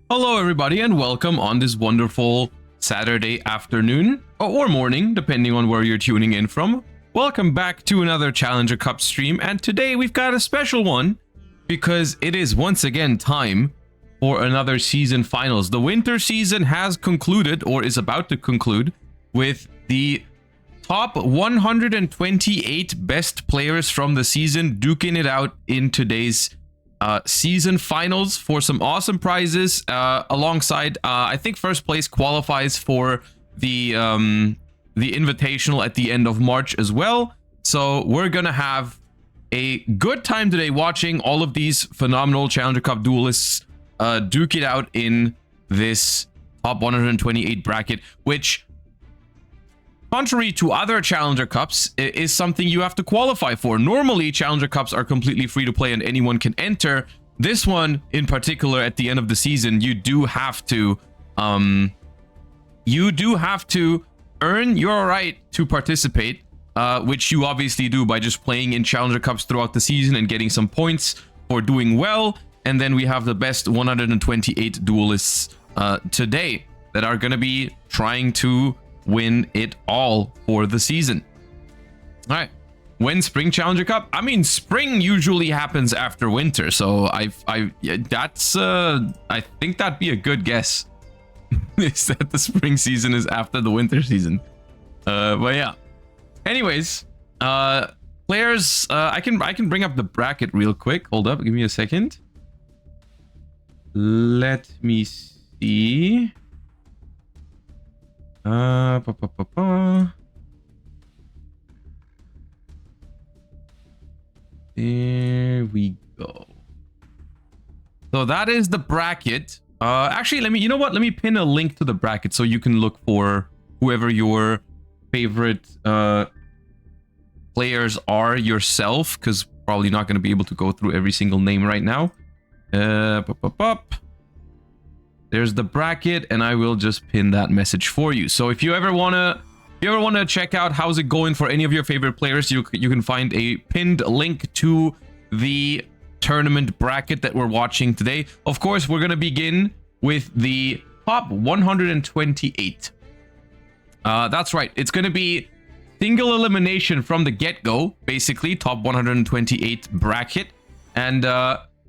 Hello everybody and welcome on this wonderful Saturday afternoon or morning, depending on where you're tuning in from. Welcome back to another Challenger Cup stream, and today we've got a special one because it is once again time for another season finals. The winter season has concluded or is about to conclude with the top 128 best players from the season duking it out in today's season finals for some awesome prizes alongside I think first place qualifies for the invitational at the end of March as well. So we're gonna have a good time today watching all of these phenomenal Challenger Cup duelists duke it out in this top 128 bracket, which, contrary to other Challenger Cups, is something you have to qualify for. Normally, Challenger Cups are completely free to play and anyone can enter. This one, in particular, at the end of the season, you do have to earn your right to participate, which you obviously do by just playing in Challenger Cups throughout the season and getting some points for doing well. And then we have the best 128 duelists today that are going to be trying to win it all for the season. All right, when Spring Challenger Cup? I mean, spring usually happens after winter, so I think that'd be a good guess. Is that the spring season is after the winter season? But yeah. Anyways, players, I can bring up the bracket real quick. Hold up, give me a second. Let me see. There we go. So that is the bracket. Actually, let me pin a link to the bracket so you can look for whoever your favorite players are yourself, because probably not going to be able to go through every single name right now. There's the bracket, and I will just pin that message for you. So if you ever wanna check out how's it going for any of your favorite players, you can find a pinned link to the tournament bracket that we're watching today. Of course, we're gonna begin with the top 128. That's right. It's gonna be single elimination from the get-go, basically top 128 bracket, and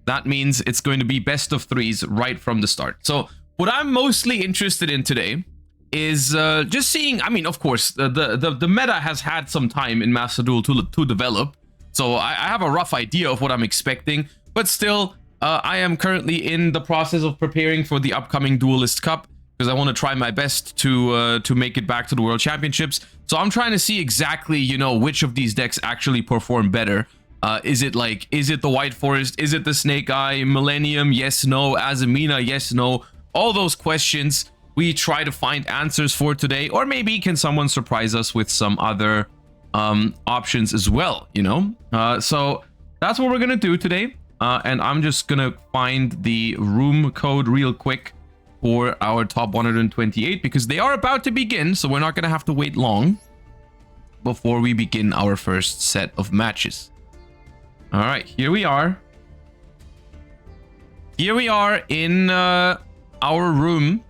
that means it's going to be best of threes right from the start. So what I'm mostly interested in today is just seeing, I mean, of course, the meta has had some time in Master Duel to develop. So I have a rough idea of what I'm expecting, but still, I am currently in the process of preparing for the upcoming Duelist Cup because I want to try my best to make it back to the World Championships. So I'm trying to see exactly, which of these decks actually perform better. Is it the White Forest? Is it the Snake Eye? Millennium? Yes, no. Azamina? Yes, no. All those questions we try to find answers for today, or maybe can someone surprise us with some other options as well, So that's what we're gonna do today. And I'm just gonna find the room code real quick for our top 128 because they are about to begin, so we're not gonna have to wait long before we begin our first set of matches. All right, here we are. Here we are in our room.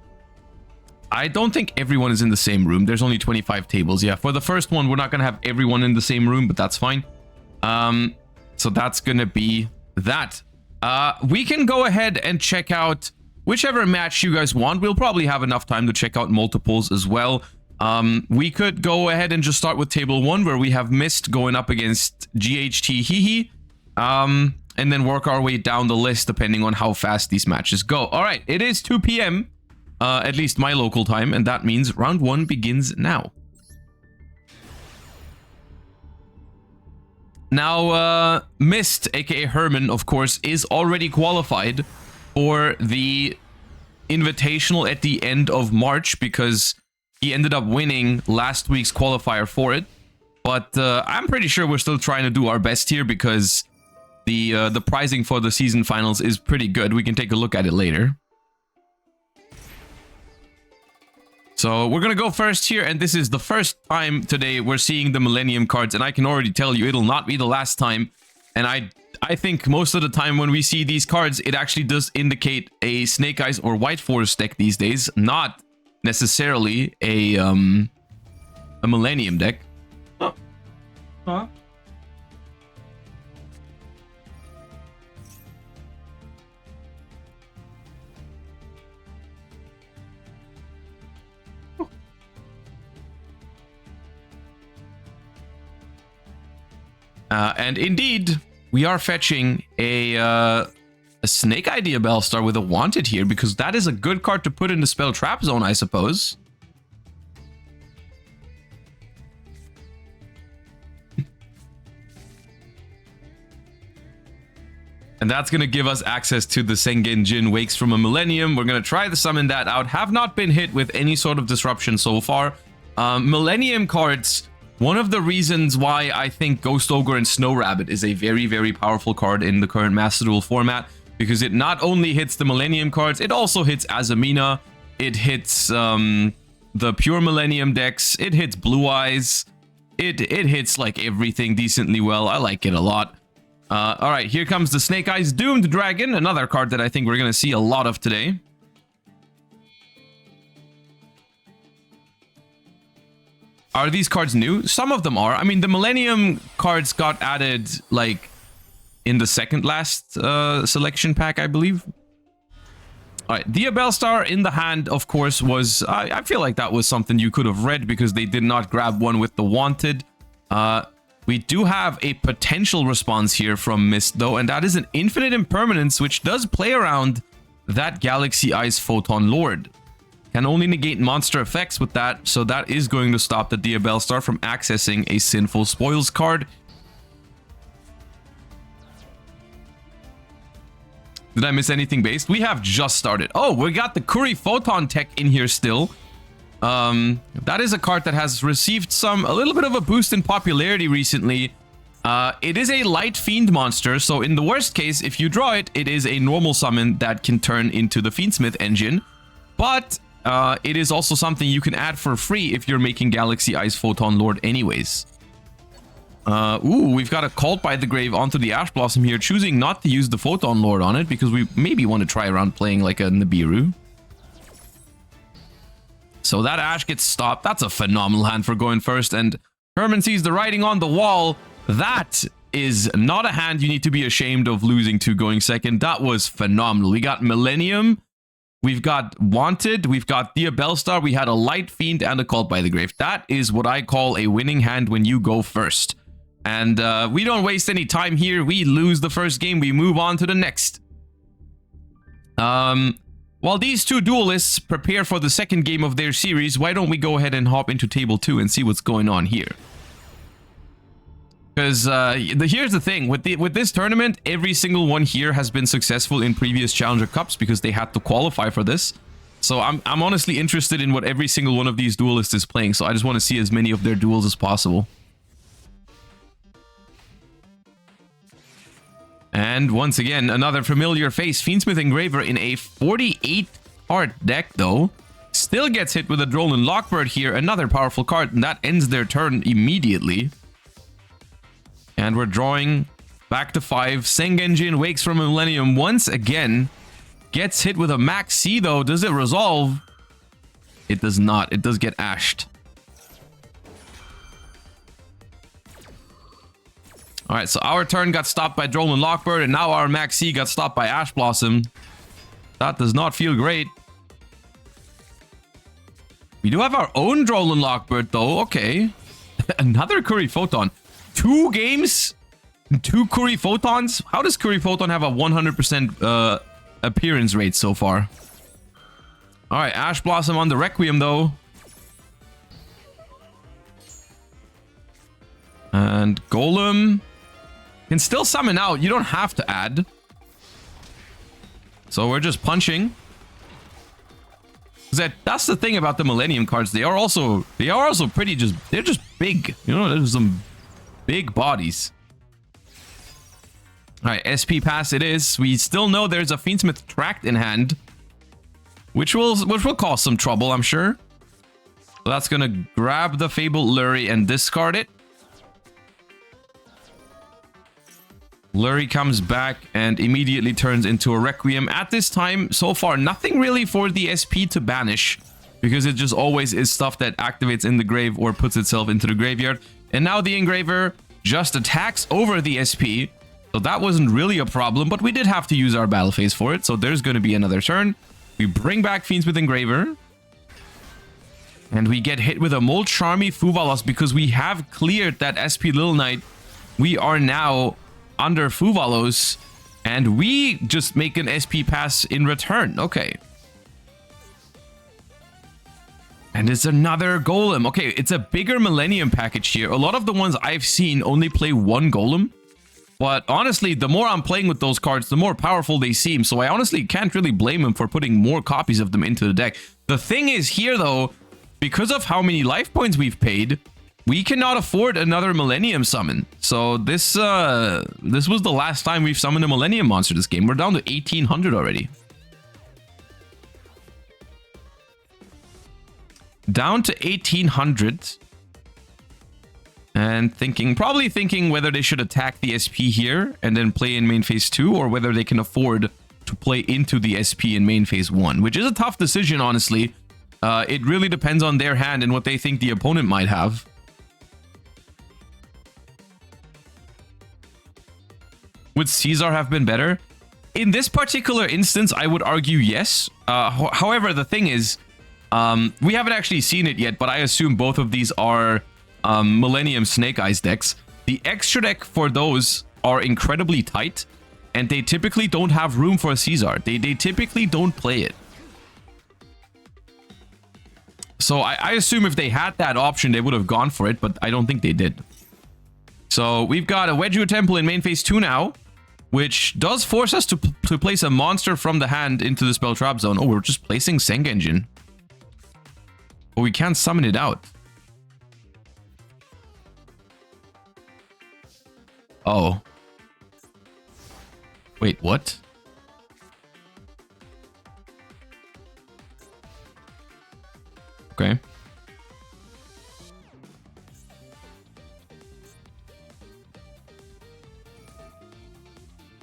I don't think everyone is in the same room. There's only 25 tables. Yeah, for the first one, we're not going to have everyone in the same room, but that's fine. So that's going to be that. We can go ahead and check out whichever match you guys want. We'll probably have enough time to check out multiples as well. We could go ahead and just start with table 1, where we have Mist going up against GHT Hihi. And then work our way down the list depending on how fast these matches go. All right, it is 2 p.m. At least my local time, and that means round 1 begins now. Now, Mist, aka Herman, of course, is already qualified for the invitational at the end of March because he ended up winning last week's qualifier for it. But I'm pretty sure we're still trying to do our best here because the pricing for the season finals is pretty good. We can take a look at it later. So we're gonna go first here, and this is the first time today we're seeing the Millennium cards, and I can already tell you it'll not be the last time. And I think most of the time when we see these cards, it actually does indicate a Snake Eyes or White Forest deck these days, not necessarily a Millennium deck. Huh? And indeed, we are fetching a Snake Idea Bellstar with a Wanted here, because that is a good card to put in the spell trap zone, I suppose. And that's going to give us access to the Sengen Jin Wakes from a Millennium. We're going to try to summon that out. Have not been hit with any sort of disruption so far. Millennium cards, one of the reasons why I think Ghost Ogre and Snow Rabbit is a very, very powerful card in the current Master Duel format, because it not only hits the Millennium cards, it also hits Azamina, it hits the pure Millennium decks, it hits Blue Eyes, it hits like everything decently well. I like it a lot. All right, here comes the Snake Eyes Doomed Dragon, another card that I think we're going to see a lot of today. Are these cards new? Some of them are. I mean, the Millennium cards got added, like, in the second last selection pack, I believe. All right, Dia Bellstar in the hand, of course, was... I feel like that was something you could have read, because they did not grab one with the Wanted. We do have a potential response here from Mist, though, and that is an Infinite Impermanence, which does play around that Galaxy Eyes Photon Lord. Can only negate monster effects with that, so that is going to stop the Dia Bellstar from accessing a Sinful Spoils card. Did I miss anything based? We have just started. Oh, we got the Kuri Photon tech in here still. That is a card that has received a little bit of a boost in popularity recently. It is a light fiend monster, so in the worst case, if you draw it, it is a normal summon that can turn into the Fiendsmith engine. But it is also something you can add for free if you're making Galaxy Eyes Photon Lord anyways. Ooh, we've got a Cult by the Grave onto the Ash Blossom here, choosing not to use the Photon Lord on it because we maybe want to try around playing like a Nibiru. So that Ash gets stopped. That's a phenomenal hand for going first. And Herman sees the writing on the wall. That is not a hand you need to be ashamed of losing to going second. That was phenomenal. We got Millennium. We've got Wanted. We've got Dia Bellstar. We had a Light Fiend and a Cult by the Grave. That is what I call a winning hand when you go first. And we don't waste any time here. We lose the first game. We move on to the next. While these two duelists prepare for the second game of their series, why don't we go ahead and hop into table 2 and see what's going on here? Because here's the thing, with this tournament, every single one here has been successful in previous Challenger Cups because they had to qualify for this. So I'm honestly interested in what every single one of these duelists is playing, so I just want to see as many of their duels as possible. And once again, another familiar face, Fiendsmith Engraver in a 48 card deck though. Still gets hit with a Drolan Lockbird here, another powerful card, and that ends their turn immediately. And we're drawing back to 5. Sengenjin Wakes from Millennium once again. Gets hit with a Max C though. Does it resolve? It does not. It does get ashed. Alright, so our turn got stopped by Drolan Lockbird, and now our Max C got stopped by Ash Blossom. That does not feel great. We do have our own Drolan Lockbird though. Okay. Another Kuri Photon. 2 games? 2 Kuri Photons? How does Kuri Photon have a 100% appearance rate so far? Alright, Ash Blossom on the Requiem though. And Golem can still summon out. You don't have to add. So we're just punching. That's the thing about the Millennium cards. They are also pretty they're just big. You know, there's some big bodies. Alright, SP pass it is. We still know there's a Fiendsmith Tract in hand. Which will cause some trouble, I'm sure. So that's gonna grab the Fabled Lurie and discard it. Lurie comes back and immediately turns into a Requiem. At this time, so far, nothing really for the SP to banish, because it just always is stuff that activates in the grave or puts itself into the graveyard. And now the Engraver just attacks over the SP, so that wasn't really a problem, but we did have to use our battle phase for it, so there's going to be another turn. We bring back Fiendsmith Engraver, and we get hit with a Molcharmy Fuvalos because we have cleared that SP Little Knight. We are now under Fuvalos, and we just make an SP pass in return. Okay. And it's another Golem. Okay, it's a bigger Millennium package here. A lot of the ones I've seen only play one Golem. But honestly, the more I'm playing with those cards, the more powerful they seem. So I honestly can't really blame him for putting more copies of them into the deck. The thing is here, though, because of how many life points we've paid, we cannot afford another Millennium summon. So this was the last time we've summoned a Millennium monster this game. We're down to 1800 already. Down to 1800. And probably thinking whether they should attack the SP here and then play in main phase 2, or whether they can afford to play into the SP in main phase 1, which is a tough decision, honestly. It really depends on their hand and what they think the opponent might have. Would Caesar have been better? In this particular instance, I would argue yes. However, the thing is, we haven't actually seen it yet, but I assume both of these are Millennium Snake Eyes decks. The extra deck for those are incredibly tight, and they typically don't have room for a Caesar. They typically don't play it. So I assume if they had that option, they would have gone for it, but I don't think they did. So we've got a Yugioh Temple in main phase 2 now, which does force us to place a monster from the hand into the spell trap zone. Oh, we're just placing Sengenjin. But we can't summon it out. Oh. Wait, what? Okay.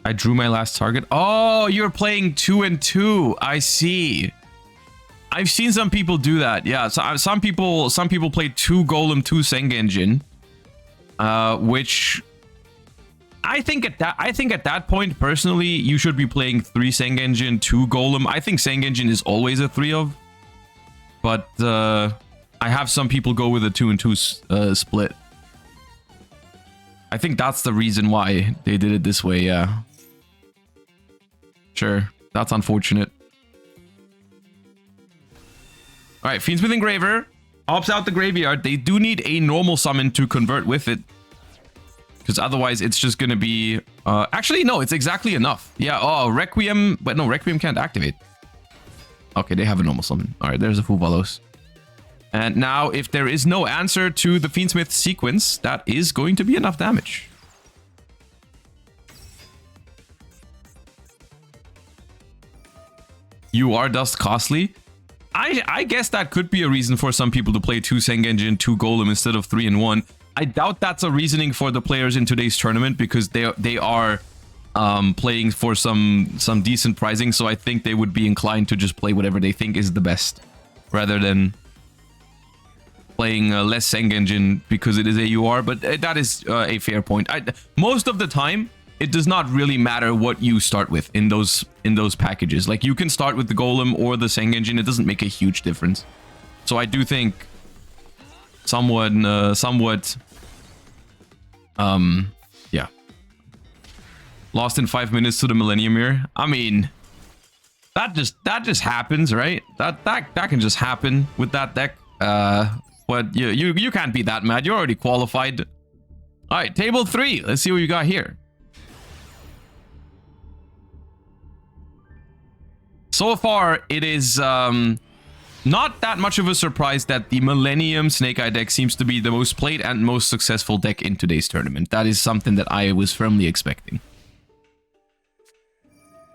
I drew my last target. Oh, you're playing 2 and 2. I see. I've seen some people do that. Yeah, so some people play 2 Golem, 2 Sengenjin, which I think at that point personally, you should be playing 3 Sengenjin, 2 Golem. I think Sengenjin is always a 3 of, but I have some people go with a 2 and 2 split. I think that's the reason why they did it this way. Yeah. Sure, that's unfortunate. All right, Fiendsmith Engraver opts out the graveyard. They do need a normal summon to convert with it, because otherwise it's just going to be... actually, no, it's exactly enough. Yeah, oh, Requiem... But no, Requiem can't activate. Okay, they have a normal summon. All right, there's a Fuvalos. And now, if there is no answer to the Fiendsmith sequence, that is going to be enough damage. You are Dust Costly. I guess that could be a reason for some people to play 2 Sengenjin, 2 Golem instead of 3 and 1. I doubt that's a reasoning for the players in today's tournament, because they are playing for some decent pricing, so I think they would be inclined to just play whatever they think is the best, rather than playing less Sengenjin because it is AUR. But that is a fair point. Most of the time, it does not really matter what you start with in those packages. Like, you can start with the Golem or the Sengenjin. It doesn't make a huge difference. So I do think somewhat yeah. Lost in 5 minutes to the Millennium Mirror. I mean, that just happens, right? That can just happen with that deck. But you can't be that mad. You're already qualified. All right, table 3. Let's see what you got here. So far, it is not that much of a surprise that the Millennium Snake Eye deck seems to be the most played and most successful deck in today's tournament. That is something that I was firmly expecting.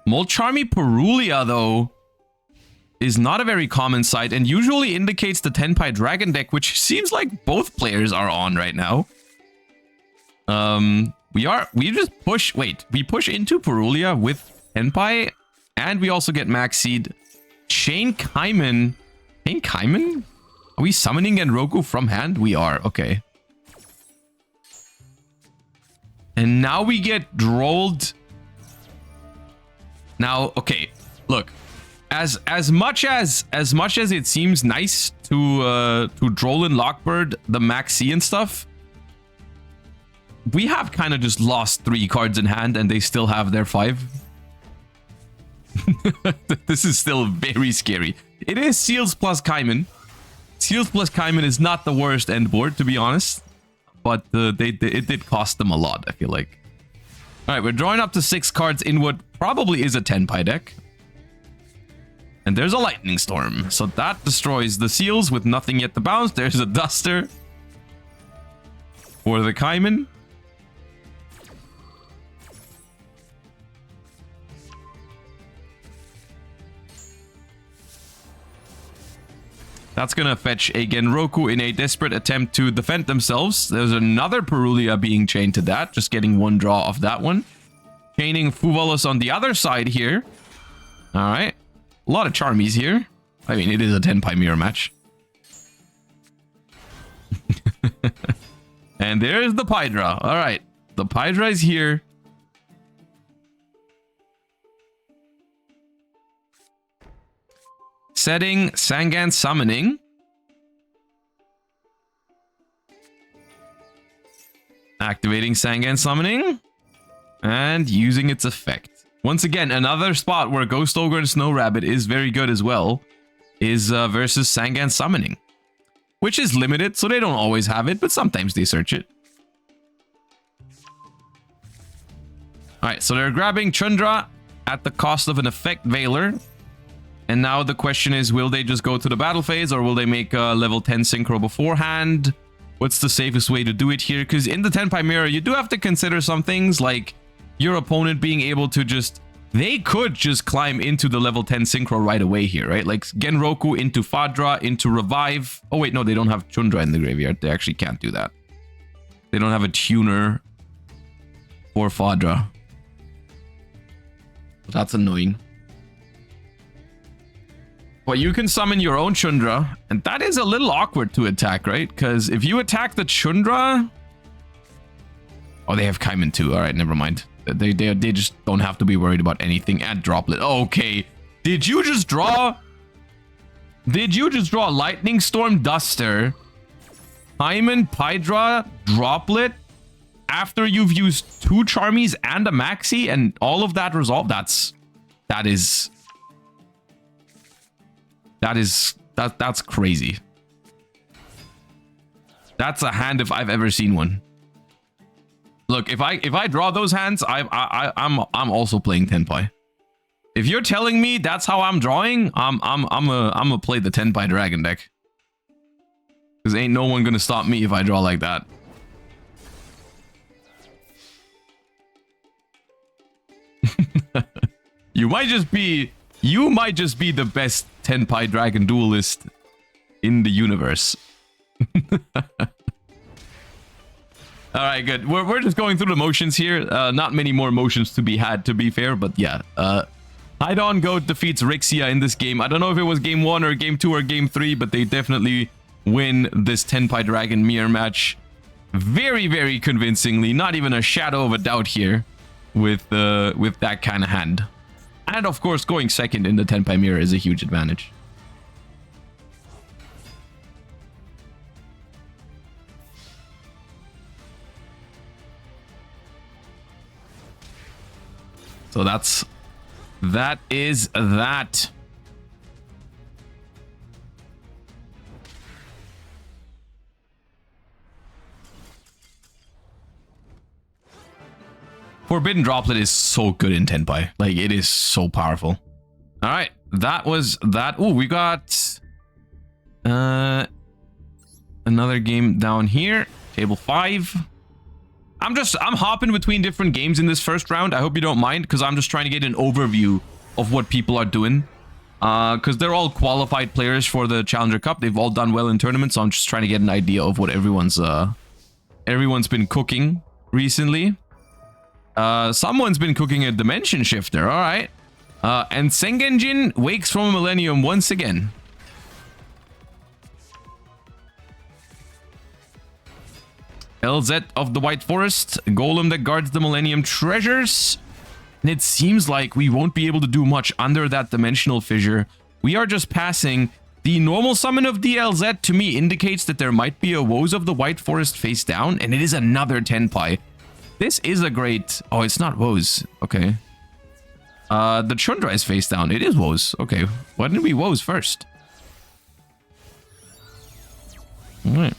Molcharmy Perulia, though, is not a very common sight and usually indicates the Tenpai Dragon deck, which seems like both players are on right now. We just push. Wait, we push into Purulia with Tenpai, and we also get Max Seed. Chain Kaiman. Chain Kaiman? Are we summoning Genroku from hand? We are. Okay. And now we get drolled. Now, okay. Look, as much as it seems nice to droll in Lockbird the Max C and stuff, we have kind of just lost 3 cards in hand, and they still have their 5. This is still very scary. It is Seals plus Kaiman. Seals plus Kaiman is not the worst end board, to be honest, but it did cost them a lot, I feel like. All right, we're drawing up to 6 cards in what probably is a Tenpai deck. And there's a Lightning Storm, so that destroys the Seals with nothing yet to bounce. There's a Duster for the Kaiman. That's gonna fetch a Genroku in a desperate attempt to defend themselves. There's another Purulia being chained to that, just getting 1 draw off that one. Chaining Fuvolus on the other side here. All right. A lot of Charmies here. I mean, it is a Tenpai mirror match. And there's the Pydra. All right. The Pydra is here. Setting Sangan Summoning. Activating Sangan Summoning. And using its effect. Once again, another spot where Ghost Ogre and Snow Rabbit is very good as well is versus Sangan Summoning. Which is limited, so they don't always have it, but sometimes they search it. Alright, so they're grabbing Chundra at the cost of an effect Veiler. And now the question is, will they just go to the battle phase, or will they make a level 10 synchro beforehand? What's the safest way to do it here? Because in the Tenpai Mirror, you do have to consider some things, like your opponent being able to just... They could just climb into the level 10 synchro right away here, right? Like Genroku into Fadra, into Revive. Oh wait, no, they don't have Chundra in the graveyard. They actually can't do that. They don't have a tuner for Fadra. That's annoying. But you can summon your own Chundra, and that is a little awkward to attack, right? Because if you attack the Chundra... Oh, they have Kaiman too. All right, never mind. They just don't have to be worried about anything. And Droplet. Okay. Did you just draw Lightning Storm Duster, Kaiman, Pydra, Droplet after you've used 2 Charmies and a Maxi and all of that resolved? That's crazy. That's a hand if I've ever seen one. Look, if I draw those hands, I'm also playing Tenpai. If you're telling me that's how I'm drawing, I'm gonna play the Tenpai Dragon deck. Cause ain't no one gonna stop me if I draw like that. You might just be the best Tenpai Dragon duelist in the universe. All right, good. We're just going through the motions here. Not many more motions to be had, to be fair, but yeah. Hydon Goat defeats Rixia in this game. I don't know if it was game 1 or game 2 or game 3, but they definitely win this Tenpai Dragon mirror match very, very convincingly. Not even a shadow of a doubt here with that kind of hand. And of course, going second in the Tenpai mirror is a huge advantage. So that is that. Forbidden Droplet is so good in Tenpai. Like, it is so powerful. All right, that was that. Oh, we got another game down here. Table 5. I'm hopping between different games in this first round. I hope you don't mind, because I'm just trying to get an overview of what people are doing. Because they're all qualified players for the Challenger Cup. They've all done well in tournaments, so I'm just trying to get an idea of what everyone's been cooking recently. Someone's been cooking a dimension shifter. All right. And Sengenjin wakes from a millennium once again. LZ of the White Forest, golem that guards the Millennium treasures. And it seems like we won't be able to do much under that dimensional fissure. We are just passing. The normal summon of the LZ to me indicates that there might be a Woes of the White Forest face down, and it is another Tenpai. This is a great... Oh, it's not Woes. Okay. The Chundra is face down. It is Woes. Okay. Why didn't we Woes first? Alright.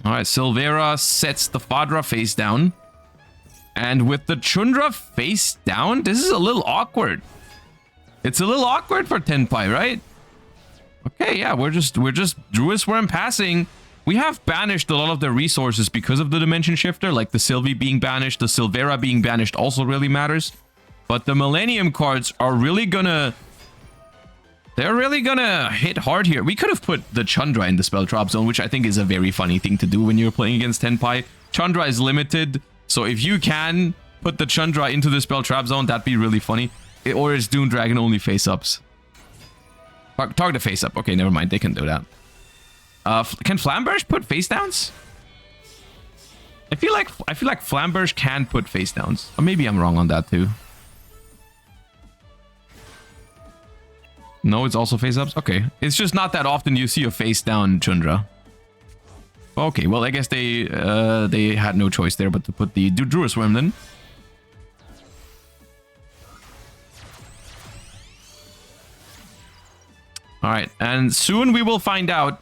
Alright, Silvera sets the Fadra face down. And with the Chundra face down, this is a little awkward. It's a little awkward for Tenpai, right? Okay, yeah, we're just Druid Worm passing. We have banished a lot of their resources because of the Dimension Shifter, like the Sylvie being banished, the Silvera being banished also really matters. But the Millennium cards are really gonna... They're really gonna hit hard here. We could have put the Chandra in the spell trap zone, which I think is a very funny thing to do when you're playing against Tenpai. Chandra is limited, so if you can put the Chandra into the spell trap zone, that'd be really funny. Or it's Doom Dragon only face-ups. Target face up. Okay, never mind. They can do that. Can Flamberge put face downs? I feel like Flamberge can put face downs. Or maybe I'm wrong on that too. No, it's also face ups. Okay, it's just not that often you see a face down Chundra. Okay, well I guess they had no choice there but to put the Druid Worm then. Alright, and soon we will find out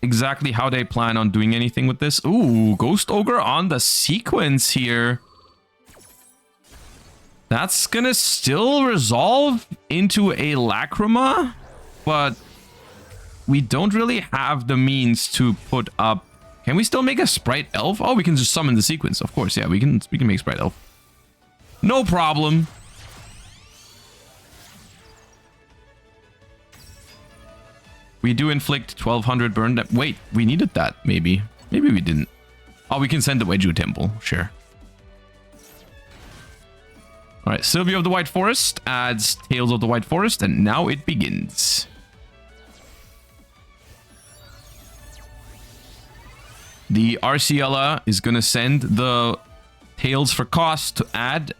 exactly how they plan on doing anything with this. Ooh, Ghost Ogre on the sequence here. That's gonna still resolve into a Lacrima, but we don't really have the means to put up... Can we still make a Sprite Elf? Oh, we can just summon the sequence. Of course, yeah, we can make Sprite Elf. No problem. We do inflict 1200 burn. Wait, we needed that, maybe. Maybe we didn't. Oh, we can send the Wedju Temple. Sure. Alright, Sylvia of the White Forest adds Tales of the White Forest, and now it begins. The Arciela is going to send the Tales for cost to add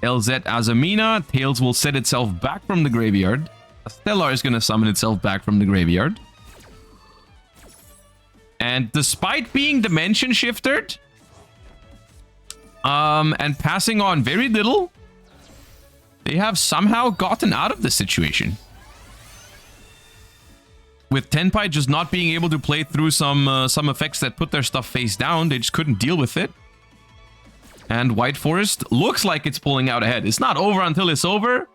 LZ Azamina. Tales will set itself back from the graveyard. Stellar is going to summon itself back from the graveyard. And despite being dimension shifted, and passing on very little, they have somehow gotten out of the situation. With Tenpai just not being able to play through some effects that put their stuff face down, they just couldn't deal with it. And White Forest looks like it's pulling out ahead. It's not over until it's over.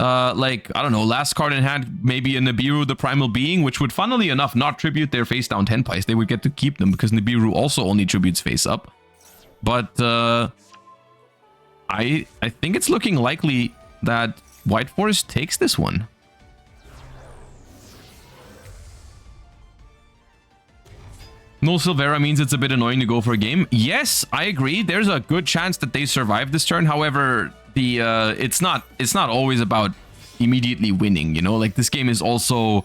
Like, I don't know, last card in hand, maybe a Nibiru, the Primal Being, which would, funnily enough, not tribute their face down Tenpais. They would get to keep them because Nibiru also only tributes face up. But I think it's looking likely that White Forest takes this one. No Silvera means it's a bit annoying to go for a game. Yes, I agree. There's a good chance that they survive this turn. However, the it's not always about immediately winning, you know? Like, this game is also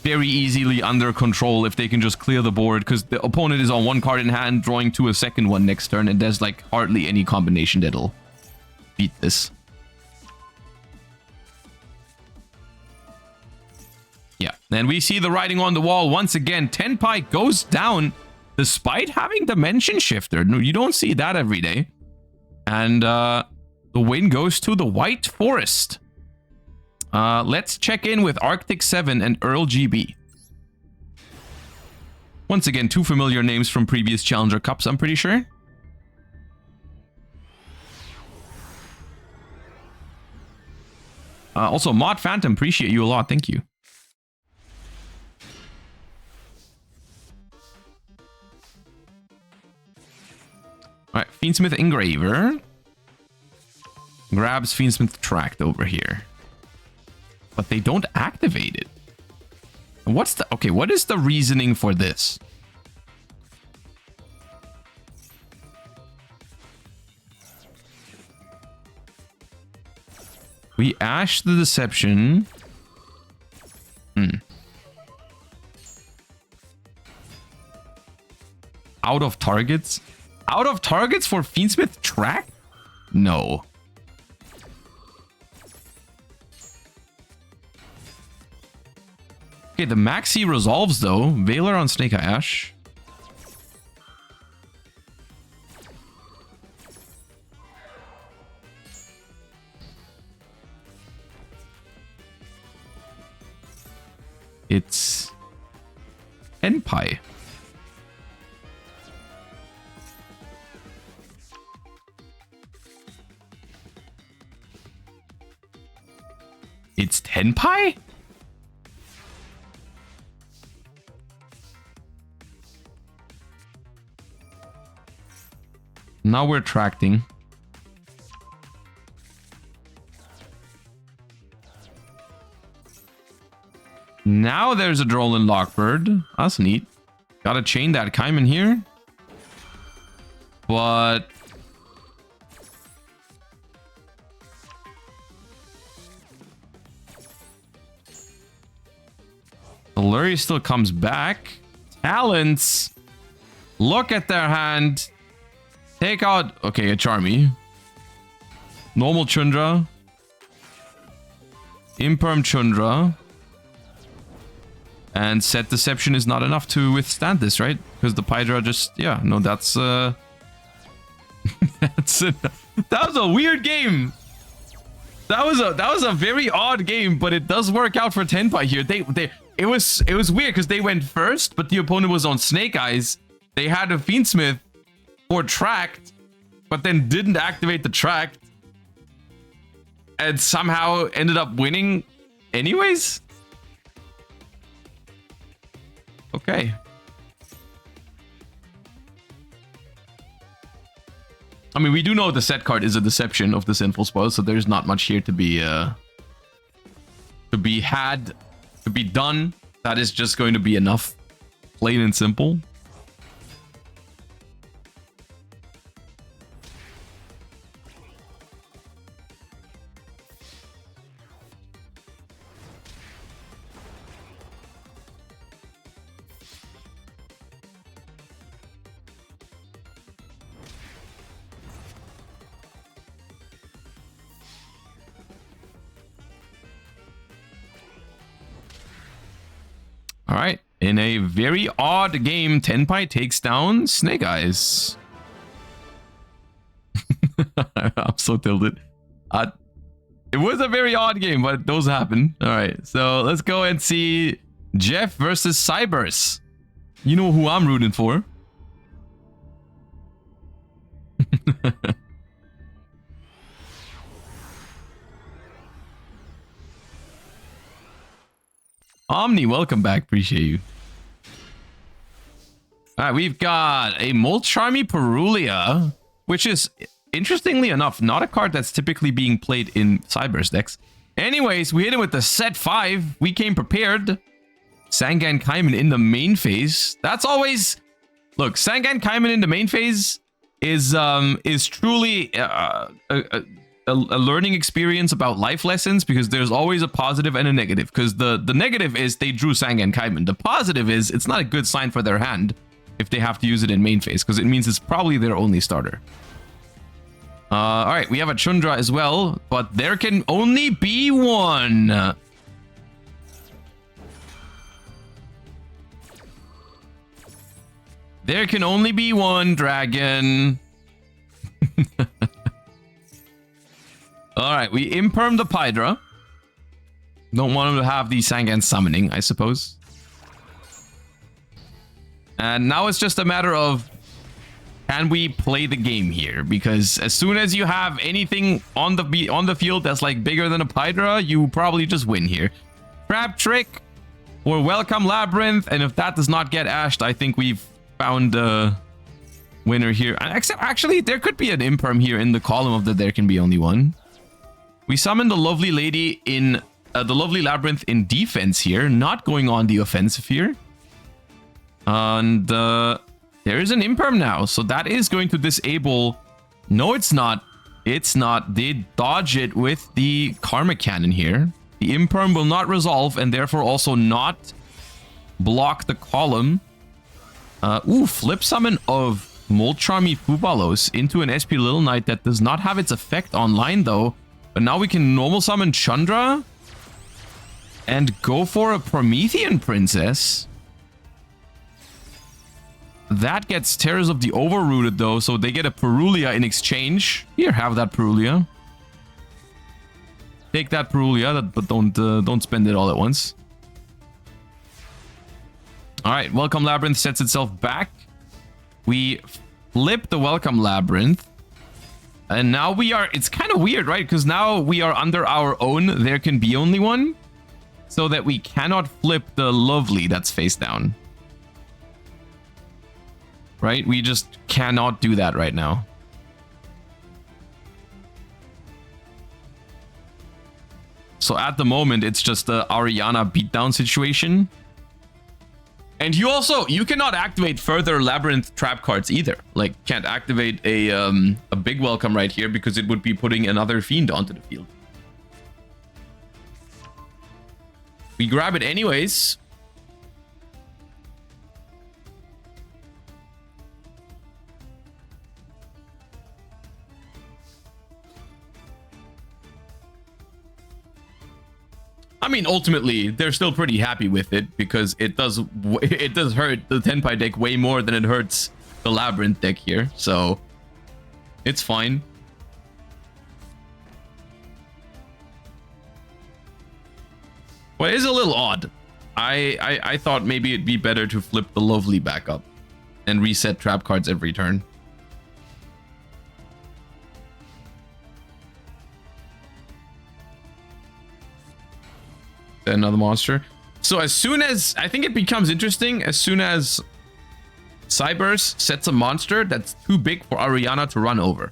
very easily under control if they can just clear the board, because the opponent is on one card in hand, drawing to a second one next turn, and there's like hardly any combination that'll beat this. Yeah, and we see the writing on the wall once again. Tenpai goes down despite having Dimension Shifter. No, you don't see that every day. And the win goes to the White Forest. Let's check in with Arctic 7 and Earl GB. Once again, two familiar names from previous Challenger Cups, I'm pretty sure. Also, Mod Phantom, appreciate you a lot. Thank you. Alright, Fiendsmith Engraver. Grabs Fiendsmith Tract over here. But they don't activate it. What's the... Okay, what is the reasoning for this? We ash the deception. Out of targets? Out of targets for Fiendsmith track? No. Okay, the maxi resolves though. Valor on Snake Eye Ash. It's Tenpai. It's Tenpai? Now we're tracting. Now there's a Droll and Lockbird. That's neat. Gotta chain that Kaiman here. But... the Lurry still comes back. Talents. Look at their hand. Take out... okay, a Charmy. Normal Chundra. Imperm Chundra. And set deception is not enough to withstand this, right? Because the Pydra just... yeah, no, that's... that's that was a weird game. That was a very odd game, but it does work out for Tenpai here. It was weird because they went first, but the opponent was on Snake Eyes. They had a Fiendsmith for tracked, but then didn't activate the tracked, and somehow ended up winning anyways. Okay. I mean, we do know the set card is a deception of the Sinful Spoil, so there's not much here to be done. That is just going to be enough, plain and simple. All right, in a very odd game, Tenpai takes down Snake Eyes. I'm so tilted. It was a very odd game, but those happen. All right, so let's go and see Jeff versus Cyberse. You know who I'm rooting for. Omni, welcome back. Appreciate you. All right, we've got a Molcharmy Perulia, which is, interestingly enough, not a card that's typically being played in Cyberse decks. Anyways, we hit it with the set 5. We came prepared. Sangan Kaiman in the main phase. That's always... look, Sangan Kaiman in the main phase is truly a learning experience about life lessons, because there's always a positive and a negative. Because the negative is they drew Sangan Kaiman. The positive is it's not a good sign for their hand if they have to use it in main phase, because it means it's probably their only starter. All right, we have a Chundra as well, but there can only be one. There can only be one dragon. All right, we imperm the Pydra. Don't want him to have the Sangan summoning, I suppose. And now it's just a matter of, can we play the game here? Because as soon as you have anything on the field that's like bigger than a Pydra, you probably just win here. Trap Trick or Welcome Labyrinth, and if that does not get ashed, I think we've found a winner here. Except actually, there could be an imperm here in the column of the there can be only one. We summon the lovely lady in the lovely Labyrinth in defense here, not going on the offensive here. And there is an imperm now, so that is going to disable. No, it's not. It's not. They dodge it with the Karma Cannon here. The Imperm will not resolve and therefore also not block the column. Flip summon of Molcharmy Fubalos into an SP Little Knight that does not have its effect online though. But now we can normal summon Chandra and go for a Promethean Princess. That gets Terrors of the Overrooted though, so they get a Perulia in exchange. Here, have that Perulia. Take that Perulia, but don't spend it all at once. All right, Welcome Labyrinth sets itself back. We flip the Welcome Labyrinth. And now we are, it's kind of weird, right? Because now we are under our own There Can Be Only One. So that we cannot flip the Lovely that's face down. Right? We just cannot do that right now. So at the moment, it's just a Ariana beatdown situation. And you cannot activate further Labyrinth trap cards either. Like, can't activate a big welcome right here because it would be putting another Fiend onto the field. We grab it anyways. I mean, ultimately, they're still pretty happy with it because it does hurt the Tenpai deck way more than it hurts the Labyrinth deck here. So it's fine. Well, it is a little odd. I thought maybe it'd be better to flip the Lovely back up and reset trap cards every turn. Another monster. So as soon as I think it becomes interesting, as soon as Cyberse sets a monster that's too big for Ariana to run over,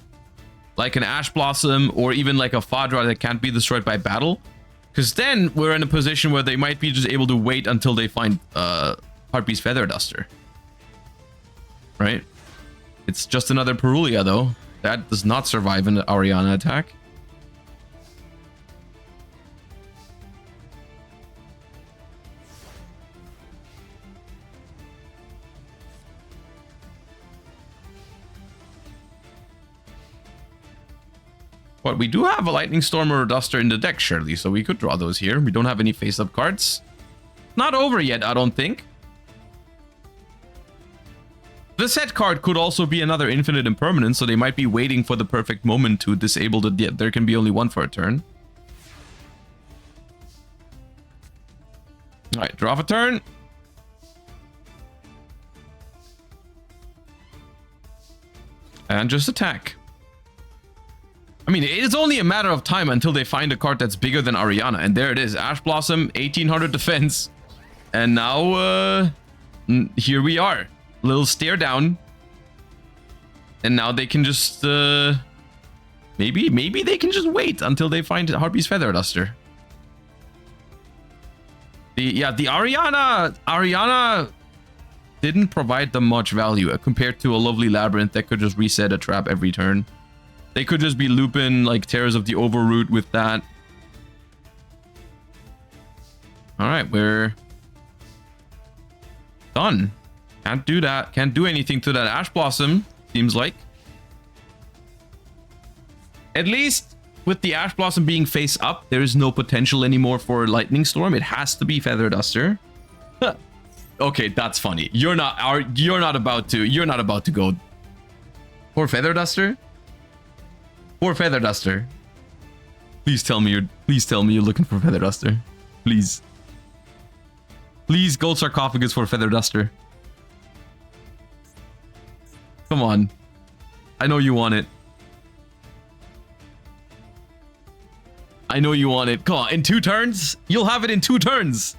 like an Ash Blossom or even like a Fadra that can't be destroyed by battle, because then we're in a position where they might be just able to wait until they find Harpy's Feather Duster. Right? It's just another Perulia though. That does not survive an Ariana attack. But we do have a Lightning Storm or a Duster in the deck, surely, so we could draw those here. We don't have any face-up cards. Not over yet, I don't think. The set card could also be another Infinite Impermanence, so they might be waiting for the perfect moment to disable the... There can be only one for a turn. Alright, draw for turn. And just attack. I mean, it is only a matter of time until they find a card that's bigger than Ariana. And there it is. Ash Blossom, 1800 defense. And now, here we are. Little stare down. And now they can just, maybe they can just wait until they find Harpy's Feather Duster. The Ariana didn't provide them much value compared to a Lovely Labyrinth that could just reset a trap every turn. They could just be looping like Terrors of the Overroot with that. All right, we're done. Can't do that. Can't do anything to that Ash Blossom, seems like. At least with the Ash Blossom being face up, there is no potential anymore for Lightning Storm. It has to be Feather Duster. Okay, that's funny. You're not about to go for Feather Duster? For Feather Duster. Please tell me you're looking for Feather Duster. Please. Please, Gold Sarcophagus for Feather Duster. Come on. I know you want it. I know you want it. Come on, in 2 turns? You'll have it in 2 turns.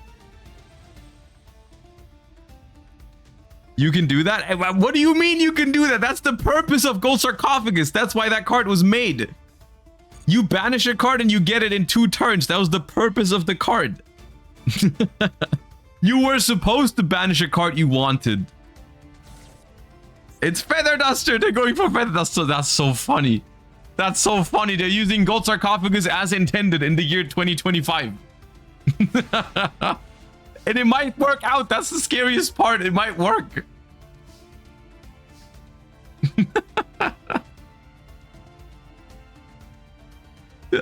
You can do that? What do you mean you can do that? That's the purpose of Gold Sarcophagus. That's why that card was made. You banish a card and you get it in 2 turns. That was the purpose of the card. You were supposed to banish a card you wanted. It's Feather Duster. They're going for Feather Duster. That's so funny. That's so funny. They're using gold sarcophagus as intended in the year 2025. And it might work out. That's the scariest part. It might work.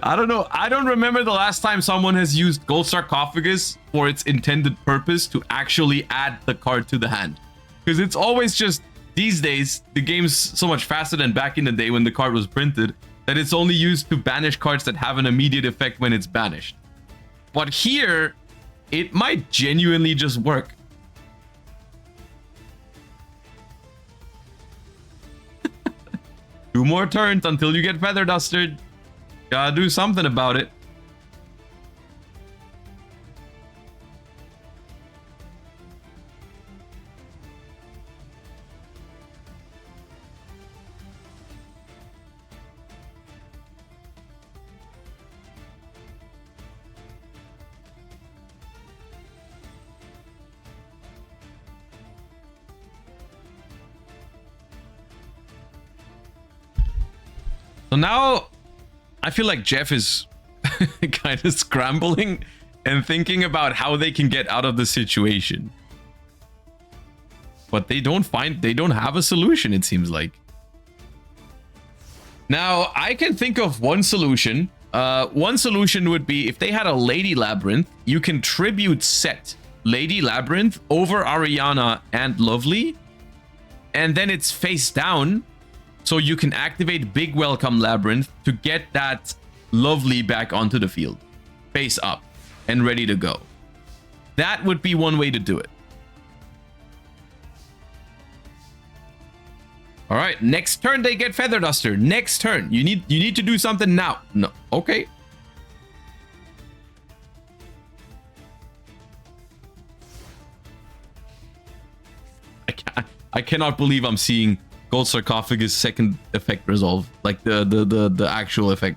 I don't know. I don't remember the last time someone has used gold sarcophagus for its intended purpose to actually add the card to the hand. Because it's always just, these days, the game's so much faster than back in the day when the card was printed, that it's only used to banish cards that have an immediate effect when it's banished. But here, it might genuinely just work. 2 more turns until you get Feather Dustered. Gotta do something about it. So now I feel like Jeff is kind of scrambling and thinking about how they can get out of the situation. But they don't have a solution, it seems like. Now, I can think of one solution. One solution would be if they had a Lady Labyrinth, you can tribute set Lady Labyrinth over Ariana and Lovely, and then it's face down. So you can activate Big Welcome Labyrinth to get that Lovely back onto the field. Face up and ready to go. That would be one way to do it. All right, next turn they get Feather Duster. Next turn, you need to do something now. No, okay. I cannot believe I'm seeing Gold Sarcophagus second effect resolve, like the actual effect.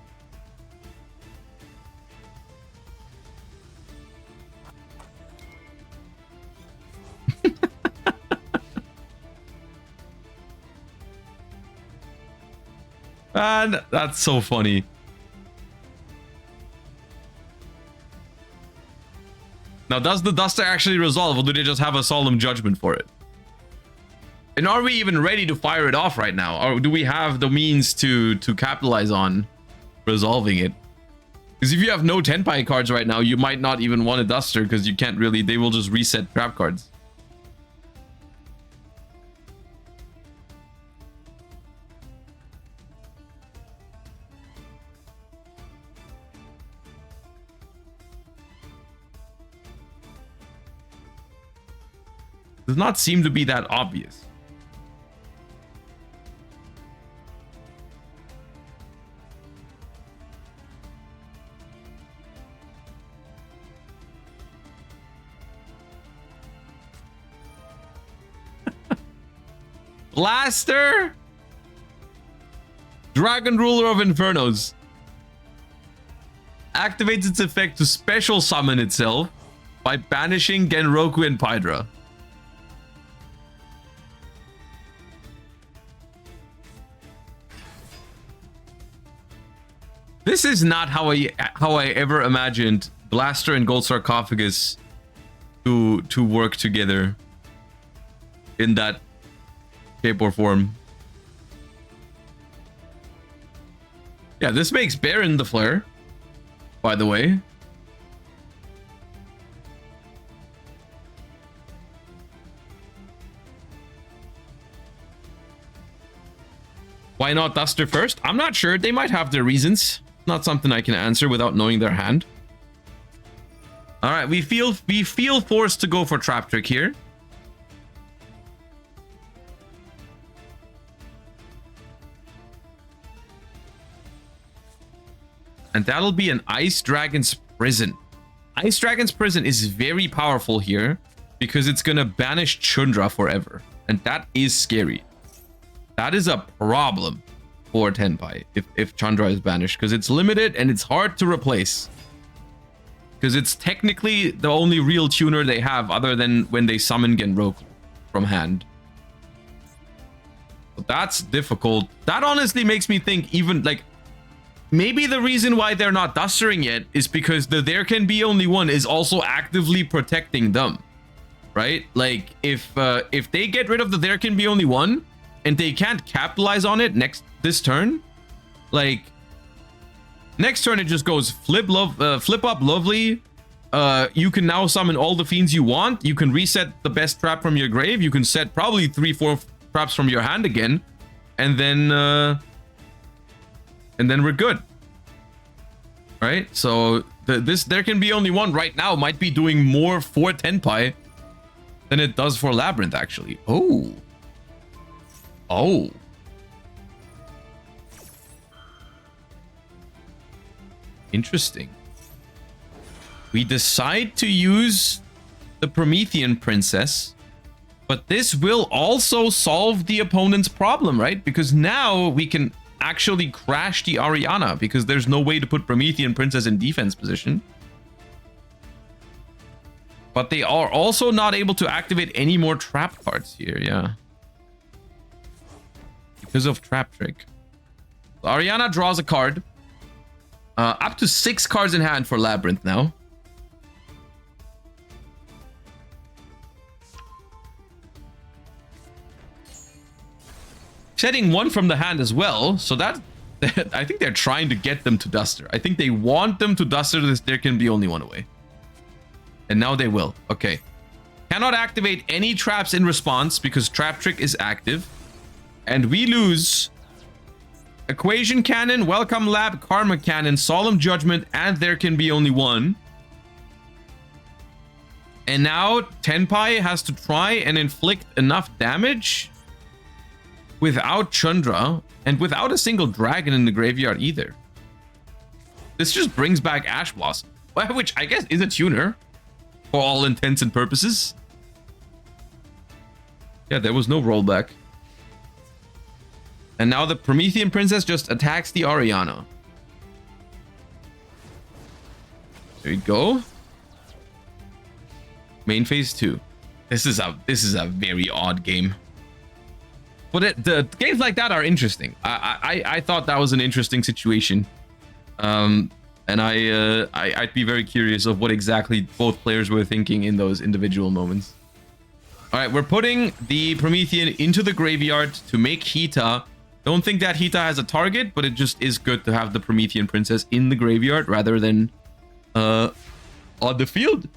And that's so funny. Now, does the Duster actually resolve, or do they just have a solemn judgment for it? And are we even ready to fire it off right now? Or do we have the means to capitalize on resolving it? Because if you have no Tenpai cards right now, you might not even want a Duster, because you can't really, they will just reset trap cards. Does not seem to be that obvious. Blaster, Dragon Ruler of Infernos, activates its effect to special summon itself by banishing Genroku and Pydra. This is not how I ever imagined Blaster and Gold Sarcophagus to work together in that shape or form. Yeah, this makes Baron the Flare, by the way. Why not Duster first? I'm not sure. They might have their reasons. Not something I can answer without knowing their hand. All right, we feel forced to go for Trap Trick here. And that'll be an Ice Dragon's Prison. Ice Dragon's Prison is very powerful here because it's gonna banish Chundra forever. And that is scary. That is a problem for Tenpai if Chandra is banished, because it's limited and it's hard to replace. Because it's technically the only real tuner they have other than when they summon Genroku from hand. So that's difficult. That honestly makes me think even like maybe the reason why they're not dustering yet is because the there can be only one is also actively protecting them, right? Like if they get rid of the there can be only one and they can't capitalize on it this turn, like next turn it just goes flip up lovely. You can now summon all the fiends you want. You can reset the best trap from your grave. You can set probably 3-4 traps from your hand again, and then we're good, right? So there can be only one right now might be doing more for Tenpai than it does for Labyrinth, actually. Oh. Interesting. We decide to use the Promethean Princess, but this will also solve the opponent's problem, right? Because now we can actually crash the Ariana because there's no way to put Promethean Princess in defense position. But they are also not able to activate any more trap cards here, yeah. Because of Trap Trick. So Ariana draws a card. Up to 6 cards in hand for Labyrinth now. Setting 1 from the hand as well, so that I think they're trying to get them to Duster. I think they want them to Duster this there can be only one away. And now they will. Okay. Cannot activate any traps in response because Trap Trick is active. And we lose Equation Cannon, Welcome Lab, Karma Cannon, Solemn Judgment, and there can be only one. And now Tenpai has to try and inflict enough damage without Chandra and without a single dragon in the graveyard either. This just brings back Ash Blossom, which I guess is a tuner for all intents and purposes. Yeah, there was no rollback. And now the Promethean Princess just attacks the Ariana. There you go. Main phase 2. This is a very odd game. But the games like that are interesting. I thought that was an interesting situation. And I'd be very curious of what exactly both players were thinking in those individual moments. All right, we're putting the Promethean into the graveyard to make Hita. Don't think that Hita has a target, but it just is good to have the Promethean Princess in the graveyard rather than on the field.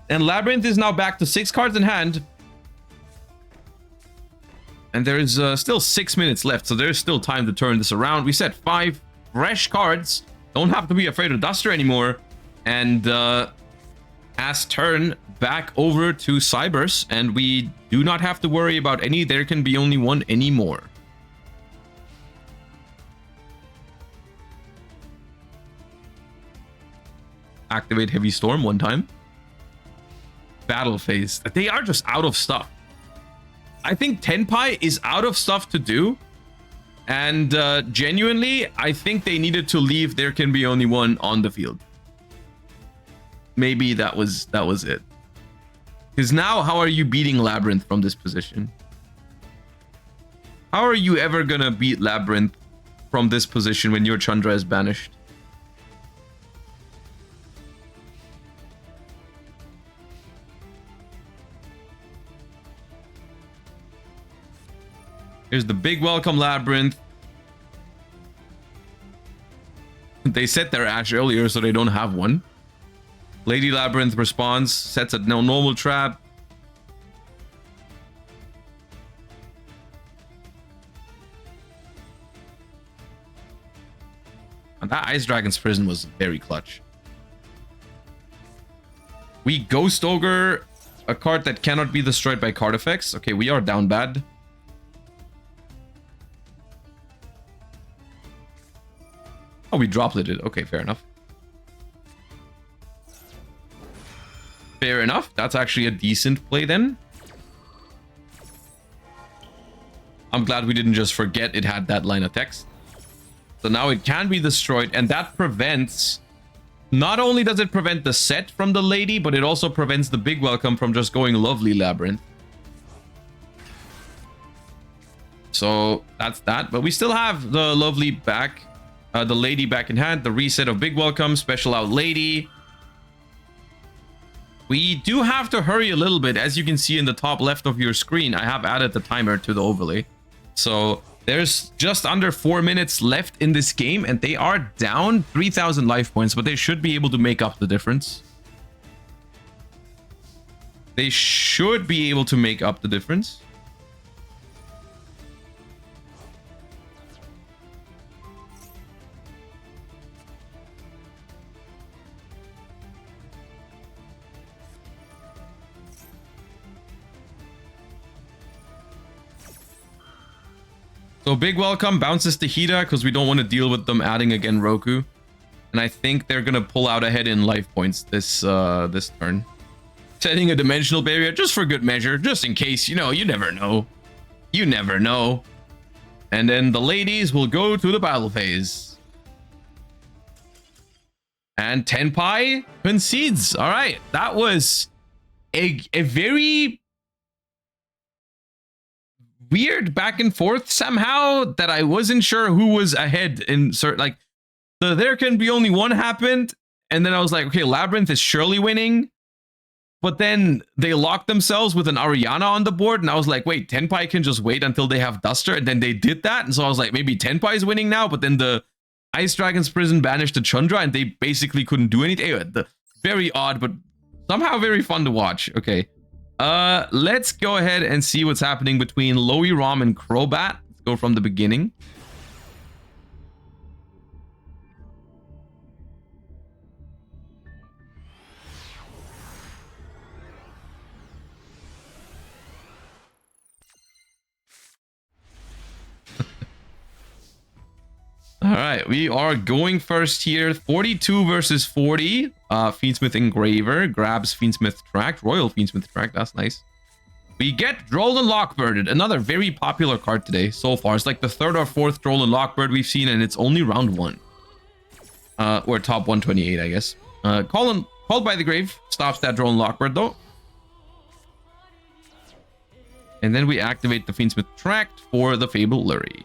And Labyrinth is now back to 6 cards in hand. And there is still 6 minutes left, so there's still time to turn this around. We set 5 fresh cards. Don't have to be afraid of Duster anymore. And as turn back over to Cyberse, and we do not have to worry about any there can be only one anymore. Activate Heavy Storm 1 time. Battle phase. They are just out of stuff. I think Tenpai is out of stuff to do. And genuinely, I think they needed to leave there can be only one on the field. Maybe that was it. Because now, how are you beating Labyrinth from this position? How are you ever gonna beat Labyrinth from this position when your Chandra is banished? Here's the big welcome Labyrinth. They set their Ash earlier, so they don't have one. Lady Labyrinth responds, sets a normal trap. And that Ice Dragon's Prison was very clutch. We Ghost Ogre, a card that cannot be destroyed by card effects. Okay, we are down bad. Oh, we dropleted. Okay, fair enough. Fair enough. That's actually a decent play then. I'm glad we didn't just forget it had that line of text. So now it can be destroyed, and that prevents... Not only does it prevent the set from the lady, but it also prevents the big welcome from just going lovely Labyrinth. So that's that. But we still have the lovely back, the lady back in hand, the reset of Big Welcome, special out lady. We do have to hurry a little bit. As you can see in the top left of your screen, I have added the timer to the overlay. So there's just under 4 minutes left in this game, and they are down 3,000 life points, but they should be able to make up the difference. They should be able to make up the difference. So Big Welcome bounces to Hida because we don't want to deal with them adding again Roku. And I think they're going to pull out ahead in life points this turn. Setting a dimensional barrier just for good measure, just in case, you know, you never know. You never know. And then the ladies will go to the battle phase. And Tenpai concedes. All right, that was a very weird back and forth somehow that I wasn't sure who was ahead in certain, like, there can be only one happened, and then I was like, okay, Labyrinth is surely winning, but then they locked themselves with an Ariana on the board, and I was like, wait, Tenpai can just wait until they have Duster, and then they did that, and so I was like, maybe Tenpai is winning now, but then the Ice Dragon's Prison banished the Chandra, and they basically couldn't do anything. Anyway, very odd, but somehow very fun to watch. Okay. Let's go ahead and see what's happening between Loey Rom and Crobat. Let's go from the beginning. All right, we are going first here. 42 versus 40. Fiendsmith Engraver grabs Fiendsmith Tract. Royal Fiendsmith Tract, that's nice. We get Droll and Lockbird, another very popular card today so far. It's like the third or fourth Droll and Lockbird we've seen, and it's only round 1. Or top 128, I guess. Called by the Grave stops that Droll and Lockbird, though. And then we activate the Fiendsmith Tract for the Fable Lurry.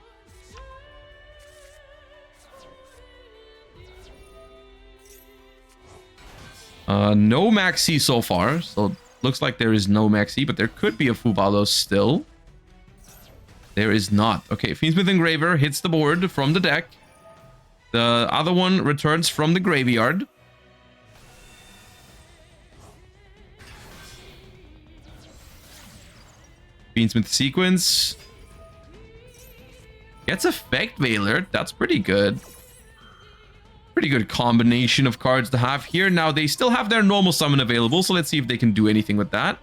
No Maxi so far, so looks like there is no Maxi, but there could be a Fuvalo still. There is not. Okay, Fiendsmith Engraver hits the board from the deck. The other one returns from the graveyard. Fiendsmith Sequence. Gets Effect Veiler. That's pretty good. Pretty good combination of cards to have here. Now, they still have their normal summon available, so let's see if they can do anything with that.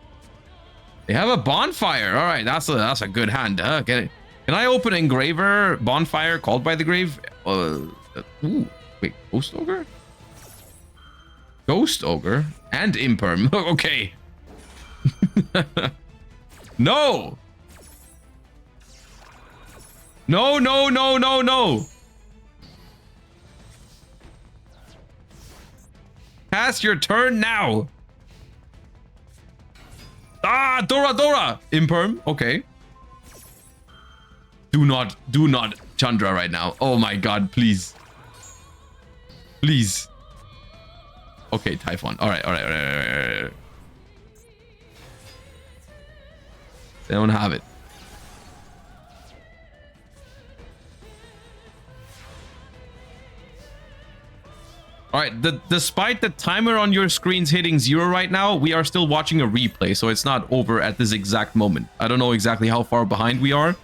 They have a Bonfire. All right, that's a good hand. Can I open Engraver, Bonfire, Called by the Grave? Ooh, wait, Ghost Ogre? Ghost Ogre and Imperm. Okay. No! No, no, no, no, no! Pass your turn now. Ah, Dora. Imperm. Okay. Do not Chandra right now. Oh my god, please. Please. Okay, Typhon. All right. They don't have it. All right, despite the timer on your screens hitting 0 right now, we are still watching a replay, so it's not over at this exact moment. I don't know exactly how far behind we are,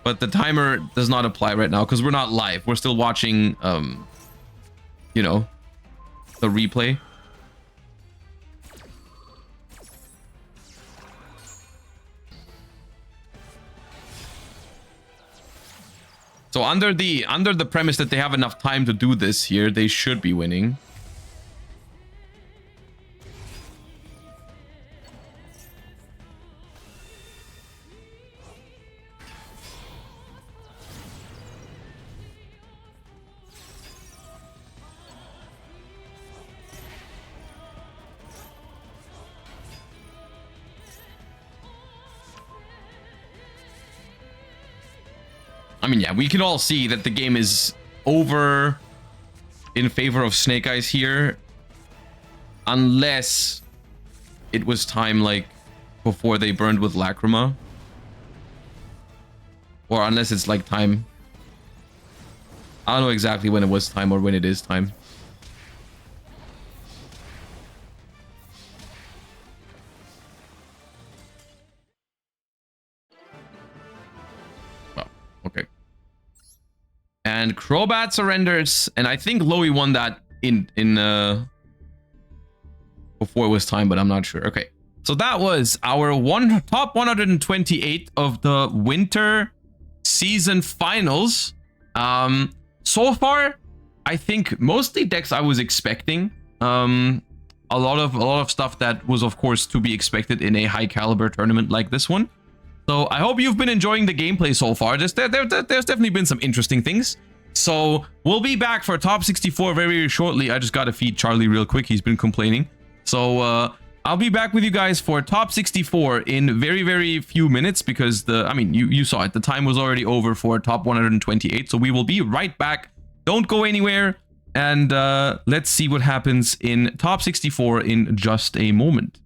but the timer does not apply right now because we're not live. We're still watching, you know, the replay. So under the premise that they have enough time to do this here, they should be winning. I mean, yeah, we can all see that the game is over in favor of Snake Eyes here. Unless it was time, like, before they burned with Lacrima. Or unless it's, like, time. I don't know exactly when it was time or when it is time. Well, okay. And Crobat surrenders, and I think Loey won that in before it was time, but I'm not sure. Okay, so that was our top 128 of the winter season finals. So far, I think mostly decks I was expecting. A lot of stuff that was, of course, to be expected in a high caliber tournament like this one. So I hope you've been enjoying the gameplay so far. There's definitely been some interesting things. So we'll be back for top 64 very, very shortly. I just gotta feed Charlie real quick. He's been complaining. So I'll be back with you guys for top 64 in very, very few minutes because I mean, you saw it. The time was already over for top 128. So we will be right back. Don't go anywhere. And let's see what happens in top 64 in just a moment.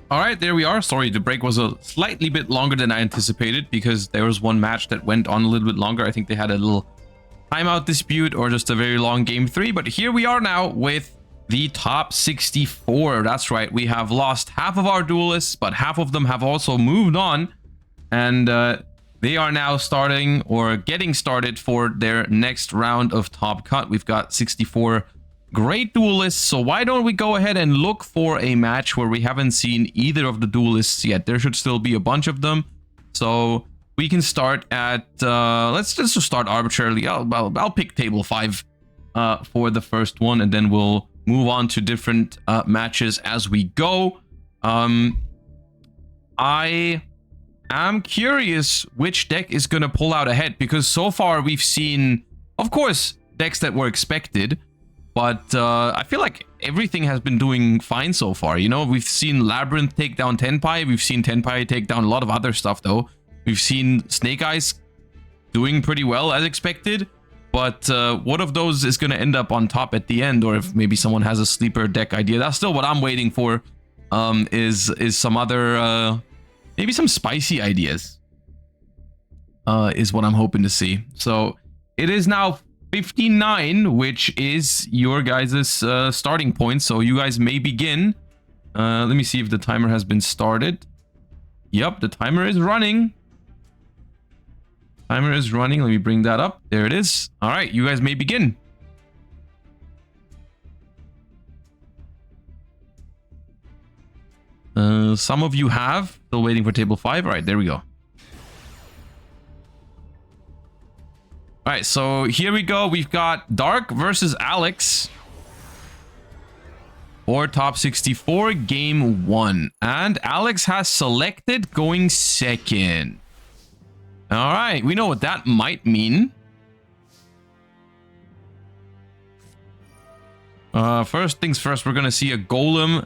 All right, there we are. Sorry, the break was a slightly bit longer than I anticipated because there was one match that went on a little bit longer. I think they had a little timeout dispute or just a very long game 3. But here we are now with the top 64. That's right. We have lost half of our duelists, but half of them have also moved on. And they are now starting or getting started for their next round of Top Cut. We've got 64 great duelists, so why don't we go ahead and look for a match where we haven't seen either of the duelists yet. There should still be a bunch of them, so we can start at let's just start arbitrarily. I'll pick table 5 for the first one, and then we'll move on to different matches as we go. I am curious which deck is going to pull out ahead, because so far we've seen, of course, decks that were expected. But I feel like everything has been doing fine so far. You know, we've seen Labyrinth take down Tenpai. We've seen Tenpai take down a lot of other stuff, though. We've seen Snake Eyes doing pretty well, as expected. But what of those is going to end up on top at the end? Or if maybe someone has a sleeper deck idea. That's still what I'm waiting for, is some other, maybe some spicy ideas. Is what I'm hoping to see. So it is now 59, which is your guys' starting point, so you guys may begin. Let me see if the timer has been started. Yep, the timer is running. Timer is running. Let me bring that up. There it is. All right, you guys may begin. Some of you have. Still waiting for table 5. All right, there we go. All right, so here we go. We've got Dark versus Alex. or top 64 game 1. And Alex has selected going second. All right, we know what that might mean. First things first, we're going to see a golem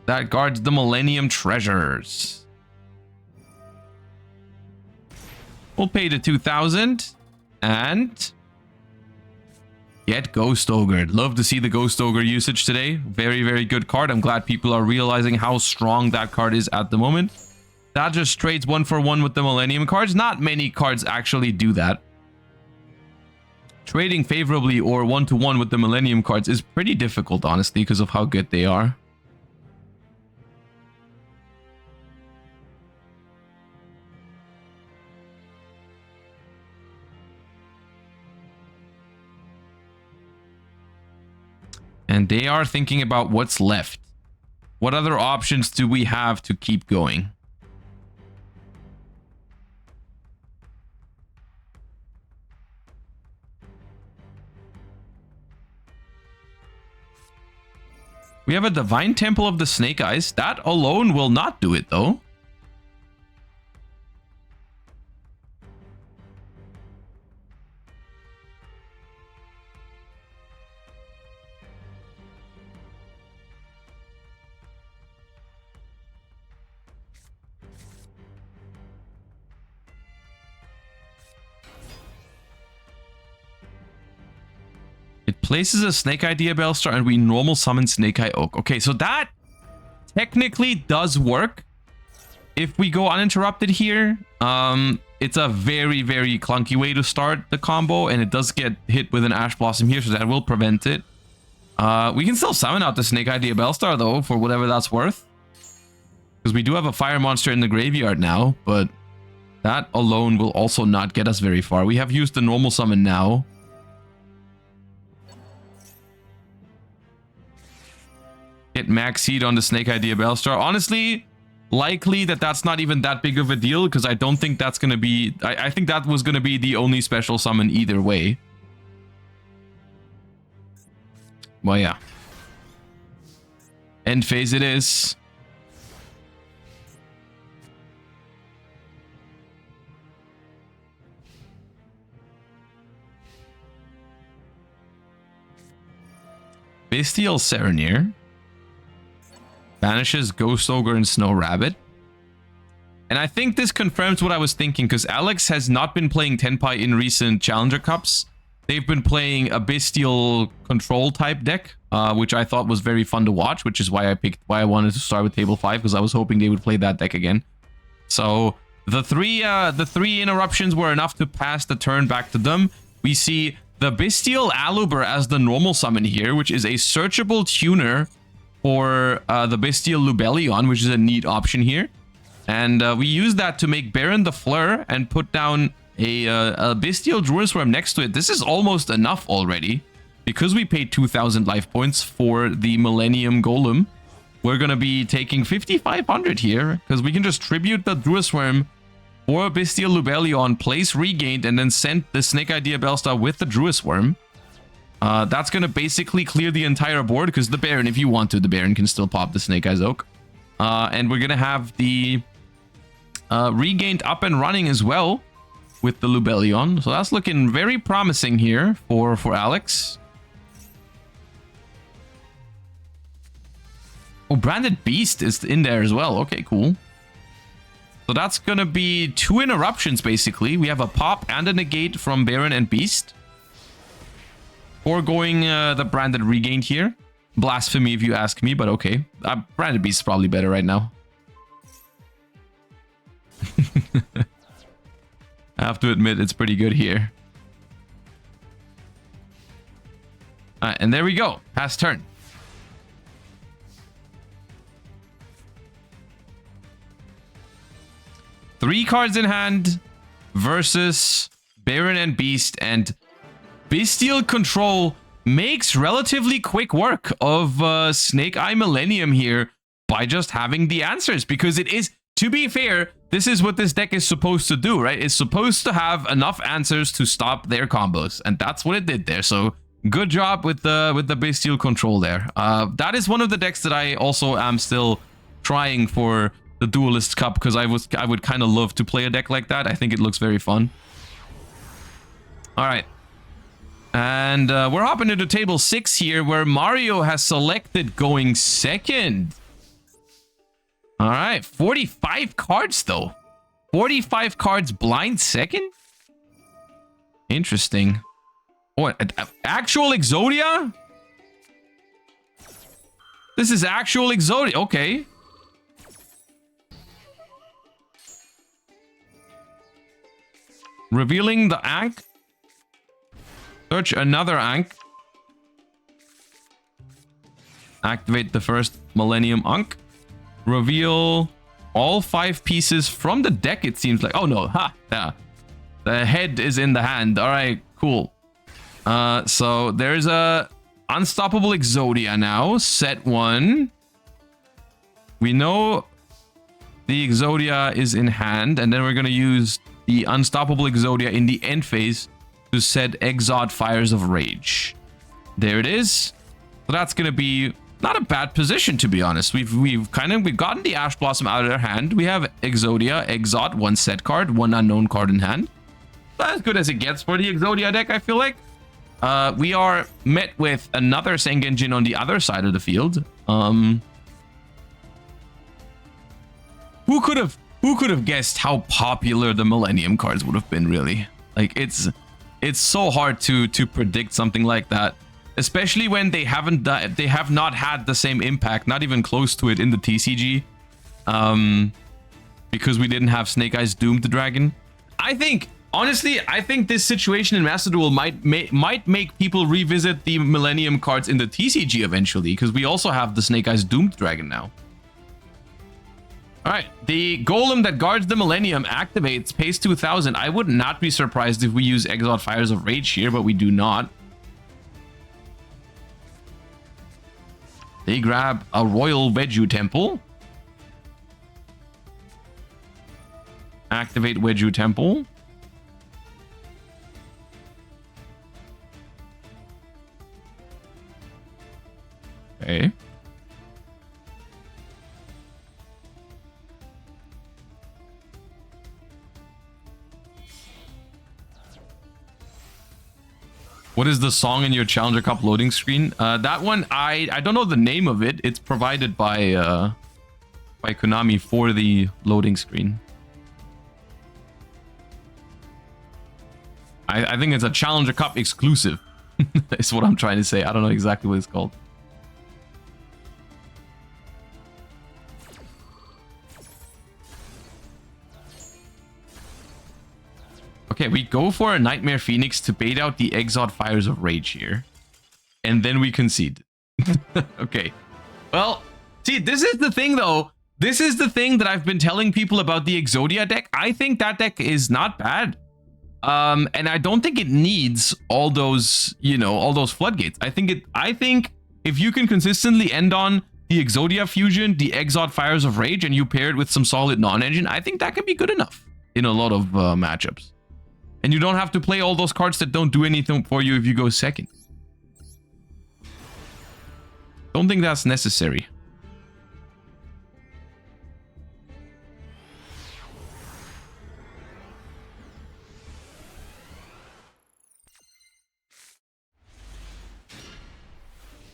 that guards the Millennium Treasures. We'll pay the 2,000 and get Ghost Ogre. Love to see the Ghost Ogre usage today. Very, very good card. I'm glad people are realizing how strong that card is at the moment. That just trades 1-for-1 with the Millennium cards. Not many cards actually do that. Trading favorably or 1-to-1 with the Millennium cards is pretty difficult, honestly, because of how good they are. And they are thinking about what's left. What other options do we have to keep going? We have a Divine Temple of the Snake Eyes. That alone will not do it, though. It places a Snake Eye Diabellstar and we normal summon Snake Eye Oak. Okay, so that technically does work. If we go uninterrupted here, it's a very, very clunky way to start the combo, and it does get hit with an Ash Blossom here, so that will prevent it. We can still summon out the Snake Eye Diabellstar, though, for whatever that's worth. Because we do have a fire monster in the graveyard now, but that alone will also not get us very far. We have used the normal summon now. Get max seed on the Snake Eye Diabellstar. Honestly, likely that's not even that big of a deal, because I don't think that's going to be... I think that was going to be the only special summon either way. Well, yeah. End phase it is. Bystial Serenir. Banishes Ghost Ogre and Snow Rabbit. And I think this confirms what I was thinking, because Alex has not been playing Tenpai in recent Challenger Cups. They've been playing a Bystial control type deck, which I thought was very fun to watch, which is why I wanted to start with Table 5, because I was hoping they would play that deck again. So the three interruptions were enough to pass the turn back to them. We see the Bystial Aluber as the normal summon here, which is a searchable tuner for the Bystial Lubellion, which is a neat option here. And we use that to make Baron the Fleur and put down a Bystial Druisworm next to it. This is almost enough already. Because we paid 2,000 life points for the Millennium Golem, we're going to be taking 5,500 here, because we can just tribute the Druisworm for a Bystial Lubellion, place Regained, and then send the Snake Eye Diabellstar with the Druisworm. That's going to basically clear the entire board, because the Baron, if you want to, the Baron can still pop the Snake Eyes Oak. And we're going to have the Regained up and running as well with the Lubellion. So that's looking very promising here for Alex. Oh, Branded Beast is in there as well. Okay, cool. So that's going to be 2 interruptions, basically. We have a pop and a negate from Baron and Beast. Or going the Branded Regained here. Blasphemy if you ask me, but okay. Branded Beast is probably better right now. I have to admit, it's pretty good here. Alright, and there we go. Pass turn. Three cards in hand versus Baron and Beast, and Bystial Control makes relatively quick work of Snake Eye Millennium here by just having the answers, because it is, to be fair, this is what this deck is supposed to do, right? It's supposed to have enough answers to stop their combos, and that's what it did there. So Good job with the Bystial control there. That is one of the decks that I also am still trying for the Duelist Cup, because I would kind of love to play a deck like that. I think it looks very fun. All right. And we're hopping into table 6 here, where Mario has selected going second. All right, 45 cards though. 45 cards blind second? Interesting. What, actual Exodia? This is actual Exodia, okay. Revealing the Ankh. Search another Ankh. Activate the first Millennium Ankh. Reveal all 5 pieces from the deck, it seems like. Oh no, ha, yeah. The head is in the hand. All right, cool. So there's a Unstoppable Exodia now, set 1. We know the Exodia is in hand, and then we're gonna use the Unstoppable Exodia in the end phase to set Exod Fires of Rage. There it is. So that's gonna be not a bad position, to be honest. We've gotten the Ash Blossom out of their hand. We have Exodia, Exod, 1 set card, 1 unknown card in hand. That's as good as it gets for the Exodia deck, I feel like. We are met with another Sengenjin on the other side of the field. Who could have guessed how popular the Millennium cards would have been, really? Like, it's so hard to predict something like that. Especially when they have not had the same impact, not even close to it in the TCG, because we didn't have Snake Eyes Doomed Dragon. Honestly, I think this situation in Master Duel might make people revisit the Millennium cards in the TCG eventually, because we also have the Snake Eyes Doomed Dragon now. All right, the Golem that guards the Millennium activates, pays 2,000. I would not be surprised if we use Exod Fires of Rage here, but we do not. They grab a Royal Wedju Temple. Activate Wedju Temple. Okay. What is the song in your Challenger Cup loading screen? That one, I don't know the name of it. It's provided by Konami for the loading screen. I think it's a Challenger Cup exclusive. Is what I'm trying to say. I don't know exactly what it's called. Okay, we go for a Nightmare Phoenix to bait out the Exod Fires of Rage here. And then we concede. Okay. Well, see, this is the thing, though. This is the thing that I've been telling people about the Exodia deck. I think that deck is not bad. And I don't think it needs all those, all those floodgates. I think if you can consistently end on the Exodia fusion, the Exod Fires of Rage, and you pair it with some solid non-engine, I think that can be good enough in a lot of matchups. And you don't have to play all those cards that don't do anything for you if you go second. Don't think that's necessary.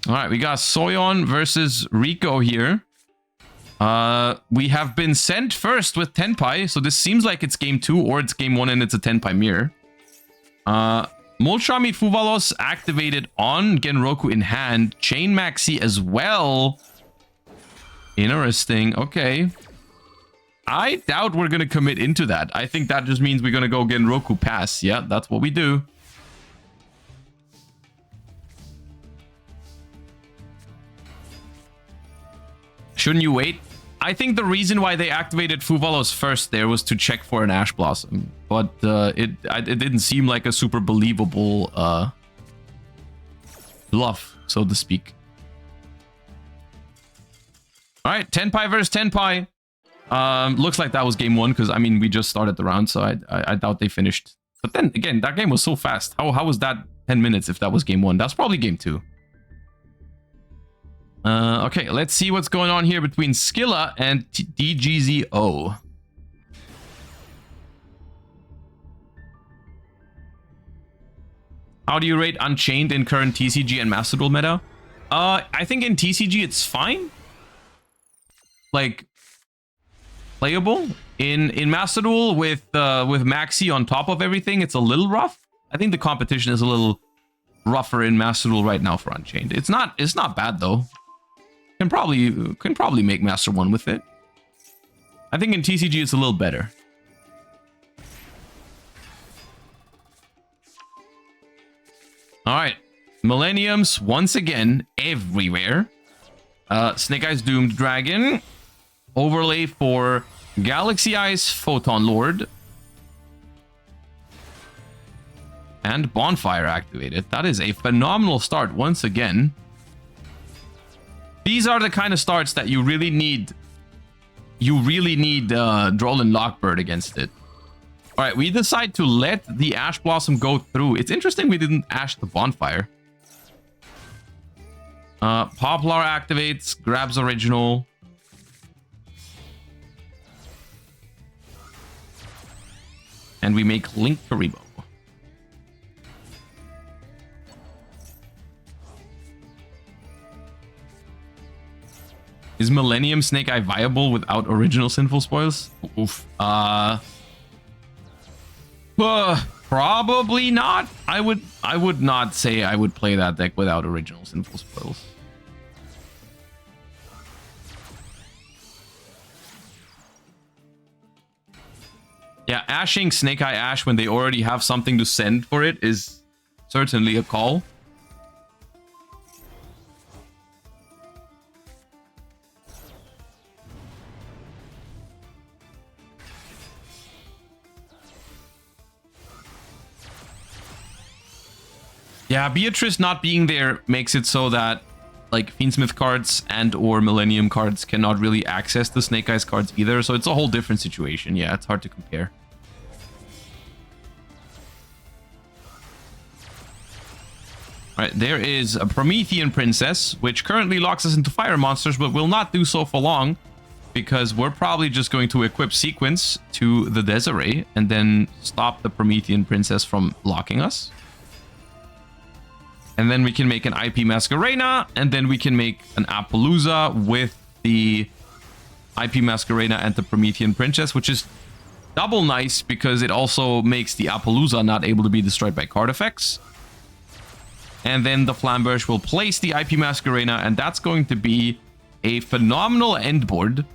All right, we got Soyon versus Rico here. We have been sent first with Tenpai, so this seems like it's game 2 or it's game 1 and it's a Tenpai mirror. Molchami Fuvalos activated on Genroku in hand. Chain Maxi as well. Interesting. Okay. I doubt we're going to commit into that. I think that just means we're going to go Genroku pass. Yeah, that's what we do. Shouldn't you wait? I think the reason why they activated Fuvalos first there was to check for an Ash Blossom. But it didn't seem like a super believable bluff, so to speak. All right, Tenpai versus Tenpai. Looks like that was game 1 because, I mean, we just started the round, so I doubt they finished. But then, again, that game was so fast. How was that 10 minutes if that was game 1. That's probably game 2. Okay, let's see what's going on here between Skilla and DGZO. How do you rate Unchained in current TCG and Master Duel meta? I think in TCG it's fine. Like, playable. In Master Duel with Maxi on top of everything, it's a little rough. I think the competition is a little rougher in Master Duel right now for Unchained. It's not bad though. Can probably make Master 1 with it. I think in TCG it's a little better. All right, Millenniums once again everywhere. Snake Eyes Doomed Dragon, overlay for Galaxy Eyes Photon Lord, and Bonfire activated. That is a phenomenal start once again. These are the kind of starts that you really need. You really need Droll and Lockbird against it. All right, we decide to let the Ash Blossom go through. It's interesting we didn't Ash the Bonfire. Poplar activates, grabs original. And we make Link Karibo. Is Millennium Snake Eye viable without original Sinful Spoils? Oof. Probably not. I would not say I would play that deck without original Sinful Spoils. Yeah, ashing Snake Eye Ash when they already have something to send for it is certainly a call. Yeah, Beatrice not being there makes it so that like Fiendsmith cards and or Millennium cards cannot really access the Snake Eyes cards either. So it's a whole different situation. Yeah, it's hard to compare. All right, there is a Promethean Princess, which currently locks us into fire monsters, but will not do so for long because we're probably just going to equip Sequence to the Desiree and then stop the Promethean Princess from locking us. And then we can make an IP Masquerena, and then we can make an Appaloosa with the IP Masquerena and the Promethean Princess, which is double nice because it also makes the Appaloosa not able to be destroyed by card effects. And then the Flamberge will place the IP Masquerena, and that's going to be a phenomenal end board.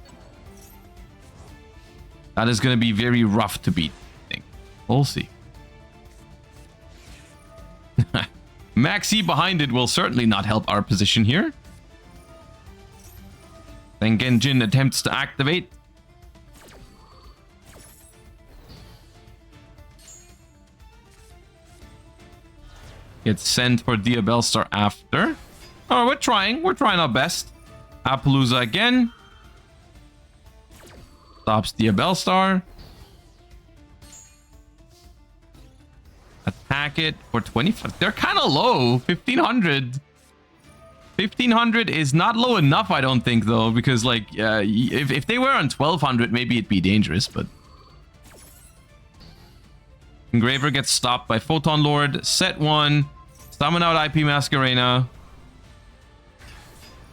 That is going to be very rough to beat, I think. We'll see. Maxi behind it will certainly not help our position here. Then Genjin attempts to activate. Gets sent for Diabellstar after. Oh, we're trying our best. Appaloosa again. Stops Diabellstar. Attack it for 25. They're kind of low. 1500. 1500 is not low enough, I don't think, though, because like if they were on 1200, maybe it'd be dangerous, but Engraver gets stopped by Photon Lord. Set 1. Summon out IP Masquerena.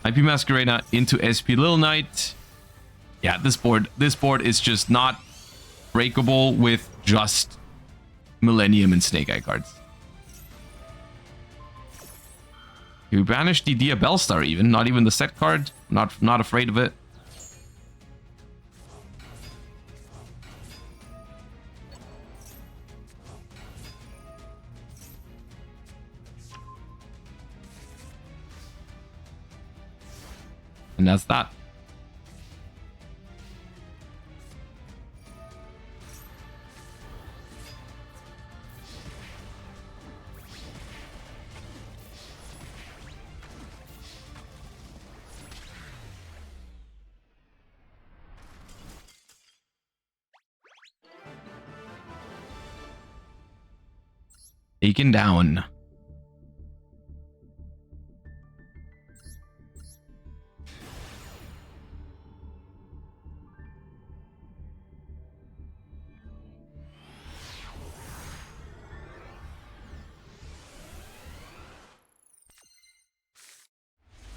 IP Masquerena into SP Little Knight. Yeah, this board is just not breakable with just Millennium and Snake Eye cards. You banished the Diabellstar even, not even the set card. Not afraid of it. And that's that. Taken down.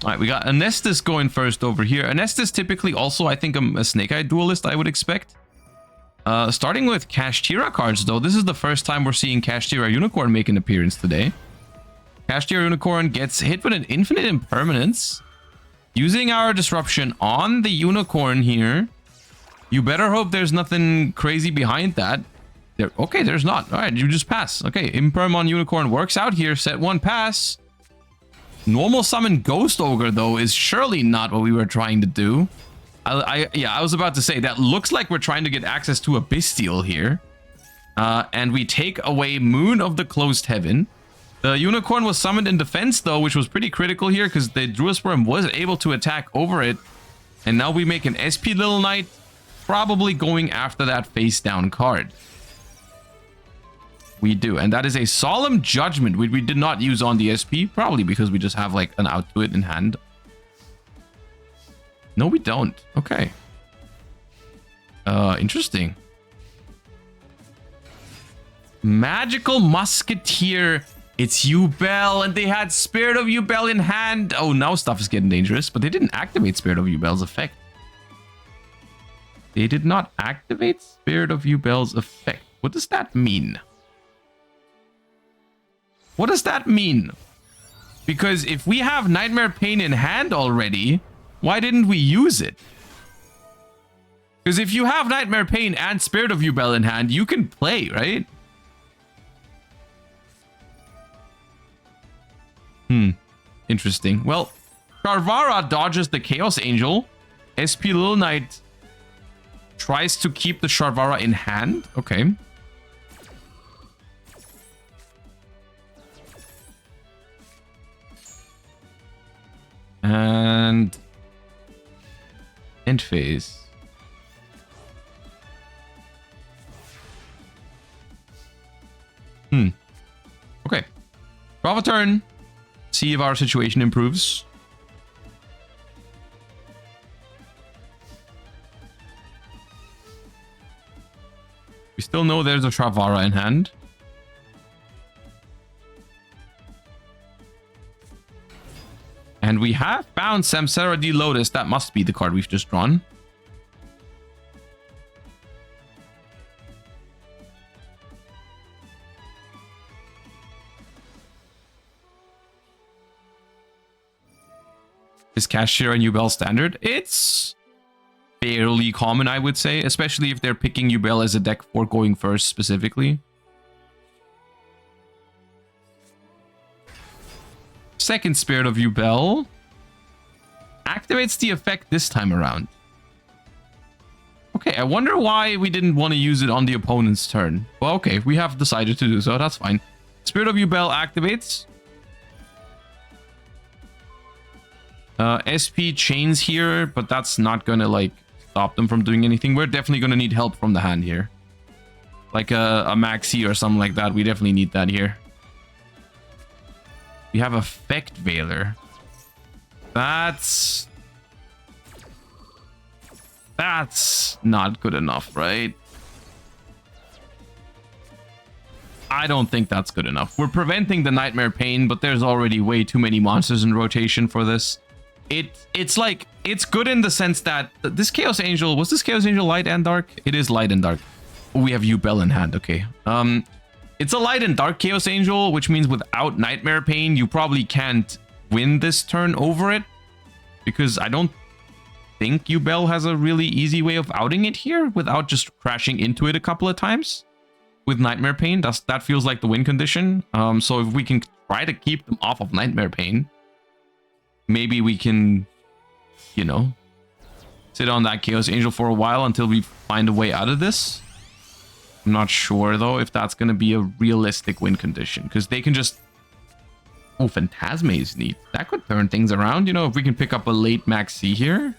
All right, we got Anestus going first over here. Anestus typically also, I think, a Snake-Eye duelist, I would expect. Starting with Kashtira cards, though. This is the first time we're seeing Kashtira Unicorn make an appearance today. Kashtira Unicorn gets hit with an infinite impermanence. Using our disruption on the Unicorn here. You better hope there's nothing crazy behind that. Okay, there's not. All right, you just pass. Okay, Imperm on Unicorn works out here. Set 1 pass. Normal summon Ghost Ogre, though, is surely not what we were trying to do. Yeah, I was about to say, that looks like we're trying to get access to a Bystial here. And we take away Moon of the Closed Heaven. The Unicorn was summoned in defense, though, which was pretty critical here, because the Druisworm was able to attack over it. And now we make an SP Little Knight, probably going after that face-down card. We do, and that is a Solemn Judgment, which we did not use on the SP, probably because we just have like an out to it in hand. No, we don't. Okay. Interesting. Magical Musketeer. It's Yubel, and they had Spirit of Yubel in hand. Oh, now stuff is getting dangerous, but they didn't activate Spirit of Yubel's effect. They did not activate Spirit of Yubel's effect. What does that mean? What does that mean? Because if we have Nightmare Pain in hand already, why didn't we use it? Because if you have Nightmare Pain and Spirit of Yubel in hand, you can play, right? Interesting. Well, Charvara dodges the Chaos Angel. SP Little Knight tries to keep the Charvara in hand. Okay. And end phase. Okay. Draw a turn. See if our situation improves. We still know there's a Charvara in hand. And we have found Samsara D Lotus. That must be the card we've just drawn. Is Kashtira and Yubel standard? It's fairly common, I would say, especially if they're picking Yubel as a deck for going first specifically. Second Spirit of Yubel activates the effect this time around. Okay, I wonder why we didn't want to use it on the opponent's turn. Well, okay, we have decided to do so. That's fine. Spirit of Yubel activates. SP chains here, but that's not gonna like stop them from doing anything. We're definitely gonna need help from the hand here. Like a Maxi or something like that. We definitely need that here. We have Effect Veiler. That's not good enough, right? I don't think that's good enough. We're preventing the Nightmare Pain, but there's already way too many monsters in rotation for this. It's like, it's good in the sense that this Chaos Angel, was this Chaos Angel light and dark? It is light and dark. Oh, we have Yubel in hand, okay. It's a light and dark Chaos Angel, which means without Nightmare Pain, you probably can't win this turn over it. Because I don't think Yubel has a really easy way of outing it here without just crashing into it a couple of times. With Nightmare Pain, that feels like the win condition. So if we can try to keep them off of Nightmare Pain, maybe we can, you know, sit on that Chaos Angel for a while until we find a way out of this. I'm not sure, though, if that's going to be a realistic win condition. Because they can just... Oh, Phantasme is neat. That could turn things around, you know, if we can pick up a late Maxi here.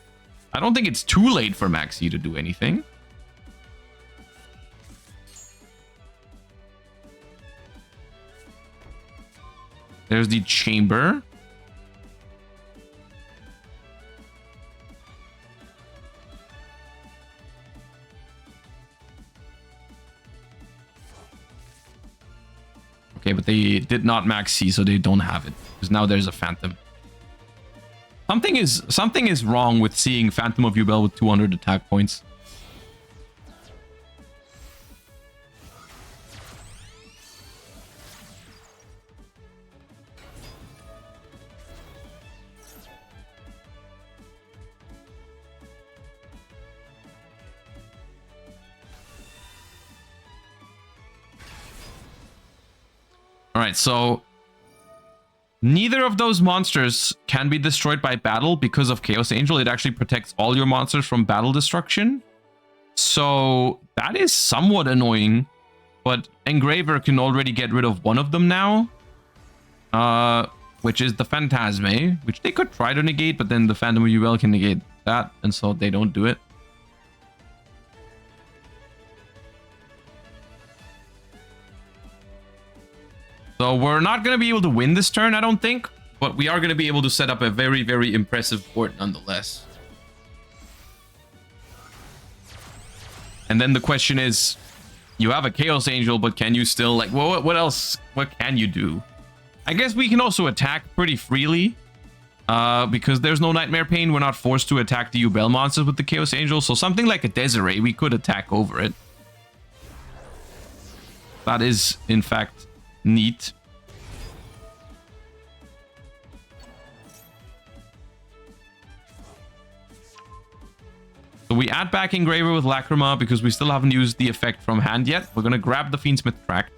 I don't think it's too late for Maxi to do anything. There's the Chamber. Okay, but they did not max C, so they don't have it. Because now there's a Phantom. Something is wrong with seeing Phantom of Yubel with 200 attack points. All right, so neither of those monsters can be destroyed by battle because of Chaos Angel. It actually protects all your monsters from battle destruction. So that is somewhat annoying, but Engraver can already get rid of one of them now, which is the Phantasme, which they could try to negate, but then the Phantom of Yubel can negate that, and so they don't do it. So we're not going to be able to win this turn, I don't think. But we are going to be able to set up a very, very impressive board nonetheless. And then the question is, you have a Chaos Angel, but can you still, like, well, what else? What can you do? I guess we can also attack pretty freely. Because there's no Nightmare Pain, we're not forced to attack the Yubel monsters with the Chaos Angel. So something like a Desiree, we could attack over it. That is, in fact, neat. So we add back Engraver with Lacrima because we still haven't used the effect from hand yet. We're going to grab the Fiendsmith Tract.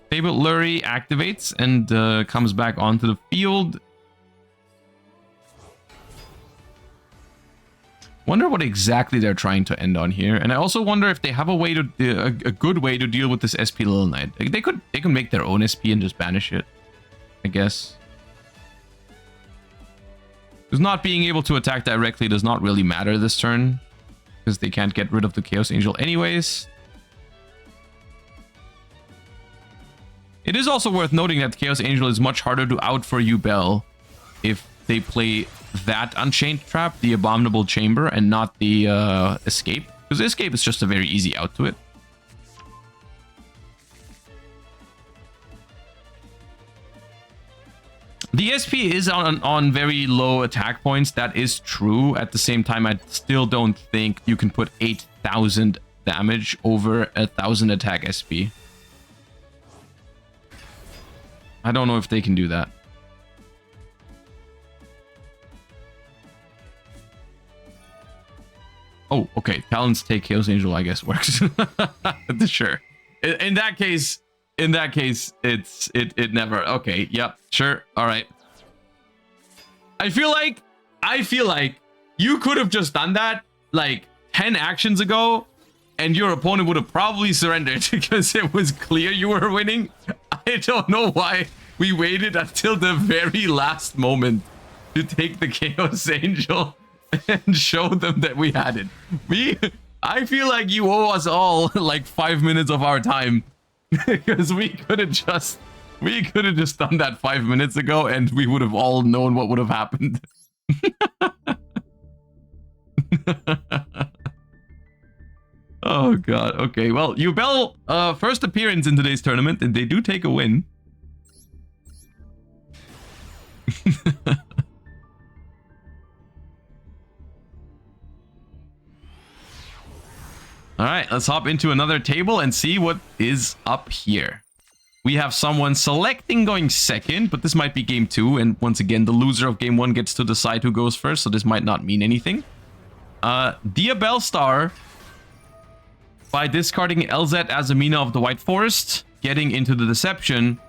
Fabled Lurie activates and comes back onto the field. Wonder what exactly they're trying to end on here, and I also wonder if they have a way to a good way to deal with this SP Little Knight. Like they could make their own SP and just banish it, I guess. Because not being able to attack directly does not really matter this turn, because they can't get rid of the Chaos Angel anyways. It is also worth noting that Chaos Angel is much harder to out for Yubel if they play that Unchained Trap, the Abominable Chamber, and not the Escape. Because Escape is just a very easy out to it. The SP is on very low attack points. That is true. At the same time, I still don't think you can put 8,000 damage over 1,000 attack SP. I don't know if they can do that. Oh, okay. Talons take Chaos Angel, I guess works. Sure. In that case, it never. Okay. Yep. Sure. All right. I feel like you could have just done that like 10 actions ago, and your opponent would have probably surrendered because it was clear you were winning. I don't know why we waited until the very last moment to take the Chaos Angel and show them that we had it. I feel like you owe us all like 5 minutes of our time because we could have just done that 5 minutes ago and we would have all known what would have happened. Oh god. Okay, well, Yubel first appearance in today's tournament, and they do take a win. All right, let's hop into another table and see what is up here. We have someone selecting going second, but this might be game 2, and once again, the loser of game 1 gets to decide who goes first, so this might not mean anything. Diabel Star, by discarding LZ Azamina of the White Forest, getting into the Deception,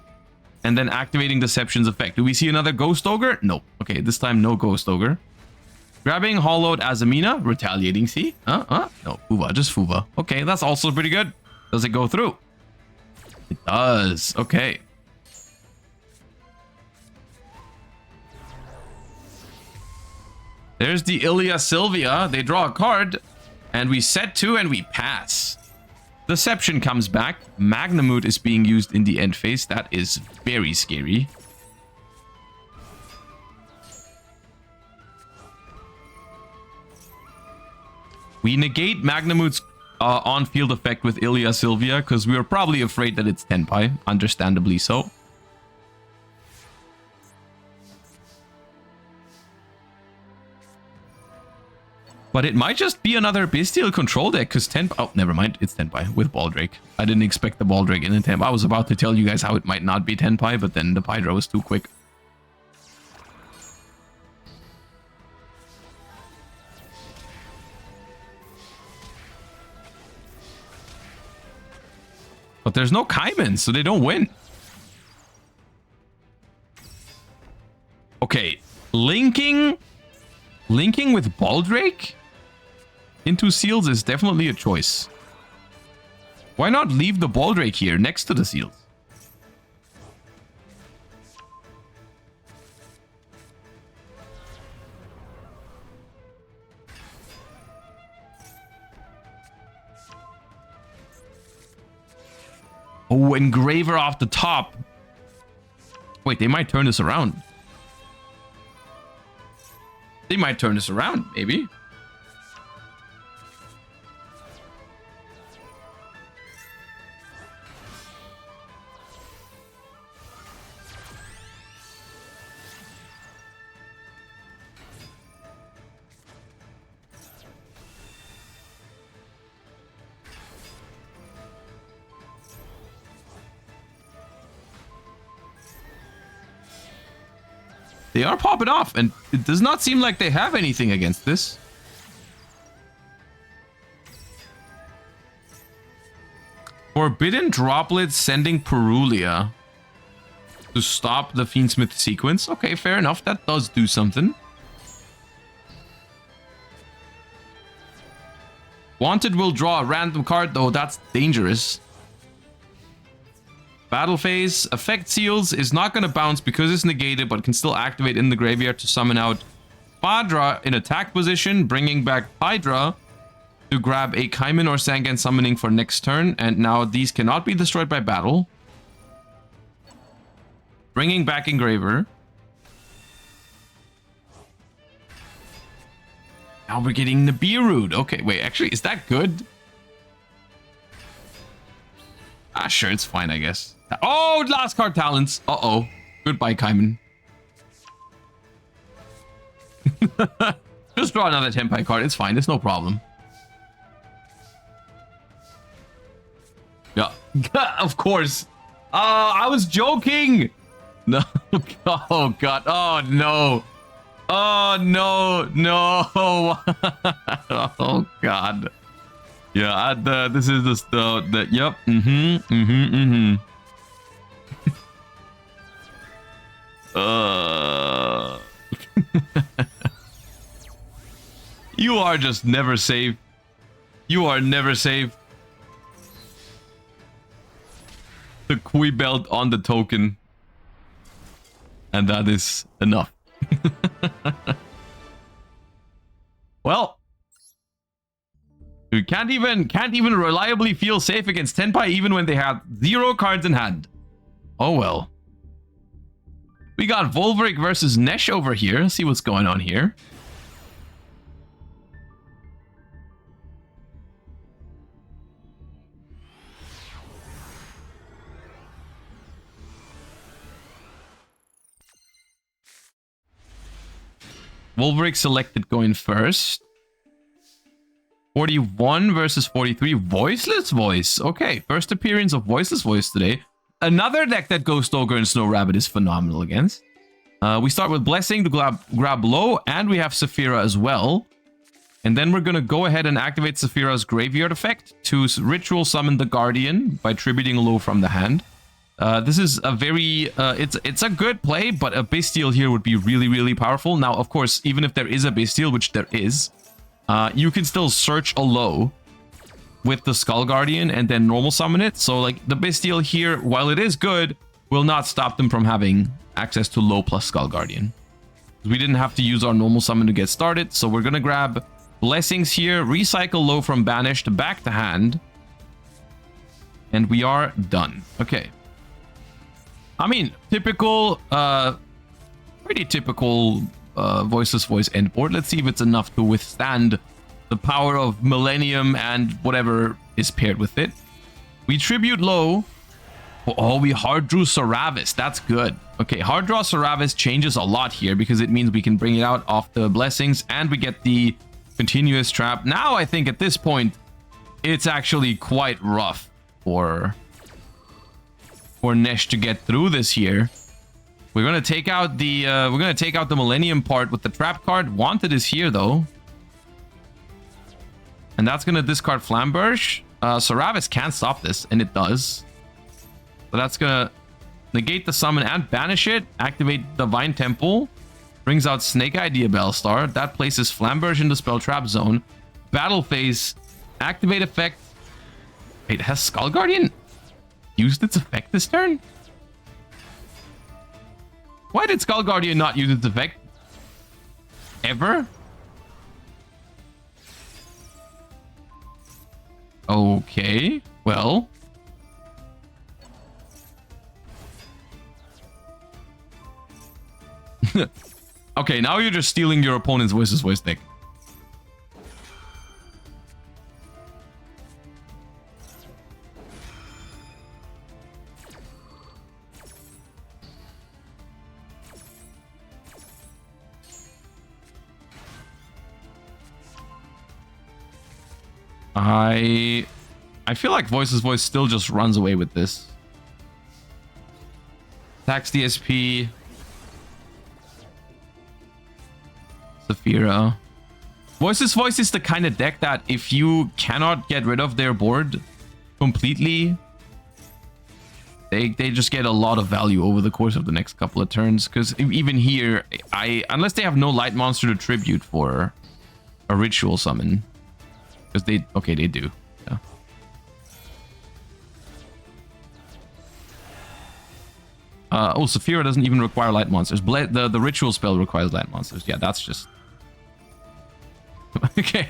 and then activating Deception's effect. Do we see another Ghost Ogre? Nope. Okay, this time no Ghost Ogre. Grabbing Hollowed Azamina, retaliating, see? No, Fuva, just Fuva. Okay, that's also pretty good. Does it go through? It does. Okay. There's the Ilia Sylvia. They draw a card, and we set 2 and we pass. Deception comes back. Magnamoot is being used in the end phase. That is very scary. We negate Magnamoot's on-field effect with Ilya Sylvia because we were probably afraid that it's Tenpai, understandably so. But it might just be another Bystial control deck because Tenpai... Oh, never mind. It's Tenpai with Baldrake. I didn't expect the Baldrake in the Tenpai. I was about to tell you guys how it might not be Tenpai, but then the Hydra was too quick. But there's no Kaimen, so they don't win. Okay, linking with Baldrake into Seals is definitely a choice. Why not leave the Baldrake here next to the Seals? Oh, Engraver off the top. Wait, they might turn this around. They might turn this around, maybe. They are popping off, and it does not seem like they have anything against this. Forbidden Droplet sending Perulia to stop the Fiendsmith sequence. Okay, fair enough. That does do something. Wanted will draw a random card, though that's dangerous. Battle phase. Effect Seals is not going to bounce because it's negated, but can still activate in the graveyard to summon out Fadra in attack position, bringing back Hydra to grab a Kaimen or Sangan summoning for next turn. And now these cannot be destroyed by battle. Bringing back Engraver. Now we're getting Nibiru. Okay, wait, actually, is that good? Ah, sure, it's fine, I guess. Oh, last card talents. Uh-oh. Goodbye, Kaimen. Just draw another Tenpai card. It's fine. It's no problem. Yeah. Of course. I was joking. No. Oh, God. Oh, no. Oh, no. No. Oh, God. Yeah, this is the yep. You are just never safe. You are never safe. The Kui belt on the token. And that is enough. Well, you can't even reliably feel safe against Tenpai even when they have 0 cards in hand. Oh well. We got Volveric versus Nesh over here. Let's see what's going on here. Volveric selected going first. 41 versus 43. Voiceless Voice. Okay, first appearance of Voiceless Voice today. Another deck that Ghost Ogre and Snow Rabbit is phenomenal against. We start with Blessing to grab low, and we have Saphira as well. And then we're going to go ahead and activate Saphira's Graveyard effect to ritual summon the Guardian by tributing low from the hand. This is a very... it's a good play, but a Bystial here would be really, really powerful. Now, of course, even if there is a Bystial, which there is, you can still search a low with the Skull Guardian and then normal summon it. So, like, the Bystial here, while it is good, will not stop them from having access to low plus Skull Guardian. We didn't have to use our normal summon to get started, so we're gonna grab Blessings here, recycle low from banished back to hand, and we are done. Okay. I mean, typical, pretty typical Voiceless Voice end board. Let's see if it's enough to withstand the power of Millennium and whatever is paired with it. We tribute low. Oh, we hard drew Saravis. That's good. Okay, hard draw Saravis changes a lot here because it means we can bring it out off the blessings and we get the continuous trap. Now I think at this point it's actually quite rough for Nesh to get through this here. We're gonna take out the Millennium part with the trap card. Wanted is here though, and that's gonna discard Flamberge. Saravis can't stop this, and it does. So that's gonna negate the summon and banish it. Activate Divine Temple. Brings out Snake Eye Diabellstar. That places Flamberge in the spell trap zone. Battle phase. Activate effect. Wait, has Skull Guardian used its effect this turn? Why did Skull Guardian not use its effect? Ever? Okay, well. Okay, now you're just stealing your opponent's voice deck. I feel like Voice still just runs away with this. Tax DSP. Saphira. Voice is the kind of deck that if you cannot get rid of their board completely, they just get a lot of value over the course of the next couple of turns. Because even here, unless they have no light monster to tribute for a ritual summon. Because they do. Yeah. Oh, Saphira doesn't even require light monsters. The ritual spell requires light monsters. Yeah, that's just... Okay.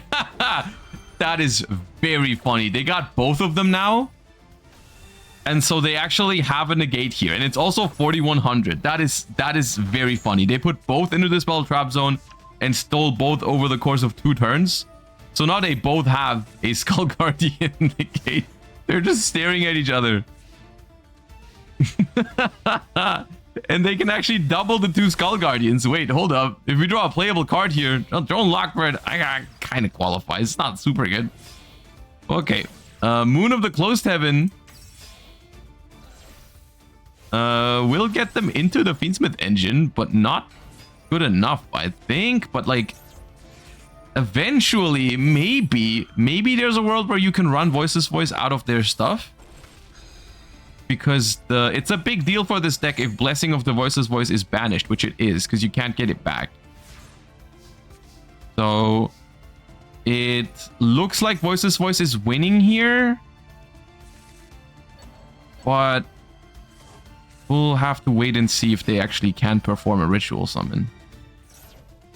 That is very funny. They got both of them now. And so they actually have a negate here. And it's also 4100. That is very funny. They put both into the spell trap zone and stole both over the course of 2 turns. So now they both have a Skull Guardian negate. They're just staring at each other. And they can actually double the 2 Skull Guardians. Wait, hold up. If we draw a playable card here, Drone Lockbird, I kind of qualifies. It's not super good. Okay. Moon of the Closed Heaven. Will get them into the Fiendsmith engine, but not good enough, I think. But like... Eventually, maybe there's a world where you can run Voice out of their stuff. Because it's a big deal for this deck if Blessing of the Voice is banished, which it is, because you can't get it back. So, it looks like Voice is winning here. But we'll have to wait and see if they actually can perform a ritual summon.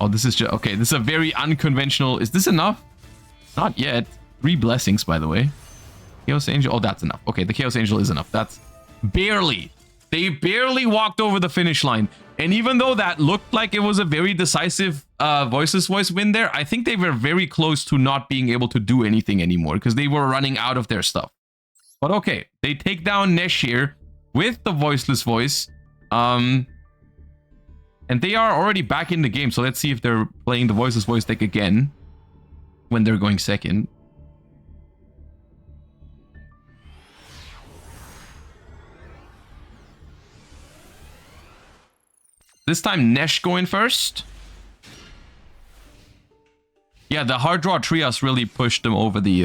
Oh, this is just... Okay, this is a very unconventional... Is this enough? Not yet. 3 blessings, by the way. Chaos Angel... Oh, that's enough. Okay, the Chaos Angel is enough. That's... Barely. They barely walked over the finish line. And even though that looked like it was a very decisive Voice win there, I think they were very close to not being able to do anything anymore because they were running out of their stuff. But okay, they take down Nesh here with the Voiceless Voice. And they are already back in the game, so let's see if they're playing the Voiceless Voice deck again when they're going second. This time Nesh going first. Yeah, the hard draw Trias really pushed them over the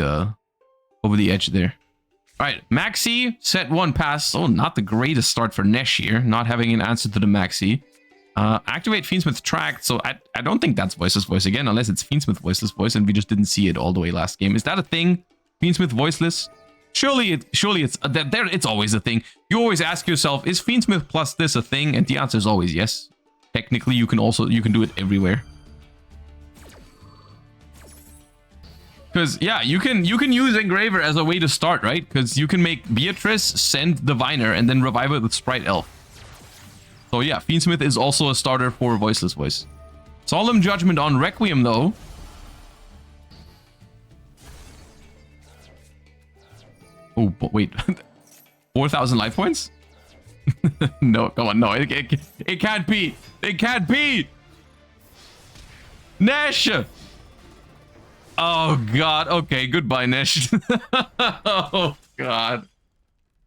edge there. All right, Maxi, set 1 pass. Oh, not the greatest start for Nesh here, not having an answer to the Maxi. Activate Fiendsmith Tract, so I don't think that's Voiceless Voice again, unless it's Fiendsmith Voiceless Voice and we just didn't see it all the way last game. Is that a thing? Fiendsmith Voiceless? Surely it's always a thing. You always ask yourself, is Fiendsmith plus this a thing? And the answer is always yes. Technically, you can do it everywhere. Because yeah, you can use Engraver as a way to start, right? Because you can make Beatrice, send Diviner, and then revive it with Sprite Elf. So yeah, Fiendsmith is also a starter for Voiceless Voice. Solemn Judgment on Requiem, though. Oh, but wait. 4,000 life points? No, come on. No, it can't be. It can't be. Nesh! Oh, God. Okay, goodbye, Nesh. Oh, God.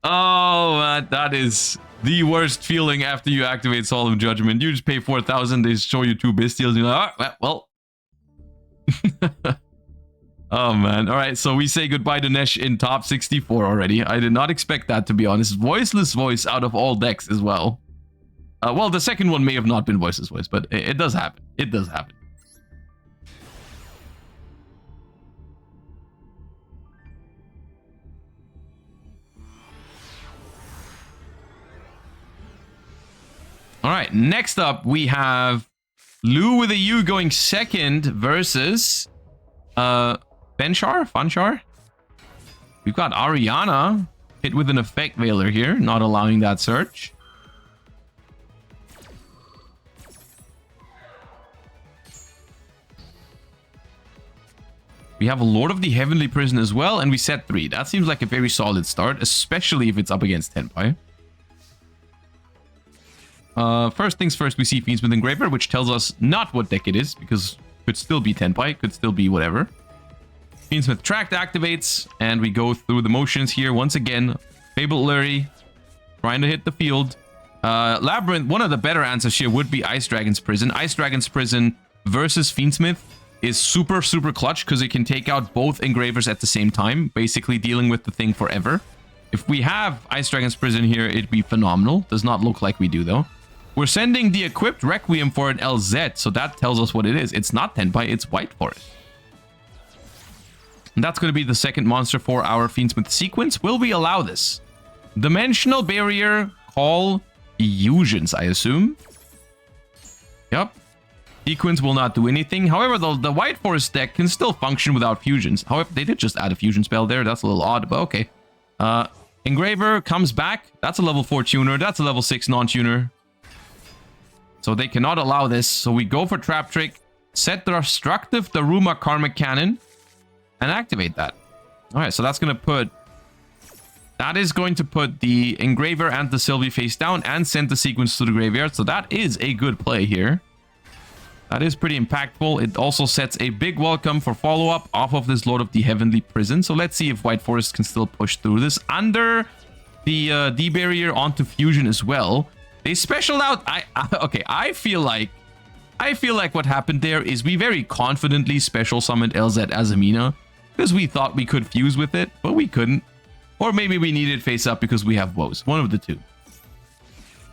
Oh, man. That is the worst feeling after you activate Solemn Judgment. You just pay 4,000, they show you 2 Bystials. You're like, oh, well. Oh, man. All right, so we say goodbye to Nesh in top 64 already. I did not expect that, to be honest. Voiceless voice out of all decks as well. Well, the second one may have not been voiceless voice, but it does happen. It does happen. All right, next up, we have Lou with a U going second versus Fanchar? We've got Ariana hit with an effect veiler here, not allowing that search. We have a Lord of the Heavenly Prison as well, and we set 3. That seems like a very solid start, especially if it's up against Tenpai. First things first, we see Fiendsmith Engraver, which tells us not what deck it is, because could still be Tenpai, could still be whatever. Fiendsmith Tract activates, and we go through the motions here once again. Fabled Lurry, trying to hit the field. Labyrinth, one of the better answers here would be Ice Dragon's Prison. Ice Dragon's Prison versus Fiendsmith is super, super clutch, because it can take out both Engravers at the same time, basically dealing with the thing forever. If we have Ice Dragon's Prison here, it'd be phenomenal. Does not look like we do, though. We're sending the equipped Requiem for an LZ, so that tells us what it is. It's not Tenpai, it's White Forest. And that's going to be the second monster for our Fiendsmith sequence. Will we allow this? Dimensional Barrier, Call, Fusions, I assume. Yep. Sequence will not do anything. However, the White Forest deck can still function without fusions. However, they did just add a fusion spell there. That's a little odd, but okay. Engraver comes back. That's a level 4 tuner. That's a level 6 non-tuner. So they cannot allow this. So we go for Trap Trick, set the Destructive Daruma Karmic Cannon, and activate that. All right, so that's going to put... That is going to put the Engraver and the Sylvie face down and send the sequence to the graveyard. So that is a good play here. That is pretty impactful. It also sets a big welcome for follow-up off of this Lord of the Heavenly Prison. So let's see if White Forest can still push through this. Under the D-Barrier onto Fusion as well. They specialed out... Okay, I feel like what happened there is we very confidently special summoned LZ Azamina because we thought we could fuse with it, but we couldn't. Or maybe we needed face up because we have woes. One of the two.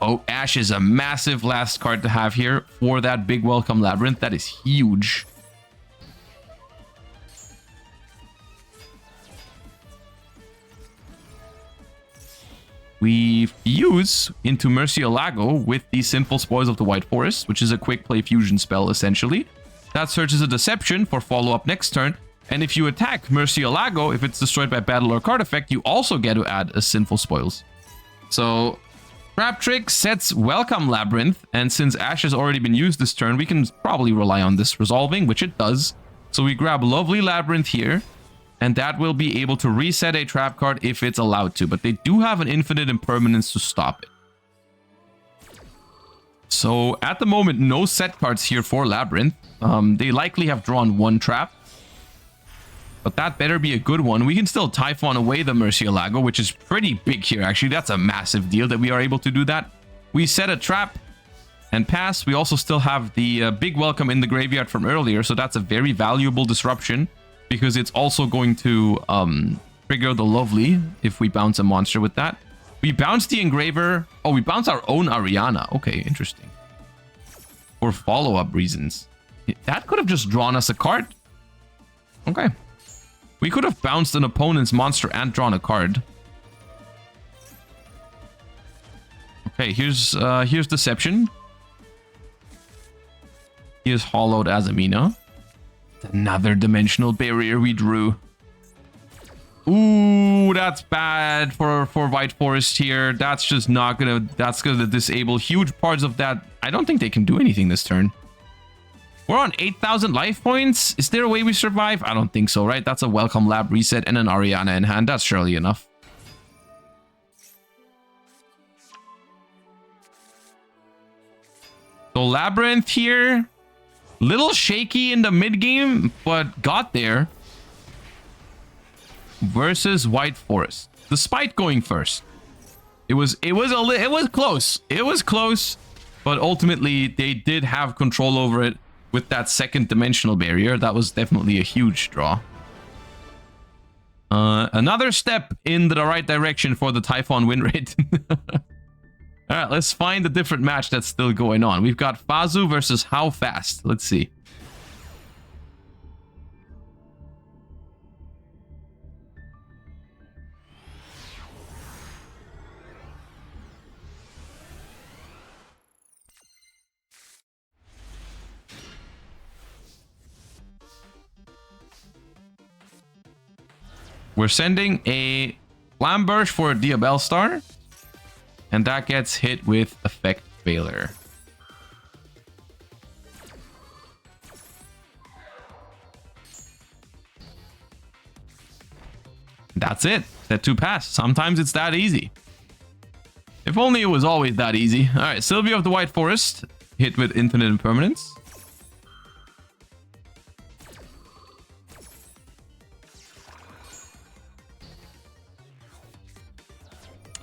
Oh, Ash is a massive last card to have here for that big welcome Labyrinth. That is huge. We fuse into Murcielago with the Sinful Spoils of the White Forest, which is a quick play fusion spell, essentially. That searches a Deception for follow-up next turn. And if you attack Murcielago, if it's destroyed by battle or card effect, you also get to add a Sinful Spoils. So, Trap Trick sets Welcome Labyrinth, and since Ash has already been used this turn, we can probably rely on this resolving, which it does. So we grab Lovely Labyrinth here. And that will be able to reset a trap card if it's allowed to. But they do have an infinite impermanence to stop it. So at the moment, no set cards here for Labyrinth. They likely have drawn one trap. But that better be a good one. We can still Typhon away the Murcielago, which is pretty big here, actually. That's a massive deal that we are able to do that. We set a trap and pass. We also still have the big welcome in the graveyard from earlier. So that's a very valuable disruption. Because it's also going to trigger the Lovely if we bounce a monster with that. We bounce the Engraver. Oh, we bounce our own Ariana. Okay, interesting. For follow-up reasons. That could have just drawn us a card. Okay. We could have bounced an opponent's monster and drawn a card. Okay, here's Deception. Here's Hollowed Azamina. Another Dimensional Barrier we drew. Ooh, that's bad for White Forest here. That's just not gonna... That's gonna disable huge parts of that. I don't think they can do anything this turn. We're on 8,000 life points. Is there a way we survive? I don't think so, right? That's a Welcome Lab reset and an Ariana in hand. That's surely enough. So Labyrinth here, little shaky in the mid game, but got there. Versus White Forest, despite going first. It was close. It was close, but ultimately they did have control over it with that second dimensional barrier. That was definitely a huge draw. Another step in the right direction for the Typhon win rate. All right, let's find a different match that's still going on. We've got Fazu versus How Fast. Let's see. We're sending a Flamberge for a Diabell Star, and that gets hit with Effect Failure. That's it. Set 2 pass. Sometimes it's that easy. If only it was always that easy. All right, Sylvia of the White Forest, hit with Infinite Impermanence.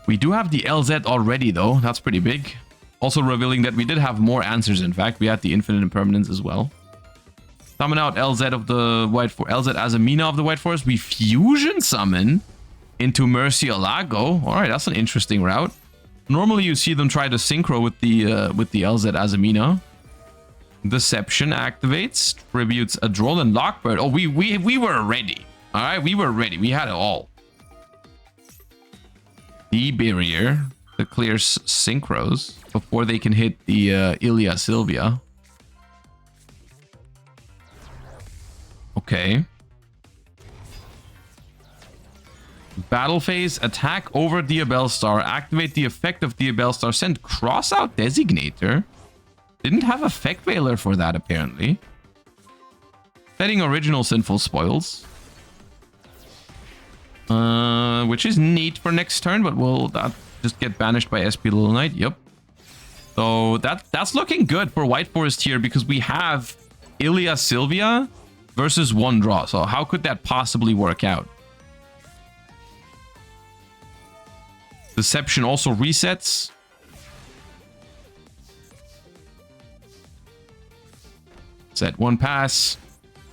We do have the LZ already, though. That's pretty big. Also revealing that we did have more answers, in fact. We had the Infinite Impermanence as well. Summon out LZ of the White Forest. LZ Azamina of the White Forest. We fusion summon into Murcielago. Alright, that's an interesting route. Normally you see them try to synchro with the LZ Azamina. Deception activates. Tributes a Droll and Lockbird. Oh, we were ready. Alright, we were ready. We had it all. The barrier that clears synchros before they can hit the Ilia Sylvia. Okay. Battle phase, attack over Diabell Star, activate the effect of Diabell Star, send cross out Designator. Didn't have effect veiler for that apparently. Setting original Sinful Spoils. Which is neat for next turn, but will that just get banished by SP Little Knight? Yep. So that's looking good for White Forest here because we have Ilia Sylvia versus 1 draw. So how could that possibly work out? Deception also resets. Set 1 pass.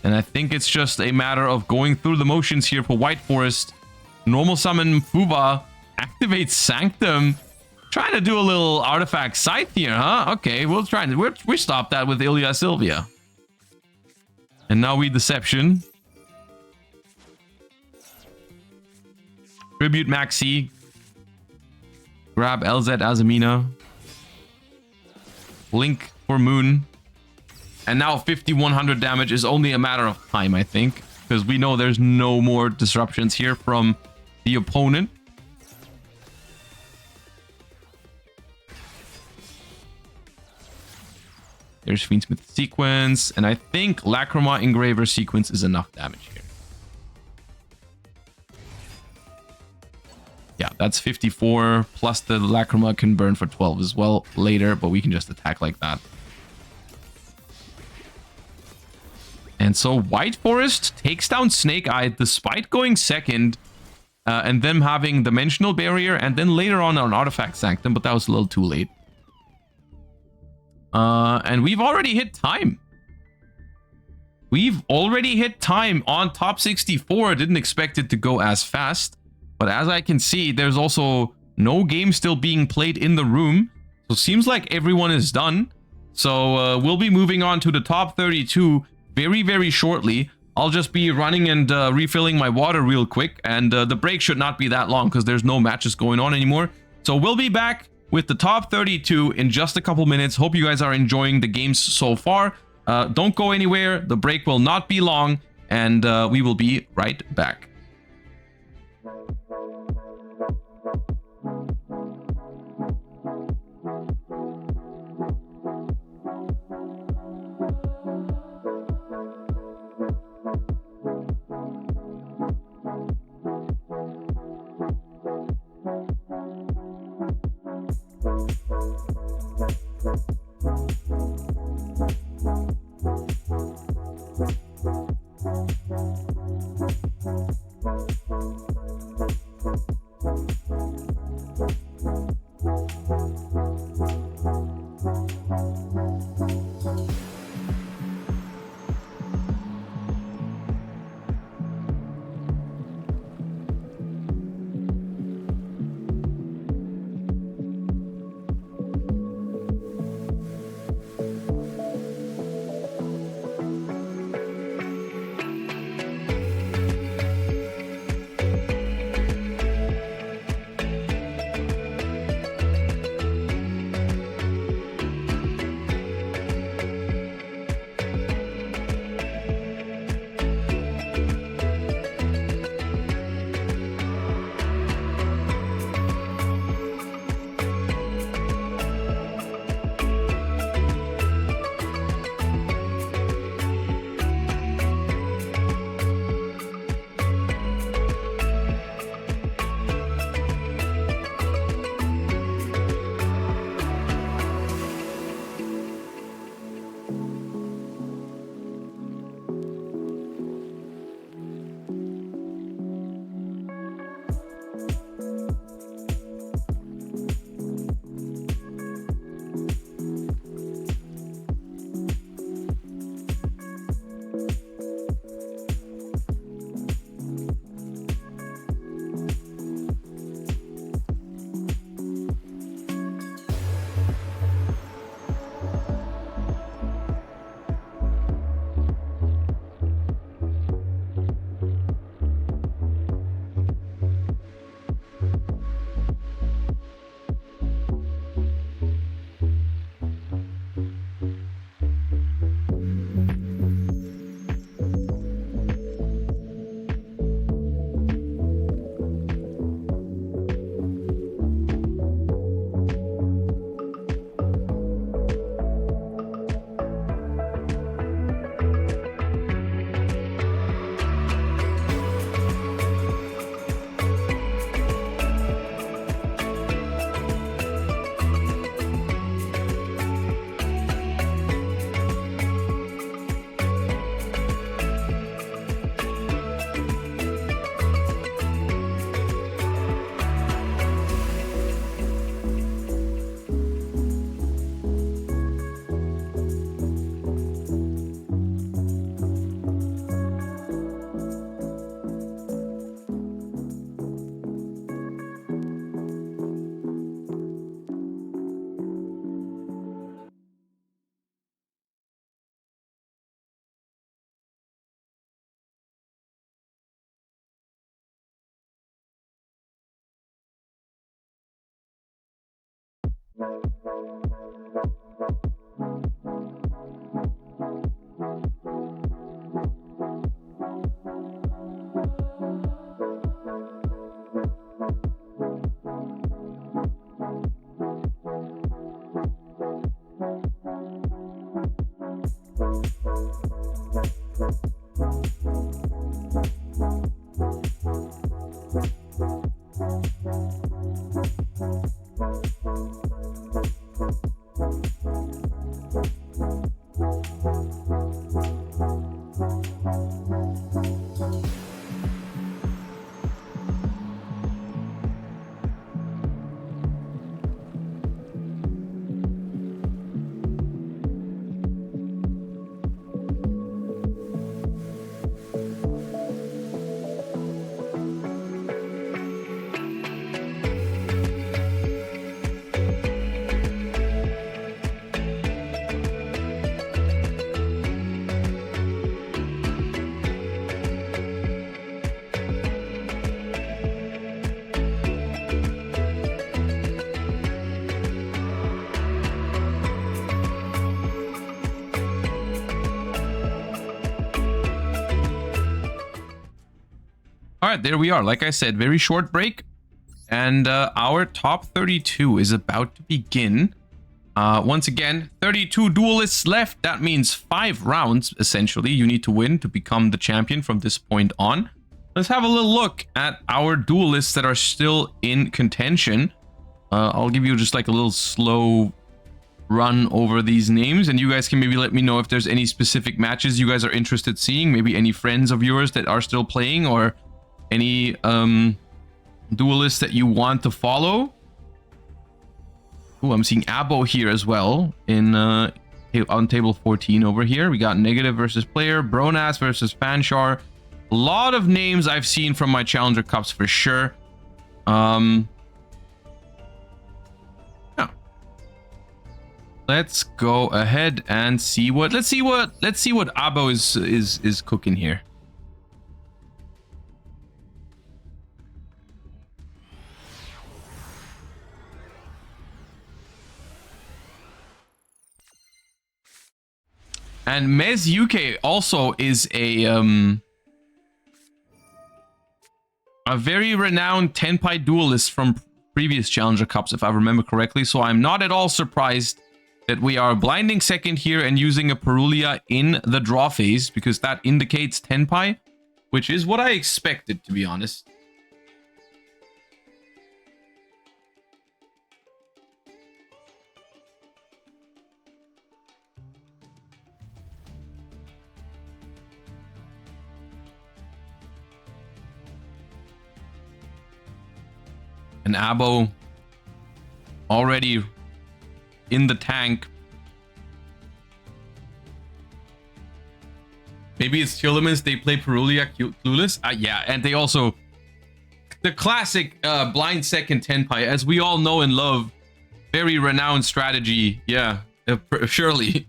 And I think it's just a matter of going through the motions here for White Forest. Normal summon Fuba. Activate Sanctum. Trying to do a little artifact scythe here, huh? Okay, we'll try and we stop that with Ilia Sylvia. And now we Deception. Tribute Maxi. Grab LZ Azamina. Link for Moon. And now 5100 damage is only a matter of time, I think. Because we know there's no more disruptions here from the opponent. There's Fiendsmith sequence. And I think Lacrima Engraver sequence is enough damage here. Yeah, that's 54. Plus the Lacrima can burn for 12 as well later. But we can just attack like that. And so White Forest takes down Snake Eye despite going second. And them having Dimensional Barrier. And then later on an Artifact Sanctum. But that was a little too late. And we've already hit time. We've already hit time on top 64. Didn't expect it to go as fast. But as I can see, there's also no game still being played in the room. So seems like everyone is done. So we'll be moving on to the top 32 very, very shortly. I'll just be running and refilling my water real quick. And the break should not be that long because there's no matches going on anymore. So we'll be back with the top 32 in just a couple minutes. Hope you guys are enjoying the games so far. Don't go anywhere. The break will not be long. And we will be right back. All right, there we are. Like I said, very short break. And our top 32 is about to begin. Once again, 32 duelists left. That means 5 rounds, essentially, you need to win to become the champion from this point on. Let's have a little look at our duelists that are still in contention. I'll give you just like a little slow run over these names, and you guys can maybe let me know if there's any specific matches you guys are interested seeing. Maybe any friends of yours that are still playing, or any duelists that you want to follow. Oh, I'm seeing Abo here as well in on table 14 over here. We got Negative versus Player, Bronas versus Fanchar. A lot of names I've seen from my Challenger Cups for sure. Yeah. Let's go ahead and see what Abo is cooking here. And Mez UK also is a very renowned Tenpai duelist from previous Challenger Cups, if I remember correctly. So I'm not at all surprised that we are blinding second here and using a Perulia in the draw phase, because that indicates Tenpai, which is what I expected, to be honest. And Abo already in the tank. Maybe it's Chilimans, they play Perulia clueless. Yeah, and they also the classic blind second Tenpai, as we all know and love. Very renowned strategy. Yeah, surely.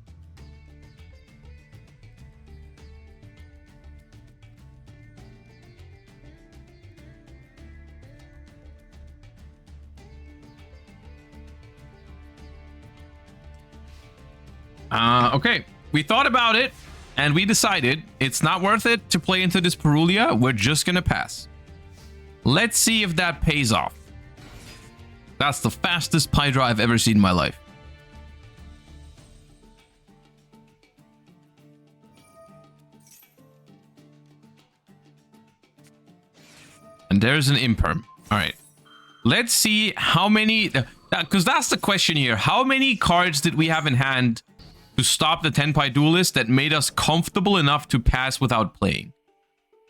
Okay, we thought about it, and we decided it's not worth it to play into this Perulia. We're just gonna pass. Let's see if that pays off. That's the fastest Pydra I've ever seen in my life. And there's an imperm. All right, let's see how many, because that's the question here. How many cards did we have in hand to stop the Tenpai duelist that made us comfortable enough to pass without playing?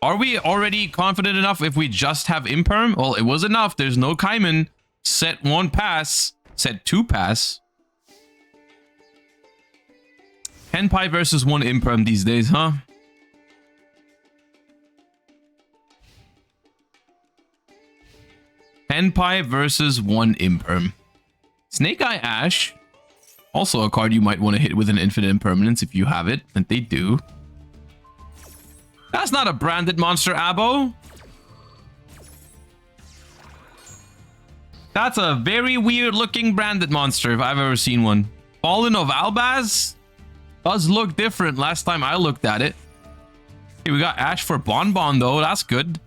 Are we already confident enough if we just have imperm? Well, it was enough. There's no Kaiman. Set 1 pass. Set 2 pass. Tenpai versus 1 imperm these days, huh? Tenpai versus 1 imperm. Snake Eye Ash. Also a card you might want to hit with an infinite impermanence if you have it, and they do. That's not a branded monster, Abo. That's a very weird looking branded monster if I've ever seen one. Fallen of Albaz does look different last time I looked at it. Okay, we got Ash for Bonbon though. That's good.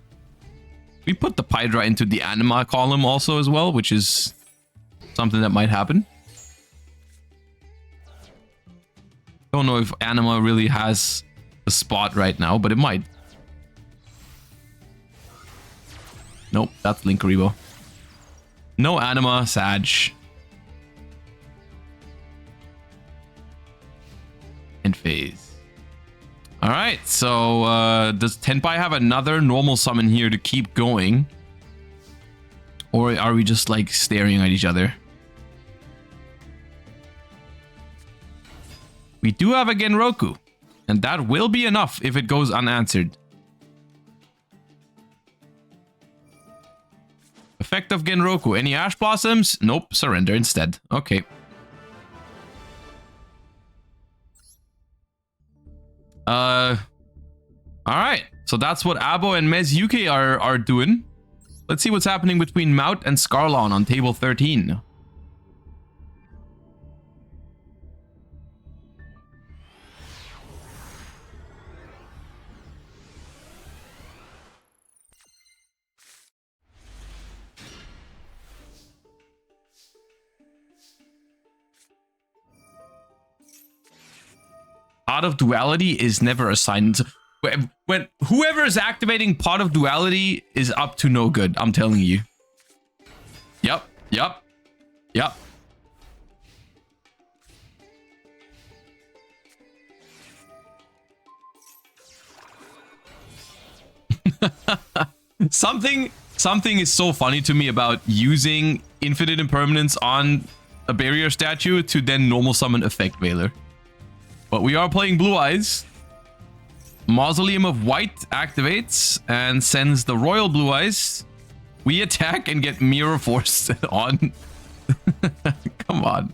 We put the Pydra into the Anima column also as well, which is something that might happen. Don't know if Anima really has a spot right now, but it might. Nope, that's Linkaribo. No Anima, Sag. And Phase. Alright, so does Tenpai have another normal summon here to keep going? Or are we just like staring at each other? We do have a Genroku, and that will be enough if it goes unanswered. Effect of Genroku. Any Ash Blossoms? Nope, surrender instead. Okay. Alright, so that's what Abo and Mezuke are doing. Let's see what's happening between Maut and Scarlon on table 13. Pot of Duality is never assigned. When whoever is activating Pot of Duality is up to no good, I'm telling you. Yep. Something is so funny to me about using Infinite Impermanence on a barrier statue to then normal summon Effect Veiler. But we are playing Blue Eyes. Mausoleum of White activates and sends the Royal Blue Eyes. We attack and get Mirror Force on. Come on.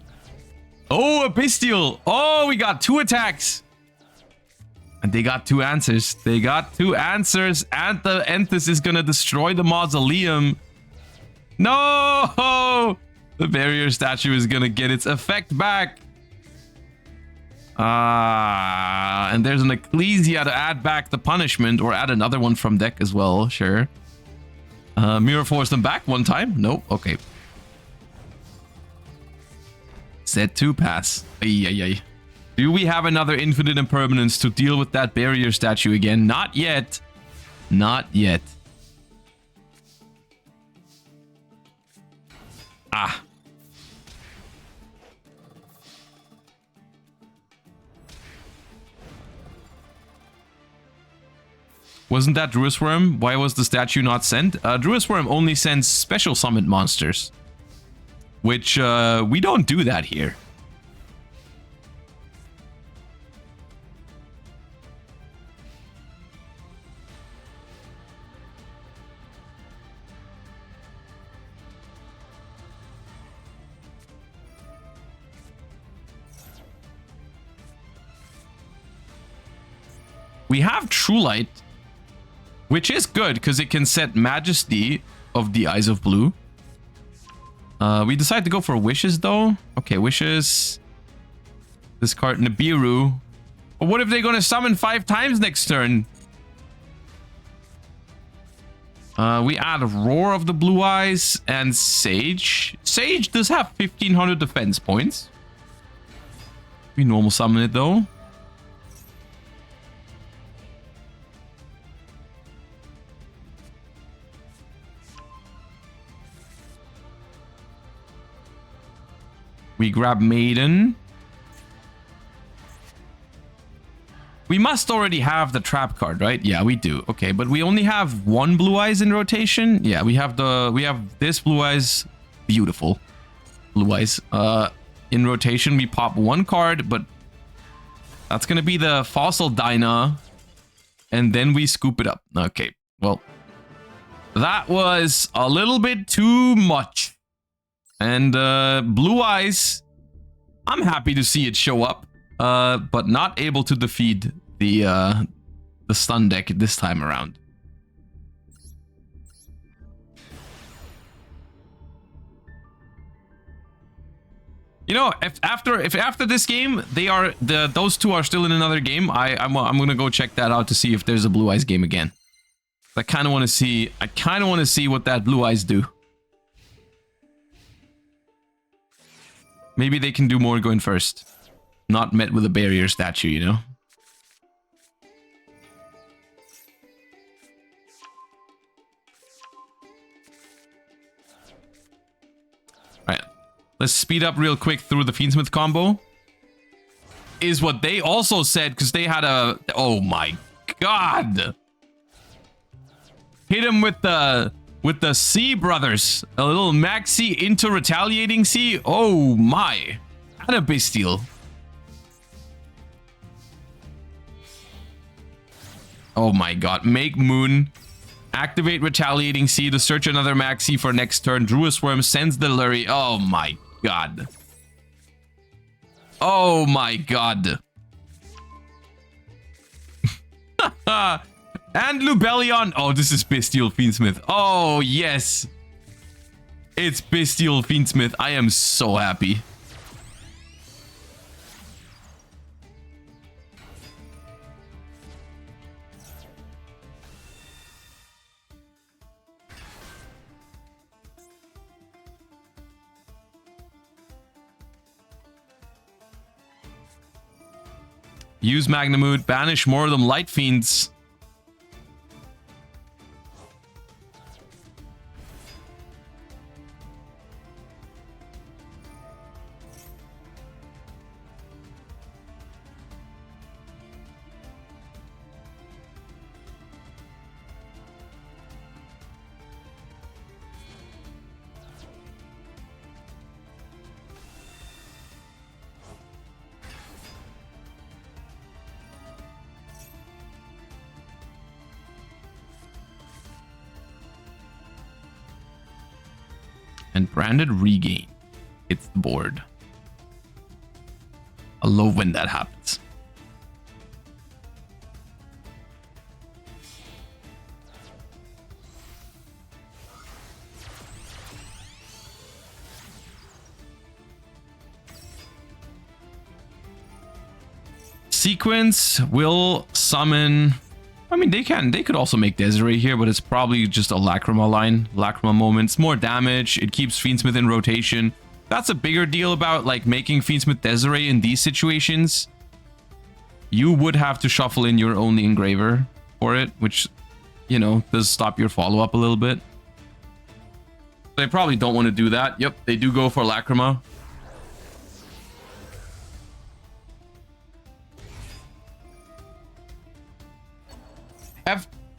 Oh, a Bystial. Oh, we got 2 attacks. And they got 2 answers. They got 2 answers. And the Enthus is going to destroy the Mausoleum. No! The barrier statue is going to get its effect back. And there's an Ecclesia to add back the punishment, or add another one from deck as well, sure. Mirror Force them back one time? Nope, okay. Set 2 pass. Ay. Do we have another Infinite Impermanence to deal with that barrier statue again? Not yet. Not yet. Ah. Wasn't that Druis Worm? Why was the statue not sent? Druis Worm only sends special summoned monsters. Which, we don't do that here. We have True Light, which is good because it can set Majesty of the Eyes of Blue. We decide to go for Wishes though. Okay, Wishes. Discard Nibiru. But what if they're going to summon 5 times next turn? We add Roar of the Blue Eyes and Sage. Sage does have 1500 defense points. We normal summon it though. We grab Maiden. We must already have the trap card, right? Yeah, we do. Okay, but we only have 1 Blue Eyes in rotation. Yeah, we have this Blue Eyes. Beautiful. Blue Eyes. In rotation, we pop 1 card, but that's gonna be the Fossil Dyna. And then we scoop it up. Okay, well. That was a little bit too much. And Blue Eyes, I'm happy to see it show up, but not able to defeat the stun deck this time around. You know, if after this game those two are still in another game, I'm gonna go check that out to see if there's a Blue Eyes game again. I kind of want to see what that Blue Eyes do. Maybe they can do more going first. Not met with a barrier statue, you know? Alright. Let's speed up real quick through the Fiendsmith combo. Is what they also said, because they had a... Oh my god! Hit him with the C brothers. A little maxi into retaliating C. Oh my. And a Bystial. Oh my god. Make Moon. Activate retaliating C to search another maxi for next turn. Drew a Swarm, sends the Lurry. Oh my god. Oh my god. And Lubellion. Oh, this is Bystial Fiendsmith. Oh, yes. It's Bystial Fiendsmith. I am so happy. Use Magnamood. Banish more of them Light Fiends. And branded regain. It's the board. I love when that happens. Sequence will summon. I mean, they could also make Desiree here, but it's probably just a Lacrima line. Lacrima moments, more damage. It keeps Fiendsmith in rotation. That's a bigger deal about like making Fiendsmith Desiree in these situations. You would have to shuffle in your only engraver for it, which, you know, does stop your follow-up a little bit. They probably don't want to do that. Yep, they do go for Lacrima.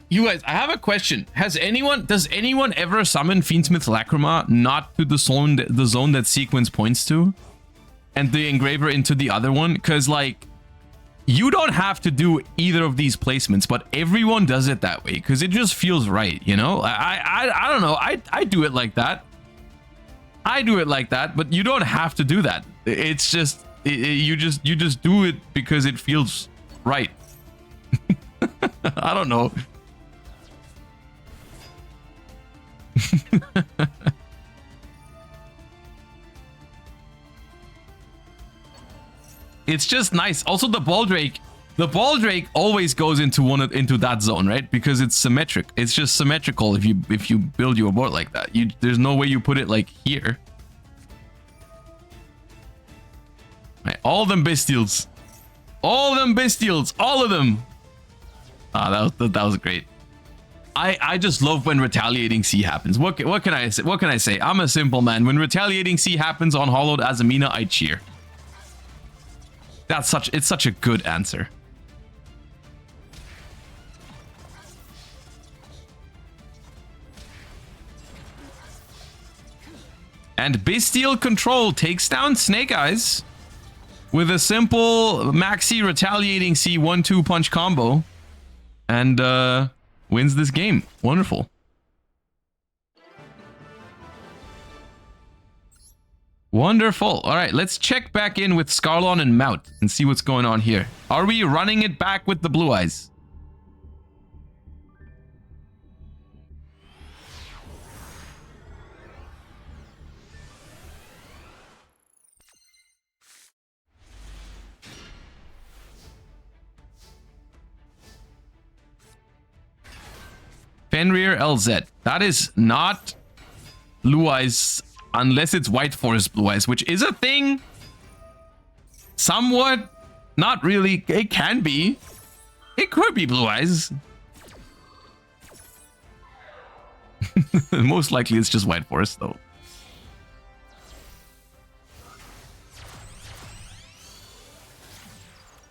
You guys, I have a question. Does anyone ever summon Fiendsmith Lacrima not to the zone that sequence points to? And the engraver into the other one? Because, like, you don't have to do either of these placements, but everyone does it that way because it just feels right, you know? I don't know. I do it like that. I do it like that, but you don't have to do that. It's just you just do it because it feels right. I don't know. It's just nice. Also, the Baldrake always goes into that zone, right? Because it's symmetric. It's just symmetrical if you build your board like that. There's no way you put it like here. Right, all them Bystials. All them Bystials. All of them. Ah, that was great. I just love when retaliating C happens. What can I say? What can I say? I'm a simple man. When retaliating C happens on Hollowed Azamina, I cheer. It's such a good answer. And Bystial Control takes down Snake Eyes with a simple maxi retaliating C 1-2 punch combo and wins this game. Wonderful. Wonderful. All right, let's check back in with Scarlon and Mount and see what's going on here. Are we running it back with the Blue Eyes? Fenrir LZ. That is not Blue Eyes unless it's White Forest Blue Eyes, which is a thing. Somewhat. Not really. It can be. It could be Blue Eyes. Most likely it's just White Forest though.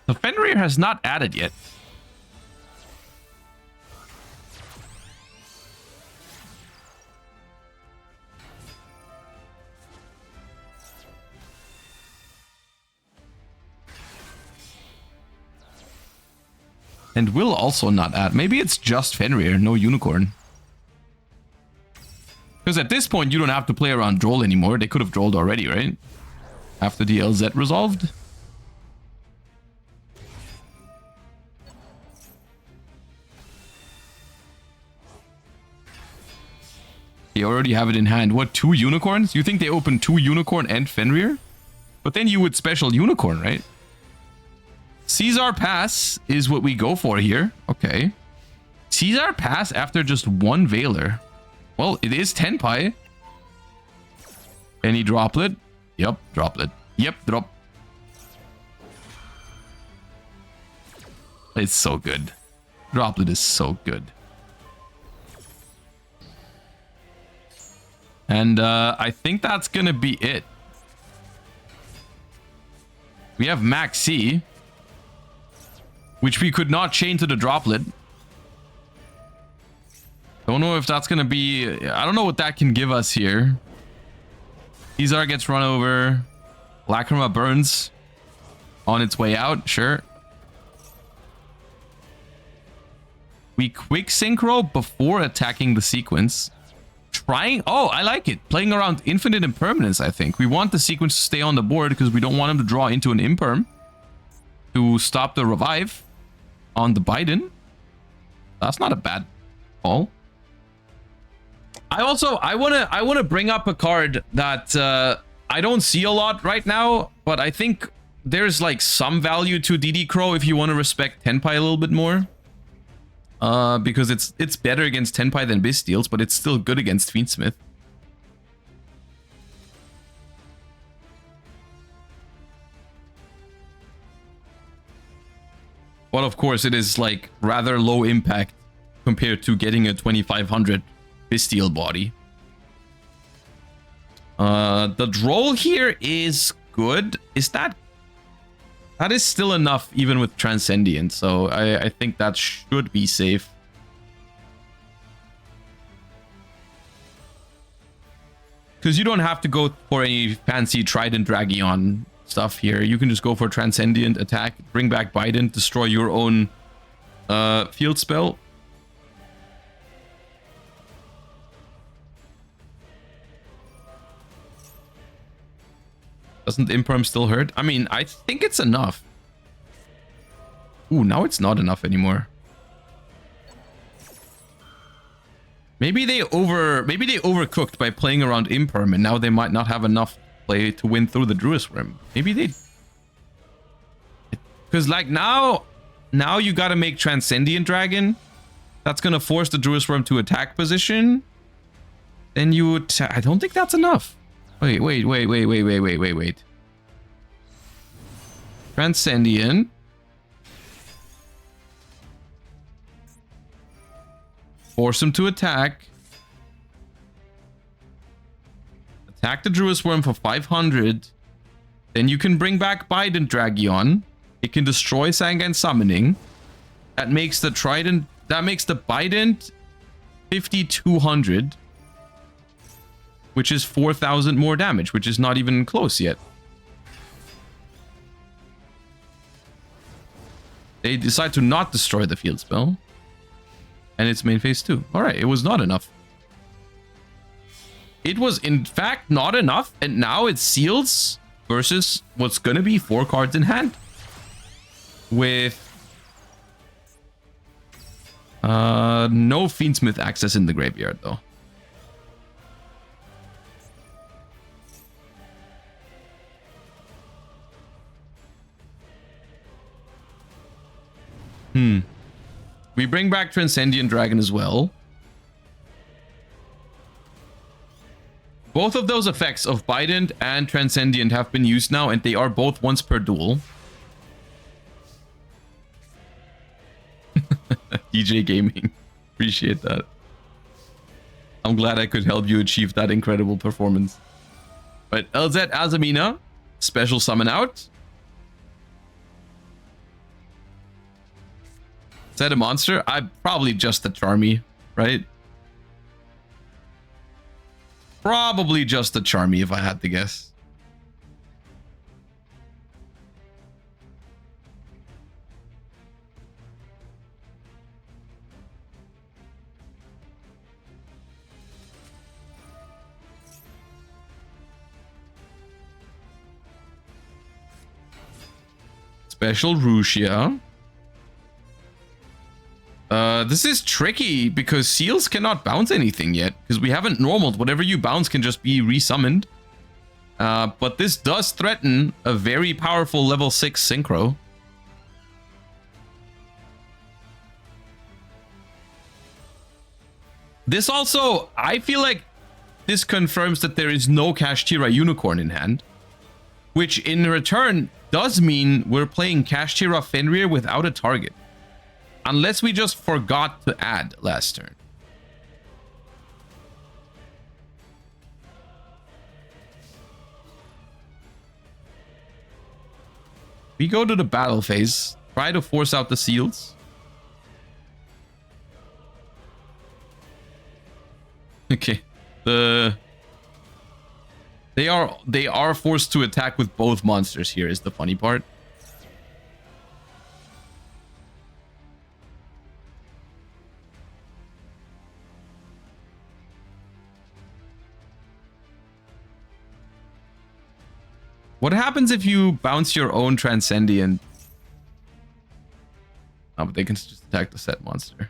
The Fenrir has not added yet. And will also not add. Maybe it's just Fenrir, no unicorn. Because at this point, you don't have to play around Droll anymore. They could have Drolled already, right? After the LZ resolved. They already have it in hand. What, 2 unicorns? You think they open 2 unicorn and Fenrir? But then you would special unicorn, right? Caesar Pass is what we go for here. Okay. Caesar Pass after just 1 Veiler. Well, it is Tenpai. Any droplet? Yep, droplet. Yep, drop. It's so good. Droplet is so good. And I think that's gonna be it. We have Max C, which we could not chain to the droplet. Don't know if that's gonna be... I don't know what that can give us here. Caesar gets run over. Lacrima burns on its way out, sure. We quick synchro before attacking the sequence. Trying... Oh, I like it. Playing around infinite impermanence, I think. We want the sequence to stay on the board because we don't want him to draw into an imperm to stop the revive on the Biden. That's not a bad call. I want to bring up a card that I don't see a lot right now, but I think there's like some value to DD Crow if you want to respect Tenpai a little bit more. Because it's better against Tenpai than Bystials, but it's still good against Fiendsmith. But of course, it is like rather low impact compared to getting a 2500 Bystial body. The Droll here is good. Is that... That is still enough even with Transcendent, so I think that should be safe. Because you don't have to go for any fancy Trident Dragion stuff here. You can just go for Transcendent attack, bring back Biden, destroy your own field spell. Doesn't Imperm still hurt? I mean, I think it's enough. Ooh, now it's not enough anymore. Maybe they overcooked by playing around Imperm, and now they might not have enough play to win through the Druid's Rim. Maybe they... Because like now you gotta make Transcendent Dragon. That's gonna force the Druid's Rim to attack position. Then you would... I don't think that's enough. Wait. Transcendent. Force him to attack. Attack the Druid's Worm for 500. Then you can bring back Biden Dragion. It can destroy Sangan Summoning. That makes the Trident... That makes the Biden 5200. Which is 4,000 more damage, which is not even close yet. They decide to not destroy the field spell. And it's main phase 2. Alright, it was not enough. It was in fact not enough, and now it seals versus what's gonna be 4 cards in hand. With no Fiendsmith access in the graveyard though. We bring back Transcendent Dragon as well. Both of those effects of Bident and Transcendent have been used now, and they are both once per duel. DJ Gaming. Appreciate that. I'm glad I could help you achieve that incredible performance. But LZ Azamina, special summon out. Is that a monster? I'm probably just a Charmy, right? Probably just a Charmy if I had to guess. Special Rusia. This is tricky because seals cannot bounce anything yet because we haven't normaled. Whatever you bounce can just be resummoned. But this does threaten a very powerful level 6 synchro. This also, I feel like this confirms that there is no Kashtira Unicorn in hand, which in return does mean we're playing Kashtira Fenrir without a target. Unless we just forgot to add last turn. We go to the battle phase. Try to force out the seals. Okay. They are forced to attack with both monsters here is the funny part. What happens if you bounce your own Transcendent? Oh, but they can just attack the set monster.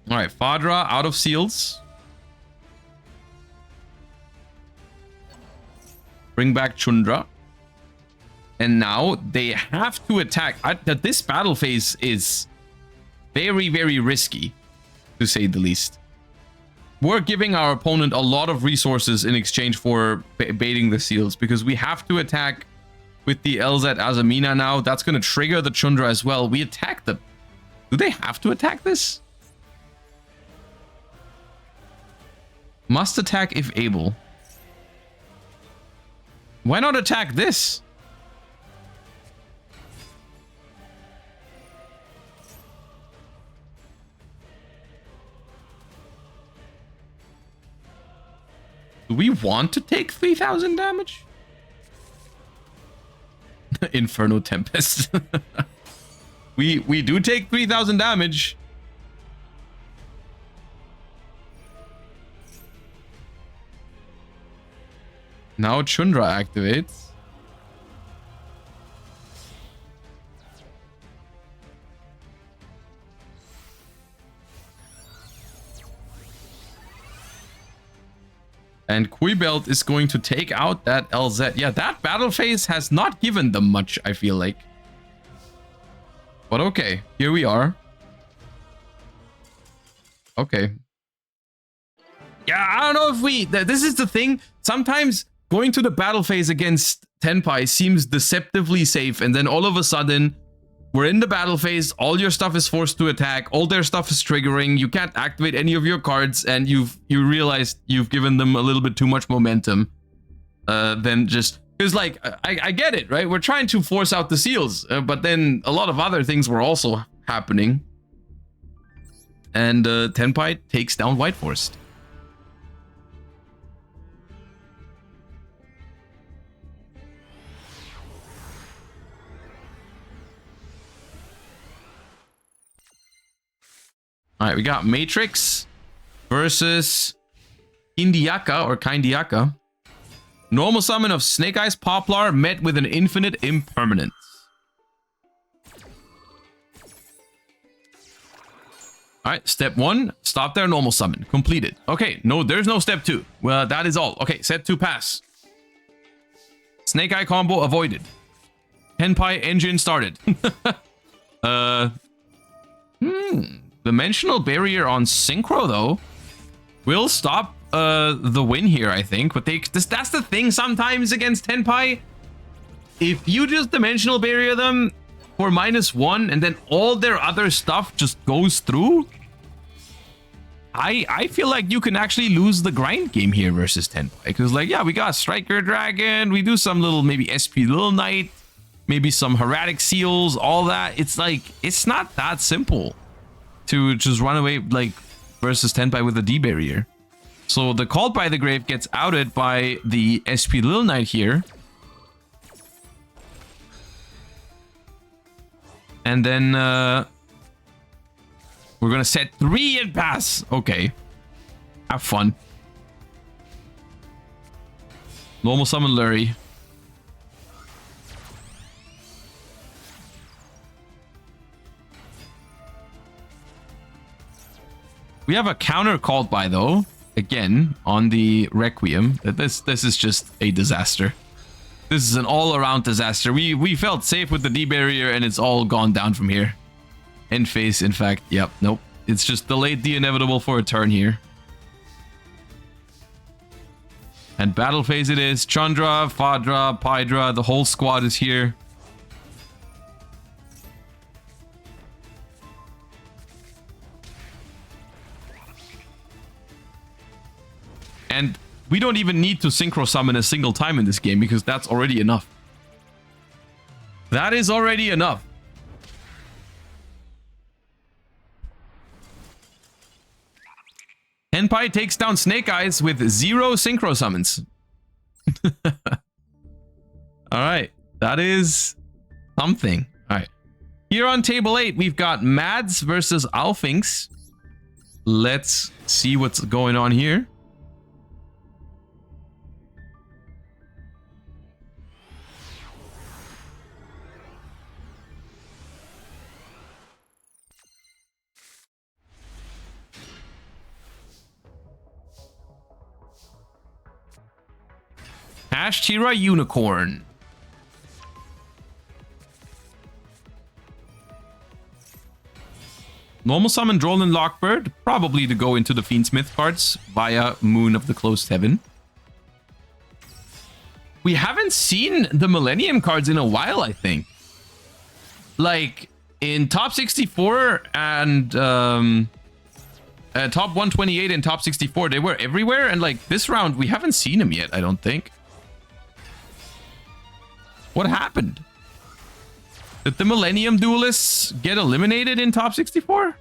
All right, Fadra out of seals. Bring back Chundra. And now they have to attack. This battle phase is very, very risky, to say the least. We're giving our opponent a lot of resources in exchange for baiting the seals because we have to attack with the LZ Azamina now. That's going to trigger the Chundra as well. We attack them. Do they have to attack this? Must attack if able. Why not attack this? Do we want to take 3,000 damage? Inferno Tempest. we do take 3,000 damage. Now Chundra activates. And Kuibelt is going to take out that LZ. Yeah, that battle phase has not given them much, I feel like. But okay, here we are. Okay. Yeah, I don't know if we... This is the thing. Sometimes going to the battle phase against Tenpai seems deceptively safe, and then all of a sudden, we're in the battle phase, all your stuff is forced to attack, all their stuff is triggering, you can't activate any of your cards, and you realize you've given them a little bit too much momentum. Then just... Because, like, I get it, right? We're trying to force out the seals, but then a lot of other things were also happening. And Tenpai takes down White Forest. All right, we got Matrix versus Inaka or Kindiaka. Normal summon of Snake Eyes Poplar met with an infinite impermanence. All right, step 1, stop their normal summon. Completed. Okay, no, there's no step 2. Well, that is all. Okay, set 2 pass. Snake Eye combo avoided. Tenpai engine started. Dimensional barrier on synchro though will stop the win here, I think. But that's the thing sometimes against Tenpai. If you just dimensional barrier them for -1 and then all their other stuff just goes through, I feel like you can actually lose the grind game here versus Tenpai. Because like, yeah, we got Striker Dragon, we do some little maybe SP Little Knight, maybe some Hieratic Seals, all that. It's like, it's not that simple to just run away like versus Tenpai with a D barrier. So the Called by the Grave gets outed by the SP Little Knight here. And then we're gonna set 3 and pass. Okay. Have fun. Normal summon Lurie. We have a counter called by though. Again, on the Requiem. This is just a disaster. This is an all-around disaster. We felt safe with the D barrier and it's all gone down from here. End phase, in fact. Yep, nope. It's just delayed the inevitable for a turn here. And battle phase it is. Chandra, Fadra, Pydra, the whole squad is here. And we don't even need to synchro summon a single time in this game because that's already enough. That is already enough. Tenpai takes down Snake Eyes with 0 synchro summons. Alright, that is something. Alright. Here on table 8, we've got Mads versus Alfinx. Let's see what's going on here. Ashtira Unicorn. Normal summon Droll Lockbird, probably to go into the Fiendsmith cards via Moon of the Closed Heaven. We haven't seen the Millennium cards in a while, I think. Like, in top 64 and top 128 and top 64, they were everywhere. And like, this round, we haven't seen them yet, I don't think. What happened? Did the Millennium Duelists get eliminated in top 64?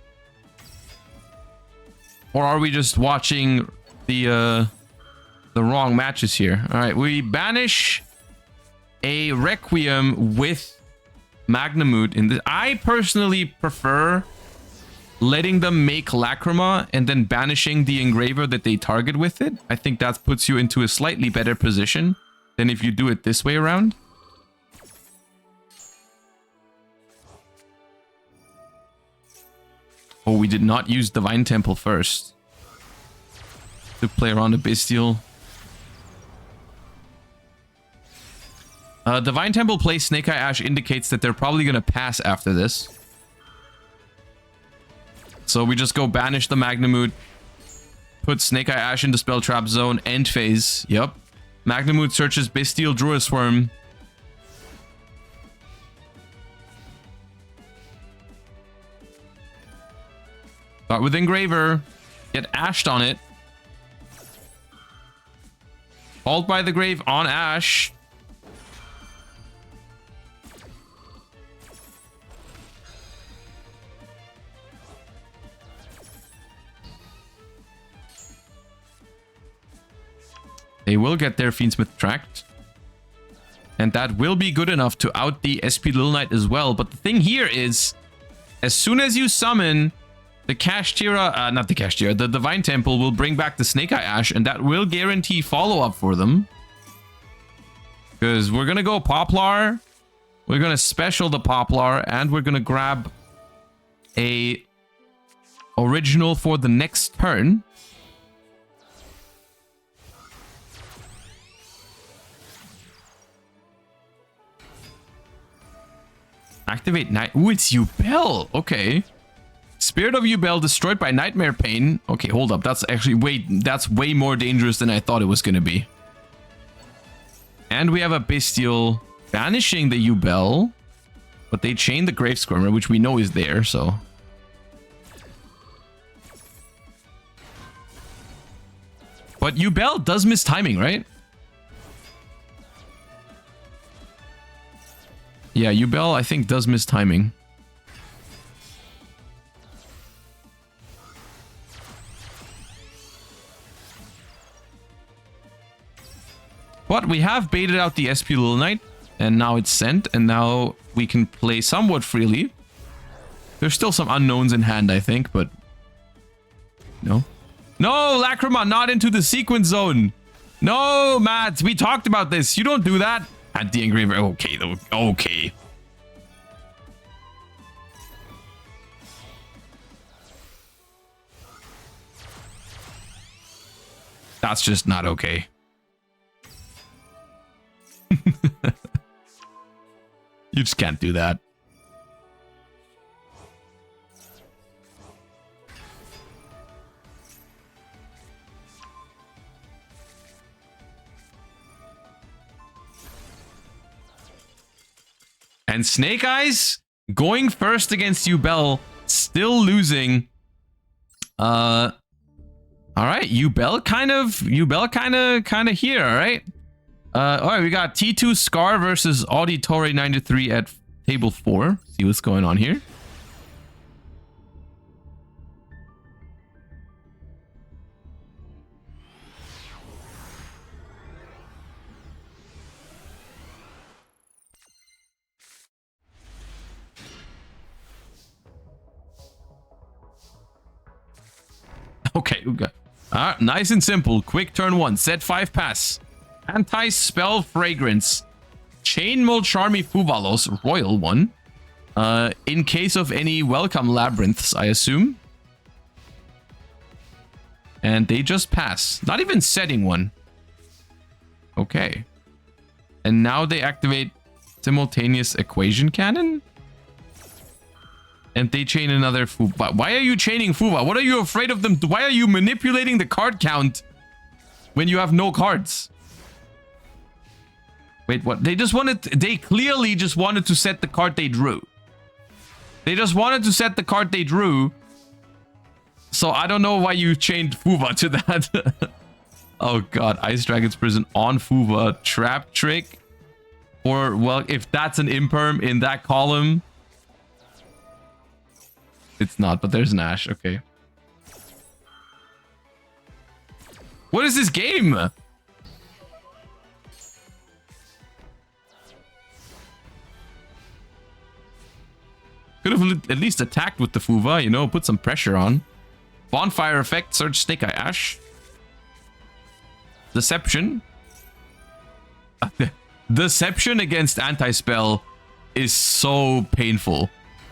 Or are we just watching the wrong matches here? All right, we banish a Requiem with Magnamut in this. I personally prefer letting them make Lacrima and then banishing the engraver that they target with it. I think that puts you into a slightly better position than if you do it this way around. Oh, we did not use Divine Temple first to play around a Bystial. Divine Temple plays Snake Eye Ash indicates that they're probably going to pass after this. So we just go banish the Magnamut, put Snake Eye Ash into Spell Trap Zone, end phase. Yep. Magnamut searches Bystial Druid Swarm. Start with Engraver. Get Ashed on it. Called by the Grave on Ash. They will get their Fiendsmith tracked. And that will be good enough to out the SP Little Knight as well. But the thing here is, as soon as you summon the Kashtira, not the Kashtira, the Divine Temple will bring back the Snake Eye Ash, and that will guarantee follow-up for them. Because we're going to go Poplar, we're going to special the Poplar, and we're going to grab a original for the next turn. Activate night. Ooh, it's Yubel. Okay. Spirit of Yubel destroyed by Nightmare Pain. Okay, hold up. That's actually that's way more dangerous than I thought it was going to be. And we have a Bystial banishing the Yubel. But they chain the Grave Squirmer, which we know is there, so... But Yubel does miss timing, right? Yeah, Yubel, I think, does miss timing. But we have baited out the SP Little Knight, and now it's sent, and now we can play somewhat freely. There's still some unknowns in hand, I think, but... No. No, Lacrima, not into the sequence zone. No, Matt, we talked about this. You don't do that. Anti-engraver. Okay, though. Okay. That's just not okay. You just can't do that. And Snake Eyes going first against Yubel, still losing. All right, Yubel kind of here, all right? All right, we got T2 Scar versus Auditore 93 at table 4. See what's going on here. Okay, nice and simple. Quick turn 1. Set 5 pass. Anti-spell fragrance. Chainmail Charmy Fuvalos, royal one. In case of any welcome labyrinths, I assume. And they just pass. Not even setting one. Okay. And now they activate simultaneous equation cannon. And they chain another Fuva. Why are you chaining Fuva? What are you afraid of them? Why are you manipulating the card count when you have no cards? Wait, what? They clearly just wanted to set the card they drew. They just wanted to set the card they drew. So I don't know why you chained Fuva to that. Oh god, Ice Dragon's Prison on Fuva. Trap trick. Or, well, if that's an imperm in that column. It's not, but there's an Ash. Okay. What is this game? Could have at least attacked with the Fuva, you know, put some pressure on. Bonfire effect, Surge Snake Eye Ash. Deception. Deception against anti-spell is so painful.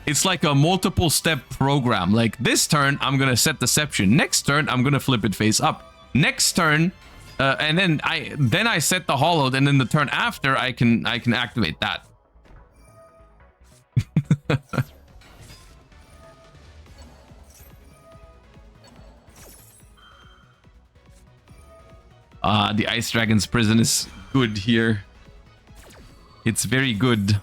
It's like a multiple step program. Like this turn, I'm gonna set Deception. Next turn, I'm gonna flip it face up. Next turn, and then I set the Hollowed, and then the turn after I can activate that. The Ice Dragon's Prison is good here. It's very good.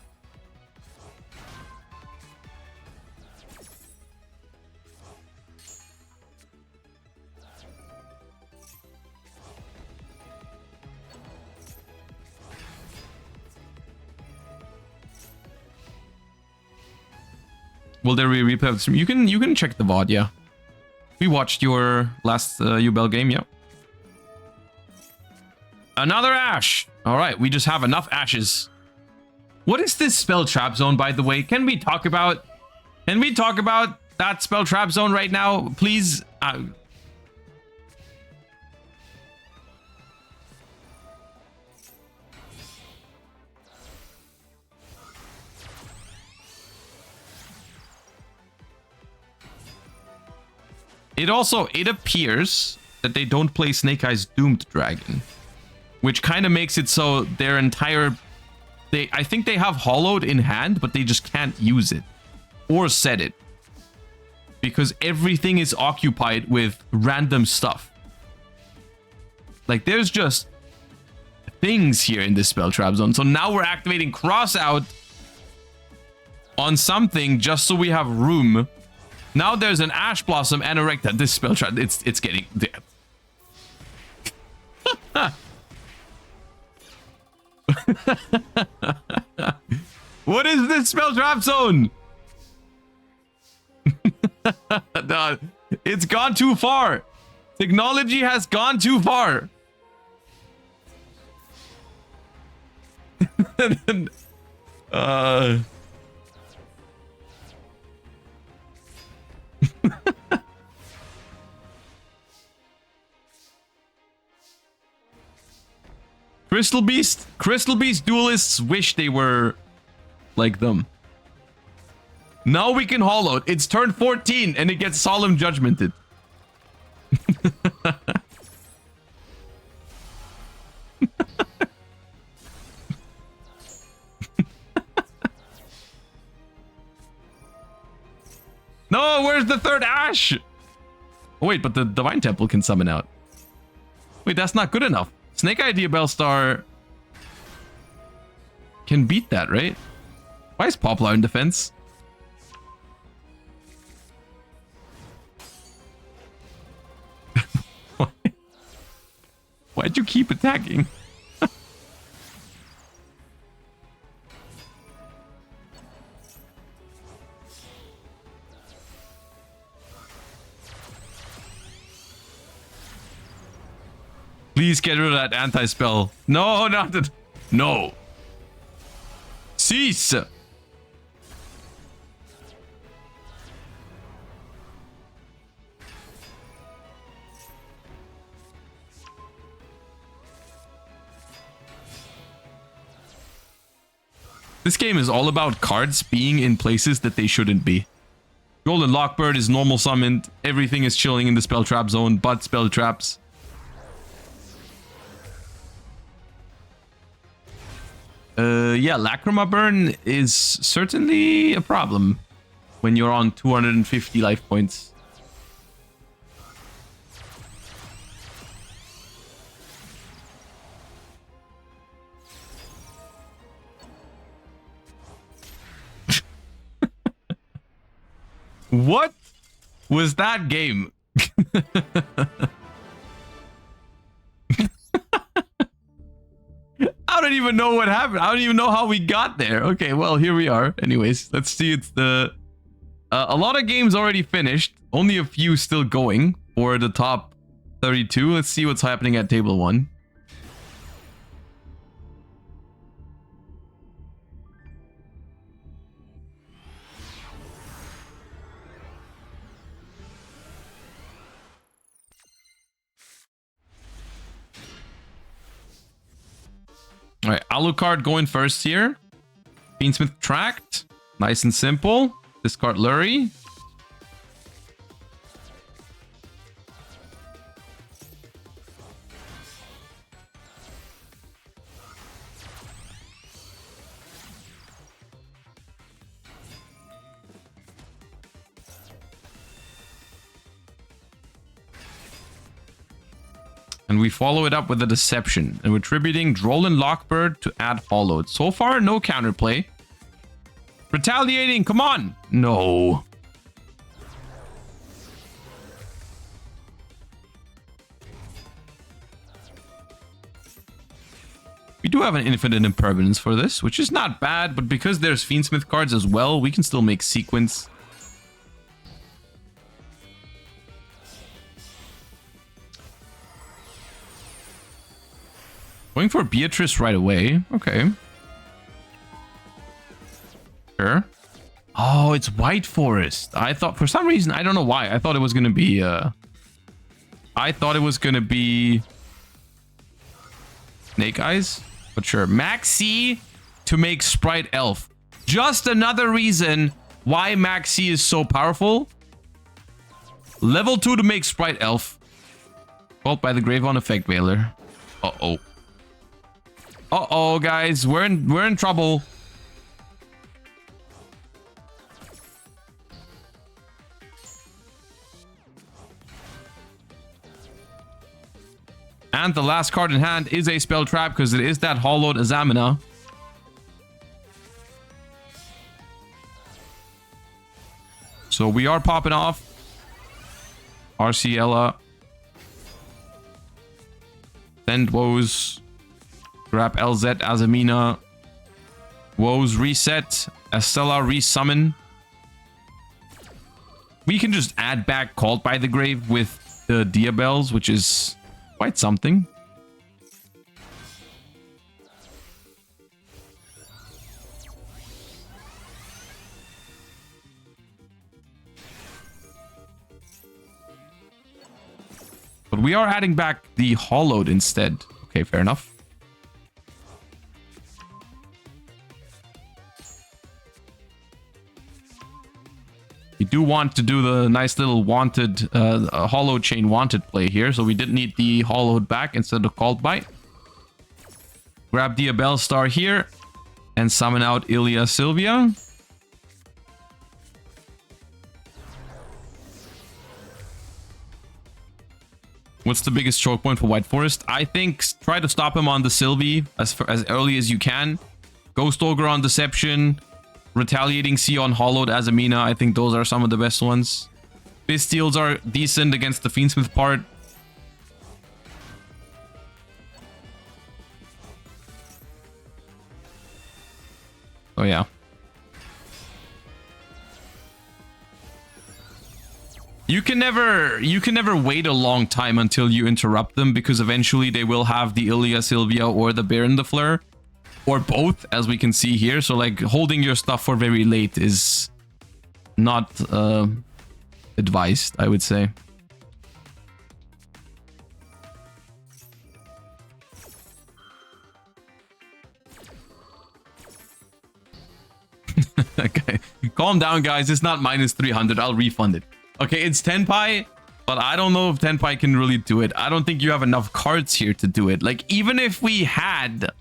Will there be replay of the stream? You can check the VOD, yeah. We watched your last Yubel game, yeah. Another Ash! Alright, we just have enough Ashes. What is this spell trap zone, by the way? Can we talk about that spell trap zone right now, please? It appears that they don't play Snake Eyes Doomed Dragon, which kind of makes it so their entire... I think they have Hollowed in hand, but they just can't use it or set it. because everything is occupied with random stuff. Like, there's just things here in this spell trap zone. So now we're activating cross out on something just so we have room. Now there's an ash blossom and a recta. This spell trap, it's getting there. What is this spell trap zone? No, it's gone too far. Technology has gone too far. Crystal Beast duelists wish they were like them. Now we can hollow. It's turn 14 and it gets solemn judgmented. No, where's the third ash? Oh, wait, but the Divine Temple can summon out. Wait, that's not good enough. Snake Eye Yubel Star can beat that, right? Why is Poplar in defense? Why'd you keep attacking? Please get rid of that anti-spell. No, not that. No. Cease. This game is all about cards being in places that they shouldn't be. Golden Lockbird is normal summoned. Everything is chilling in the spell trap zone, but spell traps. Yeah, Lacrima Burn is certainly a problem when you're on 250 life points. What was that game? I don't even know what happened. I don't even know how we got there. Okay, well, here we are. Anyways, let's see. It's the... a lot of games already finished. Only a few still going for the top 32. Let's see what's happening at table 1. All right, Alucard going first here. Fiendsmith tracked. Nice and simple. Discard Lurie. And we follow it up with a Deception. And we're tributing Droll and Lockbird to add Hollowed. So far, no counterplay. Retaliating, come on! No. We do have an Infinite Impermanence for this, which is not bad, but because there's Fiendsmith cards as well, we can still make Sequence. Going for Beatrice right away. Okay. Sure. Oh, it's White Forest. I thought, for some reason, I don't know why. I thought it was going to be, Snake Eyes. But sure. Maxi to make Sprite Elf. Just another reason why Maxi is so powerful. Level 2 to make Sprite Elf. Called by the Gravon Effect Veiler. Uh-oh. Uh-oh, guys. We're in trouble. And the last card in hand is a spell trap because it is that hollowed Azamina. So we are popping off Arciela. Send Woes. Grab LZ Azamina. Woes reset. Estella resummon. We can just add back Called by the Grave with the Diabels, which is quite something. But we are adding back the Hollowed instead. Okay, fair enough. We do want to do the nice little wanted, hollow chain wanted play here. So we did need the hollowed back instead of called by. Grab the Abel Star here and summon out Ilia Sylvia. What's the biggest choke point for White Forest? I think try to stop him on the Sylvie as early as you can. Ghost Ogre on Deception. Retaliating Sea on Hollowed Azamina. I think those are some of the best ones. Bystials are decent against the Fiendsmith part. Oh yeah. You can never wait a long time until you interrupt them, because eventually they will have the Ilia Sylvia or the Baron the Fleur. Or both, as we can see here. So, like, holding your stuff for very late is not advised, I would say. Okay, calm down, guys. It's not minus 300. I'll refund it. Okay, it's Tenpai, but I don't know if Tenpai can really do it. I don't think you have enough cards here to do it. Like, even if we had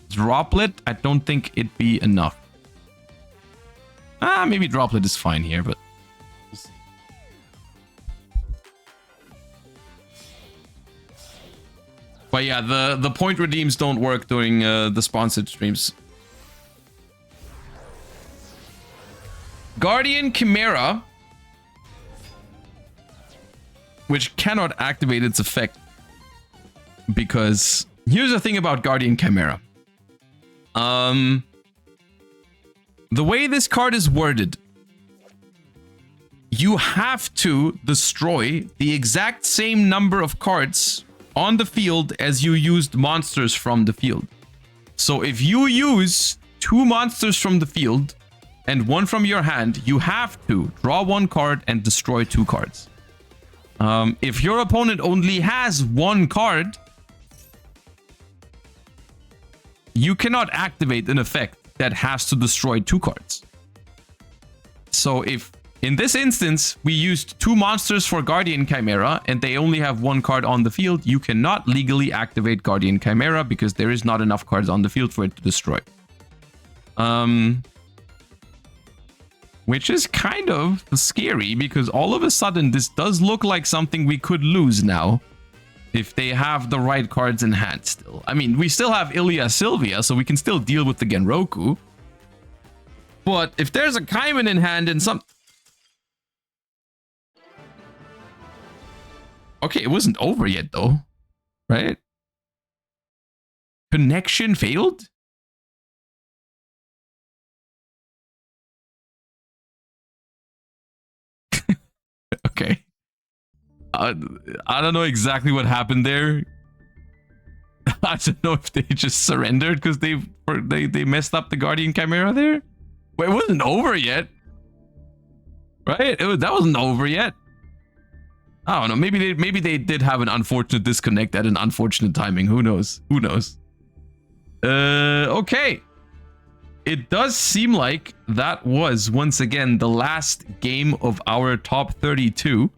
Droplet, I don't think it'd be enough. Maybe Droplet is fine here, but we'll see. But yeah, the point redeems don't work during the sponsored streams. Guardian Chimera, which cannot activate its effect, because here's the thing about Guardian Chimera. The way this card is worded, you have to destroy the exact same number of cards on the field as you used monsters from the field. So if you use 2 monsters from the field and 1 from your hand, you have to draw 1 card and destroy 2 cards. If your opponent only has 1 card, you cannot activate an effect that has to destroy 2 cards. So if in this instance we used 2 monsters for Guardian Chimera and they only have 1 card on the field, you cannot legally activate Guardian Chimera because there is not enough cards on the field for it to destroy. Which is kind of scary, because all of a sudden this does look like something we could lose now if they have the right cards in hand still. I mean, we still have Ilia Sylvia, so we can still deal with the Genroku. But if there's a Kaiman in hand and some... Okay, it wasn't over yet though, right? Connection failed? Okay. I don't know exactly what happened there. I don't know if they just surrendered because they messed up the Guardian Chimera there. Wait, it wasn't over yet, right? That wasn't over yet. I don't know. Maybe they did have an unfortunate disconnect at an unfortunate timing. Who knows? Who knows? Okay. It does seem like that was once again the last game of our top 32.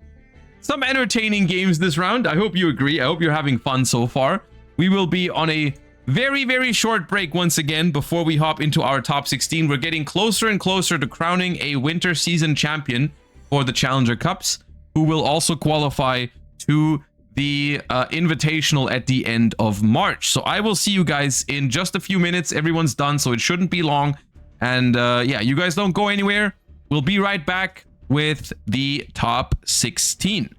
Some entertaining games this round. I hope you agree. I hope you're having fun so far. We will be on a very, very short break once again before we hop into our top 16. We're getting closer and closer to crowning a winter season champion for the Challenger Cups, who will also qualify to the invitational at the end of March. So I will see you guys in just a few minutes. Everyone's done, so it shouldn't be long. And yeah, you guys don't go anywhere. We'll be right back with the top 16.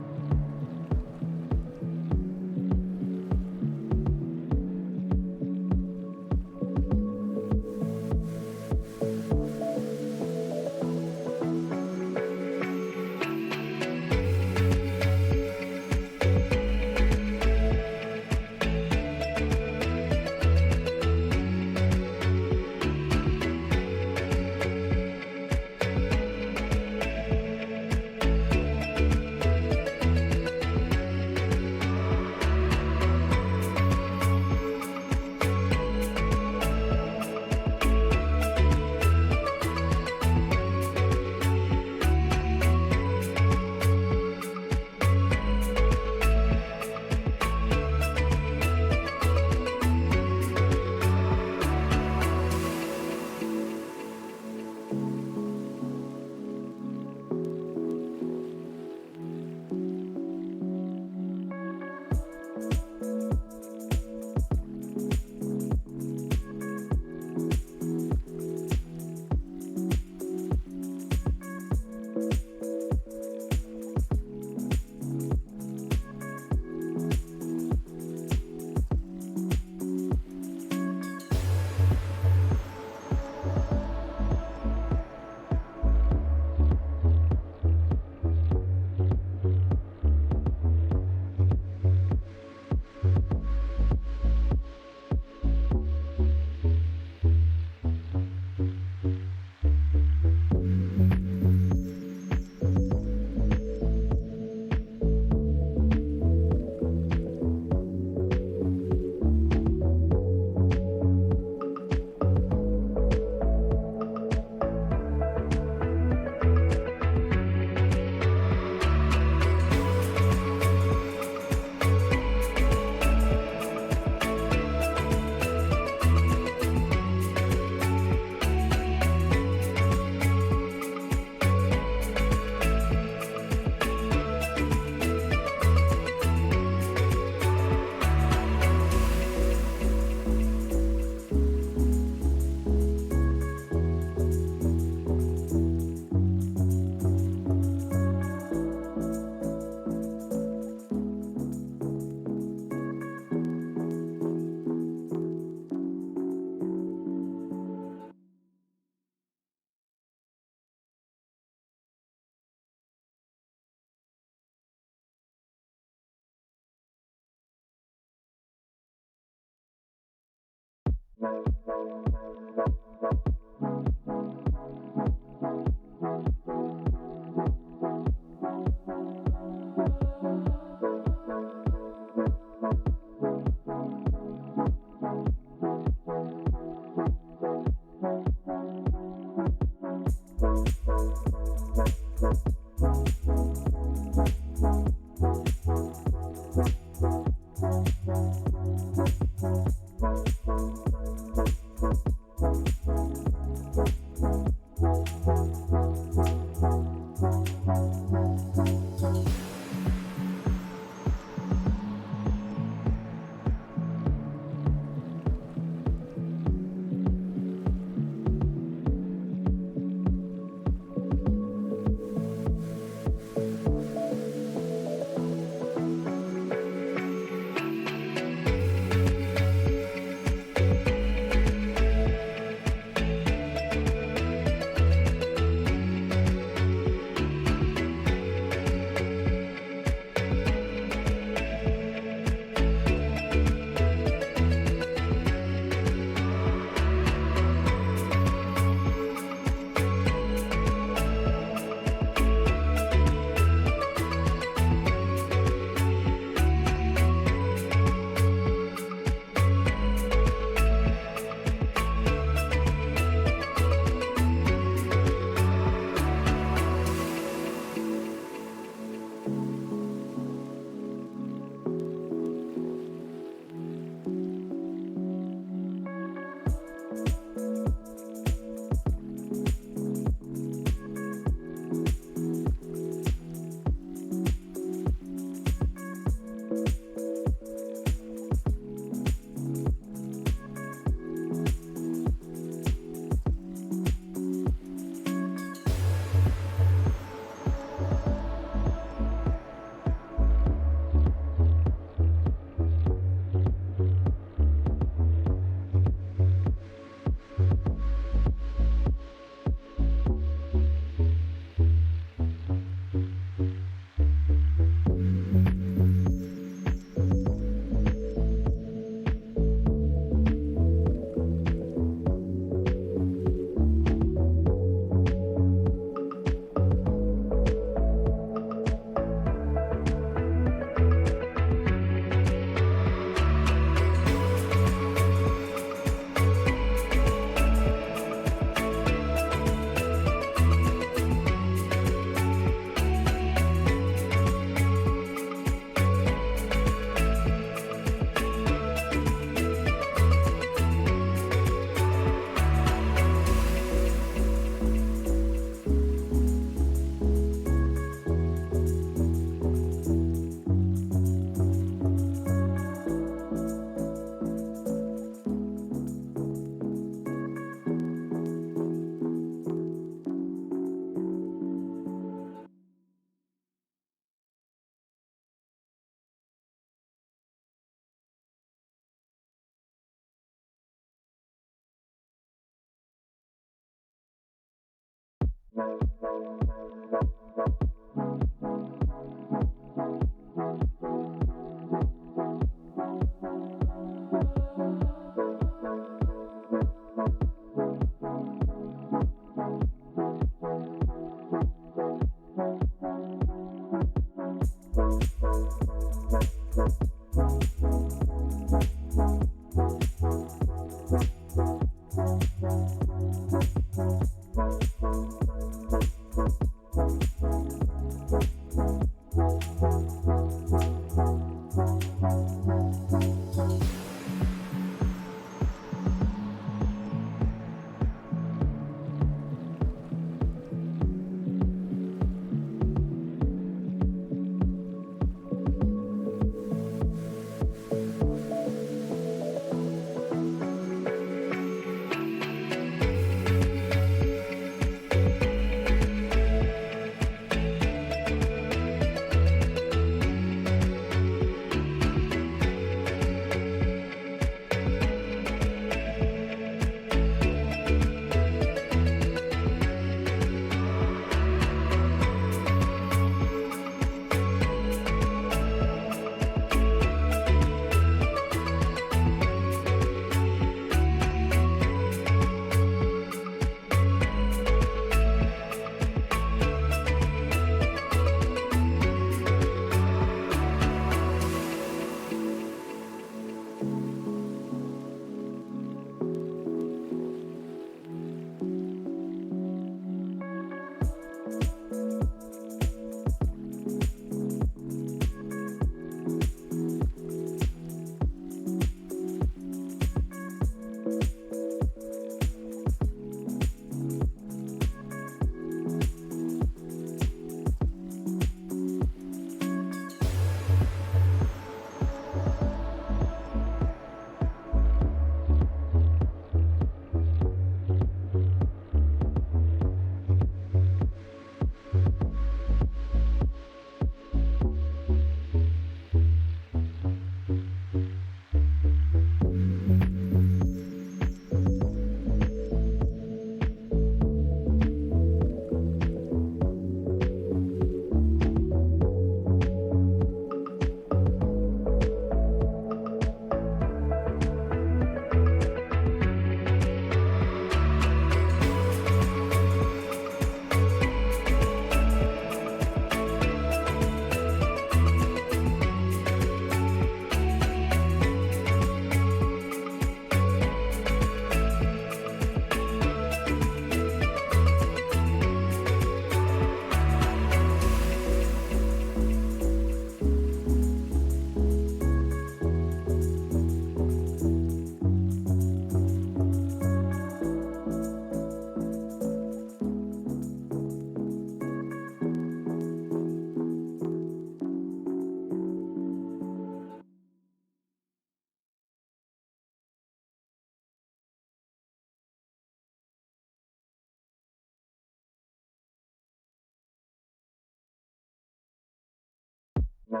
All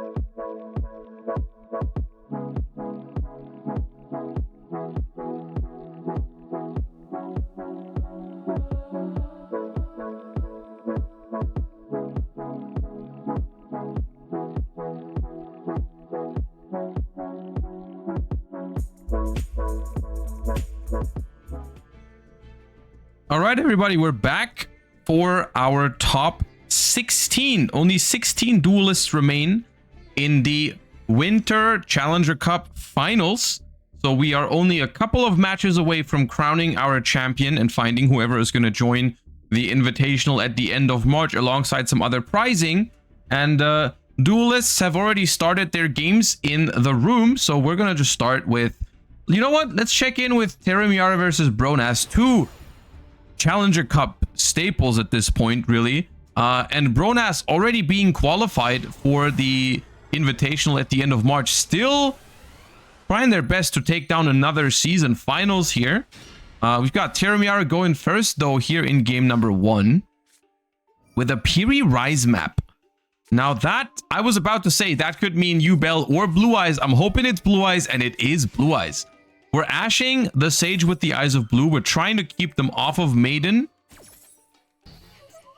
right, everybody, we're back for our top 16. Only 16 duelists remain in the Winter Challenger Cup Finals. So we are only a couple of matches away from crowning our champion and finding whoever is going to join the Invitational at the end of March alongside some other prizing. And duelists have already started their games in the room. So we're going to just start with, you know what? Let's check in with Terara versus Bronas, two Challenger Cup staples at this point, really. And Bronas already being qualified for the Invitational at the end of March, still trying their best to take down another season finals here. We've got Terara going first, though, here in game number 1 with a Piri Rise map. Now that, I was about to say, that could mean Yubel or Blue Eyes. I'm hoping it's Blue Eyes, and it is Blue Eyes. We're ashing the Sage with the Eyes of Blue. We're trying to keep them off of Maiden.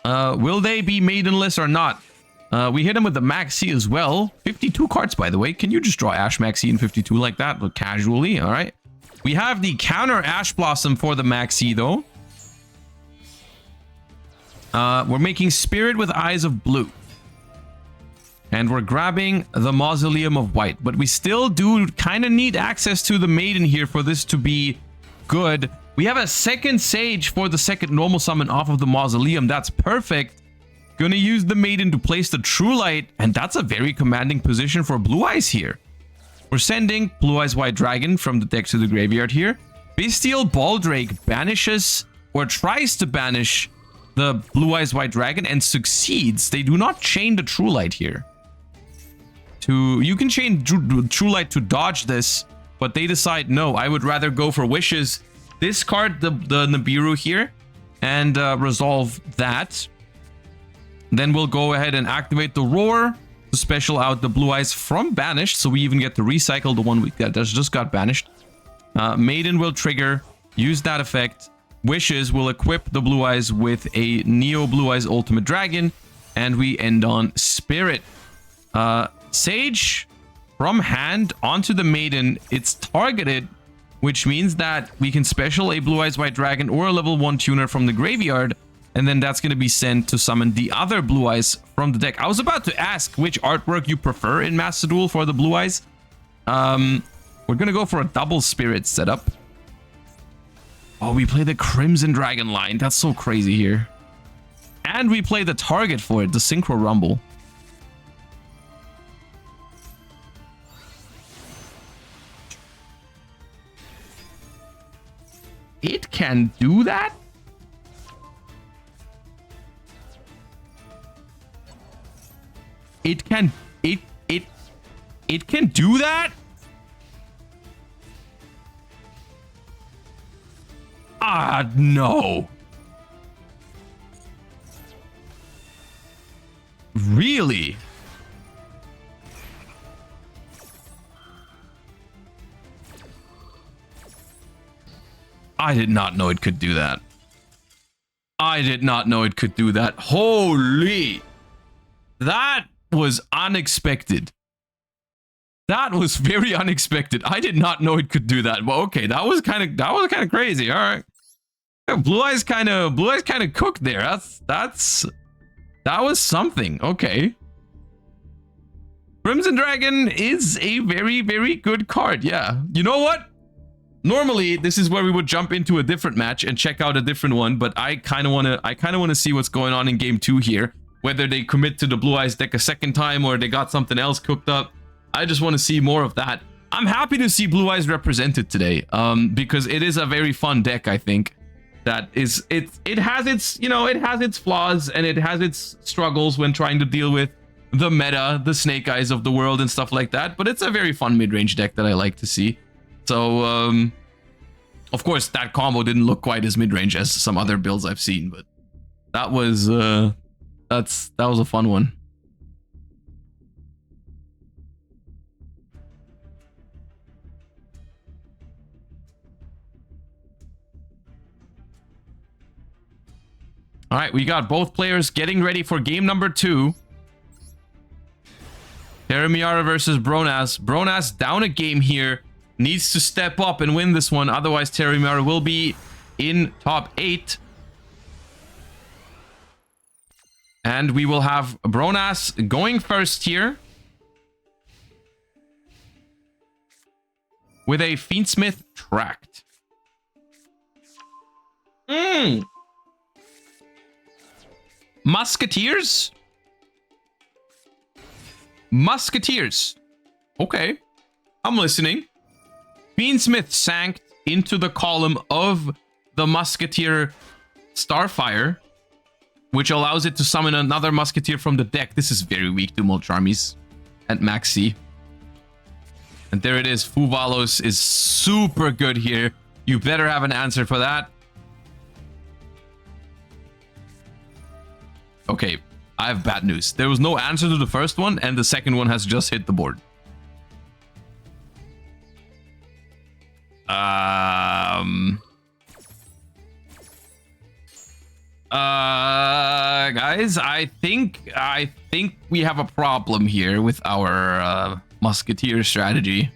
Will they be Maidenless or not? We hit him with the Maxi as well. 52 cards, by the way. Can you just draw Ash Maxi in 52 like that? Look, casually, all right. We have the counter Ash Blossom for the Maxi, though. We're making Spirit with Eyes of Blue. And we're grabbing the Mausoleum of White. But we still do kind of need access to the Maiden here for this to be good. We have a second Sage for the second normal summon off of the Mausoleum. That's perfect. Gonna use the Maiden to place the True Light. And that's a very commanding position for Blue Eyes here. We're sending Blue Eyes White Dragon from the deck to the graveyard here. Bystial Baldrake banishes or tries to banish the Blue Eyes White Dragon and succeeds. They do not chain the True Light here. You can chain True Light to dodge this, but they decide, no, I would rather go for Wishes. Discard the Nibiru here and resolve that. Then we'll go ahead and activate the Roar to special out the Blue Eyes from Banished, so we even get to recycle the one that just got banished. Maiden will trigger, use that effect. Wishes will equip the Blue Eyes with a Neo Blue Eyes Ultimate Dragon, and we end on Spirit. Sage from hand onto the Maiden. It's targeted, which means that we can special a Blue Eyes White Dragon or a level 1 tuner from the graveyard, and then that's going to be sent to summon the other Blue Eyes from the deck. I was about to ask which artwork you prefer in Master Duel for the Blue Eyes. We're going to go for a double Spirit setup. Oh, we play the Crimson Dragon line. That's so crazy here. And we play the target for it, the Synchro Rumble. It can do that? It can do that? Ah, no. Really? I did not know it could do that. I did not know it could do that. Holy. That was unexpected. That was very unexpected. I did not know it could do that. Well, okay, that was kind of crazy. All right. Blue Eyes kind of cooked there. That was something. Okay. Crimson Dragon is a very, very good card. Yeah. You know what? Normally, this is where we would jump into a different match and check out a different one, but I kind of want to see what's going on in game 2 here. Whether they commit to the Blue Eyes deck a second time or they got something else cooked up. I just want to see more of that. I'm happy to see Blue Eyes represented today, because it is a very fun deck, I think. That is, it has its, you know, it has its flaws and it has its struggles when trying to deal with the meta, the Snake Eyes of the world and stuff like that. But it's a very fun mid-range deck that I like to see. So, of course, that combo didn't look quite as mid-range as some other builds I've seen, but that was, that was a fun one. All right, we got both players getting ready for game number 2. Terara versus Bronas. Bronas down a game here. Needs to step up and win this one. Otherwise, Terara will be in top 8. And we will have Bronas going first here. With a Fiendsmith tracked. Musketeers? Musketeers. Okay. I'm listening. Fiendsmith sank into the column of the Musketeer Starfire, which allows it to summon another Musketeer from the deck. This is very weak to Molcharmies and Maxi. And there it is. Fuvalos is super good here. You better have an answer for that. Okay, I have bad news. There was no answer to the first one, and the second one has just hit the board. Guys, I think we have a problem here with our Musketeer strategy.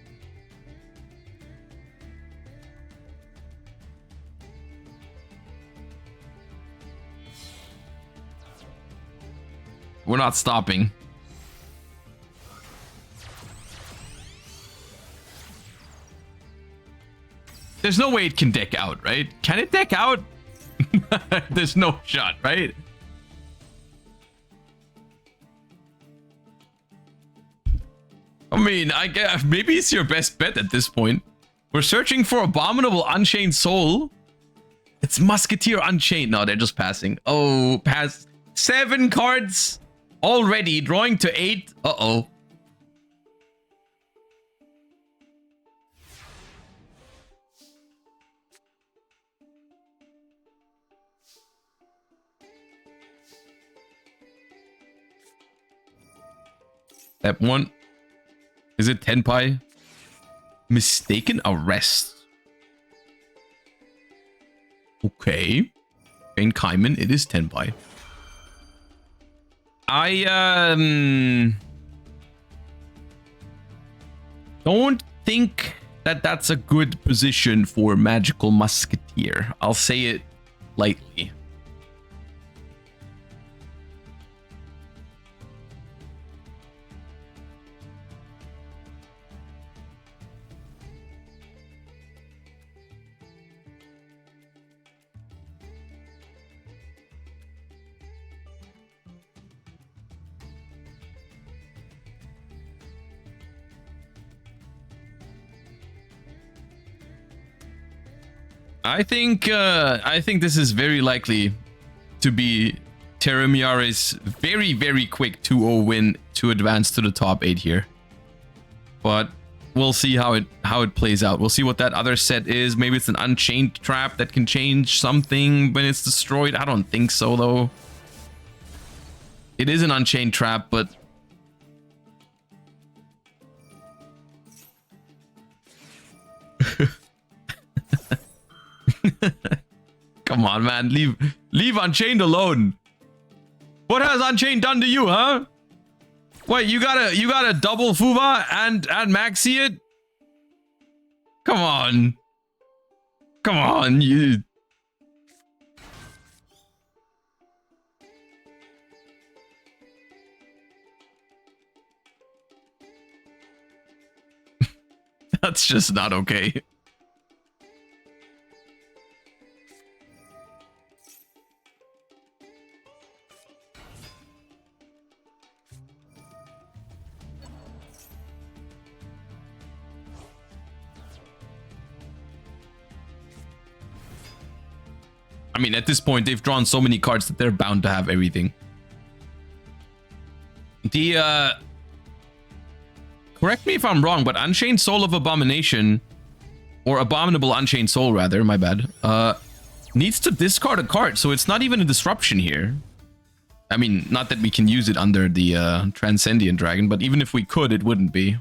We're not stopping. There's no way it can deck out, right? Can it deck out? There's no shot, right? I mean, I guess maybe it's your best bet at this point. We're searching for Abominable Unchained Soul. It's Musketeer Unchained. No, they're just passing. Oh, pass. 7 cards already, drawing to 8. Uh-oh. Step 1. Is it Tenpai? Mistaken Arrest. Okay. Bane Kaiman, it is Tenpai. I don't think that that's a good position for Magical Musketeer. I'll say it lightly. I think this is very likely to be Teramiare's very, very quick 2-0 win to advance to the top 8 here. But we'll see how it plays out. We'll see what that other set is. Maybe it's an Unchained Trap that can change something when it's destroyed. I don't think so, though. It is an Unchained Trap, but... Come on, man. Leave Unchained alone. What has Unchained done to you, huh? Wait, you gotta double Fuva and Maxi it? Come on. Come on, you. That's just not okay. I mean, at this point, they've drawn so many cards that they're bound to have everything. Correct me if I'm wrong, but Unchained Soul of Abomination, or Abominable Unchained Soul, rather, my bad, needs to discard a card, so it's not even a disruption here. I mean, not that we can use it under the Transcendent Dragon, but even if we could, it wouldn't be.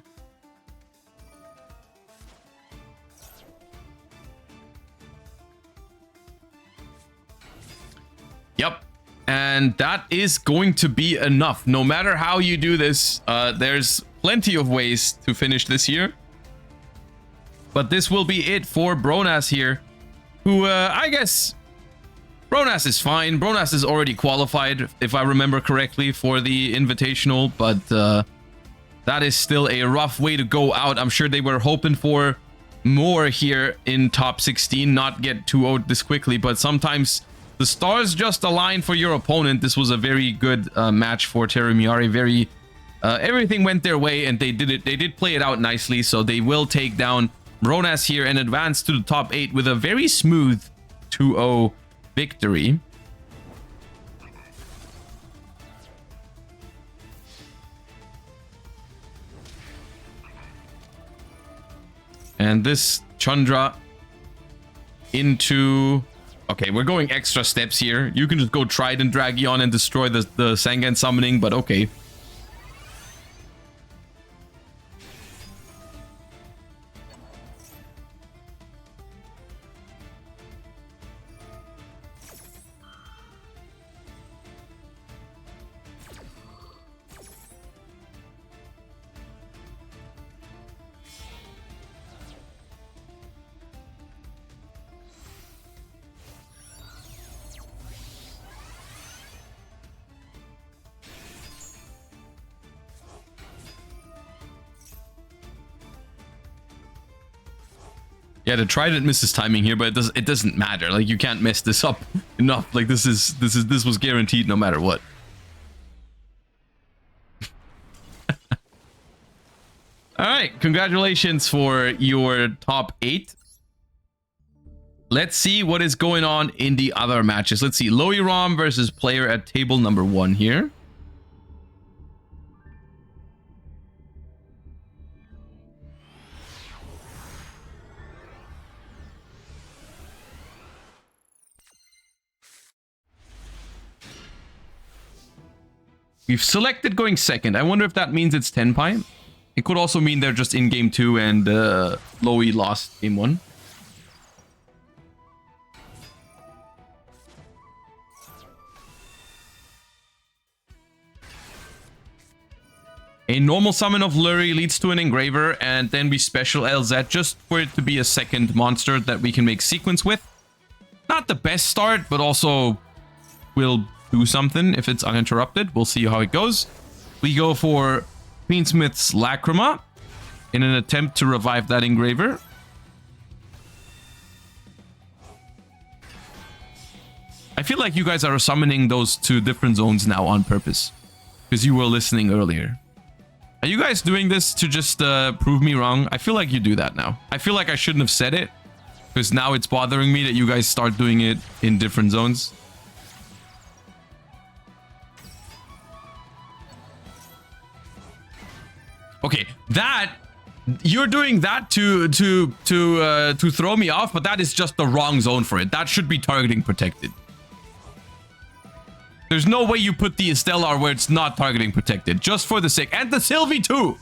Yep. And that is going to be enough. No matter how you do this, there's plenty of ways to finish this here. But this will be it for Bronas here, who I guess Bronas is fine. Bronas is already qualified, if I remember correctly, for the Invitational, but that is still a rough way to go out. I'm sure they were hoping for more here in top 16, not get 2-0'd this quickly, but sometimes the stars just align for your opponent. This was a very good match for Terumiyari. Very everything went their way, and they did play it out nicely, so they will take down Bronas here and advance to the top 8 with a very smooth 2-0 victory. And this Chandra into... Okay, we're going extra steps here. You can just go Trident Dragion and destroy the Sangan summoning, but okay. Yeah, the Trident misses timing here, but it doesn't matter. Like, you can't mess this up enough. Like, this was guaranteed no matter what. All right, congratulations for your top 8. Let's see what is going on in the other matches. Let's see, Loiram versus player at table number 1 here. We've selected going second. I wonder if that means it's Tenpai. It could also mean they're just in game 2 and Loi lost game 1. A normal summon of Lurie leads to an Engraver, and then we special LZ just for it to be a second monster that we can make sequence with. Not the best start, but also will do something if it's uninterrupted. We'll see how it goes. We go for Fiendsmith's Lacrima in an attempt to revive that Engraver. I feel like you guys are summoning those 2 different zones now on purpose, because you were listening earlier. Are you guys doing this to just prove me wrong? I feel like you do that now. I feel like I shouldn't have said it, because now it's bothering me that you guys start doing it in different zones. Okay, that you're doing that to throw me off, but that is just the wrong zone for it. That should be targeting protected. There's no way you put the Stellar where it's not targeting protected, just for the sake. And the Sylvie too.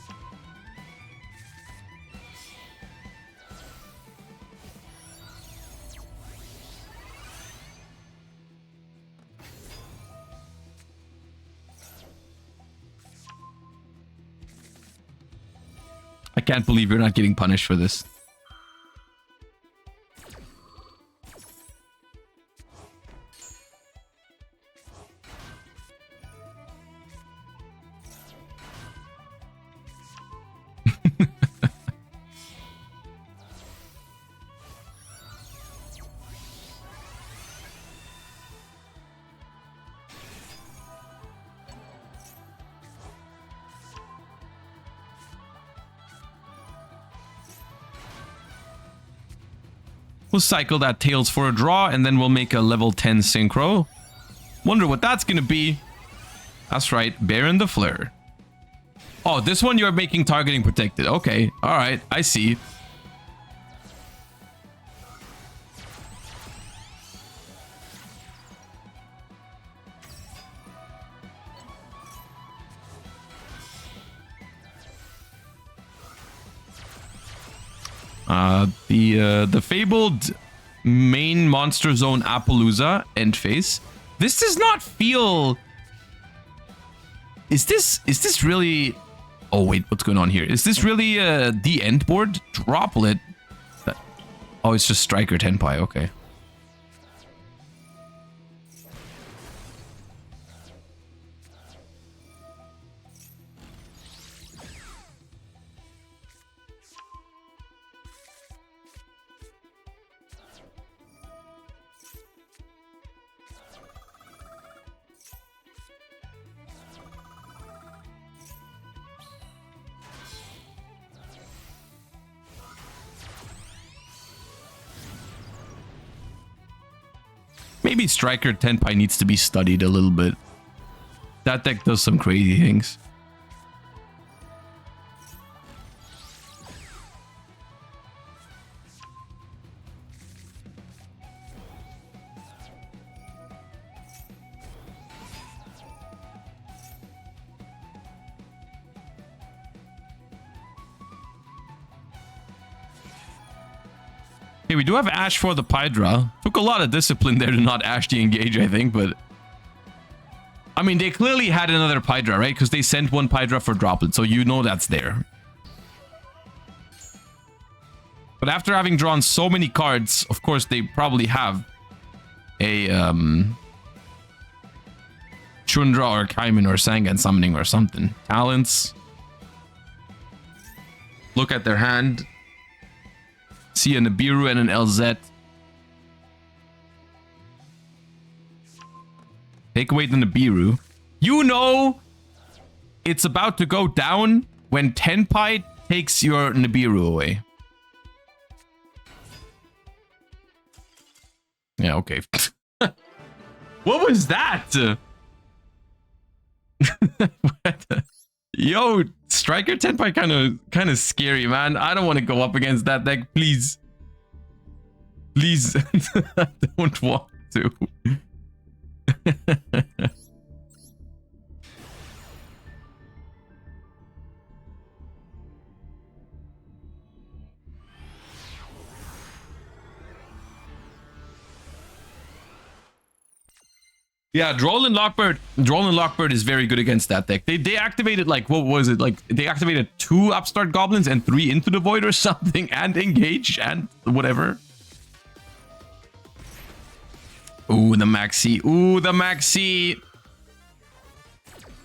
I can't believe you're not getting punished for this. We'll cycle that Tails for a draw, and then we'll make a level 10 Synchro. Wonder what that's gonna be. That's right, Baron the Fleur. Oh, this one you're making targeting protected. Okay, alright, I see. The fabled main monster zone Appaloosa end phase This does not feel... Is this really... Oh, wait, what's going on here? Is this really the end board? Droplet? Oh, it's just Striker Tenpai, okay. Maybe Striker Tenpai needs to be studied a little bit. That deck does some crazy things. Okay, we do have Ash for the Pydra. Took a lot of discipline there to not Ash the engage, I think, but... I mean, they clearly had another Pydra, right? Because they sent one Pydra for Droplet, so you know that's there. But after having drawn so many cards, of course, they probably have a, Chundra or Kaimin or Sangan summoning or something. Talents. Look at their hand. See a Nibiru and an LZ. Take away the Nibiru. You know it's about to go down when Tenpai takes your Nibiru away. Yeah, okay. What was that? Yo, Striker Tenpai kind of scary, man. I don't want to go up against that deck, please. Please. I don't want to. Yeah, Droll and Lockbird is very good against that deck. They activated, like, what was it? Like, they activated 2 Upstart Goblins and 3 Into the Void or something, and Engage, and whatever. Ooh, the Maxi. Ooh, the Maxi.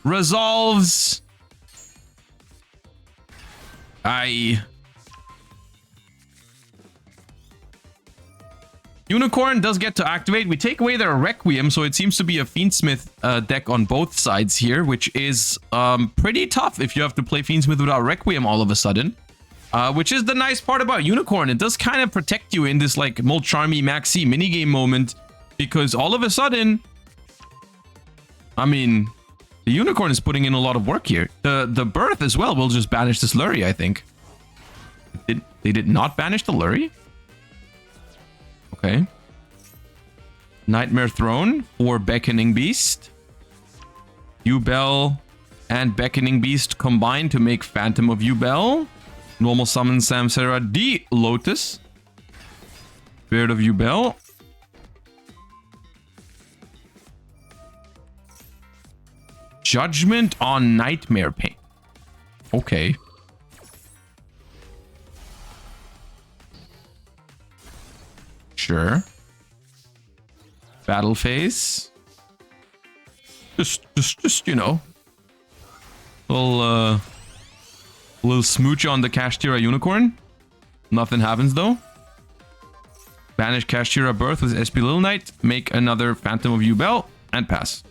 Resolves. Unicorn does get to activate. We take away their Requiem, so it seems to be a Fiendsmith deck on both sides here, which is pretty tough if you have to play Fiendsmith without Requiem all of a sudden. Which is the nice part about Unicorn. It does kind of protect you in this like Molcharmy Maxi minigame moment, because all of a sudden, I mean, the Unicorn is putting in a lot of work here. The Birth as well will just banish the Slurry, I think. They did not banish the Lurry? Okay. Nightmare Throne for Beckoning Beast. Yubel and Beckoning Beast combine to make Phantom of Yubel. Normal summon Samsara D. Lotus. Spirit of Yubel. Judgment on Nightmare Pain. Okay. Sure. Battle phase. Just you know. A little smooch on the Kashtira Unicorn. Nothing happens though. Banish Kashtira Birth with SP Little Knight. Make another Phantom of Yubel and pass.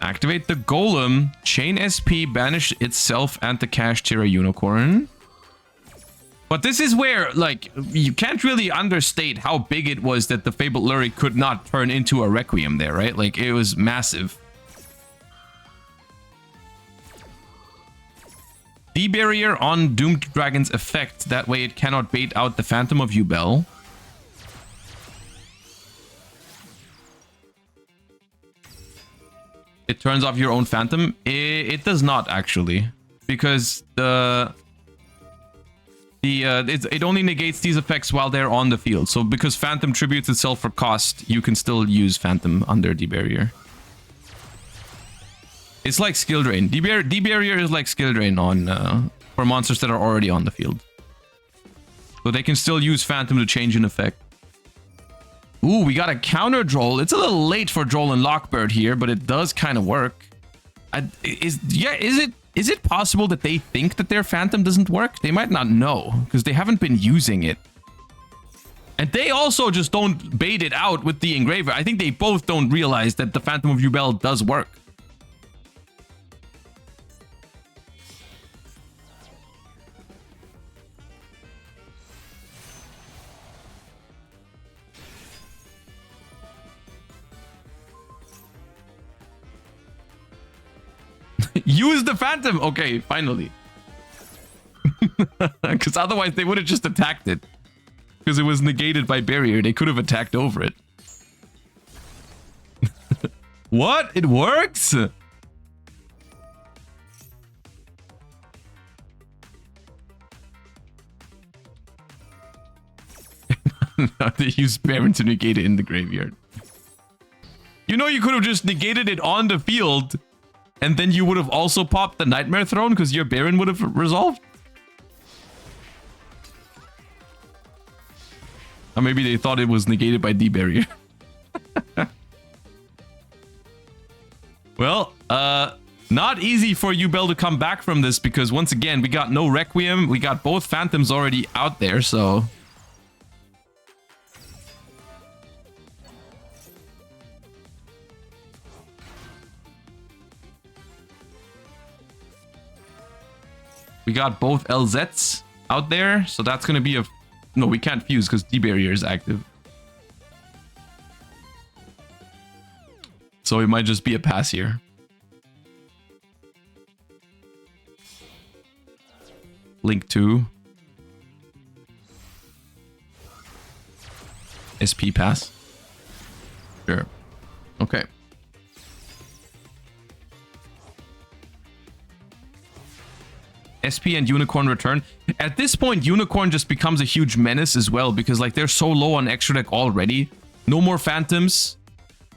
Activate the Golem, chain SP, banish itself and the Kashtira Unicorn. But this is where, like, you can't really understate how big it was that the Fabled Lurry could not turn into a Requiem there, right? Like, it was massive. D-Barrier on Doomed Dragon's effect. That way it cannot bait out the Phantom of Yubel. It turns off your own Phantom. It does not, actually. Because the It only negates these effects while they're on the field. So because Phantom tributes itself for cost, you can still use Phantom under D-Barrier. It's like skill drain. D-Barrier is like skill drain on for monsters that are already on the field. So they can still use Phantom to change an effect. Ooh, we got a counter Droll. It's a little late for Droll and Lockbird here, but it does kind of work. Is it possible that they think that their Phantom doesn't work? They might not know because they haven't been using it. And they also just don't bait it out with the Engraver. I think they both don't realize that the Phantom of Yubel does work. Use the Phantom! Okay, finally. Because otherwise they would have just attacked it. Because it was negated by barrier. They could have attacked over it. What? It works? They use Baron to negate it in the graveyard. You know, you could have just negated it on the field. And then you would have also popped the Nightmare Throne because your Baron would have resolved? Or maybe they thought it was negated by D-Barrier. Well, not easy for Yubel to come back from this because once again, we got no Requiem. We got both Phantoms already out there, so... We got both LZs out there, so that's going to be a... No, we can't fuse because D-Barrier is active. So it might just be a pass here. Link 2. SP pass. Sure. Okay. SP and Unicorn return. At this point, Unicorn just becomes a huge menace as well because like they're so low on extra deck already. No more Phantoms.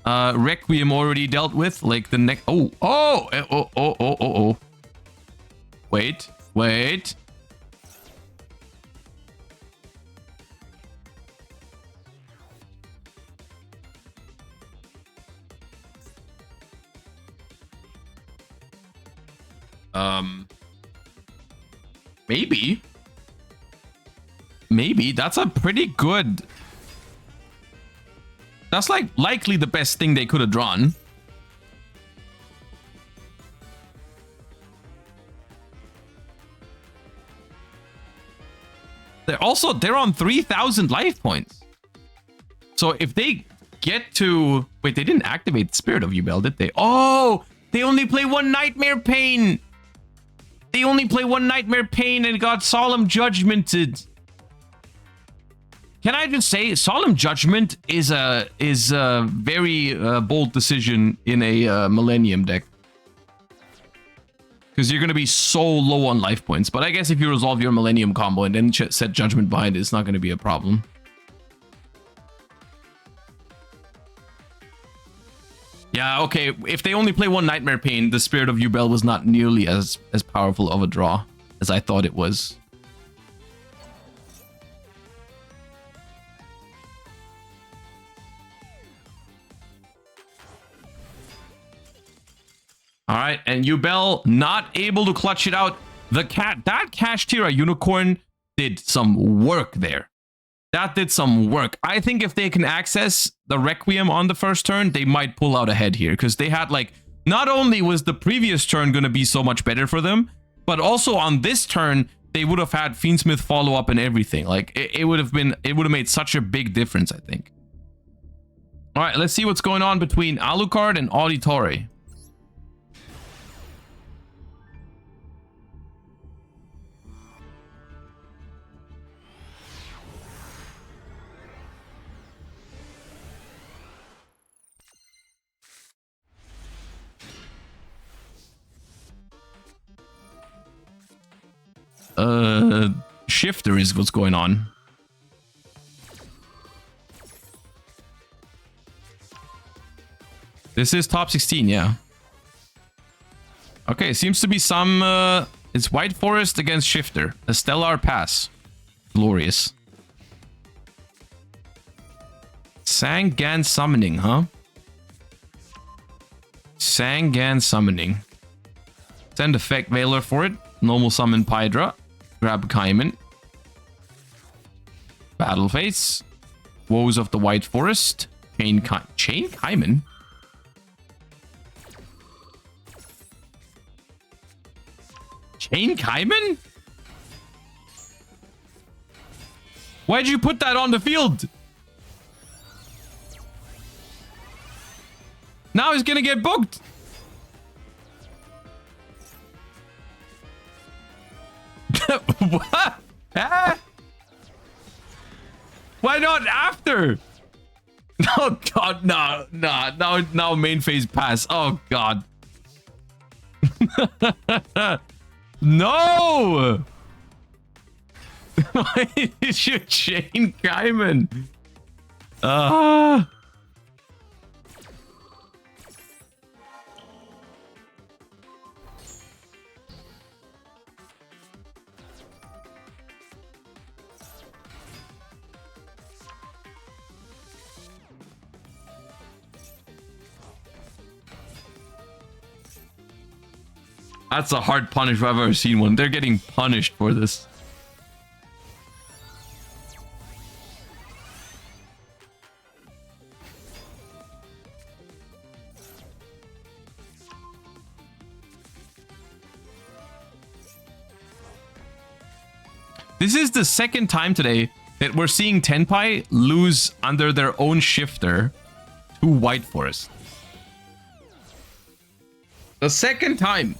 Requiem already dealt with. Like the next... Oh. Wait. Maybe that's a pretty good... That's like likely the best thing they could have drawn. They're on 3,000 life points. So if they get to... Wait, they didn't activate the Spirit of Yubel, did they? Oh, they only play one Nightmare Pain. They only play one Nightmare Pain and got Solemn Judgmented. Can I just say, Solemn Judgment is a very bold decision in a Millennium deck. Because you're going to be so low on life points. But I guess if you resolve your Millennium combo and then set Judgment behind it, it's not going to be a problem. Yeah, okay. If they only play one Nightmare Pain, the Spirit of Yubel was not nearly as powerful of a draw as I thought it was. All right, and Yubel not able to clutch it out. That Kashtira Unicorn did some work there. That did some work. I think if they can access the Requiem on the first turn, they might pull out ahead here. Because they had like, not only was the previous turn going to be so much better for them, but also on this turn, they would have had Fiendsmith follow up and everything. Like it would have made such a big difference, I think. All right, let's see what's going on between Alucard and Auditore. shifter is what's going on. This is top 16, yeah. Okay, seems to be some... it's White Forest against Shifter. A Stellar Pass. Glorious. Sangan Summoning, huh? Sangan Summoning. Send Effect Veiler for it. Normal Summon Pydra. Grab Kaiman. Battle Face. Woes of the White Forest. Chain Kaiman? Chain Kaiman? Why'd you put that on the field? Now he's gonna get booked. What? Huh? Why not after? Oh god, no, no, now main phase pass. Oh god. No! Why did you chain Kaiman? That's a hard punish if I've ever seen one. They're getting punished for this. This is the second time today that we're seeing Tenpai lose under their own shifter to White Forest. The second time.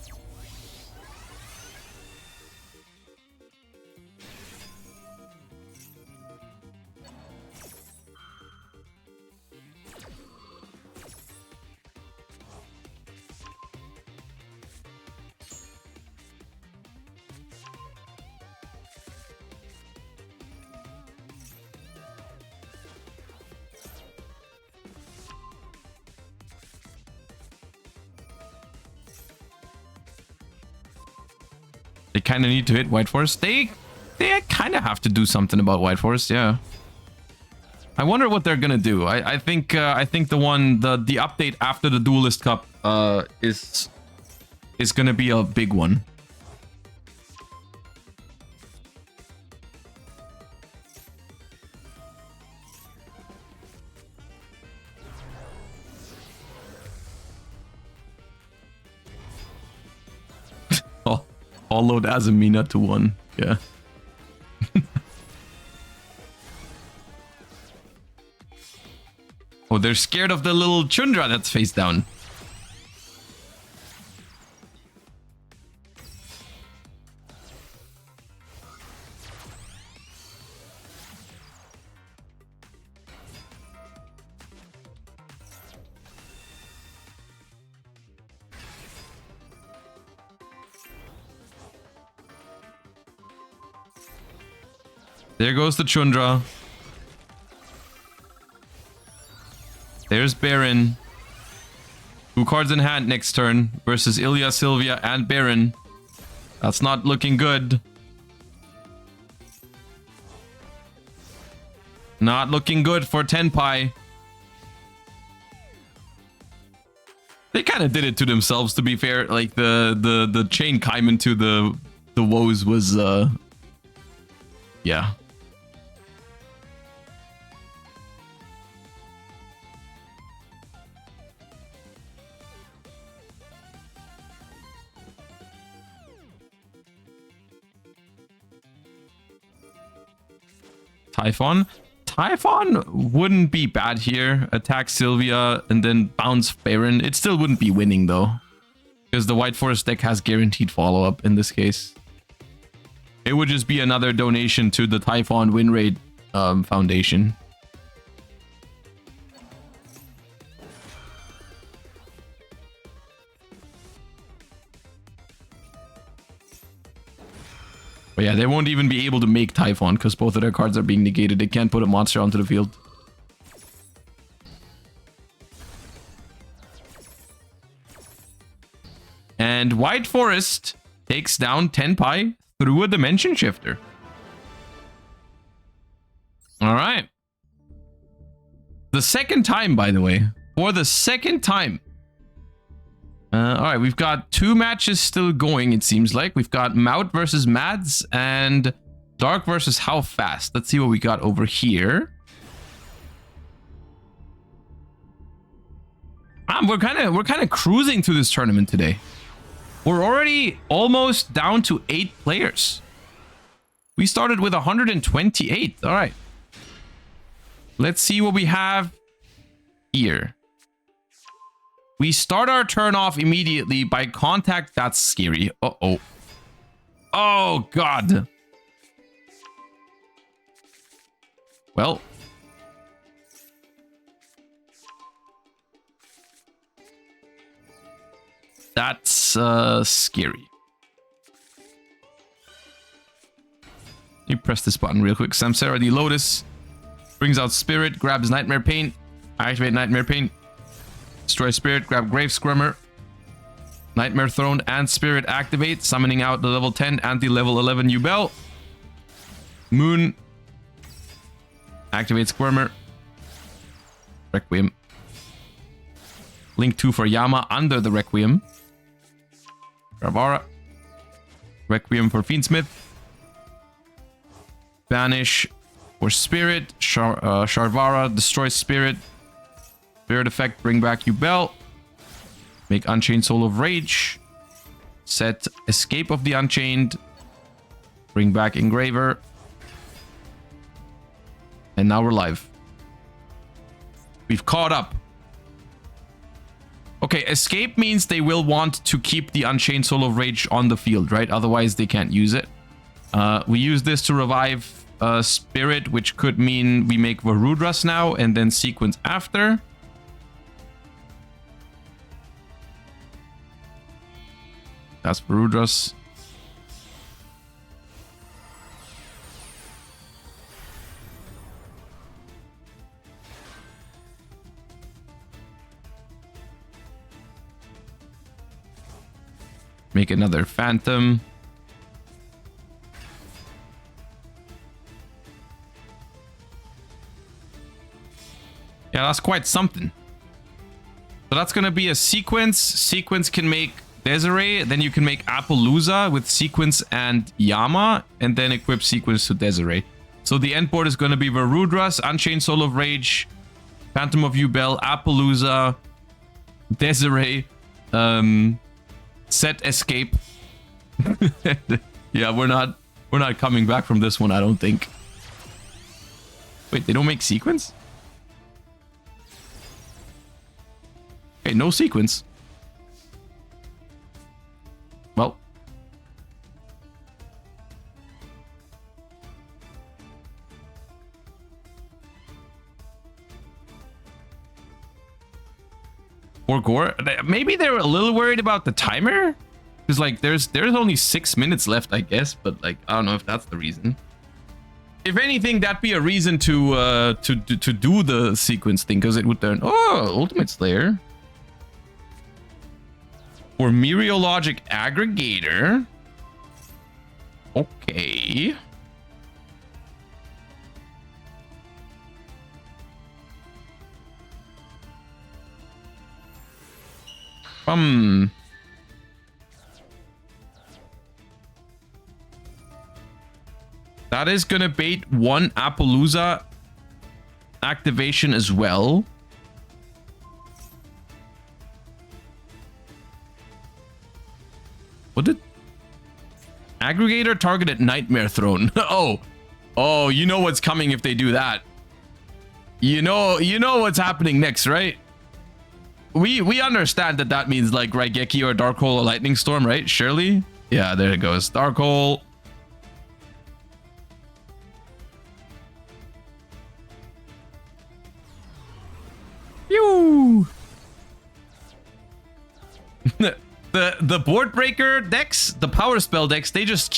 They kind of need to hit White Forest. They kind of have to do something about White Forest, yeah. I wonder what they're gonna do. I think the update after the Duelist Cup is gonna be a big one. All load Azamina to 1. Yeah. Oh, they're scared of the little Chundra that's face down. There goes the Chundra. There's Baron. 2 cards in hand next turn versus Ilya, Sylvia, and Baron. That's not looking good. Not looking good for Tenpai. They kind of did it to themselves, to be fair. Like the chain Kaiman to the woes was yeah. Typhon wouldn't be bad here. Attack Sylvia and then bounce Baron. It still wouldn't be winning though, because the White Forest deck has guaranteed follow-up in this case. It would just be another donation to the Typhon win rate foundation. But yeah, they won't even be able to make Typhon because both of their cards are being negated. They can't put a monster onto the field. And White Forest takes down Tenpai through a Dimension Shifter. All right. The second time, by the way. For the second time. All right, we've got 2 matches still going, it seems like. We've got Mout versus Mads and Dark versus How Fast. Let's see what we got over here. We're kind of cruising through this tournament today. We're already almost down to 8 players. We started with 128. All right. Let's see what we have here. We start our turn off immediately by contact. That's scary. Uh-oh. Oh, God. Well. That's scary. You press this button real quick. Samsara the Lotus brings out Spirit, grabs Nightmare Paint, activate Nightmare Paint, destroy Spirit, grab Grave Scrummer, Nightmare Throne and Spirit activate, summoning out the level 10 anti-level 11 Yubel. Moon, activate Squirmer, Requiem. Link 2 for Yama under the Requiem. Terara, Requiem for Fiendsmith. Banish for Spirit. Sharvara, destroy Spirit. Spirit effect, bring back Yubel. Make Unchained Soul of Rage. Set Escape of the Unchained. Bring back Engraver. And now we're live. We've caught up. Okay, Escape means they will want to keep the Unchained Soul of Rage on the field, right? Otherwise, they can't use it. We use this to revive Spirit, which could mean we make Varudras now and then sequence after. That's Varudras. Make another Phantom. Yeah, that's quite something. So that's going to be a sequence. Sequence can make Desiree. Then you can make Appaloosa with sequence and Yama. And then equip sequence to Desiree. So the end board is going to be Varudras, Unchained Soul of Rage, Phantom of Yubel, Appaloosa, Desiree, set Escape. Yeah, we're not coming back from this one, I don't think. Wait, they don't make sequence? Okay, no sequence. Well. Or Gore. Maybe they were a little worried about the timer. Because like there's only 6 minutes left, I guess, but like I don't know if that's the reason. If anything, that'd be a reason to do the sequence thing, because it would turn. Oh, Ultimate Slayer. Or Mereologic Aggregator. Okay. That is gonna bait one Appaloosa activation as well. What did Aggregator targeted Nightmare Throne? Oh, you know what's coming if they do that. You know what's happening next, right? We understand that means like Raigeki or Dark Hole or Lightning Storm, right? Surely? Yeah, there it goes. Dark Hole. Pew! The board breaker decks, the power spell decks, they just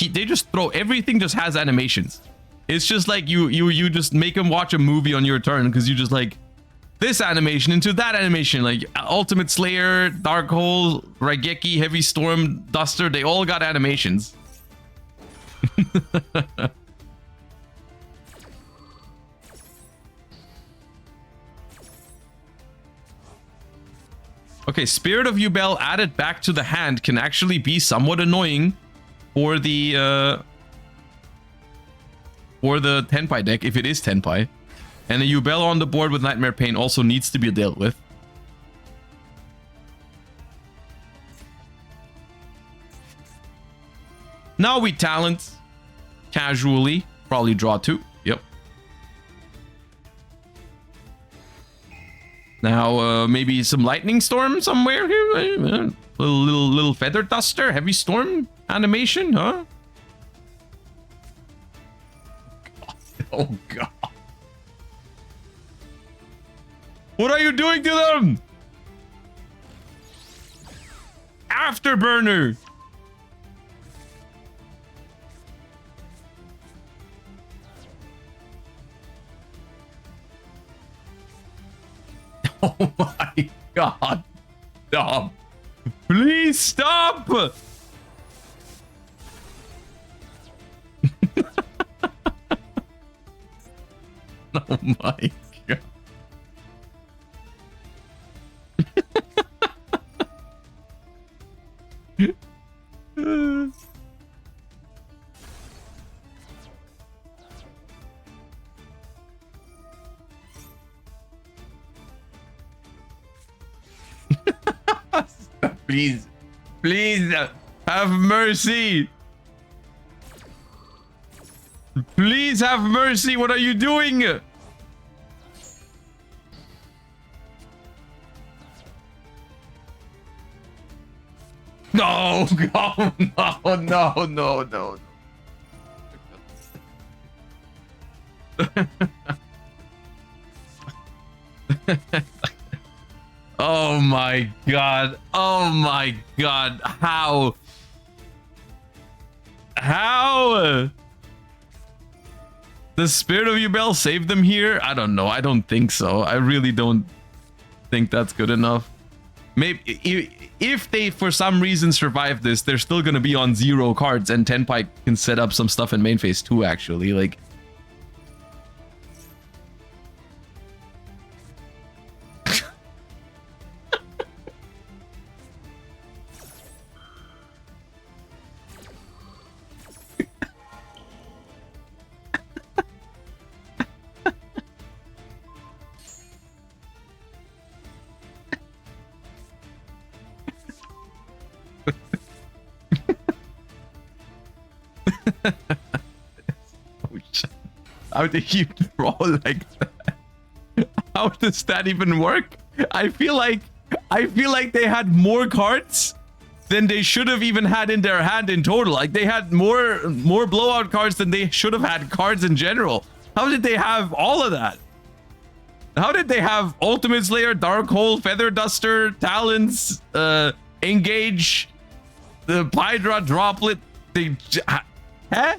throw everything just has animations. It's just like you just make them watch a movie on your turn because you just like this animation into that animation, like Ultimate Slayer, Dark Hole, Raigeki, Heavy Storm, Duster, they all got animations. Okay, Spirit of Yubel added back to the hand can actually be somewhat annoying for the Tenpai deck, if it is Tenpai. And a Yubel on the board with Nightmare Pain also needs to be dealt with. Now we talent casually, probably draw 2. Yep. Now maybe some Lightning Storm somewhere here. Little Feather Duster, Heavy Storm animation, huh? Oh god. What are you doing to them? Afterburner. Oh my god. Stop. Please stop. Oh my god. Please, please have mercy. Please have mercy. What are you doing? No, no, no, no, no, no. Oh my god. Oh my god. How? How? The Spirit of Yubel saved them here? I don't know. I don't think so. I really don't think that's good enough. Maybe if they for some reason survive this, they're still gonna be on 0 cards, and Tenpai can set up some stuff in main phase too, actually. Like, how do you draw like that? How does that even work? I feel like they had more cards than they should have even had in their hand in total. Like they had more blowout cards than they should have had cards in general. How did they have all of that? How did they have Ultimate Slayer, Dark Hole, Feather Duster, Talons, Engage, the Hydra Droplet? They huh?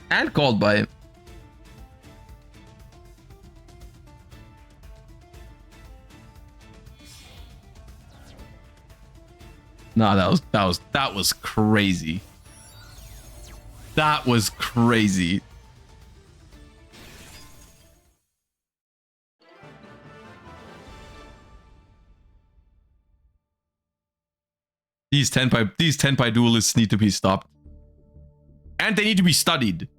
And called by him. No, that was crazy. That was crazy. These Tenpai duelists need to be stopped. And they need to be studied.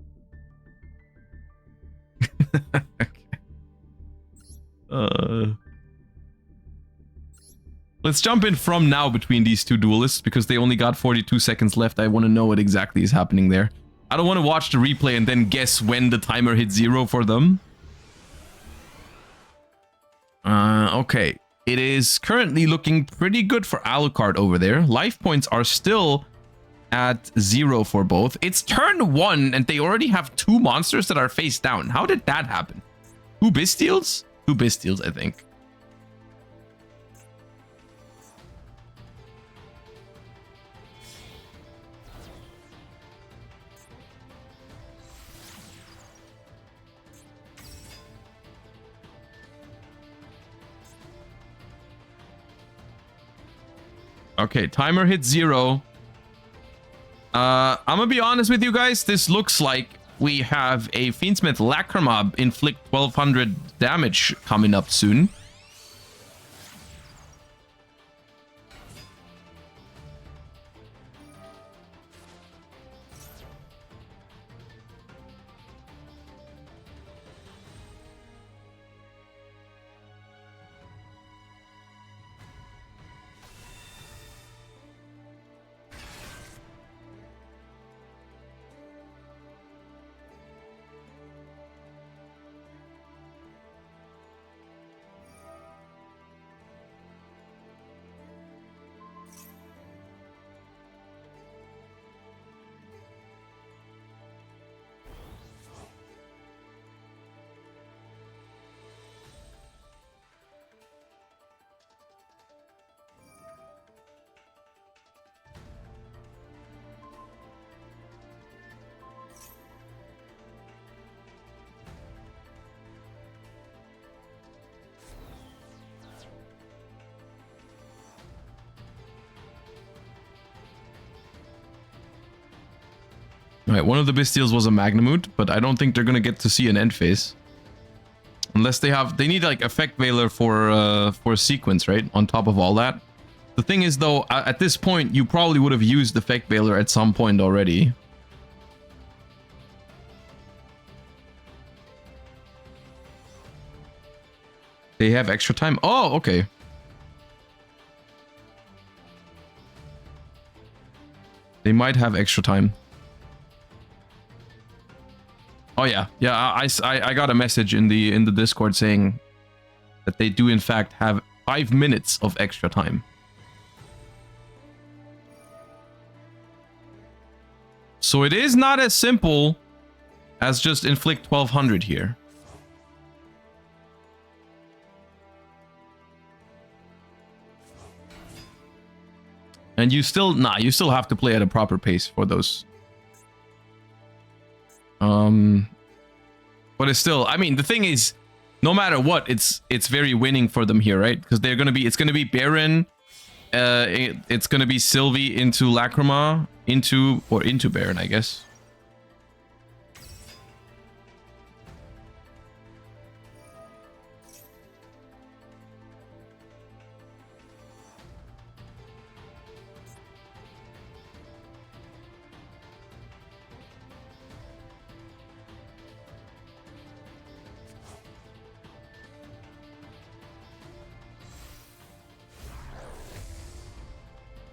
Let's jump in from now between these two duelists because they only got 42 seconds left. I want to know what exactly is happening there. I don't want to watch the replay and then guess when the timer hits 0 for them. Okay. it is currently looking pretty good for Alucard over there. Life points are still at 0 for both. It's turn 1 and they already have 2 monsters that are face down. How did that happen? 2 Bystials? 2 Bystials, I think. Okay, timer hit 0. I'm gonna be honest with you guys. This looks like we have a Fiendsmith Lacrima inflict 1200 damage coming up soon. Right, one of the Bystials was a Magnamute, but I don't think they're gonna get to see an end phase. Unless they need like Effect Veiler for a sequence, right? On top of all that. The thing is though, at this point, you probably would have used Effect Veiler at some point already. They have extra time? Oh, okay. They might have extra time. Oh yeah, I got a message in the Discord saying that they do in fact have 5 minutes of extra time. So it is not as simple as just inflict 1200 here. And you still have to play at a proper pace for those. But it's still, I mean, the thing is, no matter what, it's very winning for them here, right? Because it's gonna be Baron, it's gonna be Sylvie into Lacrima, into Baron, I guess.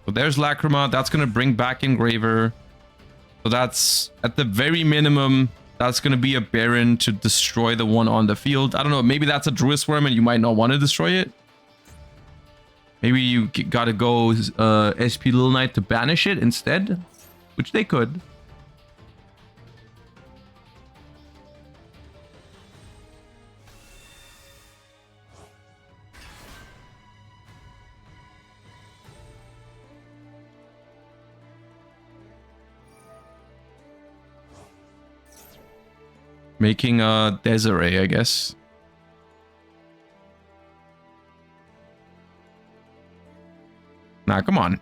So there's Lacrima. That's going to bring back Engraver. So that's, at the very minimum, that's going to be a Baron to destroy the one on the field. I don't know. Maybe that's a Druid Worm and you might not want to destroy it. Maybe you got to go SP Little Knight to banish it instead. Which they could. Making a Desiree, I guess. Nah, come on.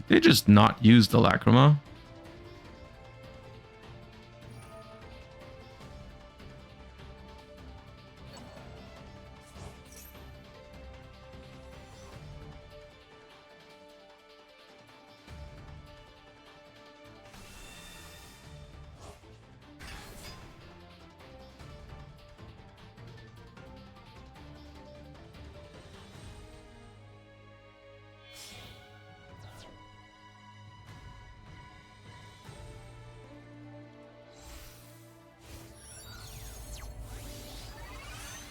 They just not use the Lacrima.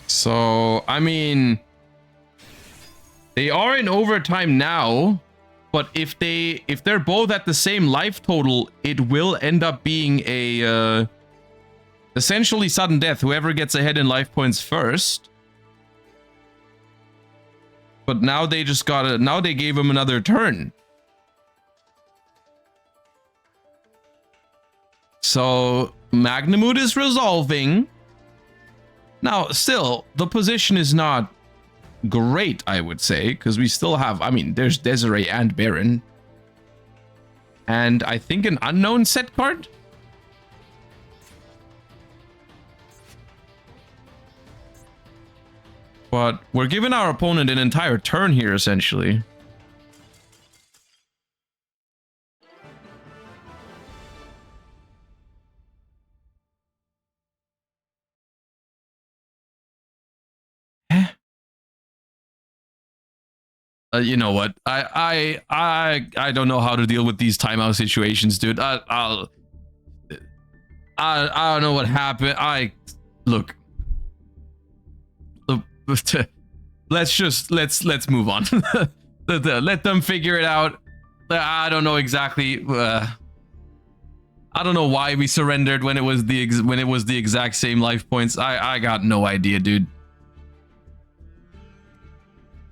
So, I mean, they are in overtime now, but if they're both at the same life total, it will end up being a essentially sudden death. Whoever gets ahead in life points first. But now they just now they gave him another turn. So Magnamute is resolving. Now, still, the position is not great, I would say, because we still have, I mean, there's Desiree and Baron. And I think an unknown set card? But we're giving our opponent an entire turn here, essentially. You know what? I don't know how to deal with these timeout situations, dude. I don't know what happened. Look. Let's move on. Let them figure it out. I don't know exactly. I don't know why we surrendered when it was the exact same life points. I got no idea, dude.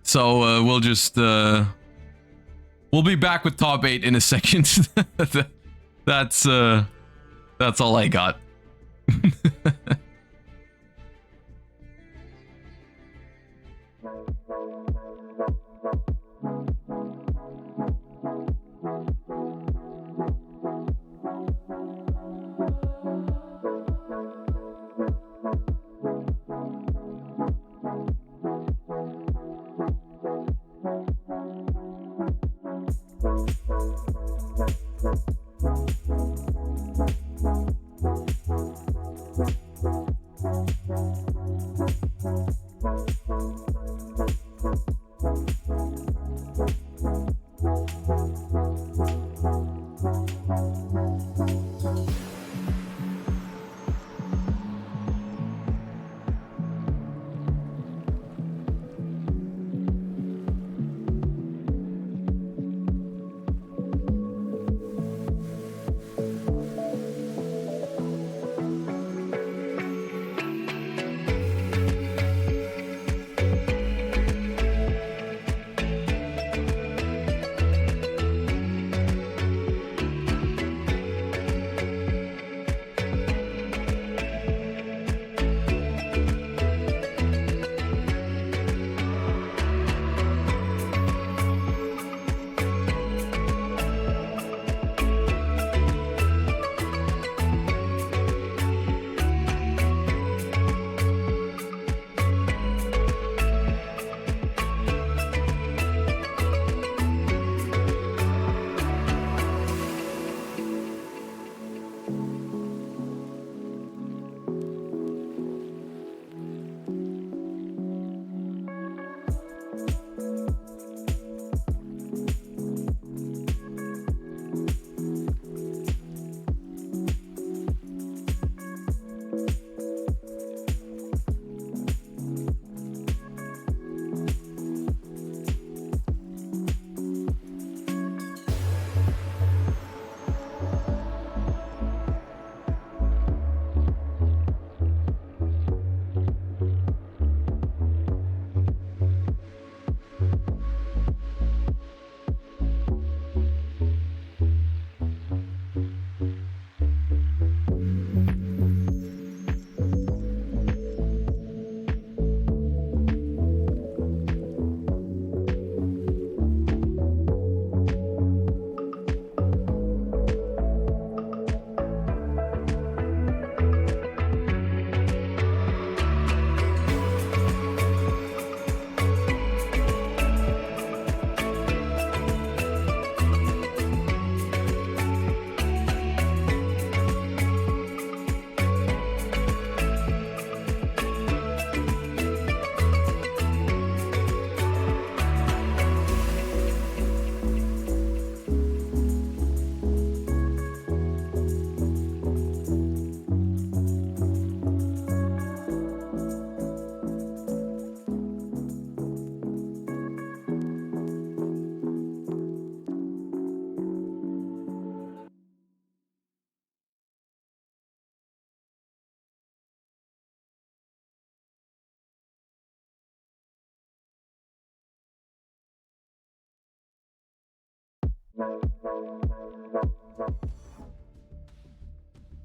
So we'll just we'll be back with top 8 in a second. That's all I got.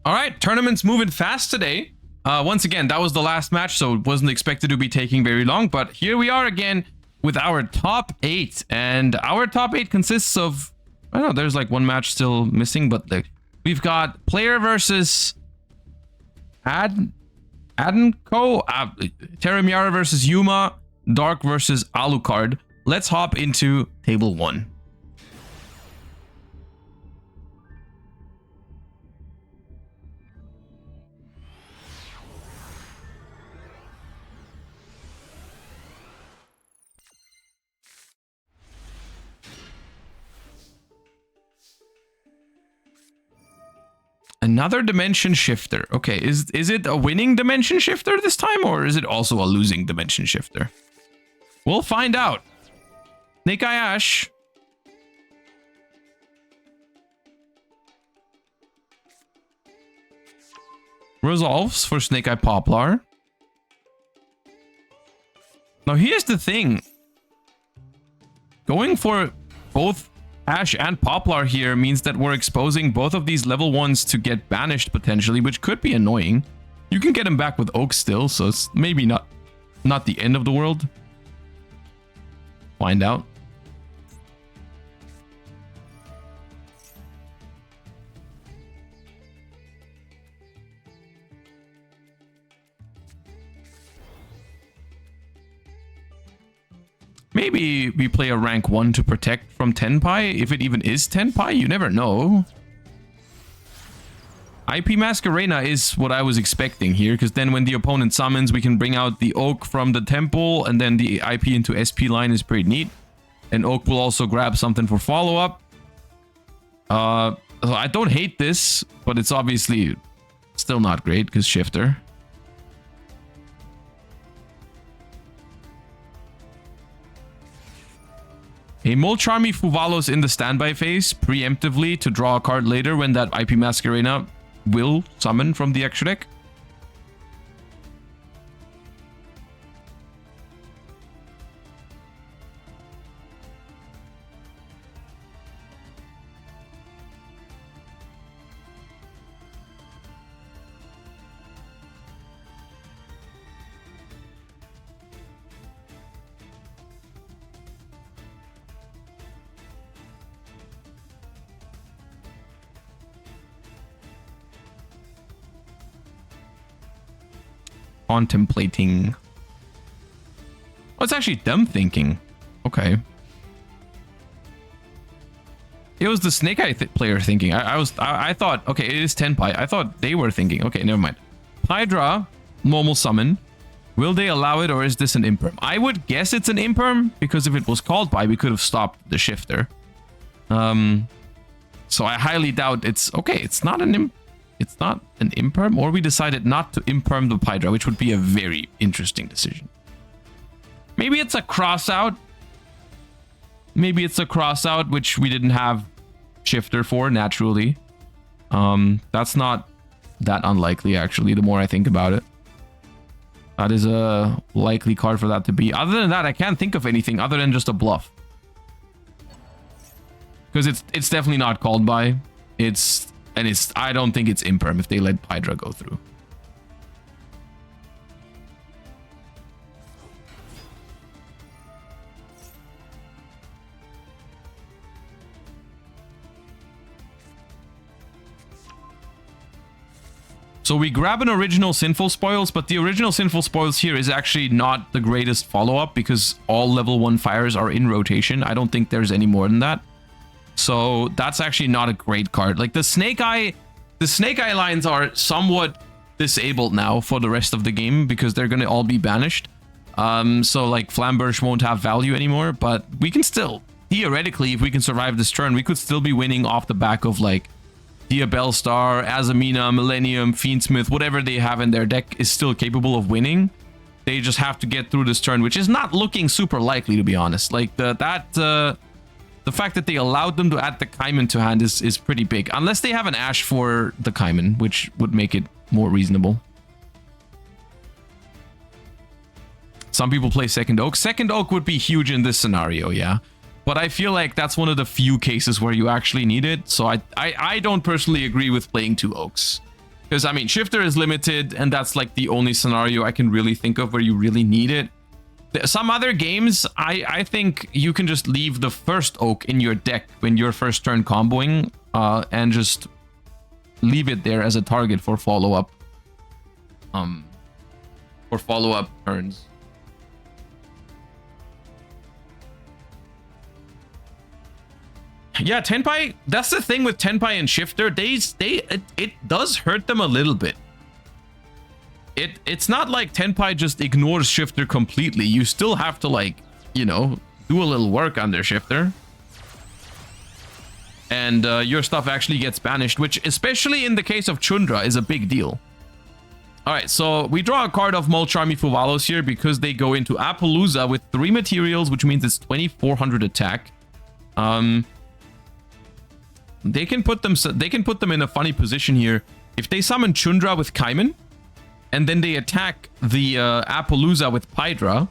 All right, tournament's moving fast today. Once again, that was the last match, so it wasn't expected to be taking very long. But here we are again with our top 8. And our top 8 consists of... I don't know, there's like one match still missing, but we've got player versus Adenko, Terara versus Yuma, Dark versus Alucard. Let's hop into table 1. Another dimension shifter. Okay, is it a winning dimension shifter this time, or is it also a losing dimension shifter? We'll find out. Snake Eye Ash. Resolves for Snake Eye Poplar. Now here's the thing. Going for both Ash and Poplar here means that we're exposing both of these level 1s to get banished potentially, which could be annoying. You can get them back with Oak still, so it's maybe not the end of the world. Find out. Maybe we play a rank 1 to protect from Tenpai, if it even is Tenpai, you never know. IP Masquerena is what I was expecting here, because then when the opponent summons, we can bring out the Oak from the temple, and then the IP into SP line is pretty neat. And Oak will also grab something for follow-up. So I don't hate this, but it's obviously still not great, because Shifter. A Molcharmy Fuvalos in the standby phase, preemptively to draw a card later when that IP Masquerena will summon from the extra deck. Contemplating. Oh, it's actually them thinking. Okay. It was the Snake Eye player thinking. I thought, okay, it is Tenpai. I thought they were thinking. Okay, never mind. Hydra, normal summon. Will they allow it, or is this an imperm? I would guess it's an imperm, because if it was called by, we could have stopped the shifter. So I highly doubt it's... Okay, it's not an imperm, or we decided not to imperm the Hydra, which would be a very interesting decision. Maybe it's a crossout. Maybe it's a crossout, which we didn't have shifter for naturally. That's not that unlikely, actually, the more I think about it. That is a likely card for that to be. Other than that, I can't think of anything other than just a bluff. Because it's definitely not called by. I don't think it's imperm if they let Hydra go through. So we grab an original Sinful Spoils, but the original Sinful Spoils here is actually not the greatest follow-up because all level 1 fires are in rotation. I don't think there's any more than that. So that's actually not a great card. Like the Snake Eye lines are somewhat disabled now for the rest of the game because they're going to all be banished. So like Flamberge won't have value anymore, but we can still, theoretically, if we can survive this turn, we could still be winning off the back of like Yubel Star, Azamina, Millennium, Fiendsmith, whatever they have in their deck is still capable of winning. They just have to get through this turn, which is not looking super likely, to be honest. Like the fact that they allowed them to add the Kaiman to hand is pretty big. Unless they have an Ash for the Kaiman, which would make it more reasonable. Some people play Second Oak. Second Oak would be huge in this scenario, yeah. but I feel like that's one of the few cases where you actually need it. So I don't personally agree with playing 2 Oaks. Because, I mean, Shifter is limited, and that's like the only scenario I can really think of where you really need it. Some other games, I think you can just leave the first Oak in your deck when you're first turn comboing, and just leave it there as a target for follow-up. For follow-up turns. Yeah, Tenpai, that's the thing with Tenpai and Shifter. It does hurt them a little bit. It's not like Tenpai just ignores Shifter completely. You still have to, like, you know, do a little work on their Shifter. And your stuff actually gets banished, which, especially in the case of Chundra, is a big deal. Alright, so we draw a card of Molcharmi Fuvalos here because they go into Appaloosa with 3 materials, which means it's 2400 attack. They can put them in a funny position here. If they summon Chundra with Kaiman, and then they attack the Appaloosa with Pydra,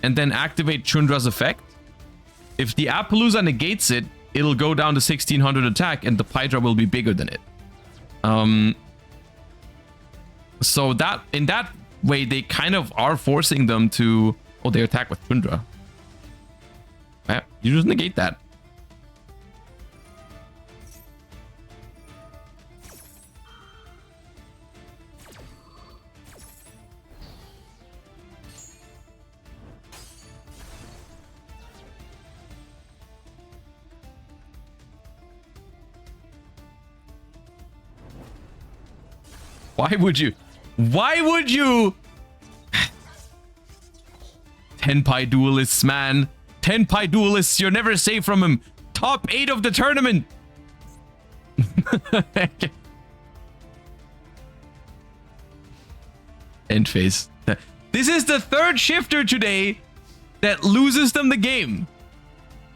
and then activate Chundra's effect, if the Appaloosa negates it, it'll go down to 1600 attack, and the Pydra will be bigger than it. So that, in that way, they kind of are forcing them to... Oh, they attack with Chundra. Yeah, you just negate that. Why would you? Why would you? Tenpai duelists, man. Tenpai duelists, you're never safe from him. Top 8 of the tournament. End phase. This is the 3rd Shifter today that loses them the game.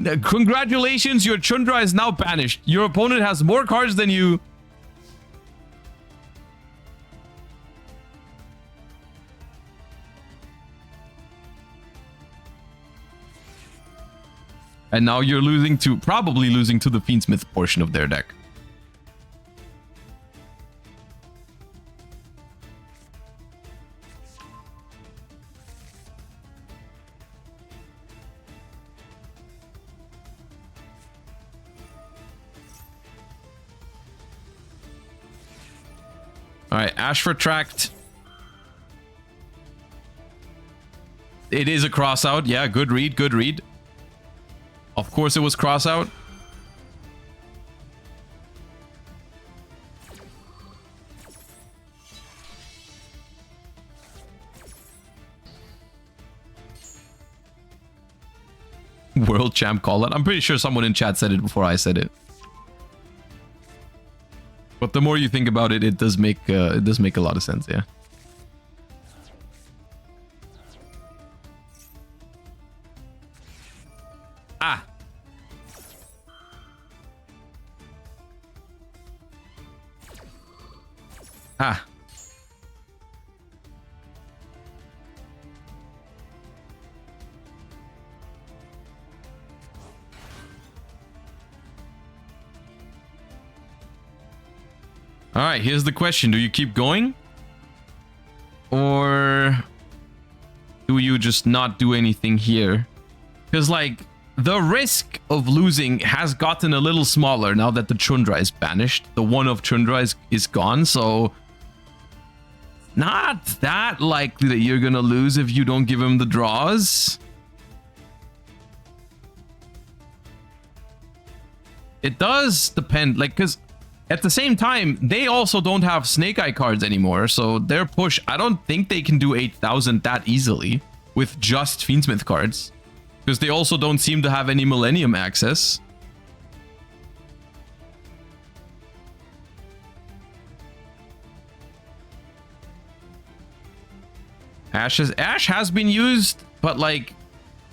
Congratulations, your Chundra is now banished. Your opponent has more cards than you. And now you're losing to, probably losing to the Fiendsmith portion of their deck. Alright, Ash Retract. It is a cross out. Yeah, good read, good read. Of course it was cross out. World champ call it. I'm pretty sure someone in chat said it before I said it. But the more you think about it, it does make a lot of sense, yeah. Ah. Ah. All right, here's the question. Do you keep going? Or do you just not do anything here? Because, like, the risk of losing has gotten a little smaller now that the Chundra is banished. The one of Chundra is gone, so not that likely that you're gonna lose if you don't give him the draws. It does depend, like, because at the same time, they also don't have Snake Eye cards anymore, so their push, I don't think they can do 8,000 that easily with just Fiendsmith cards. Because they also don't seem to have any Millennium access. Ash has been used, but, like,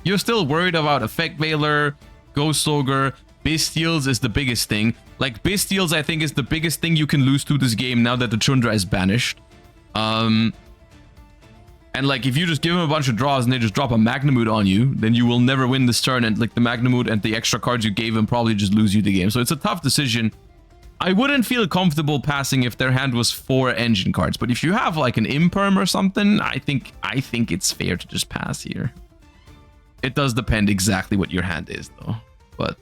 you're still worried about Effect Veiler, Ghost Ogre. Bystials is the biggest thing. Like, Bystials, I think, is the biggest thing you can lose to this game now that the Chundra is banished. And like, if you just give them a bunch of draws and they just drop a Magnamute on you, then you will never win this turn. And like the Magnamute and the extra cards you gave them probably just lose you the game. So it's a tough decision. I wouldn't feel comfortable passing if their hand was 4 engine cards. But if you have like an Imperm or something, I think it's fair to just pass here. It does depend exactly what your hand is though. But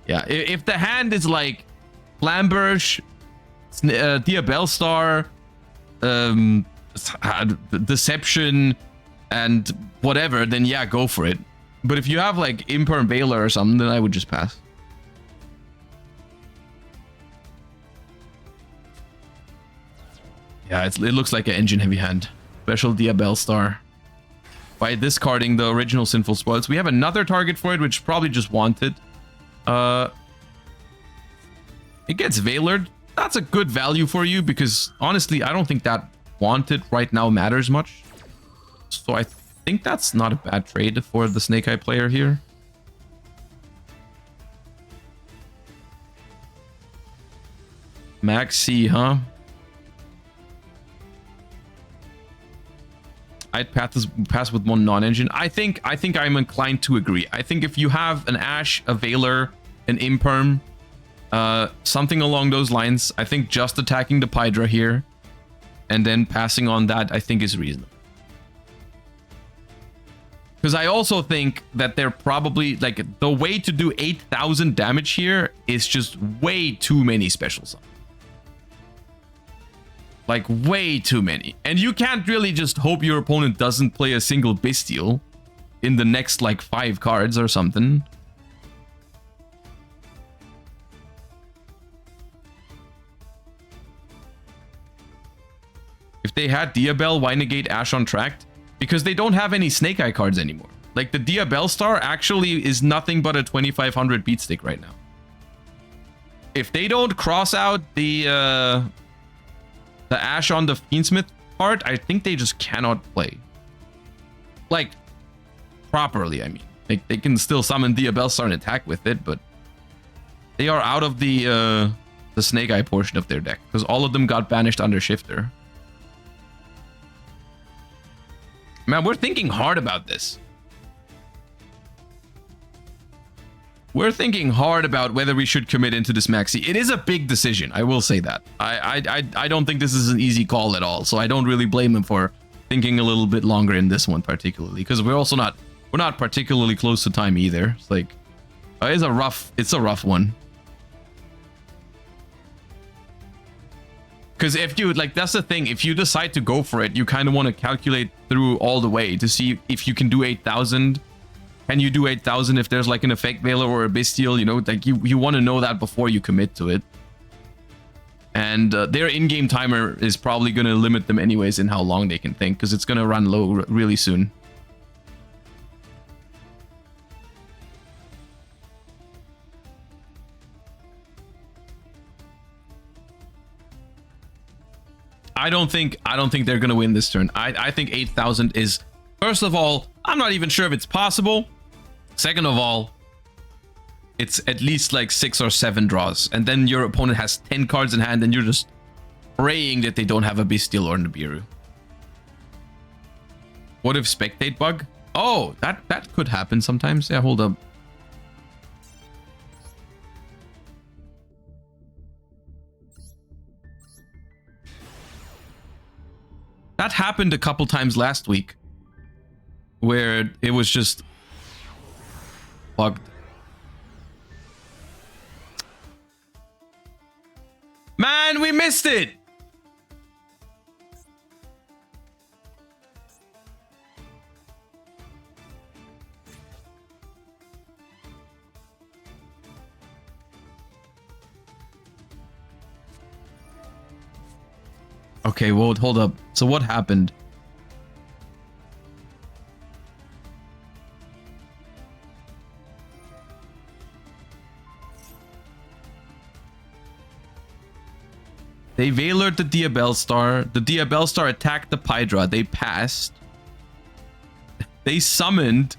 yeah, if the hand is like Flamberge, Diabellstar, Deception, and whatever, then yeah, go for it. But if you have like Imperm Veiler or something, then I would just pass. Yeah, it looks like an engine heavy hand. Special Diabellstar. By discarding the original Sinful Spoils, we have another target for it, which probably just wanted. It gets Veilered. That's a good value for you because honestly, I don't think that wanted right now matters much. So I think that's not a bad trade for the Snake Eye player here. Maxi, huh? I'd pass with one non-engine. I think I'm inclined to agree. I think if you have an Ash, a Veiler, an Imperm, something along those lines, I think just attacking the Pydra here and then passing on that, I think is reasonable. Because I also think that they're probably, like, the way to do 8,000 damage here is just way too many special summons. Like, way too many. And you can't really just hope your opponent doesn't play a single Bystial in the next, like, 5 cards or something. If they had Diabell, why negate Ash on Tract? Because they don't have any Snake Eye cards anymore. Like, the Diabellstar actually is nothing but a 2500 beat stick right now. If they don't cross out the Ash on the Fiendsmith part, I think they just cannot play. Like, properly, I mean. Like, they can still summon Diabellstar and attack with it, but they are out of the Snake Eye portion of their deck, because all of them got banished under Shifter. Man, we're thinking hard about this. We're thinking hard about whether we should commit into this maxi. It is a big decision, I will say that. I don't think this is an easy call at all, so I don't really blame him for thinking a little bit longer in this one particularly, because we're not particularly close to time either. It's like it's a rough one. Because if you, like, that's the thing, if you decide to go for it, you kind of want to calculate through all the way to see if you can do 8,000. Can you do 8,000 if there's like an Effect Veiler or a Bystial, you know, like you want to know that before you commit to it. And their in-game timer is probably going to limit them anyways in how long they can think, because it's going to run low really soon. I don't think they're going to win this turn. I think 8,000 is, first of all, I'm not even sure if it's possible. Second of all, it's at least like 6 or 7 draws. And then your opponent has 10 cards in hand and you're just praying that they don't have a Bystial or Nibiru. What if Spectate Bug? Oh, that could happen sometimes. Yeah, hold up. That happened a couple times last week, where it was just bugged. Man, we missed it! Okay, well, hold up. So what happened? They Veilered the Diabellstar. The Diabellstar attacked the Pydra. They passed. They summoned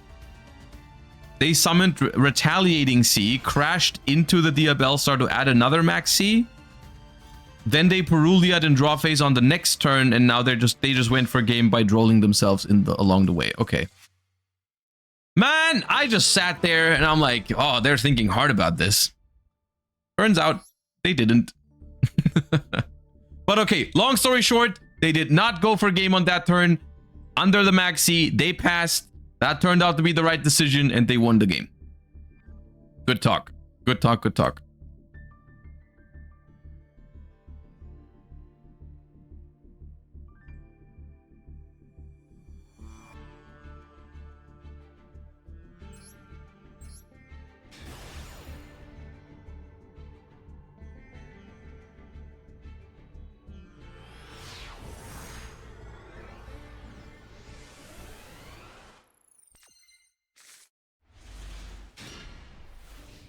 Retaliating Sea, crashed into the Diabellstar to add another Max C. Then they Perulia'd in draw phase on the next turn, and now they just went for game by drolling themselves along the way. Okay. Man, I just sat there and I'm like, oh, they're thinking hard about this. Turns out they didn't. But okay, long story short, they did not go for game on that turn. Under the maxi, they passed. That turned out to be the right decision, and they won the game. Good talk. Good talk, good talk.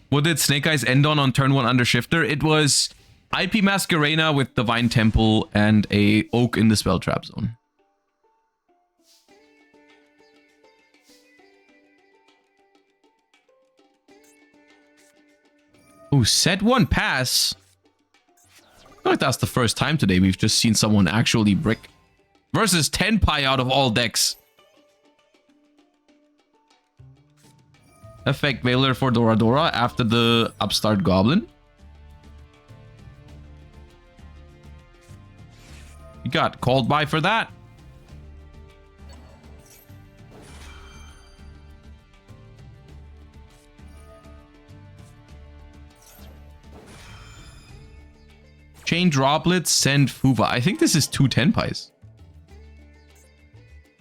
What did Snake Eyes end on turn 1 under Shifter? It was IP Masquerena with Divine Temple and a Oak in the Spell Trap Zone. Oh, set 1 pass. I feel like that's the first time today we've just seen someone actually brick. Versus Tenpai out of all decks. Effect Veiler for Doradora after the Upstart Goblin. You got called by for that. Chain Droplets, send Fuva. I think this is 2 Tenpais.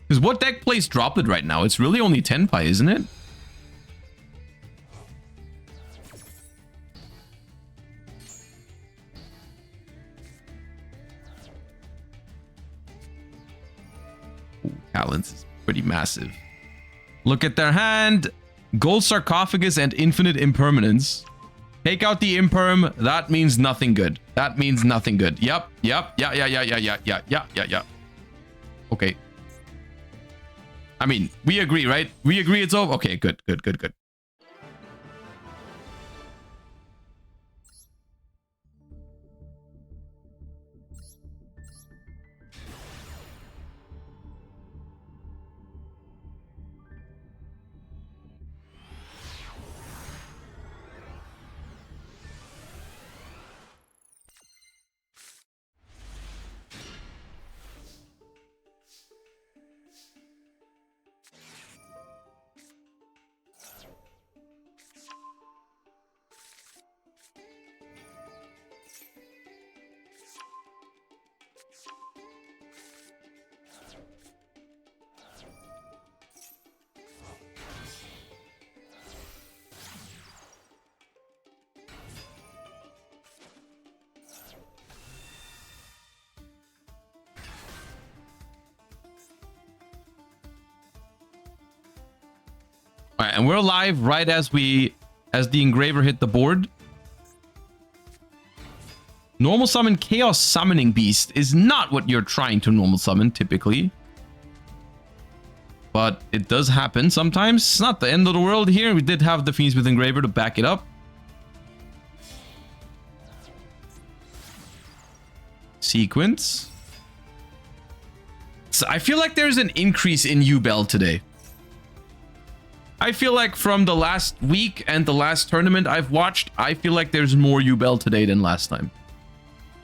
Because what deck plays Droplet right now? It's really only Tenpai, isn't it? Talents is pretty massive. Look at their hand. Gold Sarcophagus and Infinite Impermanence. Take out the Imperm. That means nothing good. That means nothing good. Yep. Yeah. Okay. I mean, we agree, right? We agree it's over. Okay, good. All right, and we're live right as the engraver hit the board. Normal summon Chaos Summoning Beast is not what you're trying to normal summon typically. But it does happen sometimes. It's not the end of the world here. We did have the Fiendsmith engraver to back it up. Sequence. So I feel like there's an increase in Yubel today. I feel like from the last week and the last tournament I've watched, I feel like there's more Yubel today than last time.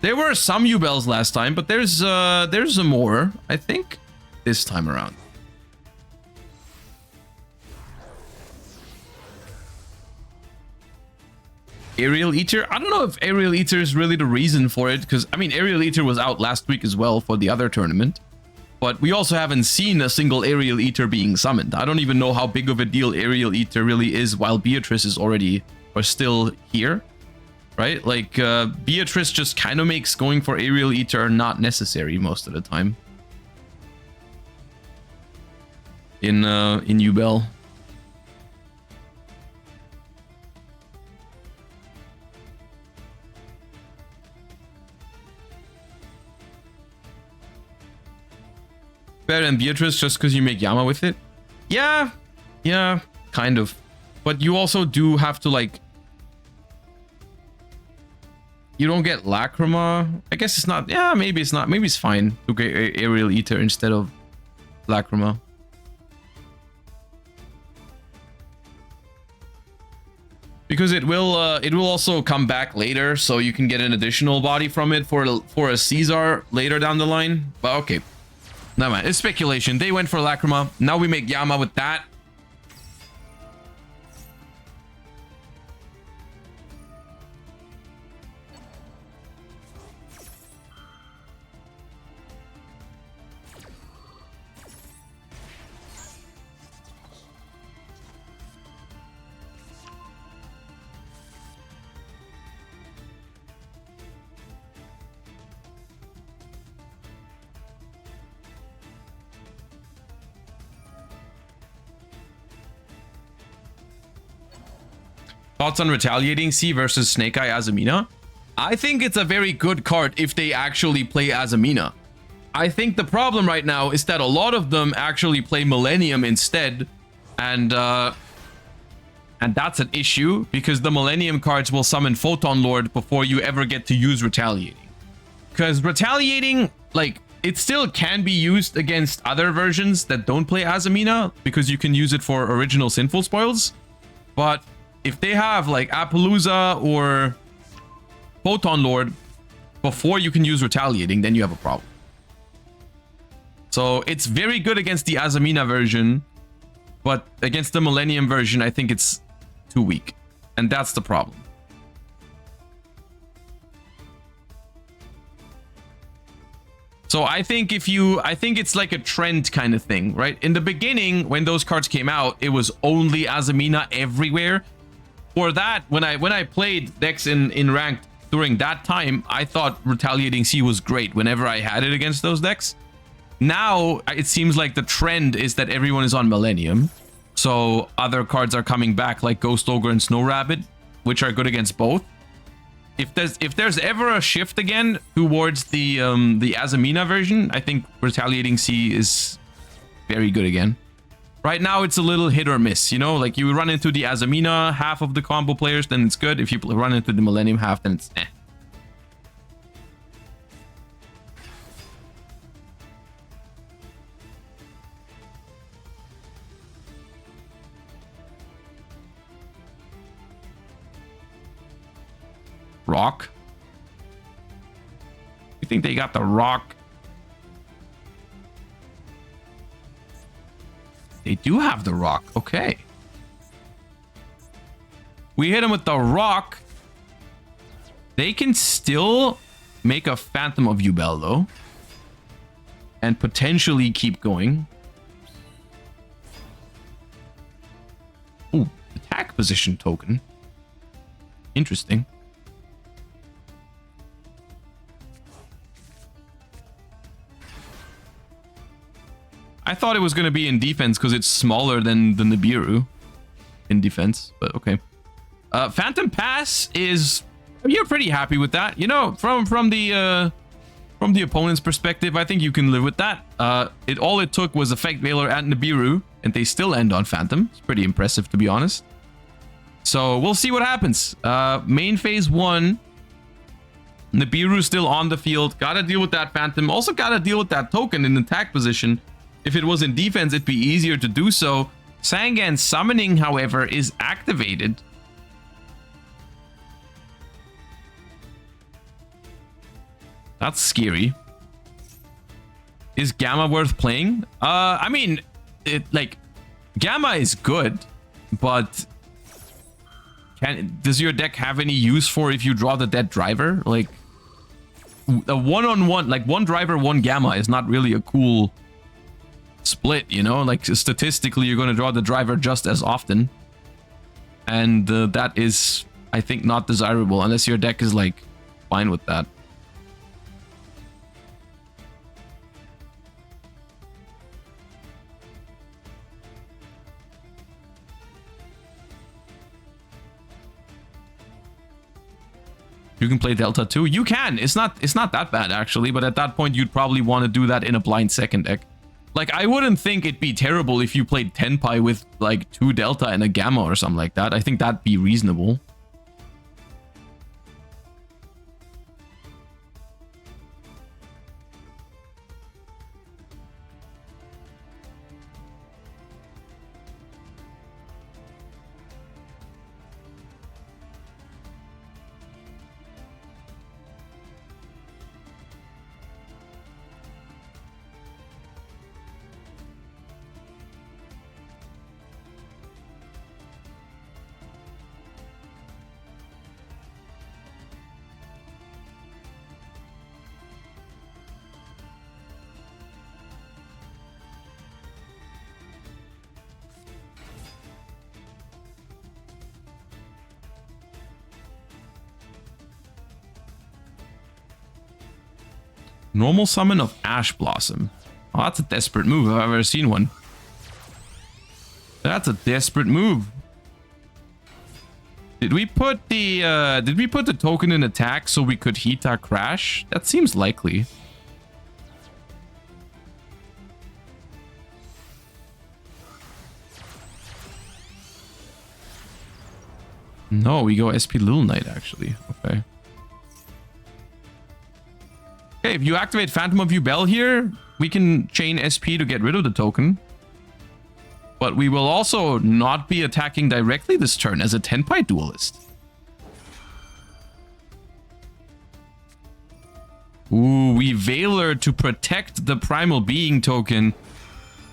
There were some Yubels last time, but there's a more, I think, this time around. Aerial Eater? I don't know if Aerial Eater is really the reason for it, because, I mean, Aerial Eater was out last week as well for the other tournament. But we also haven't seen a single Aerial Eater being summoned. I don't even know how big of a deal Aerial Eater really is while Beatrice is already, or still here, right? Like, Beatrice just kind of makes going for Aerial Eater not necessary most of the time. In Yubel. Better than Beatrice just because you make Yama with it? Yeah, kind of. But you also do have to, like... You don't get Lacrima. I guess it's not. Yeah, maybe it's not. Maybe it's fine to get Aerial Ether instead of Lacrima. Because it will also come back later, so you can get an additional body from it for a Caesar later down the line. But okay, no man, it's speculation. They went for Lacrima. Now we make Yama with that. Thoughts on Retaliating C versus Snake Eye Azamina? I think it's a very good card if they actually play Azamina. I think the problem right now is that a lot of them actually play Millennium instead, and that's an issue because the Millennium cards will summon Photon Lord before you ever get to use Retaliating. Because Retaliating, like, it still can be used against other versions that don't play Azamina because you can use it for original Sinful Spoils, but if they have like Appaloosa or Photon Lord before you can use Retaliating, then you have a problem. So it's very good against the Azamina version, but against the Millennium version, I think it's too weak. And that's the problem. So I think it's like a trend kind of thing, right? In the beginning, when those cards came out, it was only Azamina everywhere. For that, when I played decks in ranked during that time, I thought Retaliating C was great whenever I had it against those decks. Now it seems like the trend is that everyone is on Millennium, so other cards are coming back like Ghost Ogre and Snow Rabbit, which are good against both. If there's ever a shift again towards the Azamina version, I think Retaliating C is very good again. Right now, it's a little hit or miss, you know? Like, you run into the Azamina half of the combo players, then it's good. If you run into the Millennium half, then it's eh. Rock? You think they got the rock? They do have the rock. Okay. We hit them with the rock. They can still make a Phantom of Yubel, though. And potentially keep going. Ooh, attack position token. Interesting. I thought it was going to be in defense because it's smaller than the Nibiru in defense, but okay. Phantom Pass is... You're pretty happy with that. You know, from the opponent's perspective, I think you can live with that. All it took was Effect Veiler and Nibiru, and they still end on Phantom. It's pretty impressive, to be honest. So we'll see what happens. Main phase 1. Nibiru still on the field. Gotta deal with that Phantom. Also gotta deal with that token in attack position. If it was in defense, it'd be easier to do so. Sangan Summoning, however, is activated. That's scary. Is Gamma worth playing? I mean, Gamma is good, but does your deck have any use for if you draw the dead driver? Like, a one-on-one, like one driver, one Gamma is not really a cool split, you know? Like, statistically, you're going to draw the driver just as often. And that is, I think, not desirable unless your deck is, like, fine with that. You can play Delta too. You can. It's not that bad, actually. But at that point, you'd probably want to do that in a blind second deck. Like, I wouldn't think it'd be terrible if you played Tenpai with, like, 2 Delta and a Gamma or something like that. I think that'd be reasonable. Normal summon of Ash Blossom. Oh, that's a desperate move if I've ever seen one. That's a desperate move. Did we put the token in attack so we could Hita crash? That seems likely. No, we go SP Little Knight actually. Okay. Okay, if you activate Phantom of Yubel here, we can chain SP to get rid of the token. But we will also not be attacking directly this turn as a Tenpai duelist. Ooh, we Veiler to protect the Primal Being token.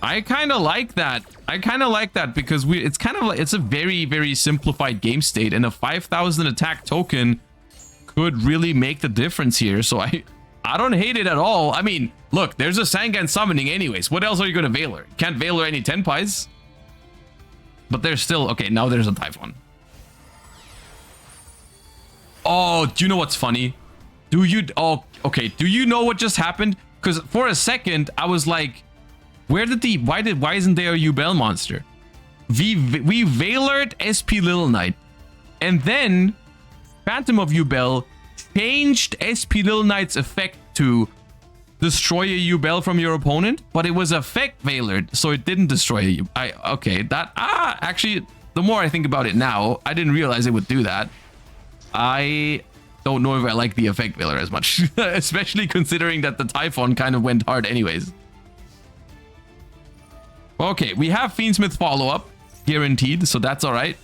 I kind of like that. I kind of like that because it's kind of like, it's a very, very simplified game state, and a 5,000 attack token could really make the difference here. So I don't hate it at all. I mean, look, there's a Sangan summoning anyways. What else are you going to Veiler? Can't Veiler any Tenpais. But there's still... Okay, now there's a Typhon. Oh, do you know what's funny? Do you... Oh, okay. Do you know what just happened? Because for a second, I was like... Where did the... Why isn't there a Yubel monster? We Veilered SP Little Knight. And then... Phantom of Yubel changed SP Little Knight's effect to... Destroy a Yubel from your opponent, but it was effect Veilered, so it didn't destroy you. Okay, that actually, the more I think about it now, I didn't realize it would do that. I don't know if I like the effect Veiler as much, especially considering that the Typhon kind of went hard anyways. Okay, we have Fiendsmith follow-up guaranteed, so that's all right.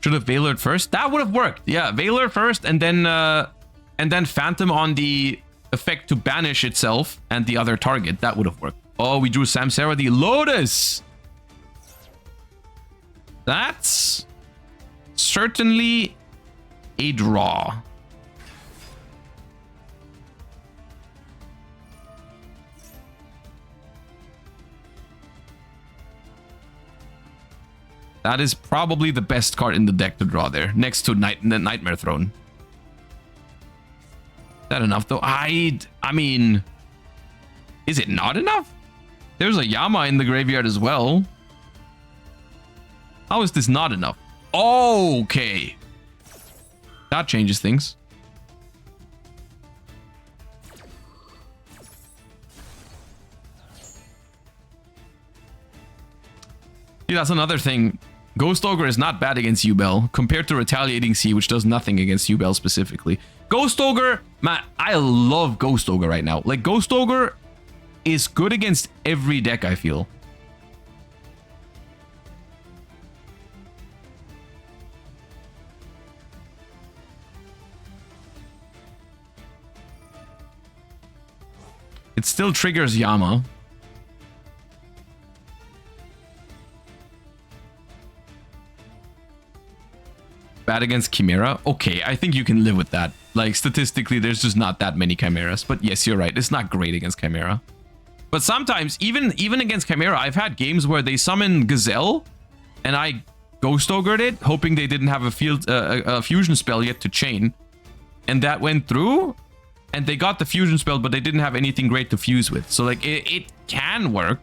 Should have Veilered first. That would have worked. Yeah, Veiler first, and then Phantom on the effect to banish itself and the other target. That would have worked. Oh, we drew Samsara the Lotus. That's certainly a draw. That is probably the best card in the deck to draw there, next to the Nightmare Throne. Is that enough though? I mean, is it not enough? There's a Yama in the graveyard as well. How is this not enough? Okay. That changes things. See, that's another thing. Ghost Ogre is not bad against Yubel compared to Retaliating Sea, which does nothing against Yubel specifically. Ghost Ogre, man, I love Ghost Ogre right now. Like, Ghost Ogre is good against every deck, I feel. It still triggers Yama. Bad against Chimera. Okay, I think you can live with that. Like, statistically, there's just not that many Chimeras. But yes, you're right. It's not great against Chimera. But sometimes, even against Chimera, I've had games where they summon Gazelle, and I Ghost Ogre'd it, hoping they didn't have a fusion spell yet to chain. And that went through, and they got the fusion spell, but they didn't have anything great to fuse with. So, like, it can work.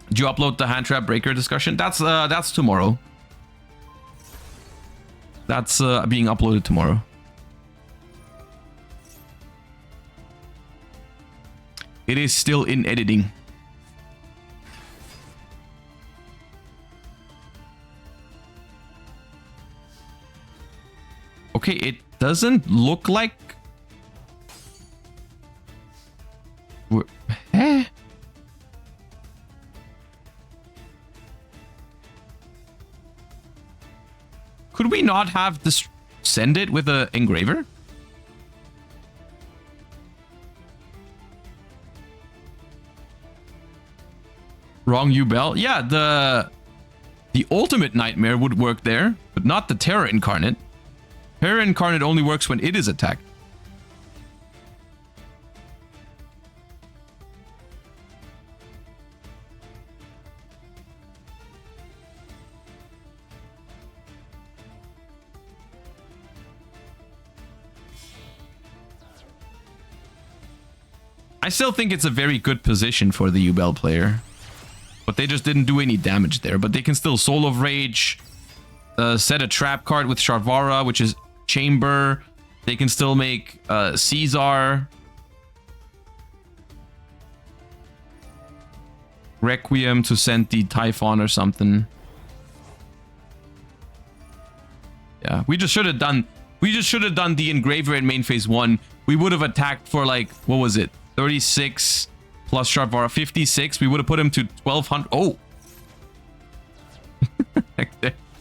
Did you upload the hand trap breaker discussion? That's tomorrow. That's being uploaded tomorrow. It is still in editing. Okay, it doesn't look like... Eh? Could we not have this send it with an engraver? Wrong Yubel. Yeah, the ultimate nightmare would work there, but not the Terror Incarnate. Terror Incarnate only works when it is attacked. I still think it's a very good position for the Yubel player. But they just didn't do any damage there. But they can still Soul of Rage, set a trap card with Sharvara, which is Chamber. They can still make Caesar, Requiem to send the Typhon or something. Yeah, we just should have done the Engraver in main phase 1. We would have attacked for like, what was it? 36 plus Sharvara, 56. We would have put him to 1200. Oh.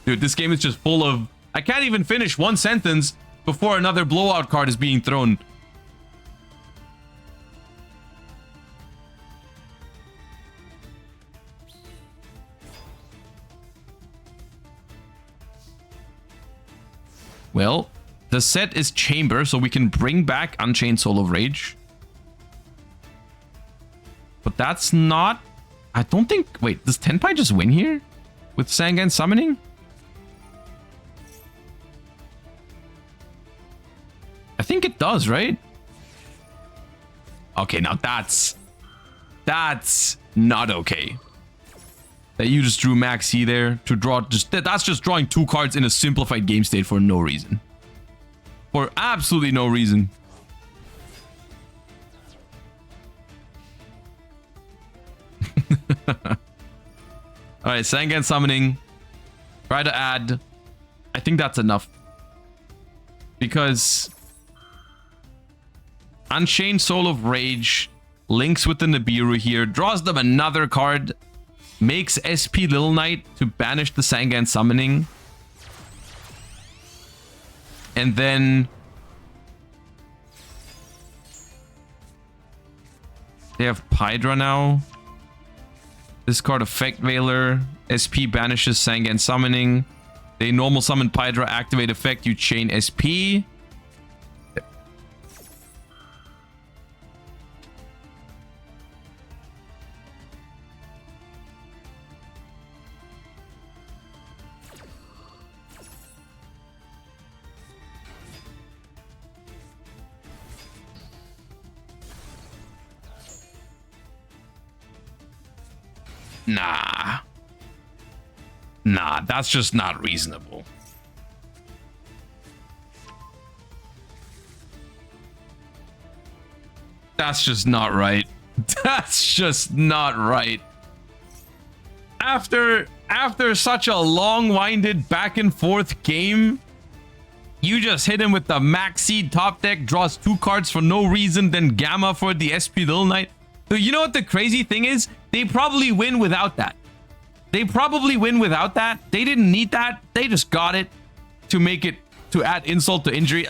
Dude, this game is just full of... I can't even finish one sentence before another blowout card is being thrown. Well, the set is Chamber, so we can bring back Unchained Soul of Rage. But that's not... I don't think... Wait, does Tenpai just win here? With Sangan summoning? I think it does, right? Okay, now that's not okay. That you just drew Maxi there to draw... That's just drawing 2 cards in a simplified game state for no reason. For absolutely no reason. Alright, Sangan summoning. Try to add. I think that's enough. Because Unchained Soul of Rage links with the Nibiru here, draws them another card, makes SP Little Knight to banish the Sangan summoning. And then they have Pydra now. This card Effect Veiler. SP banishes Sangan summoning. They normal summon Pydra, activate effect, you chain SP. Nah, that's just not reasonable. That's just not right. That's just not right. After such a long-winded back and forth game, you just hit him with the Max Seed top deck, draws 2 cards for no reason, then Gamma for the SP Little Knight. So you know what the crazy thing is? They probably win without that. They probably win without that. They didn't need that. They just got it to make it, to add insult to injury.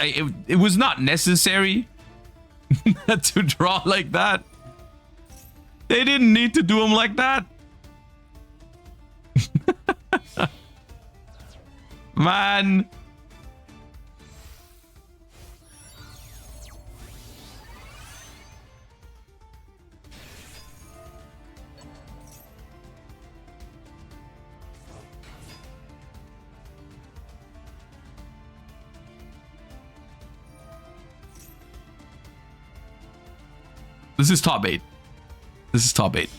It was not necessary to draw like that. They didn't need to do them like that. Man. This is top 8. This is top 8.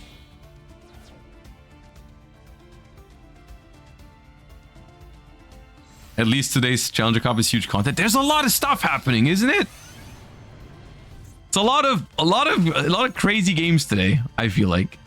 At least today's Challenger Cup is huge content. There's a lot of stuff happening, isn't it? It's a lot of crazy games today, I feel like.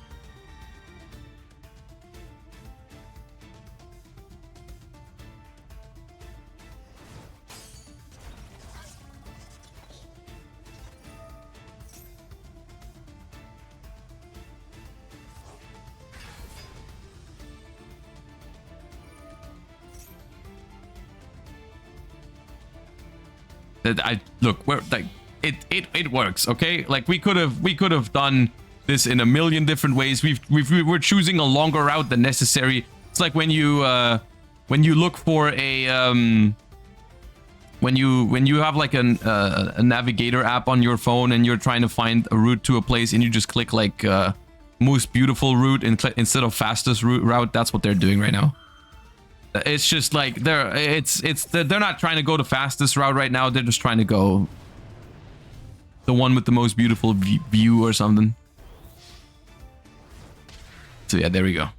Look, we're like it works, okay? Like we could have done this in a million different ways. We're choosing a longer route than necessary. It's like when you look for a when you have like a navigator app on your phone and you're trying to find a route to a place and you just click like most beautiful route instead of fastest route. That's what they're doing right now. It's just like they're not trying to go the fastest route right now. They're just trying to go the one with the most beautiful view or something. So yeah, there we go.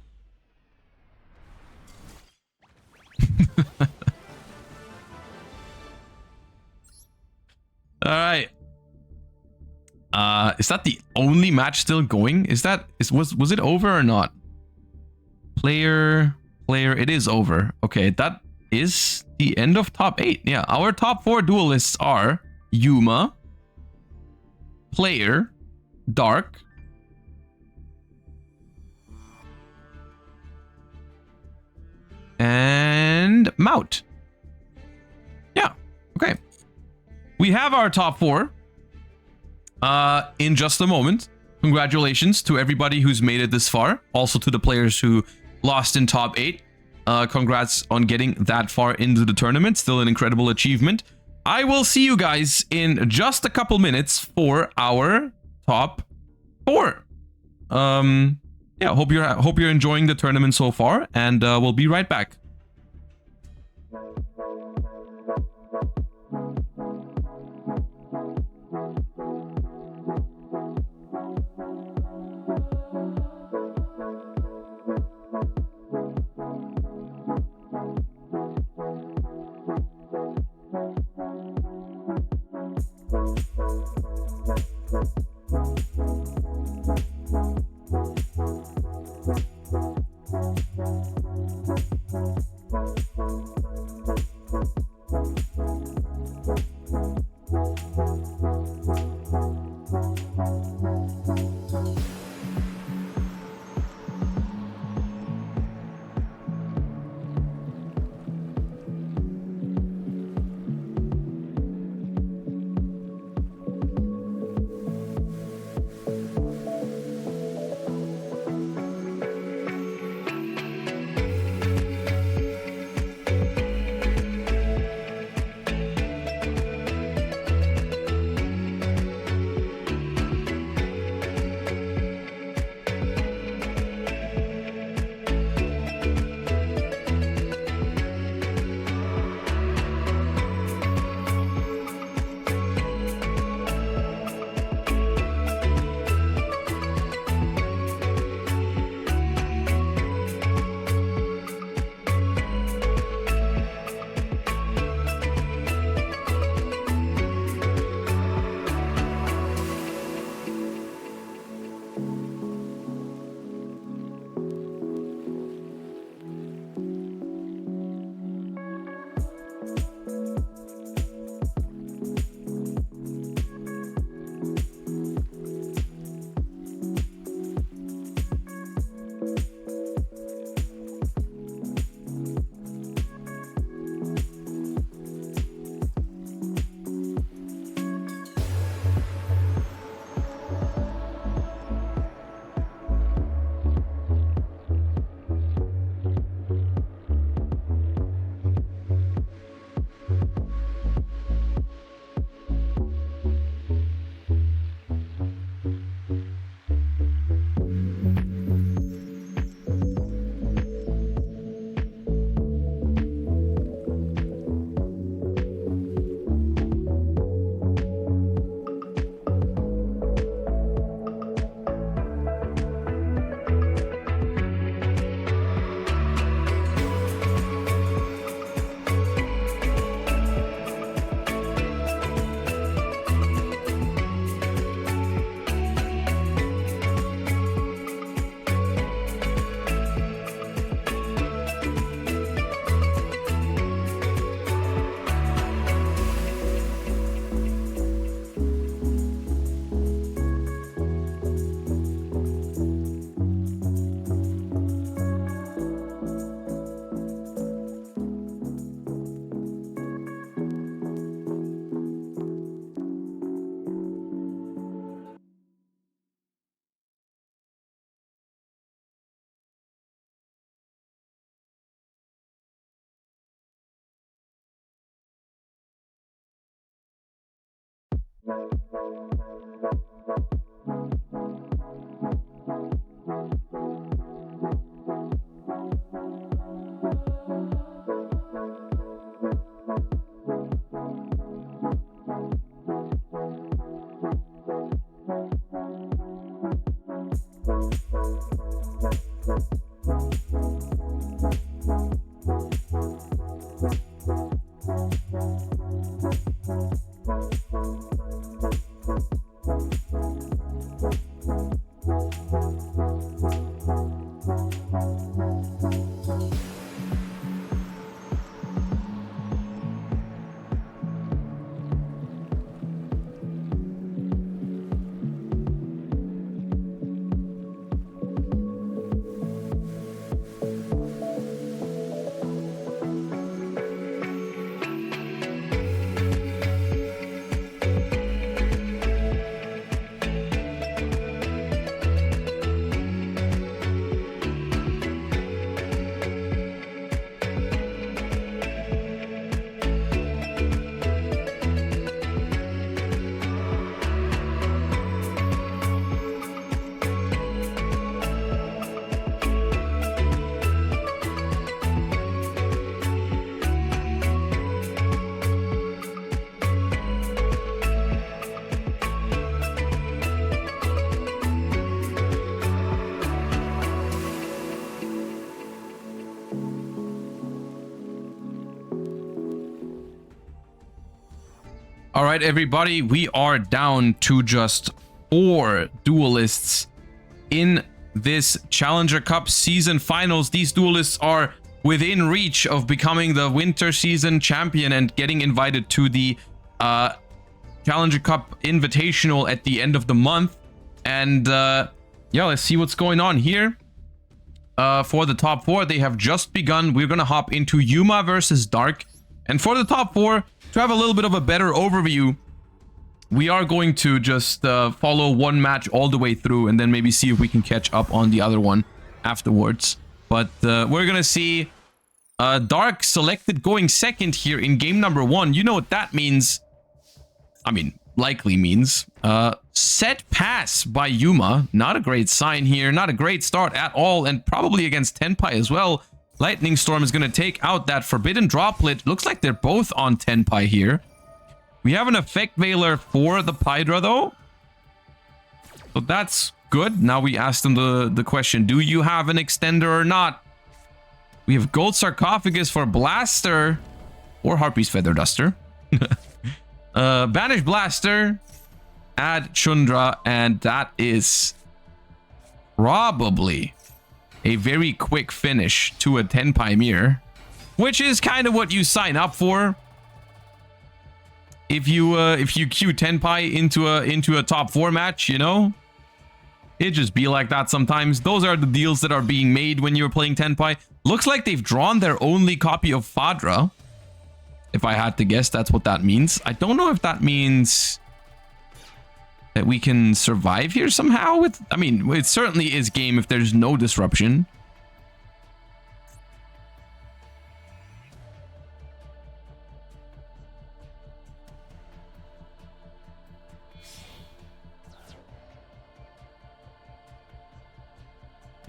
All right. Is that the only match still going? Was it over or not? Player, it is over. Okay, that is the end of top 8. Yeah, our top 4 duelists are Yuma, Player, Dark, and Mout. Yeah, okay. We have our top 4 in just a moment. Congratulations to everybody who's made it this far. Also to the players who lost in top 8. Congrats on getting that far into the tournament. Still an incredible achievement. I will see you guys in just a couple minutes for our top 4. Yeah, hope you're enjoying the tournament so far, and we'll be right back. All right, everybody, we are down to just 4 duelists in this Challenger Cup season finals. These duelists are within reach of becoming the winter season champion and getting invited to the Challenger Cup Invitational at the end of the month. And yeah, let's see what's going on here. For the top 4, they have just begun. We're gonna hop into Yuma versus Dark. And for the top 4, to have a little bit of a better overview, we are going to just follow one match all the way through and then maybe see if we can catch up on the other one afterwards. But we're gonna see Dark selected going second here in game number 1. You know what that means? I mean, likely means set pass by Yuma. Not a great sign here, not a great start at all, and probably against Tenpai as well. Lightning Storm is going to take out that Forbidden Droplet. Looks like they're both on Tenpai here. We have an Effect Veiler for the Pydra, though. So that's good. Now we ask them the question, do you have an Extender or not? We have Gold Sarcophagus for Blaster or Harpy's Feather Duster. Banish Blaster, add Chundra, and that is probably a very quick finish to a Tenpai mirror, which is kind of what you sign up for. If you queue Tenpai into a top 4 match, you know, it just be like that sometimes. Those are the deals that are being made when you're playing Tenpai. Looks like they've drawn their only copy of Fadra. If I had to guess, that's what that means. I don't know if that means that we can survive here somehow with... I mean, it certainly is game if there's no disruption.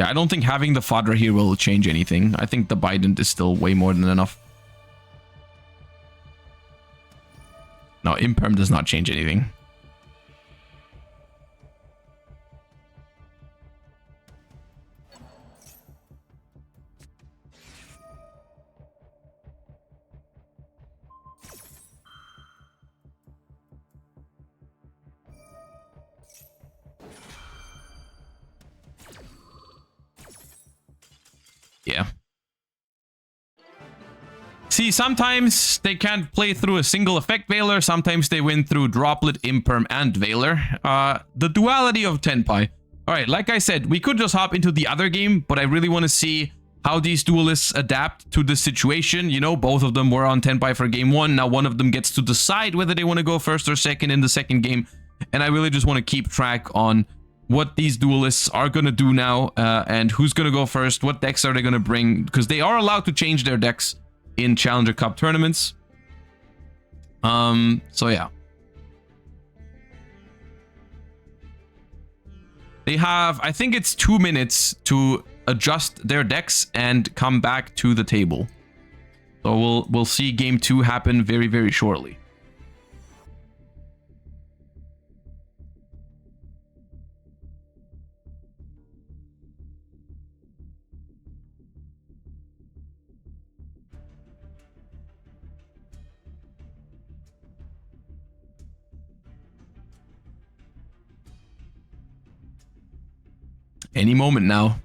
Yeah, I don't think having the Fadra here will change anything. I think the Bident is still way more than enough. No, Imperm does not change anything. Yeah. See, sometimes they can't play through a single Effect Veiler. Sometimes they win through Droplet, Imperm, and Veiler. The duality of Tenpai. Alright, like I said, we could just hop into the other game, but I really want to see how these duelists adapt to the situation. You know, both of them were on Tenpai for game 1. Now one of them gets to decide whether they want to go first or second in the second game. And I really just want to keep track on what these duelists are going to do now, and who's going to go first, what decks are they going to bring, because they are allowed to change their decks in Challenger Cup tournaments. So yeah. They have, I think it's 2 minutes to adjust their decks and come back to the table. So we'll see game 2 happen very, very shortly. Any moment now.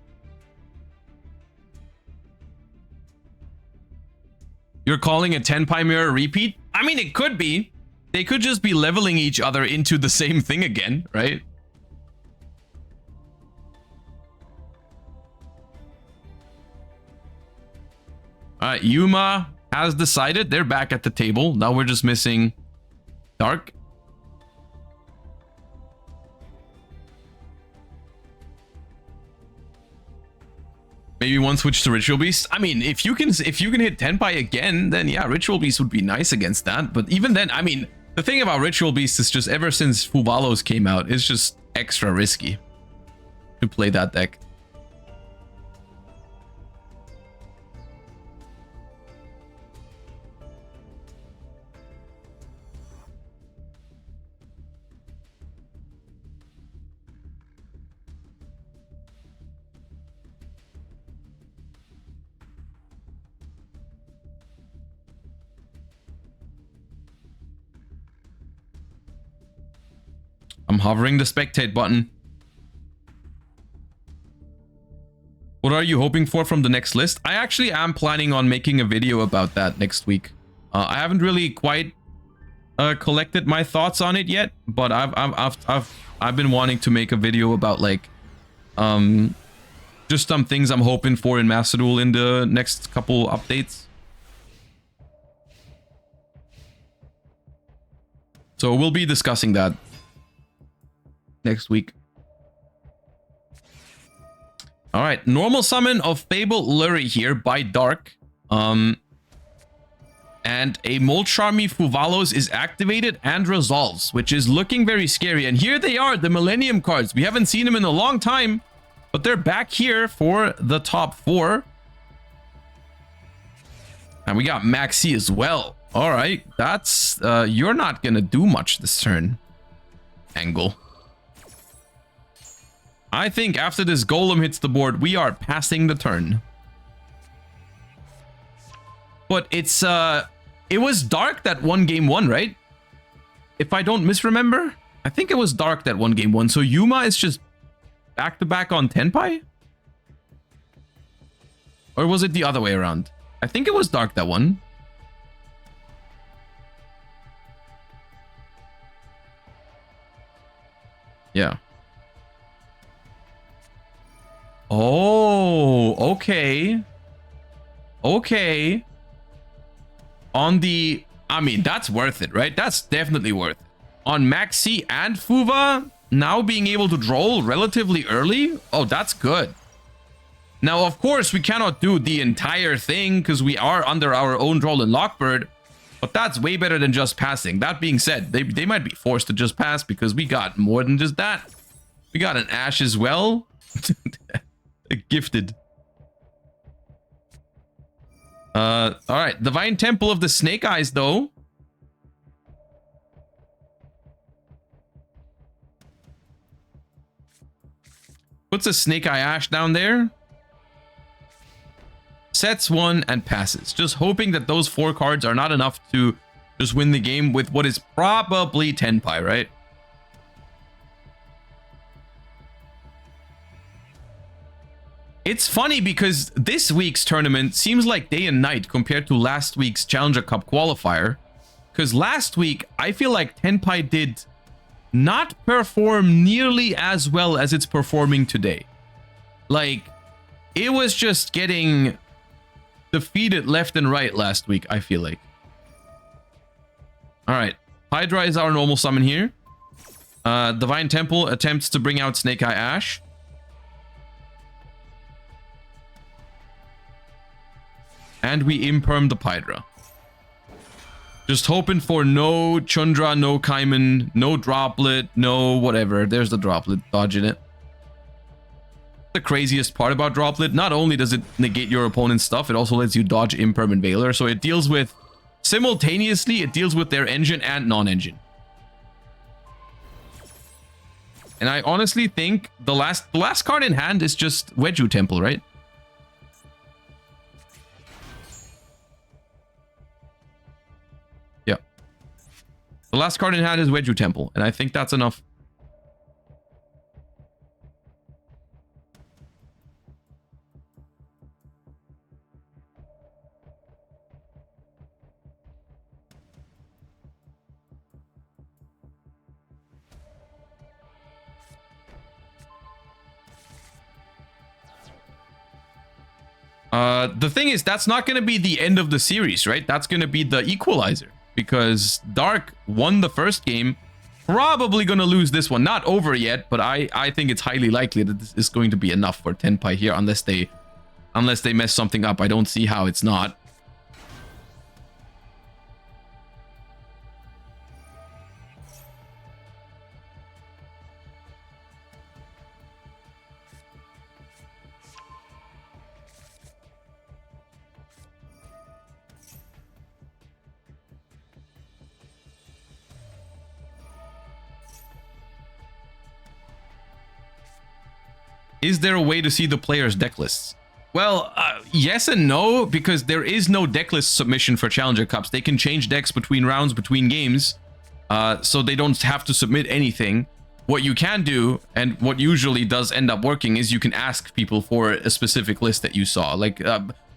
You're calling a Tenpai mirror repeat? I mean, it could be. They could just be leveling each other into the same thing again, right? Alright, Yuma has decided. They're back at the table. Now we're just missing Dark. Maybe one switch to Ritual Beast. I mean, if you can hit Tenpai again, then yeah, Ritual Beast would be nice against that. But even then, I mean, the thing about Ritual Beast is just ever since Fuvalos came out, it's just extra risky to play that deck. I'm hovering the spectate button. What are you hoping for from the next list? I actually am planning on making a video about that next week. I haven't really quite collected my thoughts on it yet, but I've been wanting to make a video about like just some things I'm hoping for in Master Duel in the next couple updates. So we'll be discussing that next week. All right, normal summon of Fable Lurie here by Dark. And a Molcharmy Fuvalos is activated and resolves, which is looking very scary. And here they are, the Millennium cards. We haven't seen them in a long time, but they're back here for the top 4. And we got Maxi as well. All right, that's you're not gonna do much this turn, Angle. I think after this Golem hits the board, we are passing the turn. But it's it was Dark that won game 1, right? If I don't misremember, I think it was Dark that won game 1. So Yuma is just back to back on Tenpai? Or was it the other way around? I think it was Dark that won. Yeah. Oh, okay. Okay. On the... I mean, that's worth it, right? That's definitely worth it. On Maxi and Fuva, now being able to draw relatively early? Oh, that's good. Now, of course, we cannot do the entire thing because we are under our own Droll and Lockbird. But that's way better than just passing. That being said, they might be forced to just pass because we got more than just that. We got an Ash as well. Gifted. All right, Divine Temple of the Snake Eyes, though. Puts a Snake Eye Ash down there. Sets 1 and passes. Just hoping that those 4 cards are not enough to just win the game with what is probably Tenpai, right? It's funny because this week's tournament seems like day and night compared to last week's Challenger Cup qualifier. Because last week, I feel like Tenpai did not perform nearly as well as it's performing today. Like, it was just getting defeated left and right last week, I feel like. All right, Hydra is our normal summon here. Divine Temple attempts to bring out Snake Eye Ash. And we imperm the Hydra. Just hoping for no Chundra, no Kaiman, no Droplet, no whatever. There's the Droplet, dodging it. the craziest part about Droplet. Not only does it negate your opponent's stuff, it also lets you dodge Imperm and Veiler. So it deals with, simultaneously, it deals with their engine and non-engine. And I honestly think the last card in hand is just Yugioh Temple, right? Yeah. The last card in hand is Yugioh Temple, and I think that's enough. The thing is, that's not going to be the end of the series, right? That's going to be the equalizer, because Dark won the first game, probably going to lose this one. Not over yet, but I think it's highly likely that this is going to be enough for Tenpai here, unless they mess something up. I don't see how it's not. Is there a way to see the players' deck lists? Well, yes and no, because there is no deck list submission for Challenger Cups. They can change decks between rounds, between games, so they don't have to submit anything. What you can do, and what usually does end up working, is you can ask people for a specific list that you saw. Like,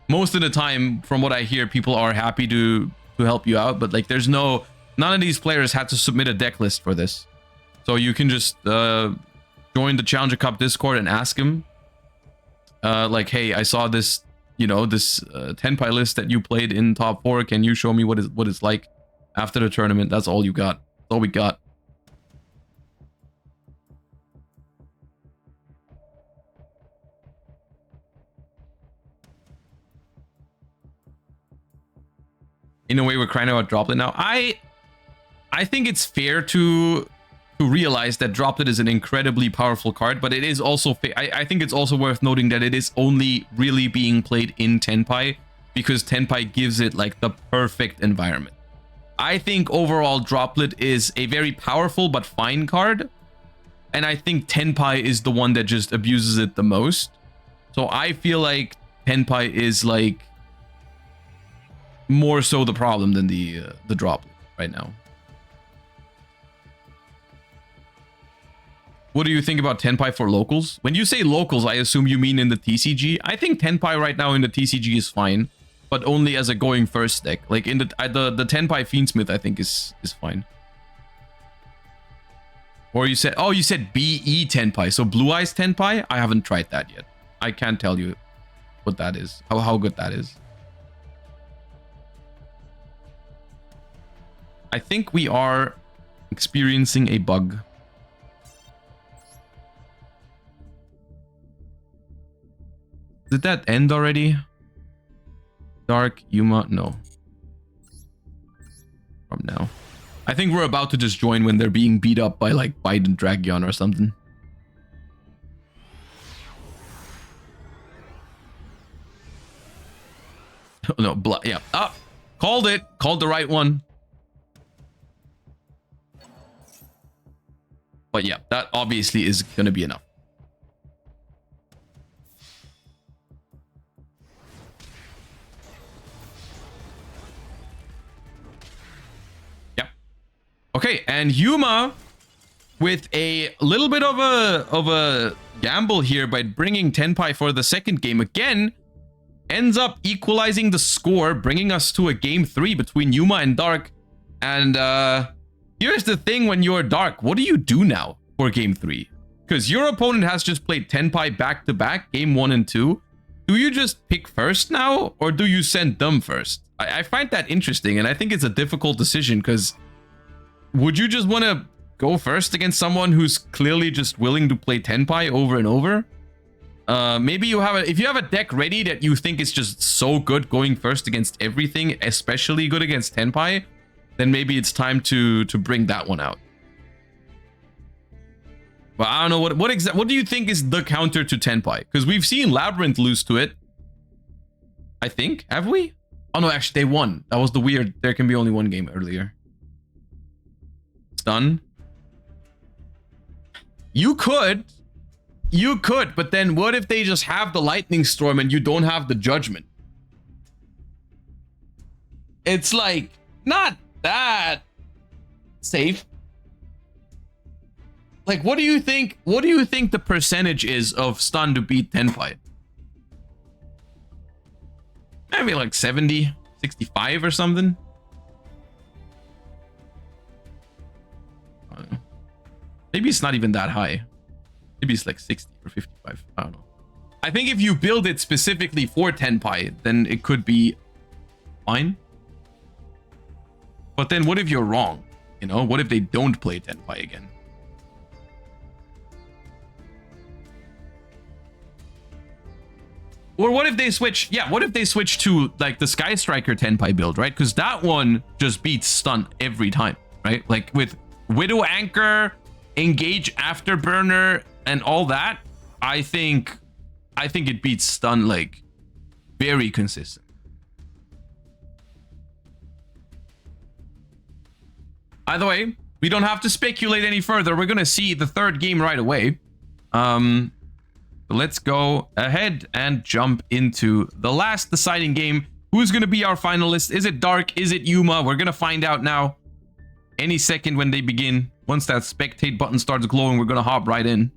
most of the time, from what I hear, people are happy to help you out, but like, there's none of these players had to submit a deck list for this. So you can just join the Challenger Cup Discord and ask him, like, hey, I saw this, you know, this Tenpai list that you played in top 4. Can you show me what it's like after the tournament? That's all you got. That's all we got. In a way, we're crying about Droplet now. I think it's fair to realize that Droplet is an incredibly powerful card, but it is also I think it's also worth noting that it is only really being played in Tenpai because Tenpai gives it like the perfect environment. I think overall Droplet is a very powerful but fine card, and I think Tenpai is the one that just abuses it the most. So I feel like Tenpai is like more so the problem than the Droplet right now. What do you think about Tenpai for locals? When you say locals, I assume you mean in the TCG. I think Tenpai right now in the TCG is fine, but only as a going first deck. Like in the Tenpai Fiendsmith, I think is fine. Or you said, oh, you said BE Tenpai, so Blue Eyes Tenpai? I haven't tried that yet. I can't tell you what that is, how good that is. I think we are experiencing a bug. Did that end already? Dark, Yuma, no. From now. I think we're about to just join when they're being beat up by like Biden Dragion or something. No, yeah. Ah, called it. Called the right one. But yeah, that obviously is going to be enough. Okay, and Yuma, with a little bit of a gamble here by bringing Tenpai for the second game again, ends up equalizing the score, bringing us to a game 3 between Yuma and Dark. And here's the thing: when you're Dark, what do you do now for game 3? Because your opponent has just played Tenpai back to back, game 1 and 2. Do you just pick first now, or do you send them first? I find that interesting, and I think it's a difficult decision because would you just want to go first against someone who's clearly just willing to play Tenpai over and over? Maybe you have if you have a deck ready that you think is just so good going first against everything, especially good against Tenpai, then maybe it's time to bring that one out. But I don't know what do you think is the counter to Tenpai? Because we've seen Labyrinth lose to it. I think. Have we? Oh no, actually they won. That was the weird. There can be only one game earlier. Stun. You could, but then what if they just have the lightning storm and you don't have the judgment? It's like not that safe. Like, what do you think? What do you think the percentage is of stun to beat Tenpai? Maybe like 70, 65 or something. I don't know. Maybe it's not even that high. Maybe it's like 60 or 55. I don't know. I think if you build it specifically for Tenpai, then it could be fine. But then what if you're wrong? You know, what if they don't play Tenpai again? Or what if they switch? Yeah, what if they switch to like the Sky Striker Tenpai build, right? Because that one just beats stun every time, right? Like with Widow Anchor, Engage Afterburner, and all that, I think it beats stun like very consistent. Either way, we don't have to speculate any further. We're gonna see the third game right away. Let's go ahead and jump into the last deciding game. Who's going to be our finalist? Is it Dark? Is it Yuma? We're going to find out now. Any second when they begin. Once that spectate button starts glowing, we're going to hop right in.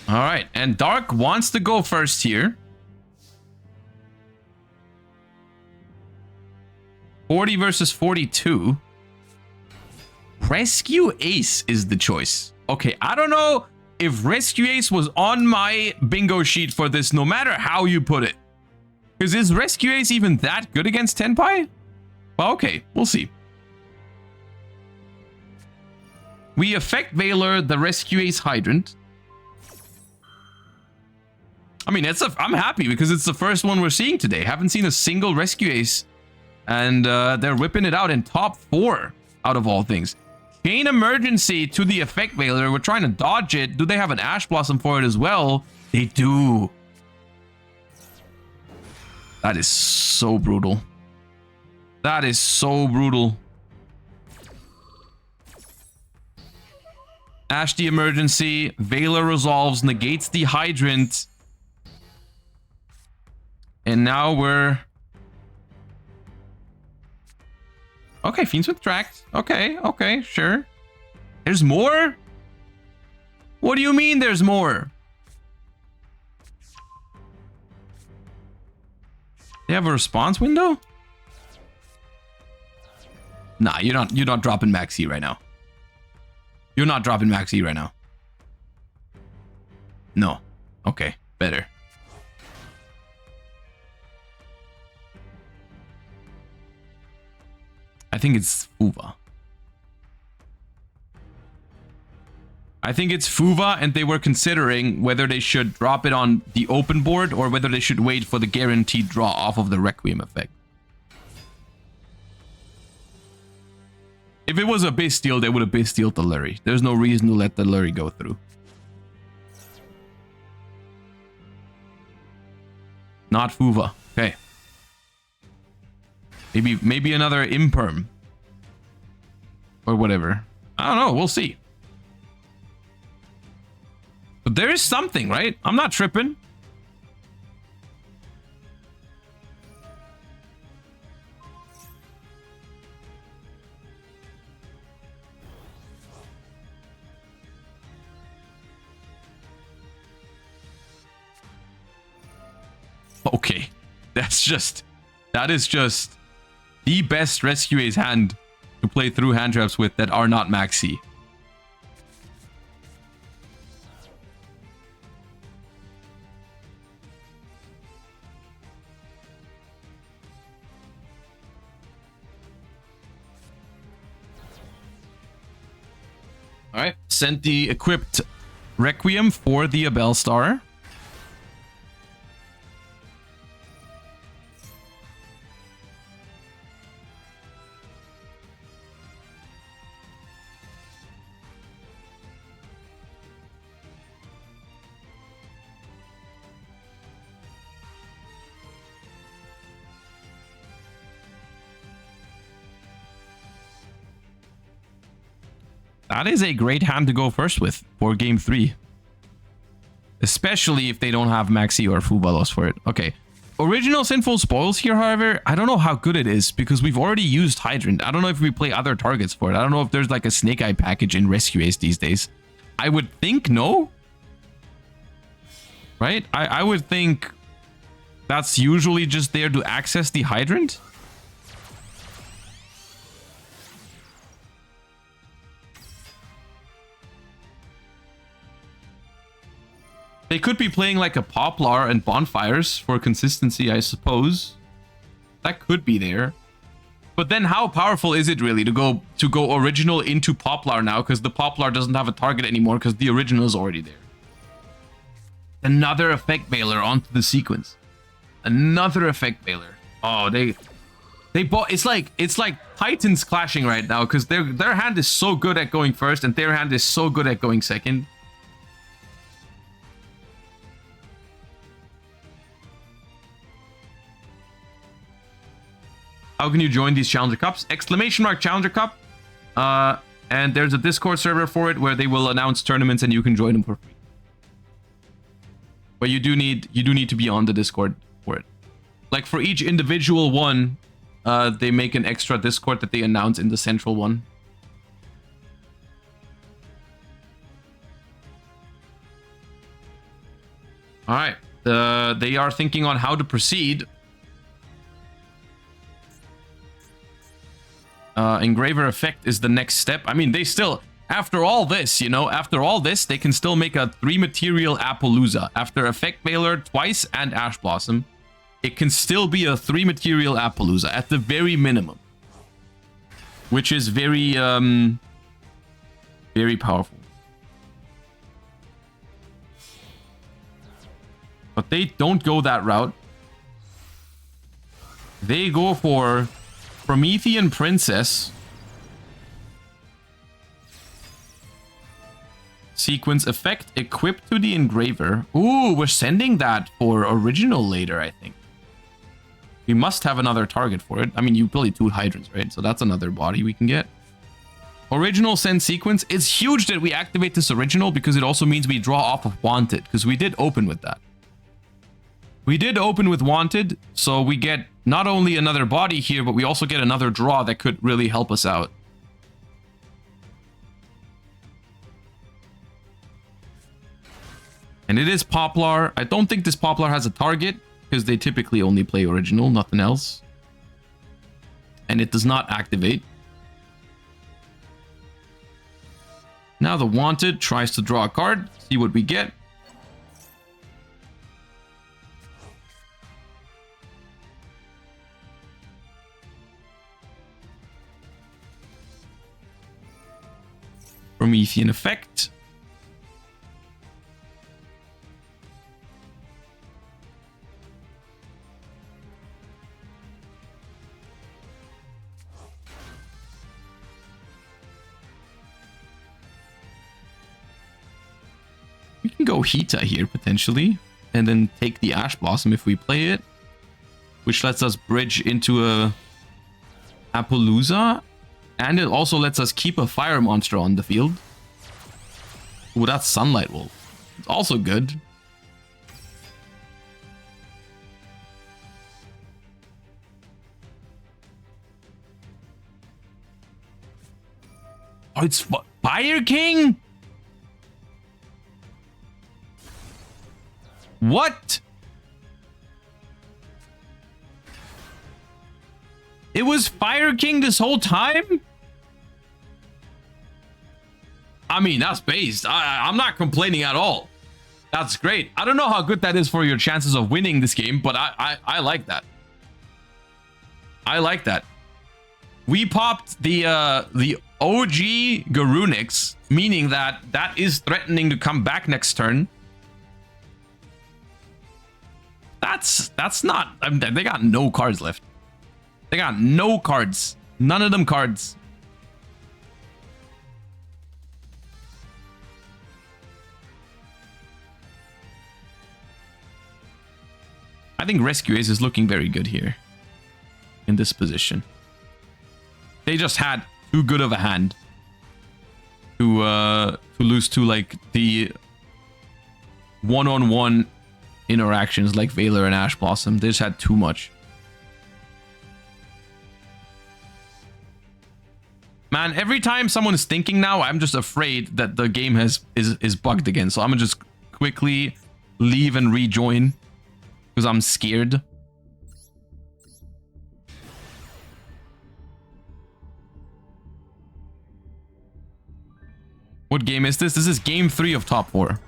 All right, and Dark wants to go first here. 40 versus 42. Rescue Ace is the choice. Okay, I don't know if Rescue Ace was on my bingo sheet for this, no matter how you put it. Because is Rescue Ace even that good against Tenpai? Well, okay, we'll see. We affect Valor, the Rescue Ace Hydrant. I mean, I'm happy because it's the first one we're seeing today. Haven't seen a single Rescue Ace. And they're whipping it out in top 4 out of all things. Chain Emergency to the Effect Veiler. We're trying to dodge it. Do they have an Ash Blossom for it as well? They do. That is so brutal. That is so brutal. Ash the Emergency. Veiler resolves, negates the Hydrant. And now we're... Okay, Fiendsmith tracked. Okay, sure. There's more? What do you mean there's more? They have a response window? Nah, you're not dropping Max E right now. You're not dropping Max E right now. No. Okay, better. I think it's Fuva. I think it's Fuva, and they were considering whether they should drop it on the open board or whether they should wait for the guaranteed draw off of the Requiem effect. If it was a Bystial, they would have Bystialed the Lurry. There's no reason to let the Lurry go through. Not Fuva. Okay. Maybe another Imperm. Or whatever. I don't know. We'll see. But there is something, right? I'm not tripping. Okay. That is just the best Rescue Ace hand to play through hand traps with that are not Maxi. All right, sent the equipped Requiem for the Yubel Star. That is a great hand to go first with for game 3. Especially if they don't have Maxi or Fubalos for it. Okay. Original Sinful Spoils here, however, I don't know how good it is because we've already used Hydrant. I don't know if we play other targets for it. I don't know if there's like a Snake Eye package in Rescue Ace these days. I would think no. Right? I would think that's usually just there to access the Hydrant. They could be playing like a Poplar and Bonfires for consistency, I suppose. That could be there. But then how powerful is it really to go original into Poplar now? Because the Poplar doesn't have a target anymore because the original is already there. Another Effect Veiler onto the sequence. Another Effect Veiler. Oh, they bought. It's like Titans clashing right now because their hand is so good at going first and their hand is so good at going second. How can you join these Challenger Cups? ! Challenger Cup. And there's a Discord server for it where they will announce tournaments and you can join them for free. But you do need to be on the Discord for it. Like for each individual one, they make an extra Discord that they announce in the central one. All right. They are thinking on how to proceed. Engraver Effect is the next step. I mean, they still, after all this, you know, after all this, they can still make a 3-material Appaloosa. After Effect Veiler twice and Ash Blossom, it can still be a 3-material Appaloosa at the very minimum. Which is very, very powerful. But they don't go that route. They go for Promethean Princess. Sequence effect equipped to the engraver. Ooh, we're sending that for original later, I think. We must have another target for it. I mean, you play 2 hydrants, right? So that's another body we can get. Original send sequence. It's huge that we activate this original because it also means we draw off of Wanted, because we did open with that. We did open with Wanted, so we get not only another body here, but we also get another draw that could really help us out. And it is Poplar. I don't think this Poplar has a target, because they typically only play original, nothing else. And it does not activate. Now the Wanted tries to draw a card, see what we get. Promethean effect. We can go Hita here potentially, and then take the Ash Blossom if we play it, which lets us bridge into a Appaloosa. And it also lets us keep a fire monster on the field. Ooh, that's Sunlight Wolf. It's also good. Oh, it's Fire King? What? It was Fire King this whole time? I mean, that's based. I'm not complaining at all. That's great. I don't know how good that is for your chances of winning this game, but I like that. I like that. We popped the OG Garunix, meaning that that is threatening to come back next turn. That's not... I mean, they got no cards left. They got no cards. None of them cards. I think Rescue Ace is looking very good here. In this position. They just had too good of a hand. To lose to like the one-on-one interactions like Valor and Ash Blossom. They just had too much. Man, every time someone is thinking now, I'm just afraid that the game is bugged again. So I'm gonna just quickly leave and rejoin because I'm scared. What game is this? This is game 3 of top 4.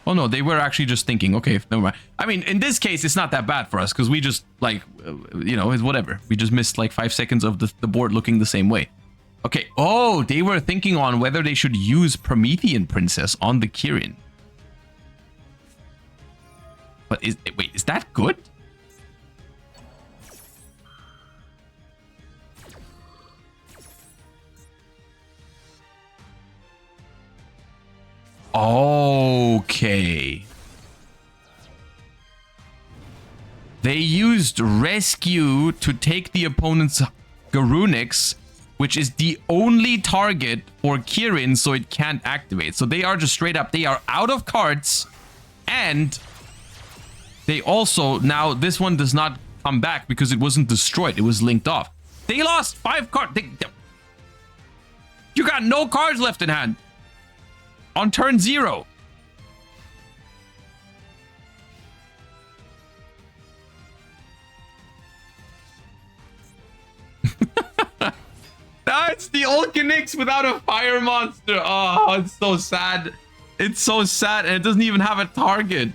Oh no, they were actually just thinking. Okay, never mind. I mean, in this case, it's not that bad for us because we just like, you know, it's whatever. We just missed like 5 seconds of the board looking the same way. Okay. Oh, they were thinking on whether they should use Promethean Princess on the Kirin. But wait, is that good? Okay. They used Rescue to take the opponent's Garunix, which is the only target for Kirin, so it can't activate. So they are just straight up, they are out of cards, and they also, now this one does not come back because it wasn't destroyed, it was linked off. They lost 5 cards. You got no cards left in hand. On turn 0. That's the Ulcanix without a fire monster. Oh, it's so sad. It's so sad, and it doesn't even have a target.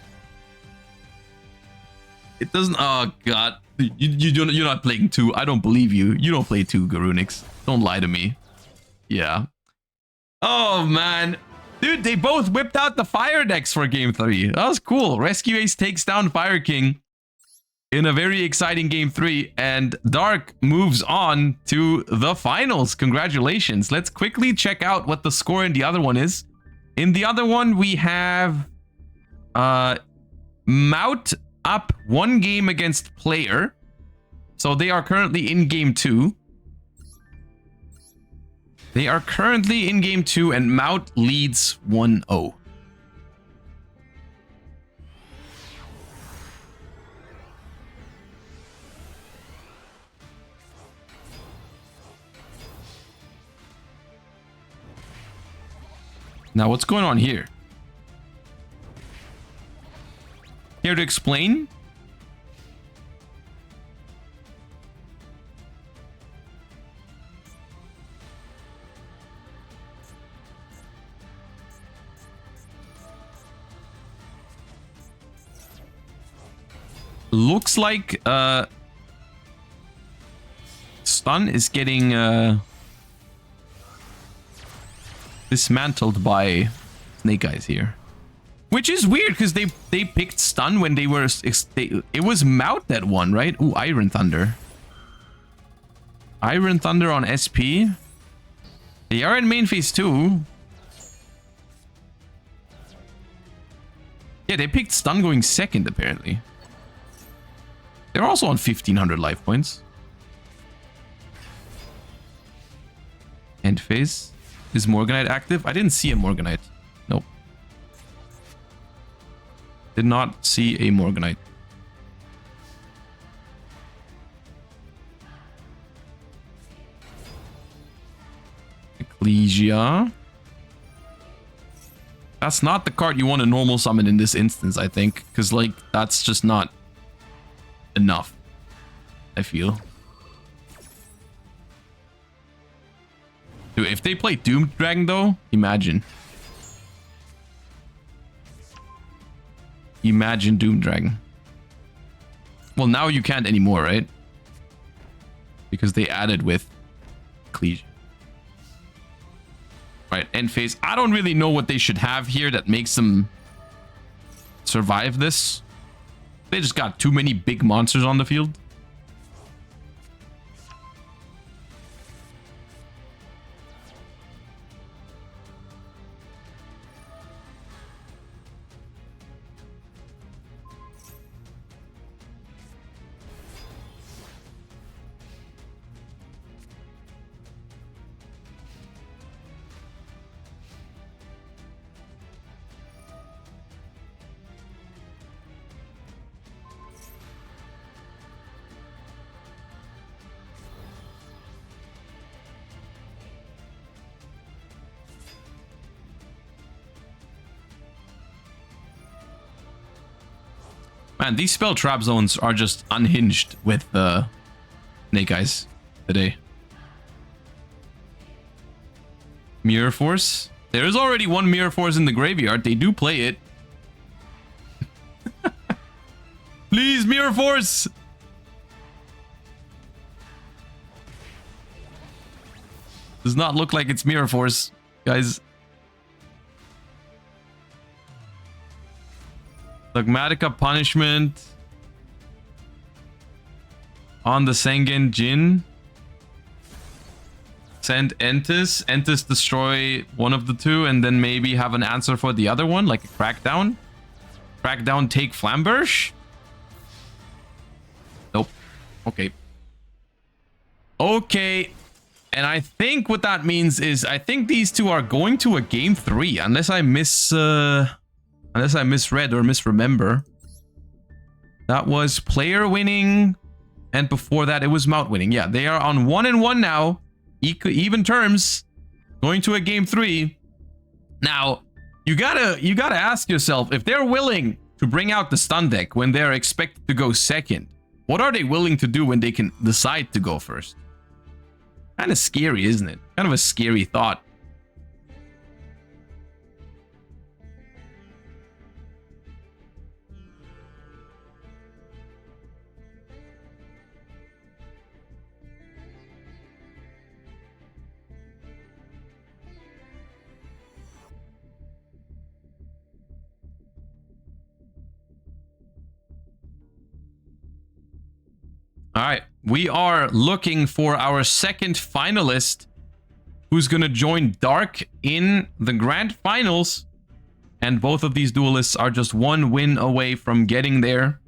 It doesn't. Oh god, you're not playing 2. I don't believe you. You don't play 2 Garunix. Don't lie to me. Yeah. Oh man. Dude, they both whipped out the fire decks for game 3. That was cool. Rescue Ace takes down Fire King in a very exciting game 3. And Dark moves on to the finals. Congratulations. Let's quickly check out what the score in the other one is. In the other one, we have Mout up 1 game against Player. So they are currently in game 2. They are currently in game 2 and Mout leads 1-0. Now what's going on here? Here to explain? Looks like Stun is getting dismantled by Snake Eyes here, which is weird because they picked Stun when they were it was Mout that won, right? Ooh, Iron Thunder. Iron Thunder on SP. They are in main phase 2. Yeah, they picked Stun going second apparently. They're also on 1500 life points. End phase. Is Morganite active? I didn't see a Morganite. Nope. Did not see a Morganite. Ecclesia. That's not the card you want to normal summon in this instance, I think. Because, like, that's just not enough, I feel. Dude, if they play Doom Dragon though, imagine. Imagine Doom Dragon. Well, now you can't anymore, right? Because they added with Cliche. Right, end phase. I don't really know what they should have here that makes them survive this. They just got too many big monsters on the field. Man, these spell trap zones are just unhinged with Snake Eyes today. Mirror Force. There is already one Mirror Force in the graveyard. They do play it. Please, Mirror Force! Does not look like it's Mirror Force, guys. Dogmatica Punishment on the Sengen Jin. Send Entis. Entis destroy one of the two and then maybe have an answer for the other one, like a Crackdown. Crackdown take Flamberge? Nope. Okay. Okay. And I think what that means is I think these two are going to a game 3 unless I misread or misremember. That was player winning, and before that it was mount winning. Yeah, they are on 1-1 now, even terms, going to a game 3. Now, you gotta ask yourself, if they're willing to bring out the stun deck when they're expected to go second, what are they willing to do when they can decide to go first? Kind of scary, isn't it? Kind of a scary thought. All right, we are looking for our second finalist who's going to join Dark in the grand finals. And both of these duelists are just one win away from getting there.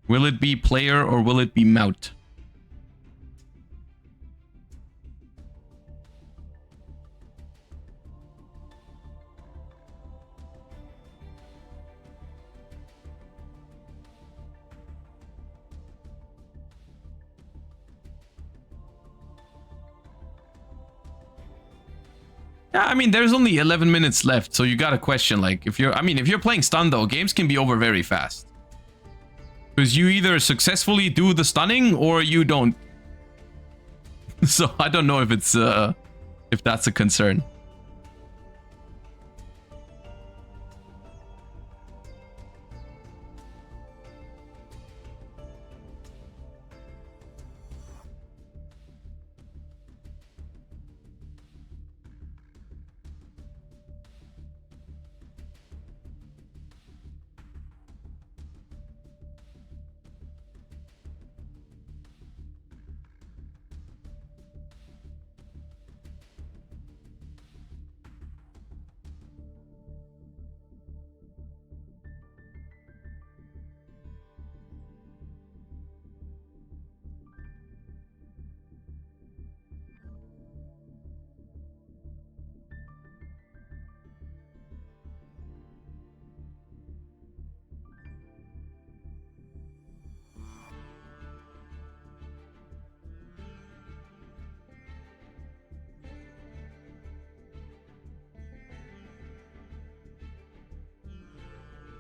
Will it be player or will it be mount? Yeah, I mean, there's only 11 minutes left, so you got to question, like, if you're playing stun though, games can be over very fast. Because you either successfully do the stunning or you don't. So I don't know if it's if that's a concern.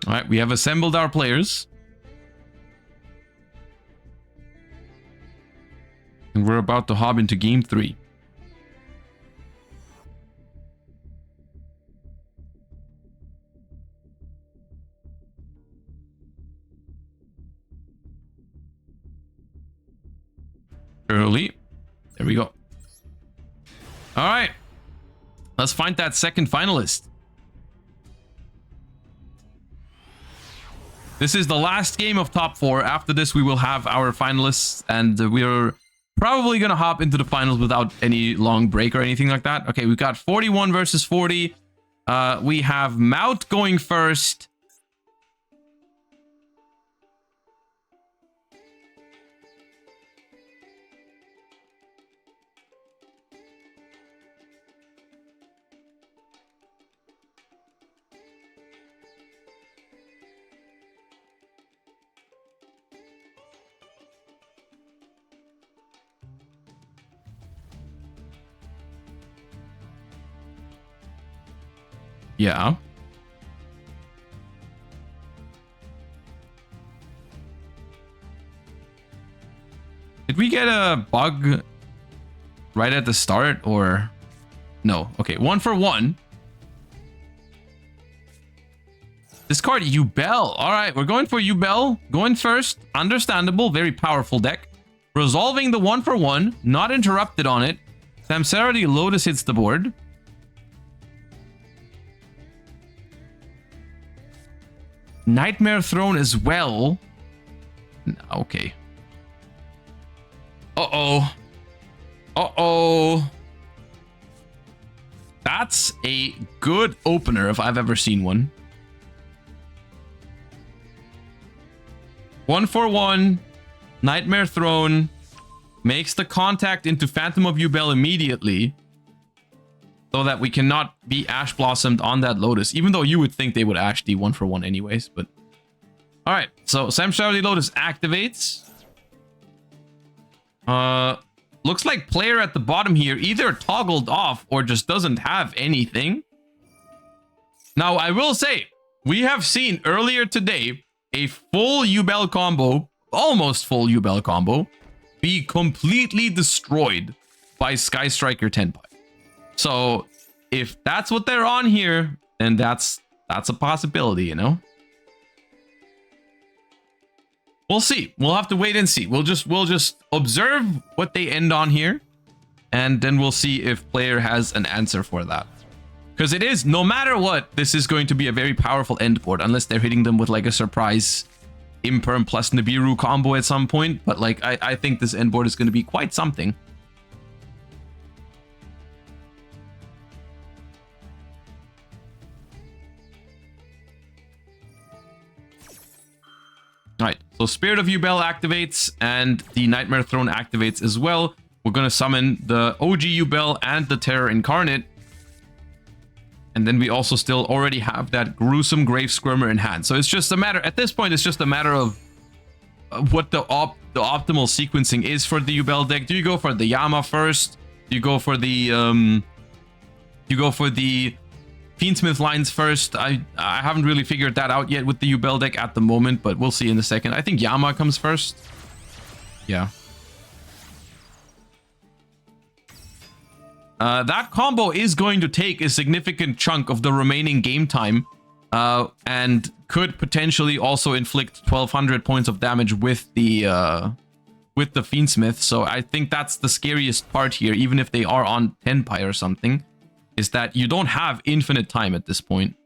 All right, we have assembled our players. And we're about to hop into game 3. early. There we go. All right. Let's find that second finalist. This is the last game of top 4. After this, we will have our finalists, and we're probably going to hop into the finals without any long break or anything like that. Okay, we've got 41 versus 40. We have Mout going first. Yeah. Did we get a bug right at the start or no? Okay, 1 for 1. Discard Yubel. All right, we're going for Yubel. Going first. Understandable. Very powerful deck. Resolving the 1 for 1. Not interrupted on it. Samsarity Lotus hits the board. Nightmare Throne as well. Okay. Uh-oh. Uh-oh. That's a good opener if I've ever seen one. 1 for 1. Nightmare Throne. Makes the contact into Phantom of Yubel immediately. So that we cannot be Ash Blossomed on that Lotus. Even though you would think they would Ash the 1 for 1 anyways. But alright. So Samsarity Lotus activates. Looks like player at the bottom here either toggled off or just doesn't have anything. Now, I will say, we have seen earlier today a full Yubel combo, almost full Yubel combo, be completely destroyed by Sky Striker Tenpai. So, if that's what they're on here, then that's a possibility, you know? We'll see. We'll have to wait and see. We'll just observe what they end on here, and then we'll see if player has an answer for that. Because it is, no matter what, this is going to be a very powerful end board, unless they're hitting them with like a surprise Imperm plus Nibiru combo at some point. But like, I think this end board is going to be quite something. Alright, so Spirit of Yubel activates, and the Nightmare Throne activates as well. We're going to summon the OG Yubel and the Terror Incarnate. And then we also still already have that Gruesome Grave Squirmer in hand. So it's just a matter, at this point, it's just a matter of what the optimal sequencing is for the Yubel deck. Do you go for the Yama first? Do you go for the Fiendsmith lines first? I haven't really figured that out yet with the Yubel deck at the moment, but we'll see in a second. I think Yama comes first. Yeah. That combo is going to take a significant chunk of the remaining game time, and could potentially also inflict 1200 points of damage with the Fiendsmith. So I think that's the scariest part here, even if they are on Tenpai or something, is that you don't have infinite time at this point.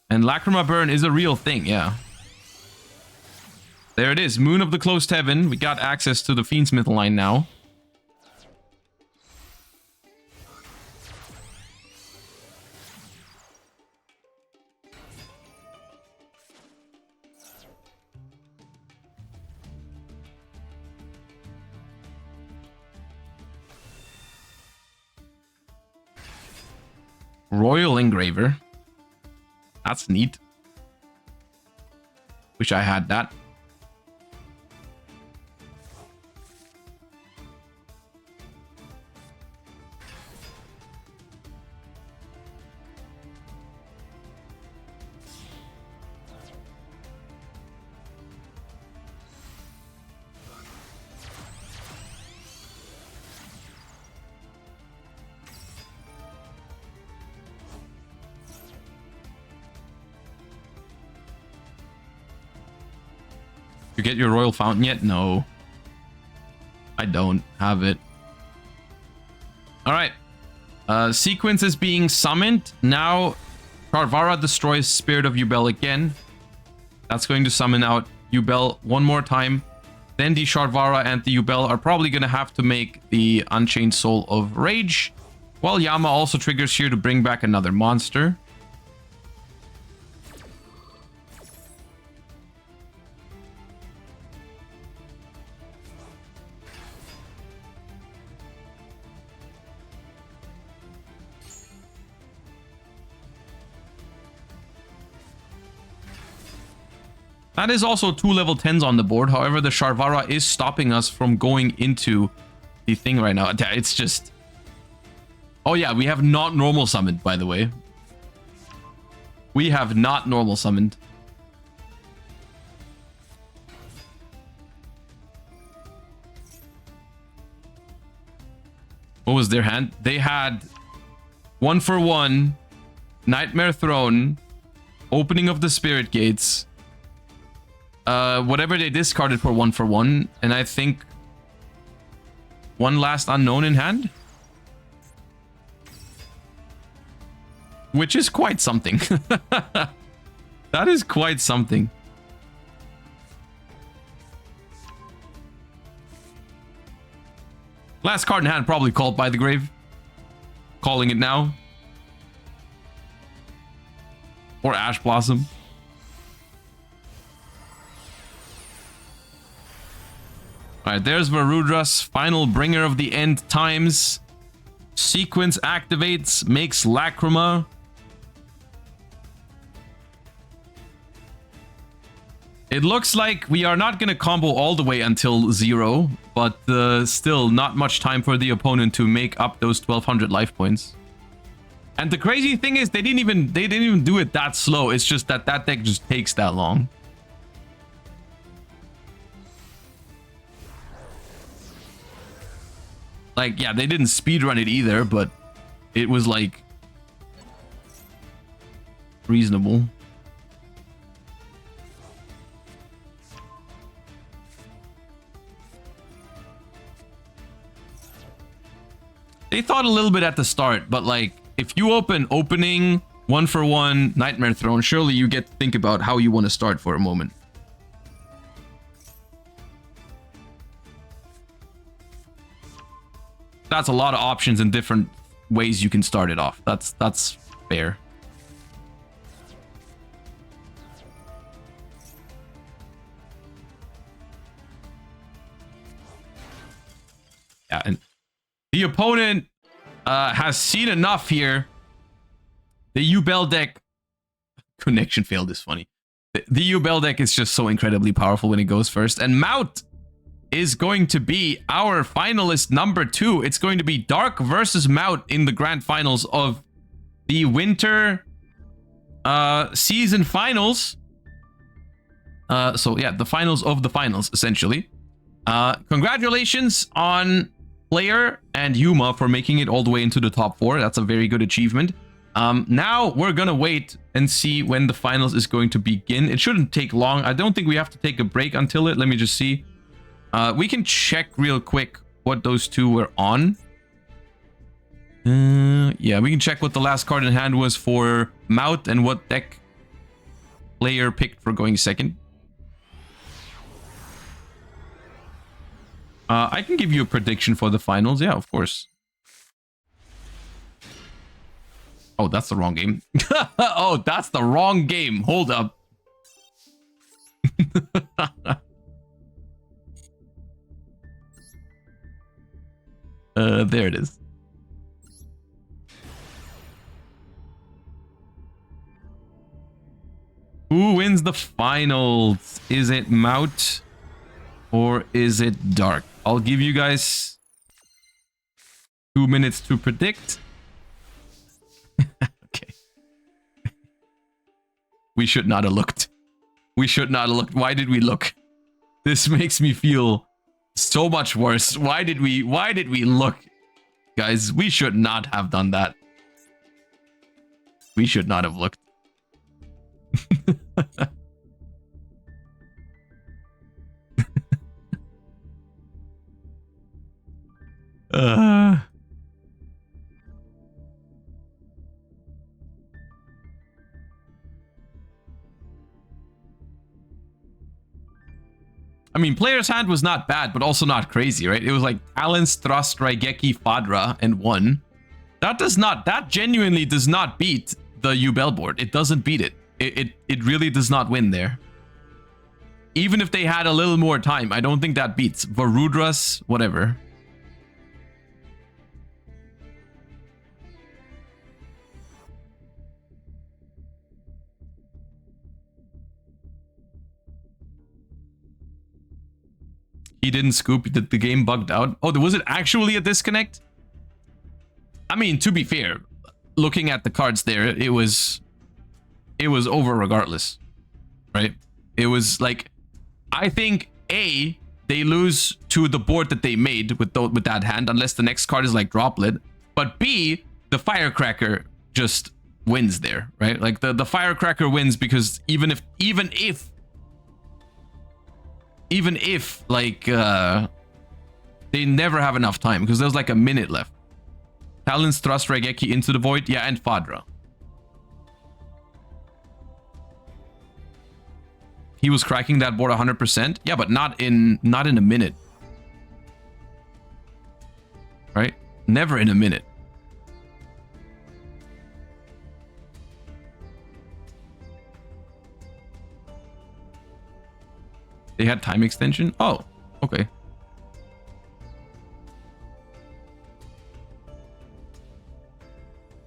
And Lacrima Burn is a real thing, yeah. There it is, Moon of the Closed Heaven. We got access to the Fiendsmith line now. Royal Engraver. That's neat. Wish I had that. You get your Royal Fountain yet? No. I don't have it. Alright. Sequence is being summoned. Now, Terara destroys Spirit of Yubel again. That's going to summon out Yubel one more time. Then the Terara and the Yubel are probably going to have to make the Unchained Soul of Rage. While Yama also triggers here to bring back another monster. That is also 2 level 10s on the board. However, the Terara is stopping us from going into the thing right now. It's just... Oh yeah, we have not normal summoned, by the way. We have not normal summoned. What was their hand? They had 1-for-1, Nightmare Throne, Opening of the Spirit Gates, whatever they discarded for 1-for-1, and I think one last unknown in hand. Which is quite something. That is quite something. Last card in hand, probably Called by the Grave. Calling it now. Or Ash Blossom. Alright, there's Varudra's final Bringer of the End times. Sequence activates, makes Lacrima. It looks like we are not going to combo all the way until 0, but still not much time for the opponent to make up those 1200 life points. And the crazy thing is they didn't even do it that slow. It's just that that deck just takes that long. Like, yeah, they didn't speedrun it either, but it was like reasonable. They thought a little bit at the start, but like, if you opening 1-for-1 Nightmare Throne, surely you get to think about how you want to start for a moment. That's a lot of options and different ways you can start it off. That's fair. Yeah, and the opponent has seen enough here. The Yubel deck... Connection failed is funny. The Yubel deck is just so incredibly powerful when it goes first. And Maut is going to be our finalist number 2. It's going to be Dark versus Maut in the grand finals of the winter season finals. So yeah, the finals of the finals, essentially. Congratulations on Player and Yuma for making it all the way into the top 4. That's a very good achievement. Now we're gonna wait and see when the finals is going to begin. It shouldn't take long. I don't think we have to take a break until it. Let me just see. We can check real quick what those two were on. Yeah, we can check what the last card in hand was for Maut and what deck Player picked for going second. I can give you a prediction for the finals. Yeah, of course. Oh, that's the wrong game. Oh, that's the wrong game. Hold up. There it is. Who wins the finals? Is it Maut or is it Dark? I'll give you guys 2 minutes to predict. Okay. We should not have looked. We should not have looked. Why did we look? This makes me feel so much worse. Why did we look? Guys, we should not have done that. We should not have looked. I mean, player's hand was not bad, but also not crazy, right? It was like Talons, Thrust, Raigeki, Fadra, and 1. That genuinely does not beat the Yubel board. It doesn't beat it. It really does not win there. Even if they had a little more time, I don't think that beats Varudras, whatever. He didn't scoop. The game bugged out. Oh, was it actually a disconnect? I mean, to be fair, looking at the cards there, it was over regardless, right? It was like, I think A, they lose to the board that they made with that hand, unless the next card is like Droplet. But B, the Firecracker just wins there, right? Like the Firecracker wins because even if like they never have enough time because there's like a minute left. Talons, Thrust, Raigeki into the void, yeah, and Fadra. He was cracking that board 100%. Yeah, but not in a minute. Right? Never in a minute. They had time extension? Oh, okay.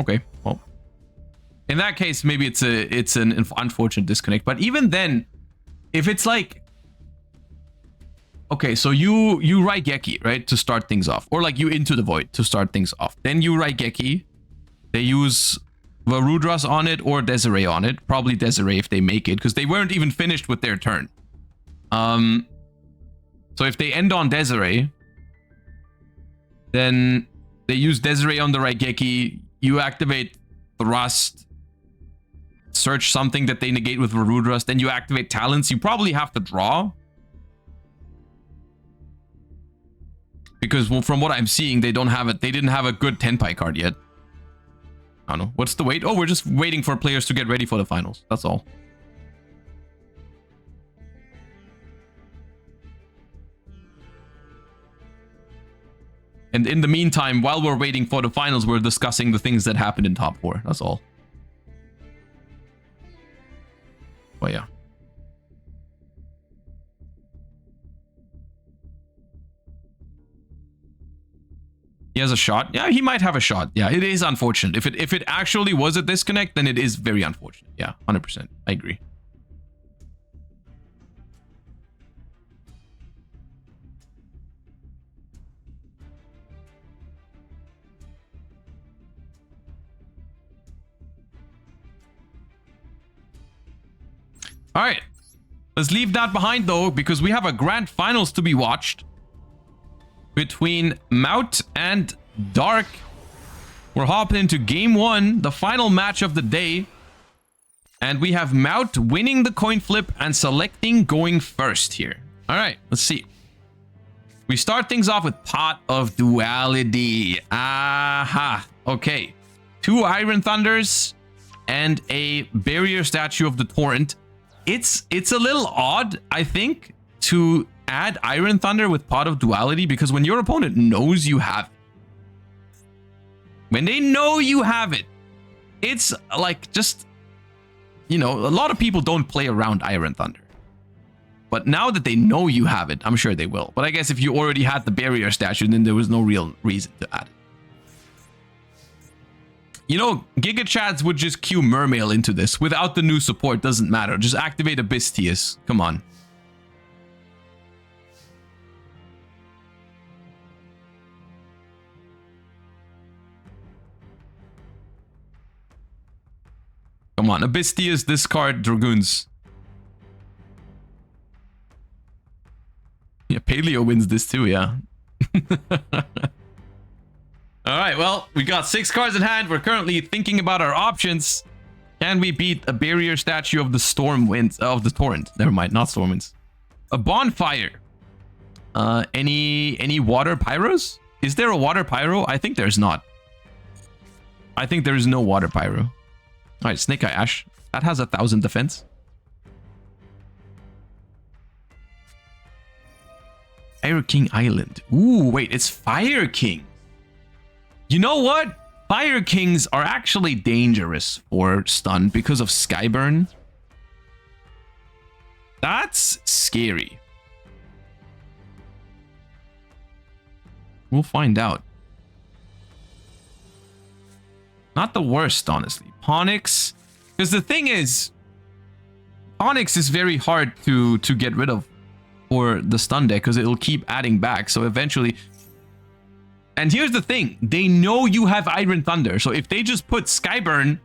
Okay, well. In that case, maybe it's an unfortunate disconnect. But even then, if it's like, okay, so you Raigeki, right, to start things off, or like you into the void to start things off. Then you Raigeki, they use Varudras on it or Desiree on it, probably Desiree if they make it, because they weren't even finished with their turn. So if they end on Desiree, then they use Desiree on the Raigeki. You activate Thrust, search something that they negate with Varudras, then you activate Talents. You probably have to draw. Because well, from what I'm seeing, they didn't have a good Tenpai card yet. I don't know. What's the wait? Oh, we're just waiting for players to get ready for the finals. That's all. And in the meantime, while we're waiting for the finals, we're discussing the things that happened in top 4. That's all. Oh, yeah. He has a shot. Yeah, he might have a shot. Yeah, it is unfortunate. If it actually was a disconnect, then it is very unfortunate. Yeah, 100%. I agree. All right, let's leave that behind though, because we have a grand finals to be watched between Mout and Dark. We're hopping into game 1, the final match of the day. And we have Mout winning the coin flip and selecting going first here. All right, let's see. We start things off with Pot of Duality. Aha, okay. 2 Iron Thunders and a Barrier Statue of the Torrent. It's a little odd, I think, to add Iron Thunder with Pot of Duality, because when your opponent knows you have it, when they know you have it, it's like just, you know, a lot of people don't play around Iron Thunder. But now that they know you have it, I'm sure they will. But I guess if you already had the Barrier Statue, then there was no real reason to add it. You know, Giga Chads would just queue Mermail into this. Without the new support, doesn't matter. Just activate a Bystial. Come on. Come on, a Bystial, discard Dragoons. Yeah, Paleo wins this too, yeah. All right, well, we got 6 cards in hand. We're currently thinking about our options. Can we beat a Barrier Statue of the Storm Winds, of the Torrent? Never mind, not Storm Winds. A Bonfire. Any water pyros? Is there a water pyro? I think there's not. I think there is no water pyro. All right, Snake Eye Ash. That has 1,000 defense. Fire King Island. Ooh, wait, it's Fire King. You know what? Fire Kings are actually dangerous for stun because of Skyburn. That's scary. We'll find out. Not the worst, honestly. Ponix. Because the thing is, Ponix is very hard to get rid of for the stun deck because it'll keep adding back. So eventually... And here's the thing. They know you have Iron Thunder. So if they just put Skyburn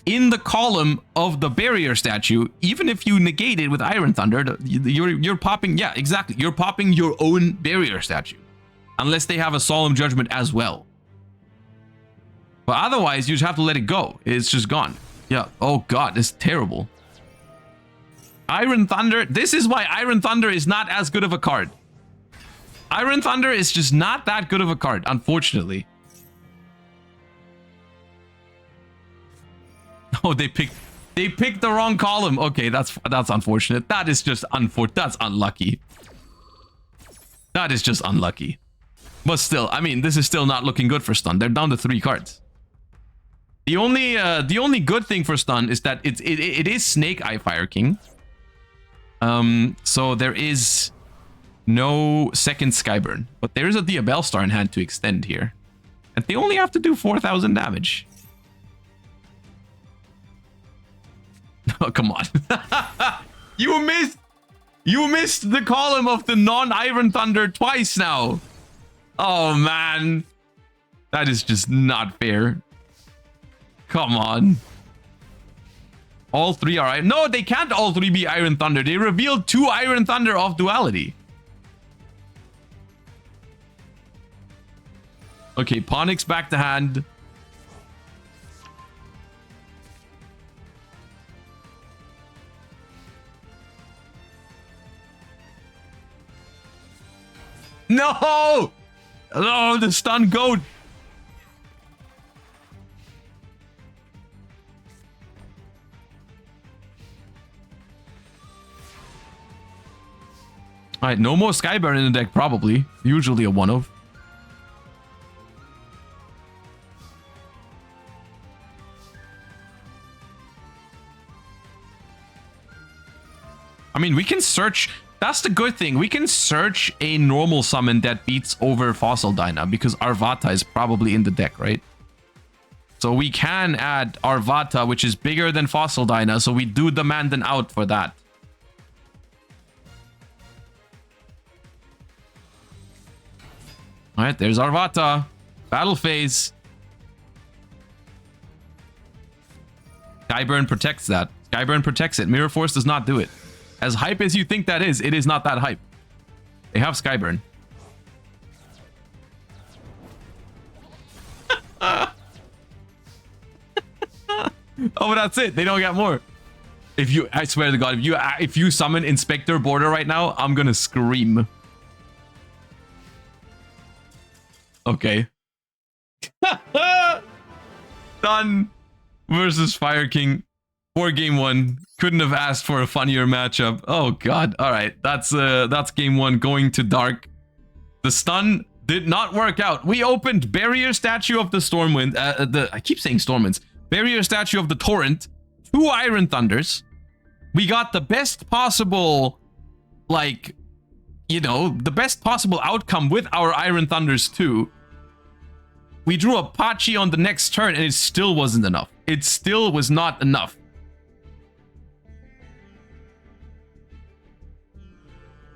in the column of the barrier statue, even if you negate it with Iron Thunder, you're popping... Yeah, exactly. You're popping your own barrier statue. Unless they have a Solemn Judgment as well. But otherwise, you just have to let it go. It's just gone. Yeah. Oh god, this is terrible. Iron Thunder. This is why Iron Thunder is not as good of a card. Iron Thunder is just not that good of a card, unfortunately. Oh, they picked the wrong column. Okay, that's unfortunate. That is just that's unlucky. That is just unlucky. But still, I mean, this is still not looking good for stun. They're down to 3 cards. The only good thing for stun is that it is Snake Eye Fire King. So there is no second Skyburn, but there is a Diabell Star in hand to extend here, and they only have to do 4,000 damage. Oh, come on. You missed the column of the non-Iron Thunder twice now. Oh man, that is just not fair. Come on. All 3 are... No, they can't all 3 be Iron Thunder. They revealed 2 Iron Thunder of Duality. Okay, Ponix back to hand. No! Oh, the stun goat. All right, no more Skyburn in the deck, probably. Usually a one-of. I mean, we can search... That's the good thing. We can search a normal summon that beats over Fossil Dyna because Arvata is probably in the deck, right? So we can add Arvata, which is bigger than Fossil Dyna, so we do demand an out for that. All right, there's Arvata. Battle phase. Skyburn protects that. Skyburn protects it. Mirror Force does not do it. As hype as you think that is, it is not that hype. They have Skyburn. Oh, that's it. They don't get more. If you, I swear to God, if you summon Inspector Border right now, I'm gonna scream. Okay. Done versus Fire King for game 1. Couldn't have asked for a funnier matchup. Oh god. All right. That's game 1 going to dark. The stun did not work out. We opened Barrier Statue of the Stormwind. I keep saying Stormwinds. Barrier Statue of the Torrent. 2 Iron Thunders. We got the best possible, like, you know, the best possible outcome with our Iron Thunders too. We drew a Pachi on the next turn and it still wasn't enough. It still was not enough.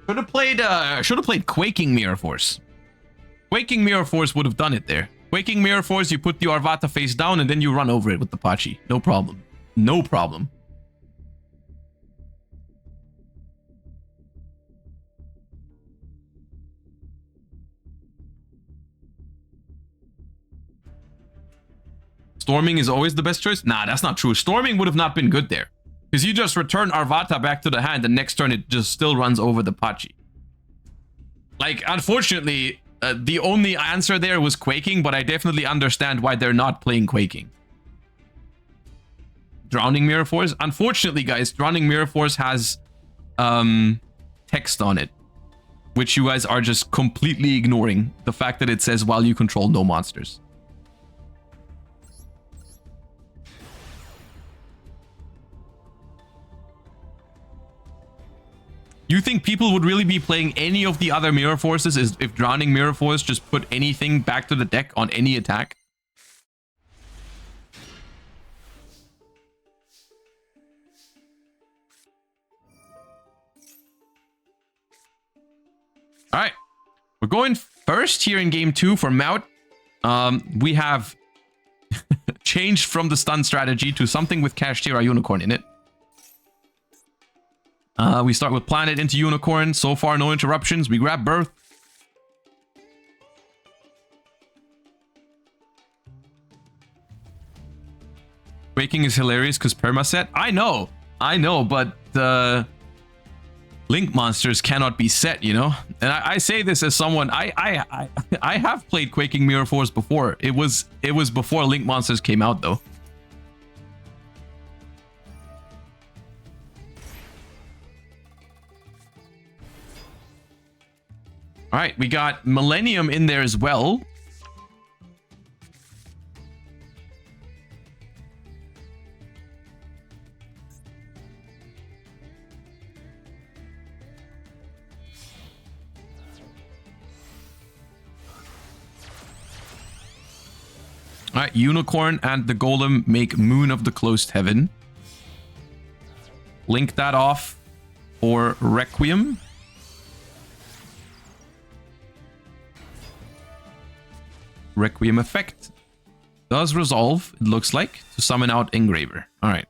Should have played Quaking Mirror Force. Quaking Mirror Force would have done it there. Quaking Mirror Force, you put the Arvata face down and then you run over it with the Pachi. No problem. No problem. Storming is always the best choice? Nah, that's not true. Storming would have not been good there. Because you just return Arvata back to the hand and next turn it just still runs over the Pachi. Like, unfortunately, The only answer there was Quaking, but I definitely understand why they're not playing Quaking. Drowning Mirror Force? Unfortunately, guys, Drowning Mirror Force has text on it, which you guys are just completely ignoring. The fact that it says while you control no monsters. You think people would really be playing any of the other Mirror Forces if Drowning Mirror Force just put anything back to the deck on any attack? All right, we're going first here in game 2 for Mout. We have changed from the stun strategy to something with Terara Unicorn in it. We start with Planet into Unicorn. So far, no interruptions. We grab Birth. Quaking is hilarious because permaset. I know, but Link monsters cannot be set, you know? And I say this as someone, I have played Quaking Mirror Force before. It was before Link monsters came out, though. All right, we got Millennium in there as well. All right, Unicorn and the Golem make Moon of the Closed Heaven. Link that off for Requiem. Requiem effect does resolve, it looks like, to summon out Engraver. All right.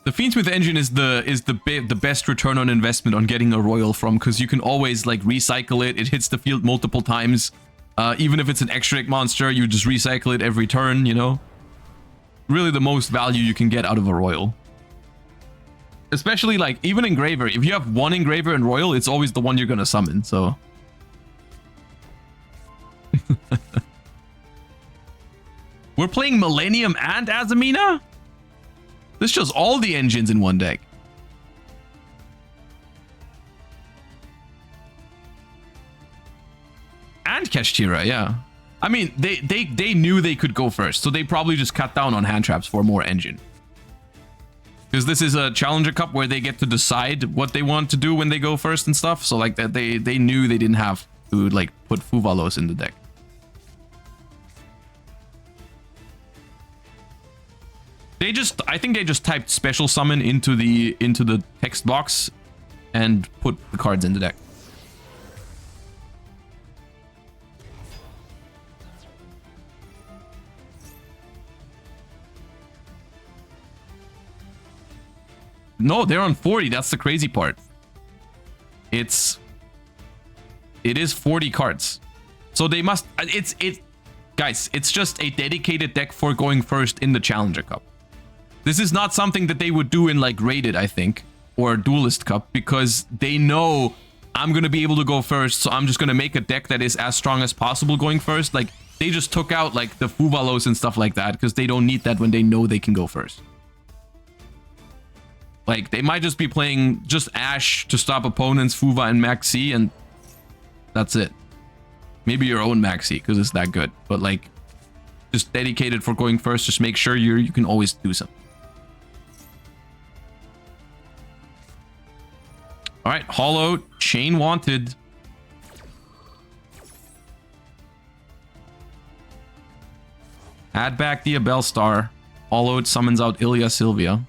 The Fiendsmith engine is the best return on investment on getting a royal from, because you can always like recycle it. It hits the field multiple times. Even if it's an extra monster, you just recycle it every turn, you know? Really the most value you can get out of a royal. Especially like even Engraver. If you have one Engraver in royal, it's always the one you're gonna summon, so. We're playing Millennium and Azamina? This shows all the engines in one deck. And Kashtira, yeah. I mean, they knew they could go first, so they probably just cut down on hand traps for more engine. Because this is a Challenger Cup where they get to decide what they want to do when they go first and stuff. So like that, they knew they didn't have to like put Fuvalos in the deck. I think they just typed special summon into the text box and put the cards in the deck. No, they're on 40. That's the crazy part. It is 40 cards. So they must guys, it's just a dedicated deck for going first in the Challenger Cup. This is not something that they would do in like Rated, I think, or Duelist Cup, because they know I'm going to be able to go first, so I'm just going to make a deck that is as strong as possible going first. Like they just took out like the Fuvalos and stuff like that because they don't need that when they know they can go first. Like, they might just be playing just Ash to stop opponents, Fuva and Maxi, and that's it. Maybe your own Maxi, because it's that good. But, like, just dedicated for going first, just make sure you can always do something. Alright, Hollow, Chain Wanted. Add back the Abel Star. Hollowed summons out Ilya Sylvia.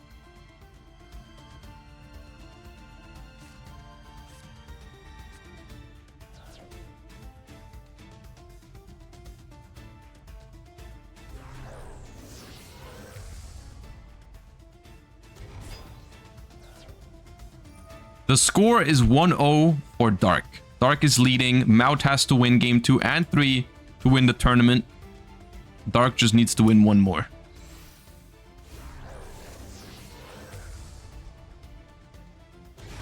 The score is 1-0 for Dark. Dark is leading. Mout has to win game 2 and 3 to win the tournament. Dark just needs to win one more.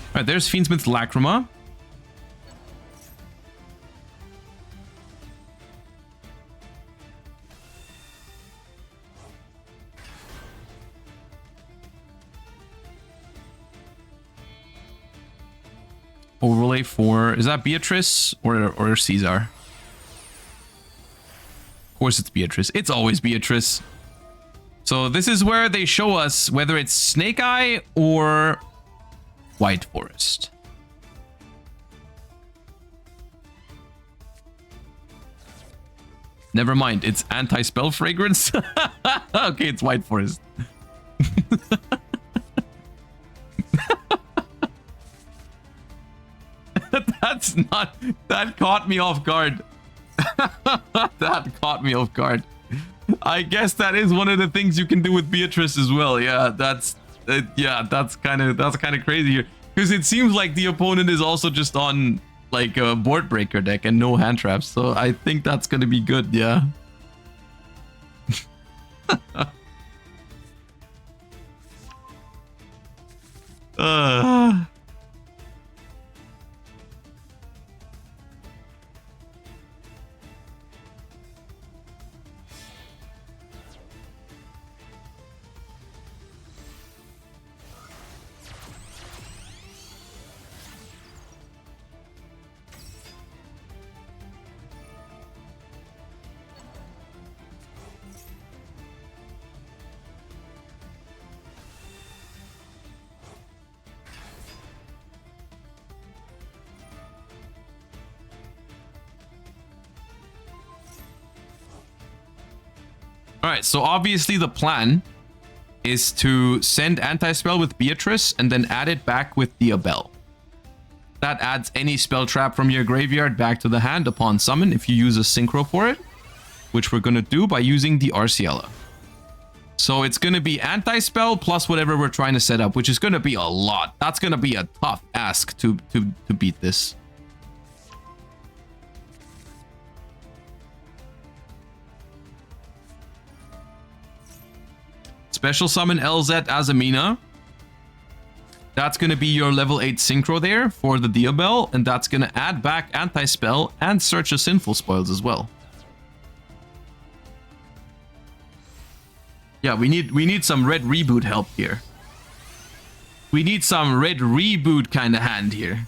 Alright, Alright, there's Fiendsmith's Lacrima. Overlay for... Is that Beatrice or Caesar? Of course it's Beatrice. It's always Beatrice. So this is where they show us whether it's Snake Eye or White Forest. Never mind, it's anti-spell fragrance. Okay, it's White Forest. That's not... That caught me off guard. That caught me off guard. I guess that is one of the things you can do with Beatrice as well. Yeah, that's kind of crazy here, because it seems like the opponent is also just on like a board breaker deck and no hand traps. So I think that's gonna be good. Yeah. Alright, so obviously the plan is to send anti-spell with Beatrice and then add it back with the Yubel. That adds any spell trap from your graveyard back to the hand upon summon if you use a synchro for it, which we're going to do by using the Arciella. So it's going to be anti-spell plus whatever we're trying to set up, which is going to be a lot. That's going to be a tough ask to beat this. Special summon LZ Azamina. That's going to be your level 8 synchro there for the Yubel, and that's going to add back anti-spell and search of sinful spoils as well. Yeah, we need some red reboot help here. We need some red reboot kind of hand here.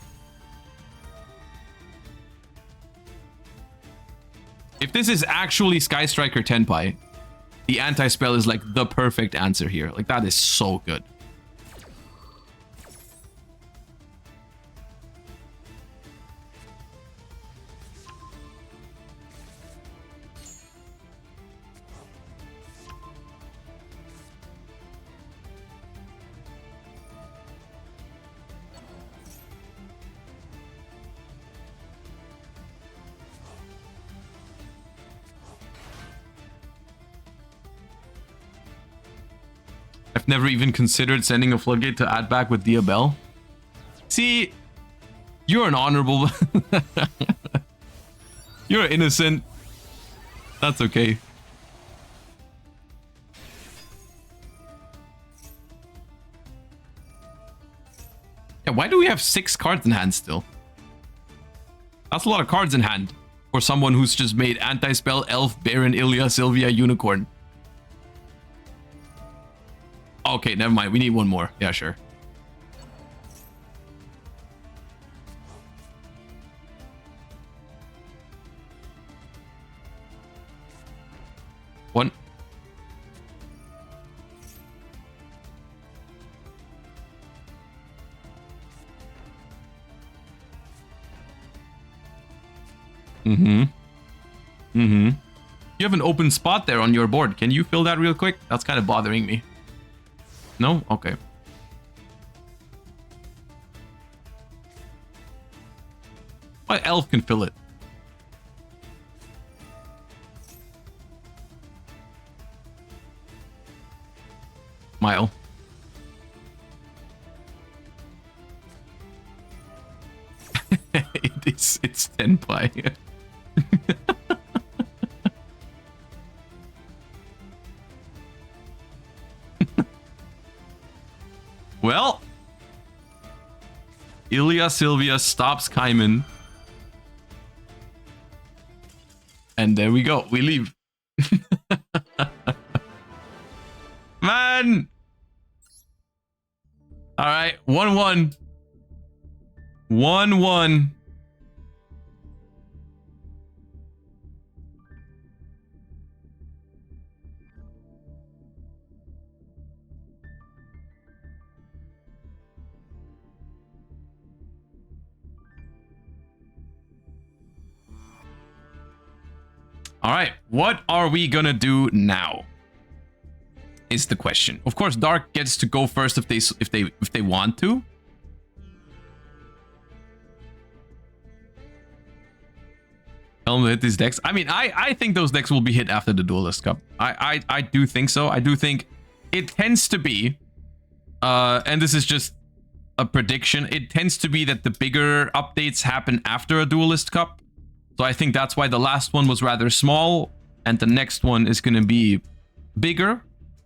If this is actually Sky Striker Tenpai, the anti-spell is like the perfect answer here. Like, that is so good. I've never even considered sending a Floodgate to add back with Yubel. See, you're an honorable... You're innocent. That's okay. Yeah, why do we have 6 cards in hand still? That's a lot of cards in hand for someone who's just made Anti-Spell, Elf, Baron, Ilya, Sylvia, Unicorn. Okay, never mind. We need one more. Yeah, sure. One. You have an open spot there on your board. Can you fill that real quick? That's kind of bothering me. No? Okay. My elf can fill it. Mile. It's Tenpai. Well, Ilya Sylvia stops Kaiman. And there we go. We leave. Man! Alright, 1-1. 1-1. All right, what are we gonna do now? Is the question. Of course, Dark gets to go first if they want to. Tell them to hit these decks. I mean, I think those decks will be hit after the Duelist Cup. I do think so. I do think it tends to be, and this is just a prediction. It tends to be that the bigger updates happen after a Duelist Cup. So I think that's why the last one was rather small, and the next one is going to be bigger,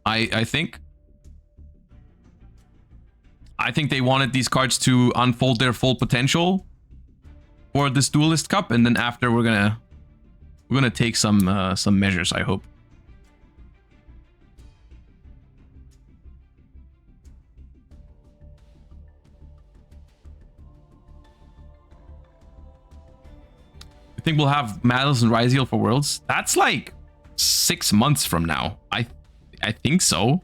I think. I think they wanted these cards to unfold their full potential for this Duelist Cup, and then after we're gonna take some measures, I hope. I think we'll have Matters and Ryziel for Worlds. That's like 6 months from now. I think so.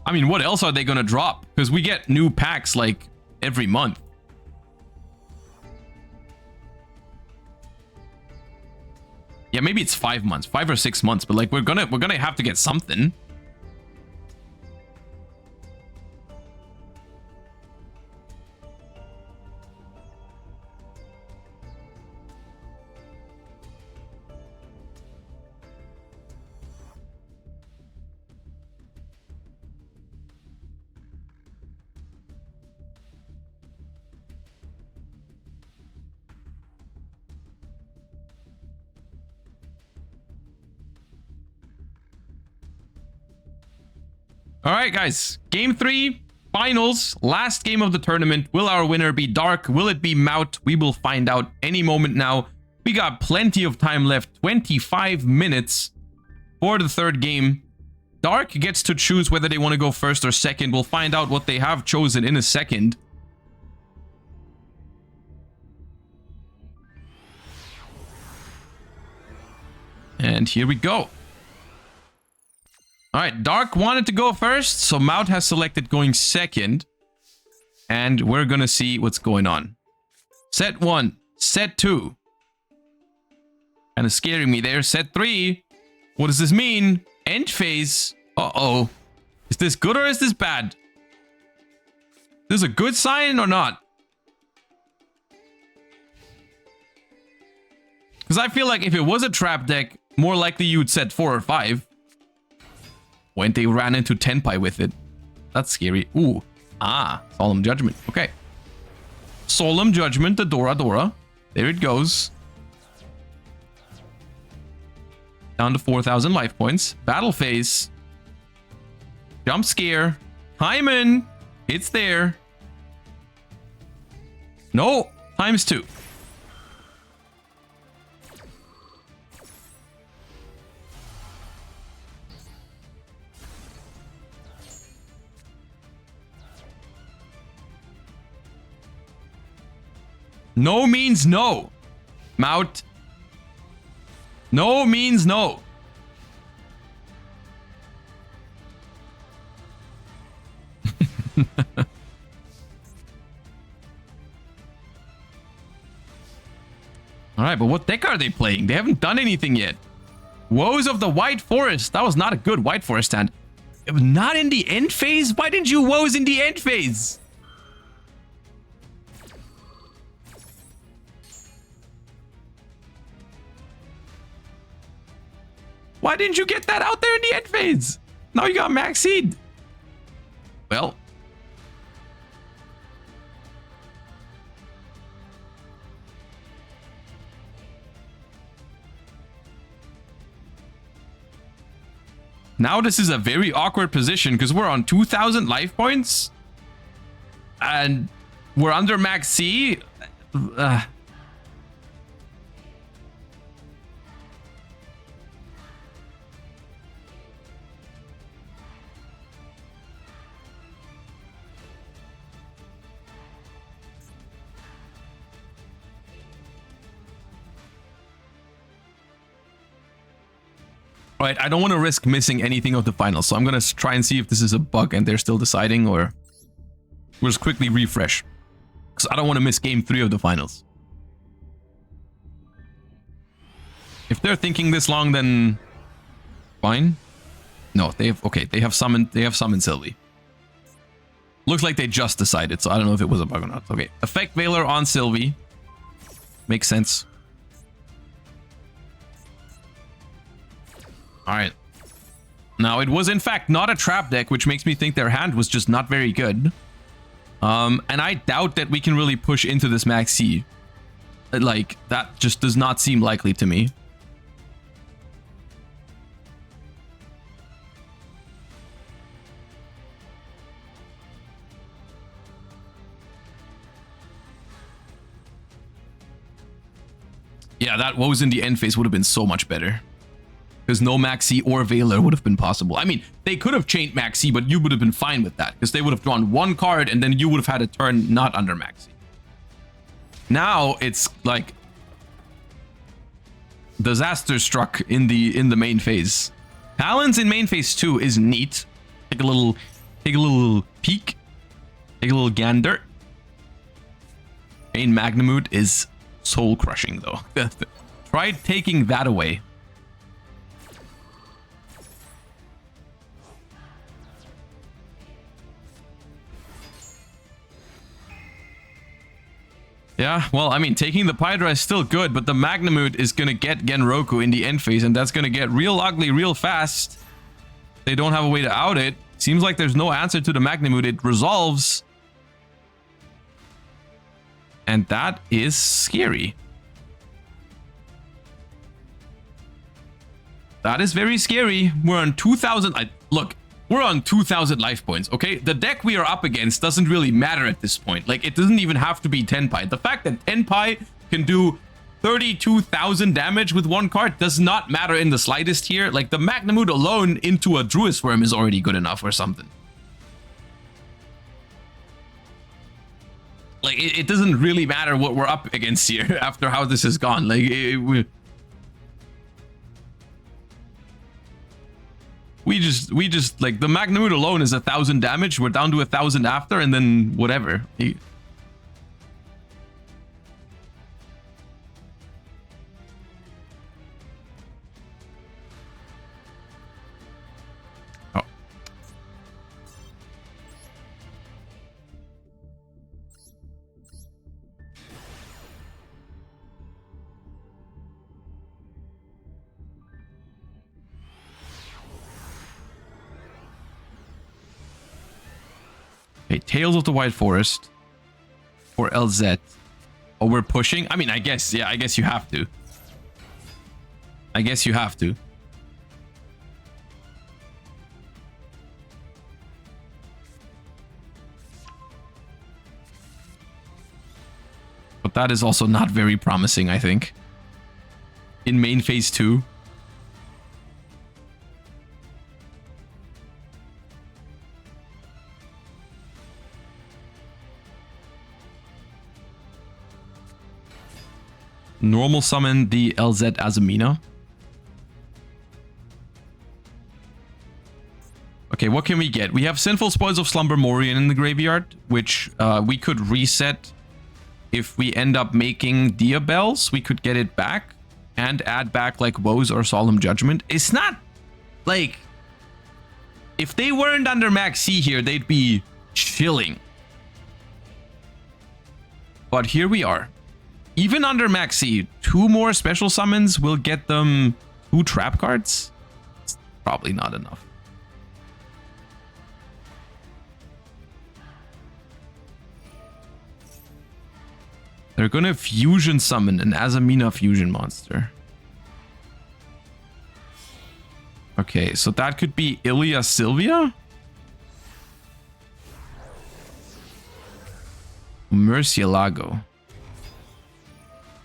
I mean, what else are they gonna drop? Because we get new packs like every month. Yeah, maybe it's 5 months, 5 or 6 months, but like we're gonna have to get something. All right, guys. Game 3, finals, last game of the tournament. Will our winner be Dark? Will it be Mout? We will find out any moment now. We got plenty of time left, 25 minutes for the third game. Dark gets to choose whether they want to go first or second. We'll find out what they have chosen in a second. And here we go. All right, Dark wanted to go first, so Mout has selected going second. And we're going to see what's going on. Set 1, set 2. Kind of scaring me there. Set 3. What does this mean? End phase. Uh-oh. Is this good or is this bad? Is this a good sign or not? Because I feel like if it was a trap deck, more likely you would set 4 or 5. When they ran into Tenpai with it. That's scary. Ooh. Ah. Solemn Judgment. Okay. Solemn Judgment, the Dora. There it goes. Down to 4,000 life points. Battle phase. Jump scare. Hyman. It's there. No. ×2. No means no. Mout. No means no. Alright, but what deck are they playing? They haven't done anything yet. Woes of the White Forest. That was not a good White Forest stand. It was not in the end phase? Why didn't you woes in the end phase? Why didn't you get that out there in the end phase? Now you got max seed. Well. Now this is a very awkward position because we're on 2,000 life points. and we're under max C. Right, I don't want to risk missing anything of the finals, so I'm gonna try and see if this is a bug and they're still deciding, or we'll just quickly refresh, because I don't want to miss game 3 of the finals. If they're thinking this long, then fine. No, they have summoned Sylvie. Looks like they just decided, so I don't know if it was a bug or not. Okay, effect Veiler on Sylvie. Makes sense. Alright. Now, it was in fact not a trap deck, which makes me think their hand was just not very good. And I doubt that we can really push into this max C. Like, that just does not seem likely to me. Yeah, that woes in the end phase would have been so much better. Because no Maxi or Veiler would have been possible. I mean, they could have chained Maxi, but you would have been fine with that. Because they would have drawn one card, and then you would have had a turn not under Maxi. Now, it's like... disaster struck in the main phase. Talons in main phase 2 is neat. Take a little peek. Take a little gander. Main Magnamute is soul crushing, though. Try taking that away. Yeah, well, I mean, taking the Pydra is still good, but the Magnamute is going to get Genroku in the end phase, and that's going to get real ugly real fast. They don't have a way to out it. Seems like there's no answer to the Magnamute. It resolves. And that is scary. That is very scary. We're on 2,000... Look, we're on 2,000 life points, okay? The deck we are up against doesn't really matter at this point. Like, it doesn't even have to be Tenpai. The fact that Tenpai can do 32,000 damage with one card does not matter in the slightest here. Like, the Magnamute alone into a Druid's Worm is already good enough or something. Like, it doesn't really matter what we're up against here after how this has gone. Like, we just like the Magnamute alone is 1,000 damage. We're down to 1,000 after, and then whatever. Oh. Okay, Tales of the White Forest for LZ. Oh, we're pushing? I mean, I guess, yeah, I guess you have to. I guess you have to. But that is also not very promising, I think. In main phase 2. Normal summon the LZ Azamina. Okay, what can we get? We have Sinful Spoils of Slumber Morian in the graveyard, which we could reset if we end up making Dia Bells. We could get it back and add back like Woes or Solemn Judgment. It's not like... if they weren't under Max C here, they'd be chilling. But here we are. Even under Max C, 2 more special summons will get them 2 trap cards. It's probably not enough. They're gonna fusion summon an Azamina fusion monster. Okay, so that could be Ilya Sylvia? Murcielago.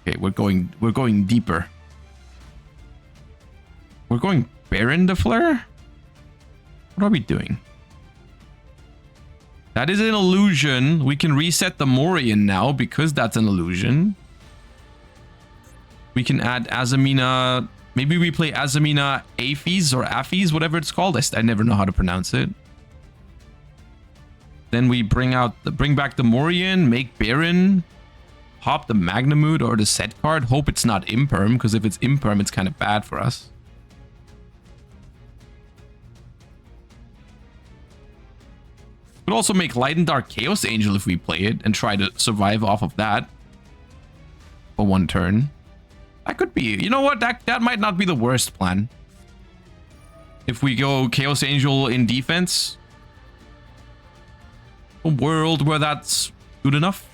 Okay, we're going deeper. We're going Baron de Fleur? What are we doing? That is an illusion. We can reset the Morian now because that's an illusion. We can add Azamina. Maybe we play Azamina Aphes or Aphes, whatever it's called. I never know how to pronounce it. Then we bring back the Morian, make Baron, pop the Magnamute or the set card. Hope it's not Imperm, because if it's Imperm, it's kind of bad for us. Could also make Light and Dark Chaos Angel if we play it and try to survive off of that for one turn. That could be, you know what, that might not be the worst plan. If we go Chaos Angel in defense, a world where that's good enough.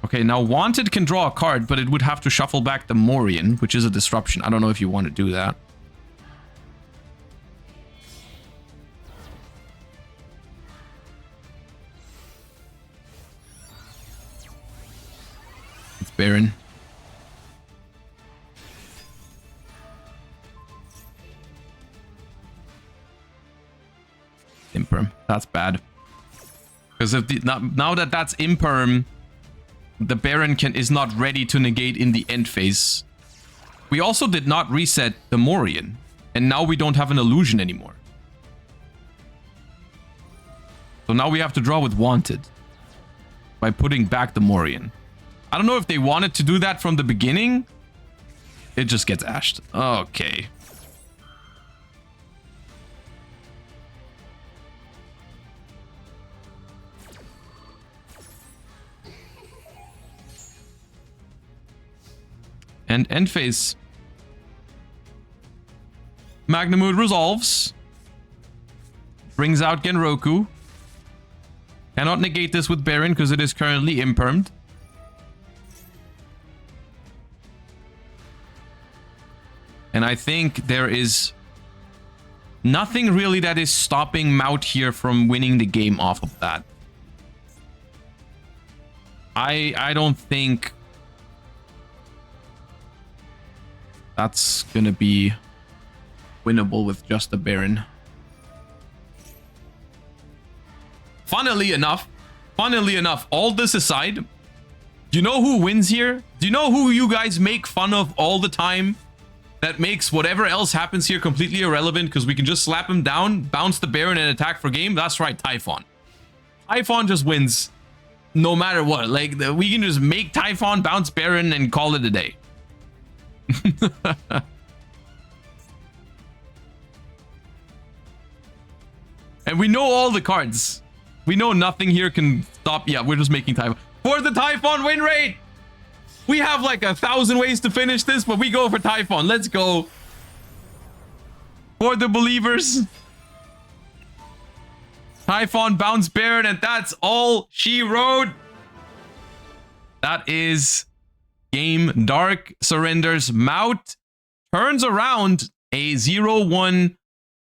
Okay, now Wanted can draw a card, but it would have to shuffle back the Morian, which is a disruption. I don't know if you want to do that. It's Baron. Imperm. That's bad. Because if now that that's Imperm, the Baron is not ready to negate in the end phase. We also did not reset the Morian, and now we don't have an illusion anymore. So now we have to draw with Wanted by putting back the Morian. I don't know if they wanted to do that from the beginning. It just gets ashed. Okay. And end phase. Magnamute resolves. Brings out Genroku. Cannot negate this with Baron because it is currently impermed. And I think there is nothing really that is stopping Maut here from winning the game off of that. I don't think that's gonna be winnable with just the Baron. Funnily enough, all this aside, do you know who wins here? Do you know who you guys make fun of all the time? That makes whatever else happens here completely irrelevant because we can just slap him down, bounce the Baron, and attack for game? That's right, Typhon. Typhon just wins no matter what. Like, we can just make Typhon bounce Baron and call it a day. And we know all the cards. We know nothing here can stop. Yeah, we're just making Typhon. For the Typhon win rate! We have like 1,000 ways to finish this, but we go for Typhon. Let's go. For the believers. Typhon bounce Baron, and that's all she wrote. That is game. Dark surrenders. Maut turns around a 0-1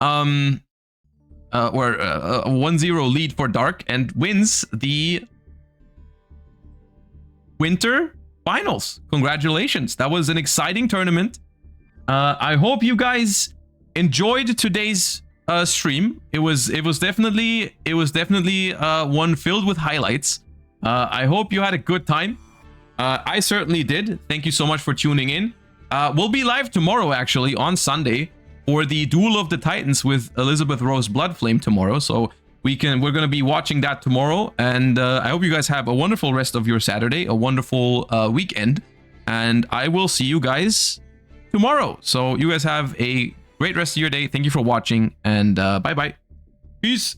or a 1-0 lead for Dark and wins the Winter Finals. Congratulations. That was an exciting tournament. I hope you guys enjoyed today's stream. It was definitely one filled with highlights. I hope you had a good time. I certainly did. Thank you so much for tuning in. We'll be live tomorrow, actually, on Sunday for the Duel of the Titans with Elizabeth Rose Bloodflame tomorrow. So we're going to be watching that tomorrow. And I hope you guys have a wonderful rest of your Saturday, a wonderful weekend. And I will see you guys tomorrow. So you guys have a great rest of your day. Thank you for watching, and bye-bye. Peace.